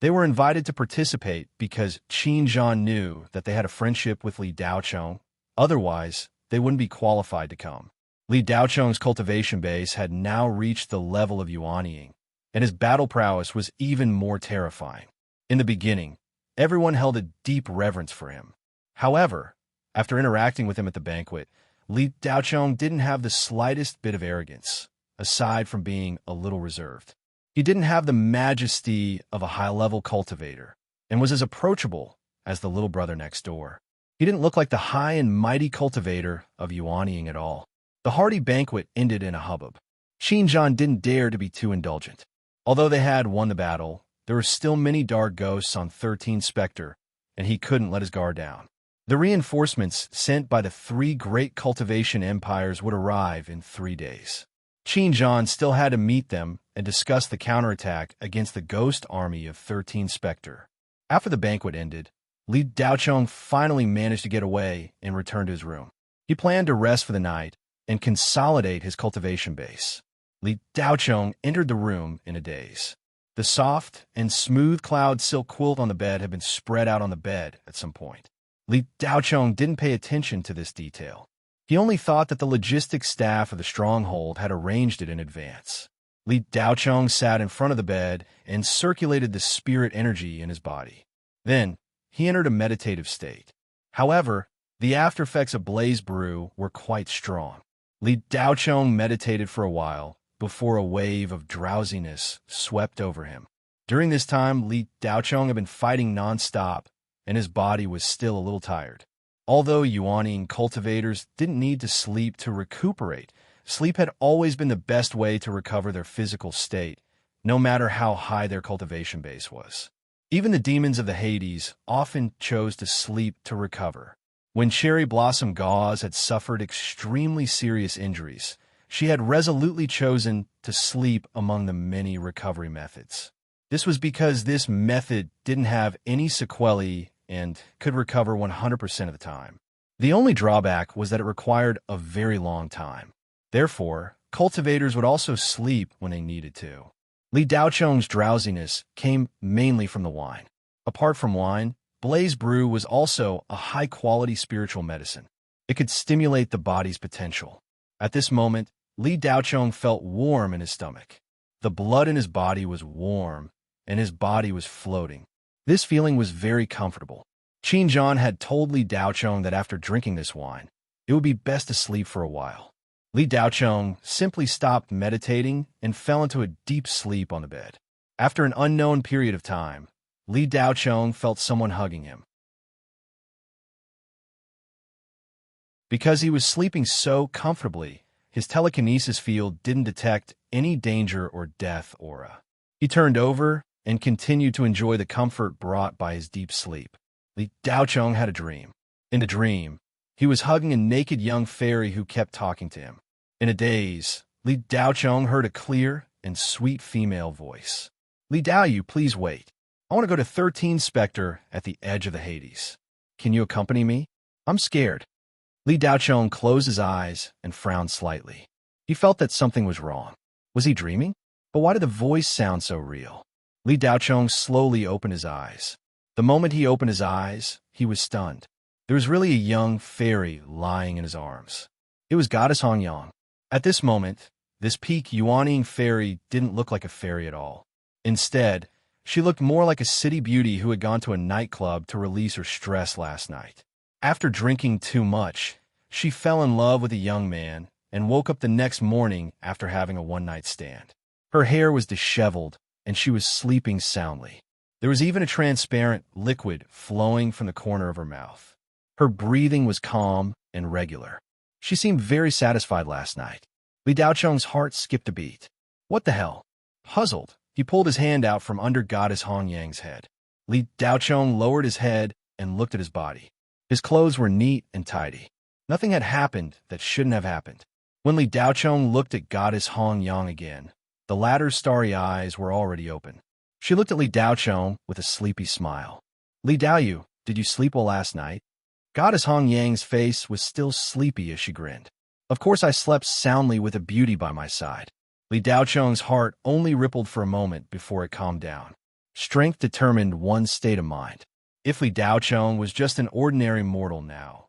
Speaker 1: They were invited to participate because Qin Zhan knew that they had a friendship with Li Daochong. Otherwise, they wouldn't be qualified to come. Li Daochong's cultivation base had now reached the level of Yuanying, and his battle prowess was even more terrifying. In the beginning, everyone held a deep reverence for him. However, after interacting with him at the banquet, Li Daochong didn't have the slightest bit of arrogance, aside from being a little reserved. He didn't have the majesty of a high-level cultivator, and was as approachable as the little brother next door. He didn't look like the high and mighty cultivator of Yuanying at all. The hearty banquet ended in a hubbub. Qin Zhan didn't dare to be too indulgent. Although they had won the battle, there were still many dark ghosts on 13 Spectre, and he couldn't let his guard down. The reinforcements sent by the 3 great cultivation empires would arrive in 3 days. Qin Zhan still had to meet them and discuss the counterattack against the ghost army of 13 Spectre. After the banquet ended, Li Daochong finally managed to get away and return to his room. He planned to rest for the night and consolidate his cultivation base. Li Daochong entered the room in a daze. The soft and smooth cloud silk quilt on the bed had been spread out on the bed at some point. Li Daochong didn't pay attention to this detail. He only thought that the logistics staff of the stronghold had arranged it in advance. Li Daochong sat in front of the bed and circulated the spirit energy in his body. Then, he entered a meditative state. However, the after effects of Blaze Brew were quite strong. Li Daochong meditated for a while before a wave of drowsiness swept over him. During this time, Li Daochong had been fighting non-stop, and his body was still a little tired. Although Yuanying cultivators didn't need to sleep to recuperate, sleep had always been the best way to recover their physical state, no matter how high their cultivation base was. Even the demons of the Hades often chose to sleep to recover. When Cherry Blossom Gauze had suffered extremely serious injuries, she had resolutely chosen to sleep among the many recovery methods. This was because this method didn't have any sequelae and could recover 100% of the time. The only drawback was that it required a very long time. Therefore, cultivators would also sleep when they needed to. Li Daocheng's drowsiness came mainly from the wine. Apart from wine, Blaze Brew was also a high-quality spiritual medicine. It could stimulate the body's potential. At this moment, Li Daocheng felt warm in his stomach. The blood in his body was warm, and his body was floating. This feeling was very comfortable. Qin Zhan had told Li Daocheng that after drinking this wine, it would be best to sleep for a while. Li Daocheng simply stopped meditating and fell into a deep sleep on the bed. After an unknown period of time, Li Daocheng felt someone hugging him. Because he was sleeping so comfortably, his telekinesis field didn't detect any danger or death aura. He turned over and continued to enjoy the comfort brought by his deep sleep. Li Daocheng had a dream. In the dream, he was hugging a naked young fairy who kept talking to him. In a daze, Li Daocheng heard a clear and sweet female voice. Li Daoyu, please wait. I want to go to 13 Spectre at the edge of the Hades. Can you accompany me? I'm scared. Li Daocheng closed his eyes and frowned slightly. He felt that something was wrong. Was he dreaming? But why did the voice sound so real? Li Daocheng slowly opened his eyes. The moment he opened his eyes, he was stunned. There was really a young fairy lying in his arms. It was Goddess Hongyang. At this moment, this peak Yuanying fairy didn't look like a fairy at all. Instead, she looked more like a city beauty who had gone to a nightclub to release her stress last night. After drinking too much, she fell in love with a young man and woke up the next morning after having a one-night stand. Her hair was disheveled, and she was sleeping soundly. There was even a transparent liquid flowing from the corner of her mouth. Her breathing was calm and regular. She seemed very satisfied last night. Li Daocheng's heart skipped a beat. What the hell? Puzzled, he pulled his hand out from under Goddess Hongyang's head. Li Daocheng lowered his head and looked at his body. His clothes were neat and tidy. Nothing had happened that shouldn't have happened. When Li Daocheng looked at Goddess Hongyang again, the latter's starry eyes were already open. She looked at Li Daocheng with a sleepy smile. Li Daoyu, did you sleep well last night? Goddess Hongyang's face was still sleepy as she grinned. Of course I slept soundly with a beauty by my side. Li Daocheng's heart only rippled for a moment before it calmed down. Strength determined one's state of mind. If Li Daocheng was just an ordinary mortal now,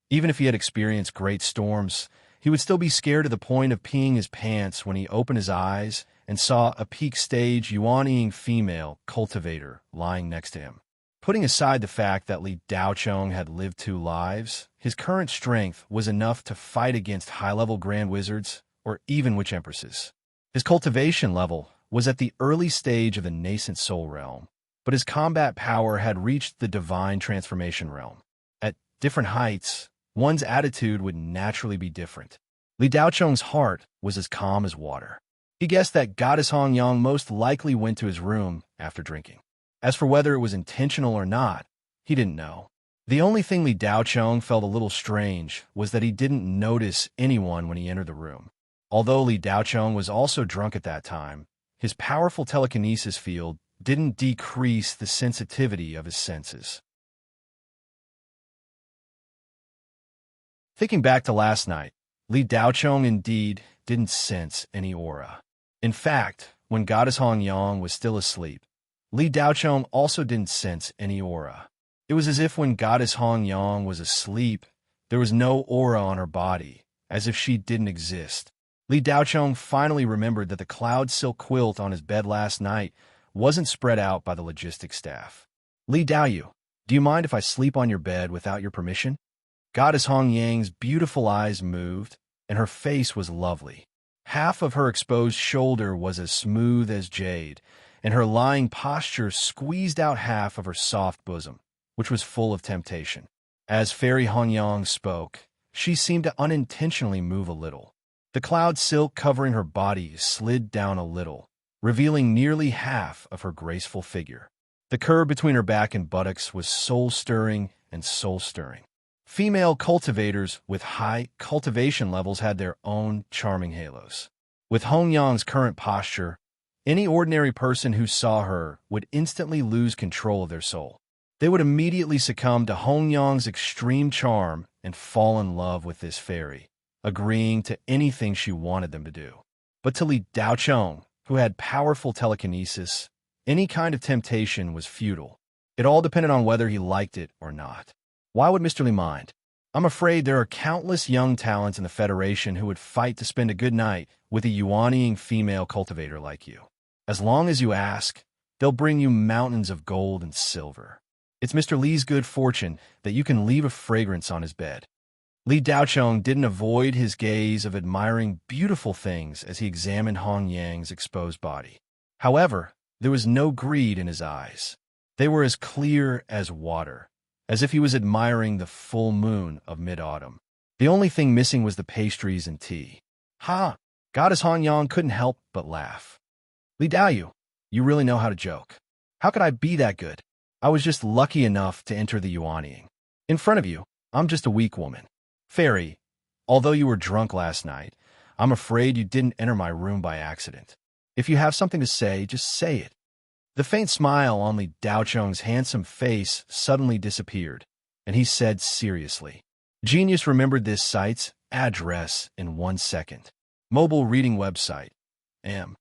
Speaker 1: even if he had experienced great storms, he would still be scared to the point of peeing his pants when he opened his eyes and saw a peak stage Yuanying female cultivator lying next to him. Putting aside the fact that Li Daocheng had lived 2 lives, his current strength was enough to fight against high-level grand wizards or even witch empresses. His cultivation level was at the early stage of the nascent soul realm, but his combat power had reached the divine transformation realm. At different heights, one's attitude would naturally be different. Li Daocheng's heart was as calm as water. He guessed that Goddess Hongyang most likely went to his room after drinking. As for whether it was intentional or not, he didn't know. The only thing Li Daocheng felt a little strange was that he didn't notice anyone when he entered the room. Although Li Daocheng was also drunk at that time, his powerful telekinesis field didn't decrease the sensitivity of his senses. Thinking back to last night, Li Daocheng indeed didn't sense any aura. In fact, when Goddess Hongyang was still asleep, Li Daocheng also didn't sense any aura. It was as if when Goddess Hongyang was asleep, there was no aura on her body, as if she didn't exist. Li Daocheng finally remembered that the cloud silk quilt on his bed last night wasn't spread out by the logistics staff. Li Daoyu, do you mind if I sleep on your bed without your permission? Goddess Hongyang's beautiful eyes moved, and her face was lovely. Half of her exposed shoulder was as smooth as jade, and her lying posture squeezed out half of her soft bosom, which was full of temptation. As Fairy Hongyang spoke, she seemed to unintentionally move a little. The cloud silk covering her body slid down a little, revealing nearly half of her graceful figure. The curve between her back and buttocks was soul-stirring and soul-stirring. Female cultivators with high cultivation levels had their own charming halos. With Hongyang's current posture, any ordinary person who saw her would instantly lose control of their soul. They would immediately succumb to Hongyang's extreme charm and fall in love with this fairy, agreeing to anything she wanted them to do. But to Li Daocheng, who had powerful telekinesis. Any kind of temptation was futile. It all depended on whether he liked it or not. Why would Mr. Lee mind? I'm afraid there are countless young talents in the Federation who would fight to spend a good night with a yuanying female cultivator like you. As long as you ask, they'll bring you mountains of gold and silver. It's Mr. Lee's good fortune that you can leave a fragrance on his bed. Li Daochong didn't avoid his gaze of admiring beautiful things as he examined Hong Yang's exposed body. However, there was no greed in his eyes. They were as clear as water, as if he was admiring the full moon of mid-autumn. The only thing missing was the pastries and tea. Ha! Goddess Hong Yang couldn't help but laugh. Li Daoyu, you really know how to joke. How could I be that good? I was just lucky enough to enter the yuanying. In front of you, I'm just a weak woman. Fairy, although you were drunk last night, I'm afraid you didn't enter my room by accident. If you have something to say, just say it. The faint smile on Li Daochong's handsome face suddenly disappeared, and he said seriously. Genius remembered this site's address in 1 second. Mobile reading website. M.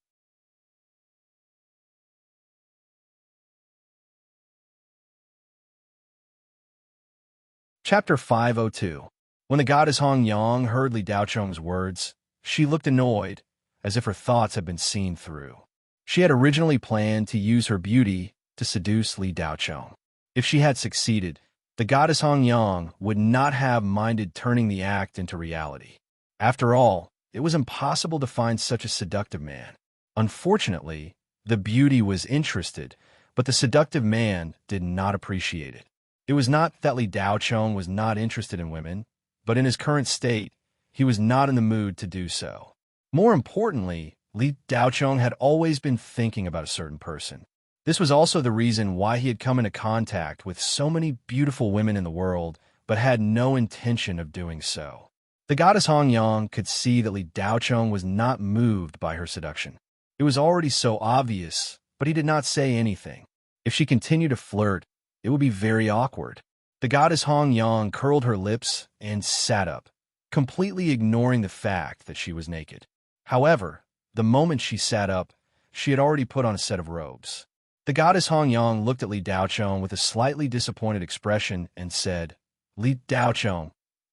Speaker 1: Chapter 502. When the goddess Hong Yang heard Li Daochong's words, she looked annoyed, as if her thoughts had been seen through. She had originally planned to use her beauty to seduce Li Daochong. If she had succeeded, the goddess Hong Yang would not have minded turning the act into reality. After all, it was impossible to find such a seductive man. Unfortunately, the beauty was interested, but the seductive man did not appreciate it. It was not that Li Daochong was not interested in women, but in his current state, he was not in the mood to do so. More importantly, Li Daochong had always been thinking about a certain person. This was also the reason why he had come into contact with so many beautiful women in the world, but had no intention of doing so. The goddess Hong Yang could see that Li Daochong was not moved by her seduction. It was already so obvious, but he did not say anything. If she continued to flirt, it would be very awkward. The goddess Hong Yang curled her lips and sat up, completely ignoring the fact that she was naked. However, the moment she sat up, she had already put on a set of robes. The goddess Hong Yang looked at Li Daochong with a slightly disappointed expression and said, Li Daochong,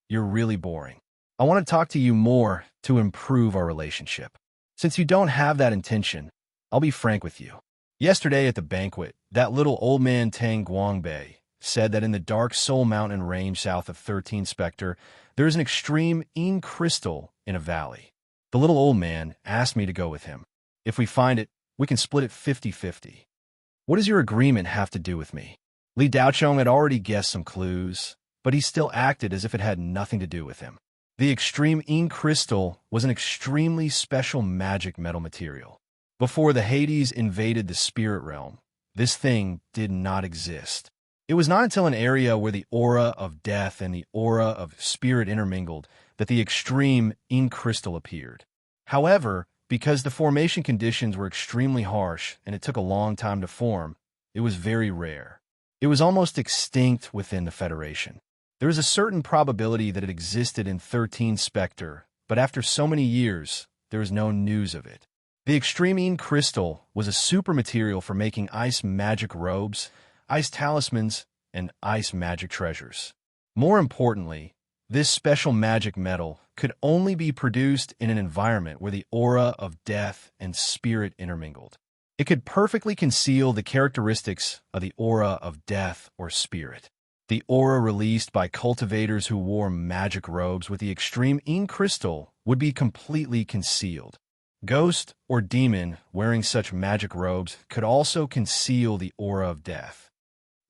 Speaker 1: you're really boring. I want to talk to you more to improve our relationship. Since you don't have that intention, I'll be frank with you. Yesterday at the banquet, that little old man Tang Guangbei said that in the dark Soul Mountain range south of 13 Spectre, there is an extreme Yin crystal in a valley. The little old man asked me to go with him. If we find it, we can split it 50-50. What does your agreement have to do with me? Li Daochong had already guessed some clues, but he still acted as if it had nothing to do with him. The extreme Yin crystal was an extremely special magic metal material. Before the Hades invaded the spirit realm, this thing did not exist. It was not until an area where the aura of death and the aura of spirit intermingled that the extreme Yin crystal appeared. However, because the formation conditions were extremely harsh and it took a long time to form, it was very rare. It was almost extinct within the Federation. There is a certain probability that it existed in 13 Spectre, but after so many years, there is no news of it. The extreme Yin crystal was a super material for making ice magic robes, ice talismans, and ice magic treasures. More importantly, this special magic metal could only be produced in an environment where the aura of death and spirit intermingled. It could perfectly conceal the characteristics of the aura of death or spirit. The aura released by cultivators who wore magic robes with the extreme Yin crystal would be completely concealed. Ghost or demon wearing such magic robes could also conceal the aura of death.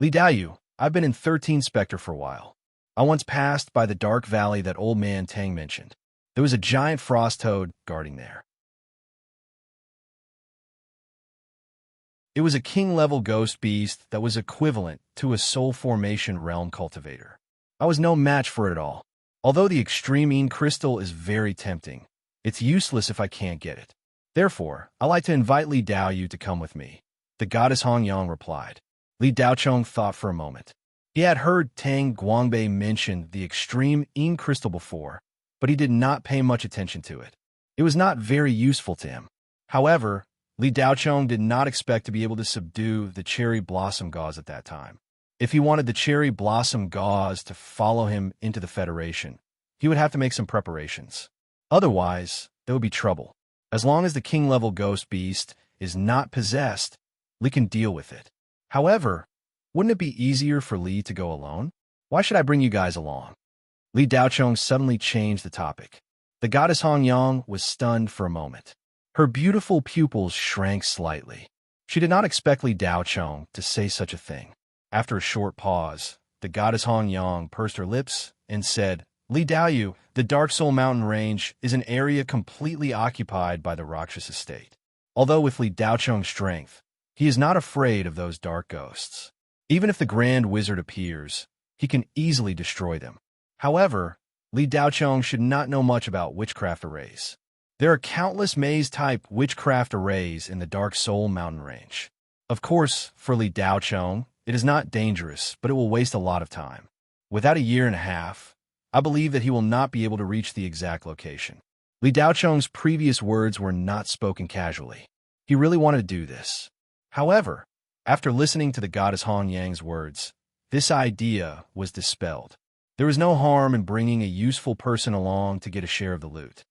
Speaker 1: Li Daoyu, I've been in 13 Spectre for a while. I once passed by the dark valley that old man Tang mentioned. There was a giant frost toad guarding there. It was a king-level ghost beast that was equivalent to a soul formation realm cultivator. I was no match for it at all. Although the extreme Yin crystal is very tempting, it's useless if I can't get it. Therefore, I like to invite Li Daoyu to come with me. The goddess Hong Yang replied. Li Daochong thought for a moment. He had heard Tang Guangbei mention the extreme Yin crystal before, but he did not pay much attention to it. It was not very useful to him. However, Li Daochong did not expect to be able to subdue the cherry blossom gauze at that time. If he wanted the cherry blossom gauze to follow him into the Federation, he would have to make some preparations. Otherwise, there would be trouble. As long as the king-level ghost beast is not possessed, Li can deal with it. However, wouldn't it be easier for Li to go alone? Why should I bring you guys along? Li Daochong suddenly changed the topic. The goddess Hong Yang was stunned for a moment. Her beautiful pupils shrank slightly. She did not expect Li Daochong to say such a thing. After a short pause, the goddess Hong Yang pursed her lips and said, Li Daoyu, the Dark Soul Mountain Range is an area completely occupied by the Rakshasa state. Although with Li Daochong's strength, he is not afraid of those dark ghosts. Even if the Grand Wizard appears, he can easily destroy them. However, Li Daochong should not know much about witchcraft arrays. There are countless maze-type witchcraft arrays in the Dark Soul Mountain Range. Of course, for Li Daochong, it is not dangerous, but it will waste a lot of time. Without a year and a half, I believe that he will not be able to reach the exact location. Li Daochong's previous words were not spoken casually. He really wanted to do this. However, after listening to the goddess Hong Yang's words, this idea was dispelled. There was no harm in bringing a useful person along to get a share of the loot.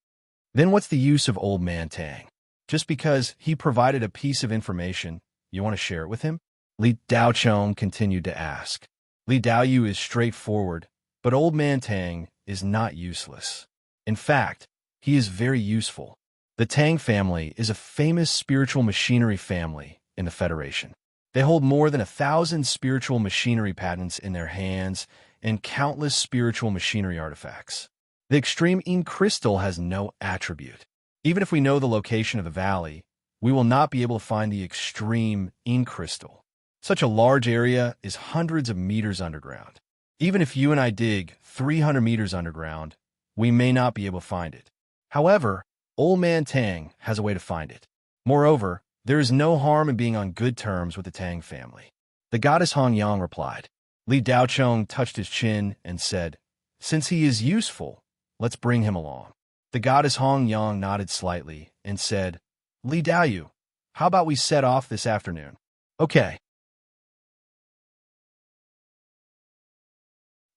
Speaker 1: Then what's the use of Old Man Tang? Just because he provided a piece of information, you want to share it with him? Li Daochong continued to ask. Li Daoyu is straightforward, but Old Man Tang is not useless. In fact, he is very useful. The Tang family is a famous spiritual machinery family in the Federation. They hold more than 1,000 spiritual machinery patents in their hands and countless spiritual machinery artifacts. The extreme Yin crystal has no attribute. Even if we know the location of the valley, we will not be able to find the extreme Yin crystal. Such a large area is hundreds of meters underground. Even if you and I dig 300 meters underground, we may not be able to find it. However, Old Man Tang has a way to find it. Moreover, there is no harm in being on good terms with the Tang family. The goddess Hong Yang replied. Li Daochong touched his chin and said, Since he is useful, let's bring him along. The goddess Hong Yang nodded slightly and said, Li Daoyu, how about we set off this afternoon? Okay.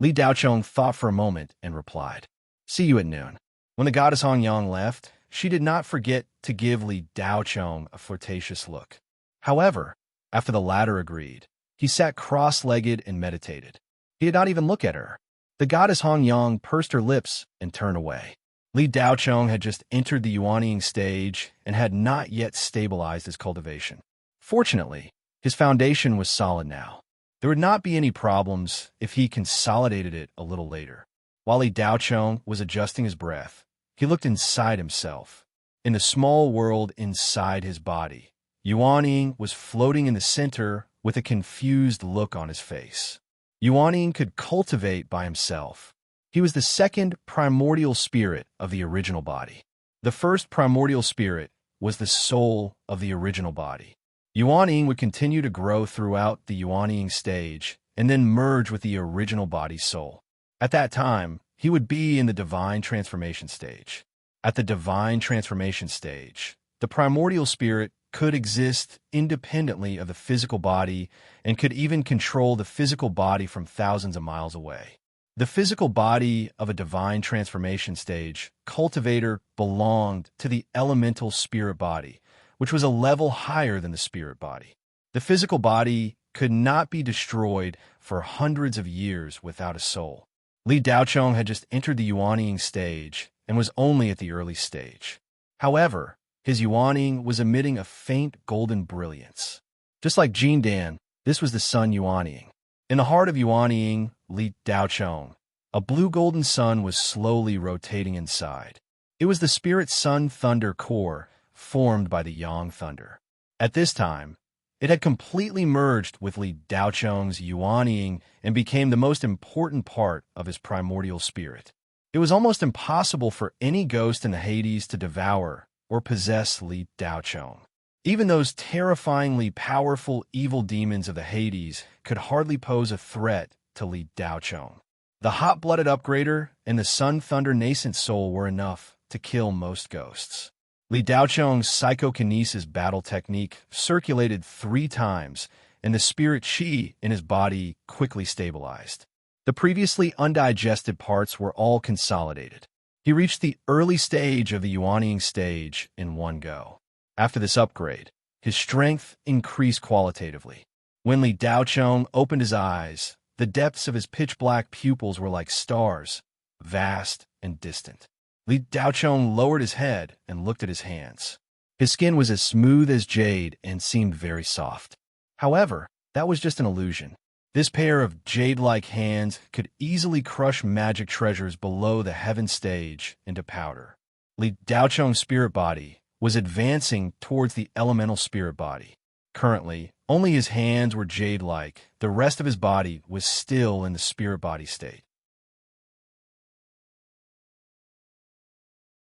Speaker 1: Li Daochong thought for a moment and replied, See you at noon. When the goddess Hong Yang left, she did not forget to give Li Daochong a flirtatious look. However, after the latter agreed, he sat cross-legged and meditated. He did not even look at her. The goddess Hong Yang pursed her lips and turned away. Li Daochong had just entered the yuanying stage and had not yet stabilized his cultivation. Fortunately, his foundation was solid now. There would not be any problems if he consolidated it a little later. While Li Daochong was adjusting his breath, he looked inside himself. In the small world inside his body, Yuanying was floating in the center with a confused look on his face. Yuanying could cultivate by himself. He was the second primordial spirit of the original body. The first primordial spirit was the soul of the original body. Yuanying would continue to grow throughout the Yuanying stage and then merge with the original body's soul. At that time, he would be in the divine transformation stage. At the divine transformation stage, the primordial spirit could exist independently of the physical body and could even control the physical body from thousands of miles away. The physical body of a divine transformation stage cultivator belonged to the elemental spirit body, which was a level higher than the spirit body. The physical body could not be destroyed for hundreds of years without a soul. Li Daochong had just entered the yuanying stage and was only at the early stage. However, his yuanying was emitting a faint golden brilliance. Just like Jin Dan, this was the sun yuanying. In the heart of yuanying, Li Daochong, a blue-golden sun was slowly rotating inside. It was the spirit sun thunder core formed by the yang thunder. At this time, it had completely merged with Li Daochong's yuanying and became the most important part of his primordial spirit. It was almost impossible for any ghost in the Hades to devour or possess Li Daochong. Even those terrifyingly powerful evil demons of the Hades could hardly pose a threat to Li Daochong. The hot-blooded upgrader and the sun thunder nascent soul were enough to kill most ghosts. Li Daocheng's psychokinesis battle technique circulated 3 times, and the spirit qi in his body quickly stabilized. The previously undigested parts were all consolidated. He reached the early stage of the Yuanying stage in one go. After this upgrade, his strength increased qualitatively. When Li Daocheng opened his eyes, the depths of his pitch-black pupils were like stars, vast and distant. Li Daocheng lowered his head and looked at his hands. His skin was as smooth as jade and seemed very soft. However, that was just an illusion. This pair of jade-like hands could easily crush magic treasures below the heaven stage into powder. Li Daocheng's spirit body was advancing towards the elemental spirit body. Currently, only his hands were jade-like. The rest of his body was still in the spirit body state.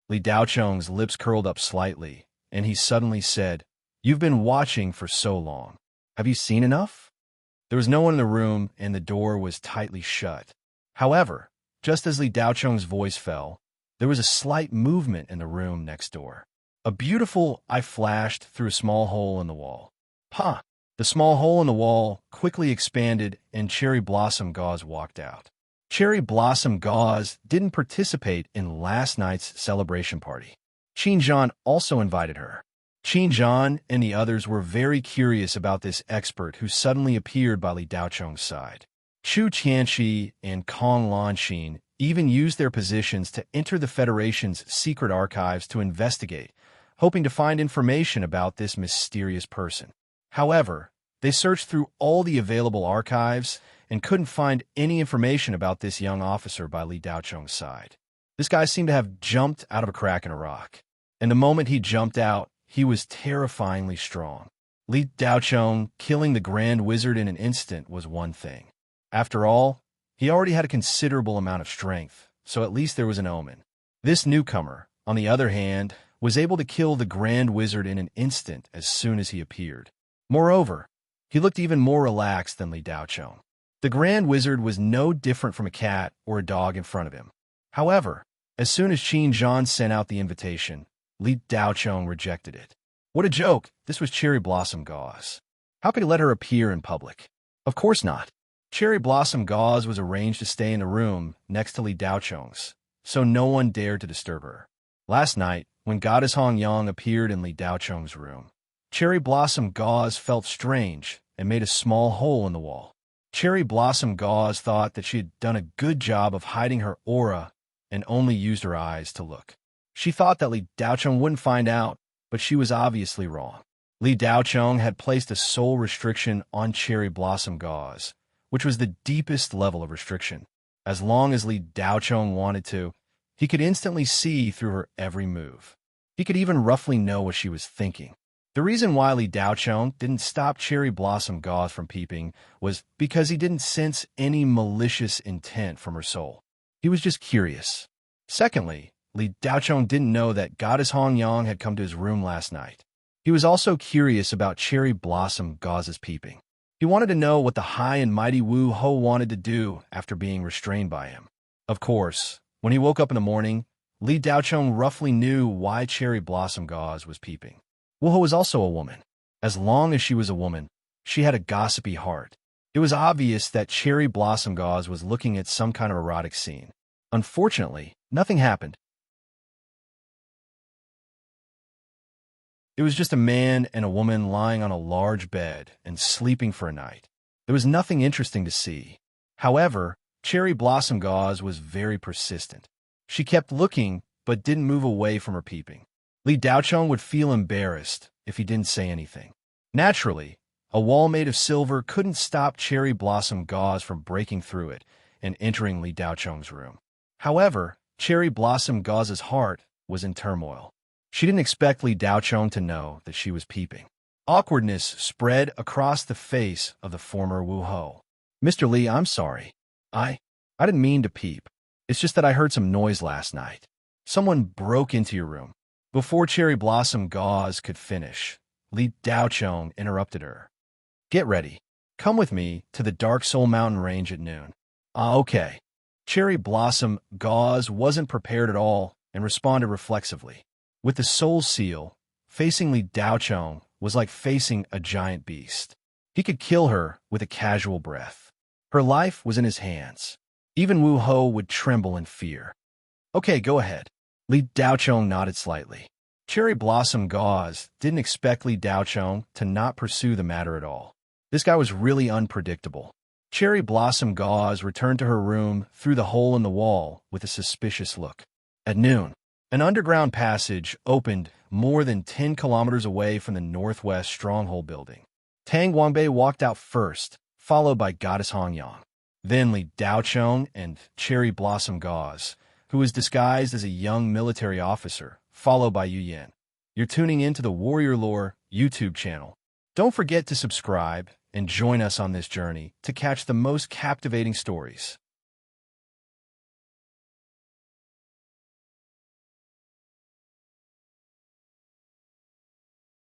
Speaker 1: Li Daocheng's lips curled up slightly, and he suddenly said, "You've been watching for so long. Have you seen enough?" There was no one in the room, and the door was tightly shut. However, just as Li Daocheng's voice fell, there was a slight movement in the room next door. A beautiful eye flashed through a small hole in the wall. "Ha!" The small hole in the wall quickly expanded, and Cherry Blossom Gauze walked out. Cherry Blossom Gauze didn't participate in last night's celebration party. Qinzhan also invited her. Qinzhan and the others were very curious about this expert who suddenly appeared by Li Daocheng's side. Chu Tianxi and Kong Lanxin even used their positions to enter the Federation's secret archives to investigate, hoping to find information about this mysterious person. However, they searched through all the available archives and couldn't find any information about this young officer by Li Daocheng's side. This guy seemed to have jumped out of a crack in a rock, and the moment he jumped out, he was terrifyingly strong. Li Daocheng killing the Grand Wizard in an instant was one thing. After all, he already had a considerable amount of strength, so at least there was an omen. This newcomer, on the other hand, was able to kill the Grand Wizard in an instant as soon as he appeared. Moreover, he looked even more relaxed than Li Daocheng. The Grand Wizard was no different from a cat or a dog in front of him. However, as soon as Qinzhan sent out the invitation, Li Daocheng rejected it. What a joke! This was Cherry Blossom Gauze. How could he let her appear in public? Of course not. Cherry Blossom Gauze was arranged to stay in the room next to Li Daocheng's, so no one dared to disturb her. Last night, when Goddess Hongyang appeared in Li Daocheng's room, Cherry Blossom Gauze felt strange and made a small hole in the wall. Cherry Blossom Gauze thought that she had done a good job of hiding her aura and only used her eyes to look. She thought that Li Daocheng wouldn't find out, but she was obviously wrong. Li Daocheng had placed a soul restriction on Cherry Blossom Gauze, which was the deepest level of restriction. As long as Li Daocheng wanted to, he could instantly see through her every move. He could even roughly know what she was thinking. The reason why Li Daocheng didn't stop Cherry Blossom Gauze from peeping was because he didn't sense any malicious intent from her soul. He was just curious. Secondly, Li Daocheng didn't know that Goddess Hongyang had come to his room last night. He was also curious about Cherry Blossom Gauze's peeping. He wanted to know what the high and mighty Wu Ho wanted to do after being restrained by him. Of course, when he woke up in the morning, Li Daocheng roughly knew why Cherry Blossom Gauze was peeping. Wu Ho was also a woman. As long as she was a woman, she had a gossipy heart. It was obvious that Cherry Blossom Gauze was looking at some kind of erotic scene. Unfortunately, nothing happened. It was just a man and a woman lying on a large bed and sleeping for a night. There was nothing interesting to see. However, Cherry Blossom Gauze was very persistent. She kept looking, but didn't move away from her peeping. Li Daocheng would feel embarrassed if he didn't say anything. Naturally, a wall made of silver couldn't stop Cherry Blossom Gauze from breaking through it and entering Li Daocheng's room. However, Cherry Blossom Gauze's heart was in turmoil. She didn't expect Li Daocheng to know that she was peeping. Awkwardness spread across the face of the former Wu Ho. "Mr. Li, I'm sorry. I didn't mean to peep. It's just that I heard some noise last night. Someone broke into your room." Before Cherry Blossom Gauze could finish, Li Daocheng interrupted her. "Get ready. Come with me to the Dark Soul Mountain Range at noon." Okay." Cherry Blossom Gauze wasn't prepared at all and responded reflexively. With the soul seal, facing Li Daochong was like facing a giant beast. He could kill her with a casual breath. Her life was in his hands. Even Wu Ho would tremble in fear. Okay, go ahead. Li Daochong nodded slightly. Cherry Blossom Gauze didn't expect Li Daochong to not pursue the matter at all. This guy was really unpredictable. Cherry Blossom Gauze returned to her room through the hole in the wall with a suspicious look. At noon, an underground passage opened more than 10 kilometers away from the northwest stronghold building. Tang Wangbei walked out first, followed by Goddess Hongyang. Then Li Daochong and Cherry Blossom Gauze, who was disguised as a young military officer, followed by Yu Yan. You're tuning into the Warrior Lore YouTube channel. Don't forget to subscribe and join us on this journey to catch the most captivating stories.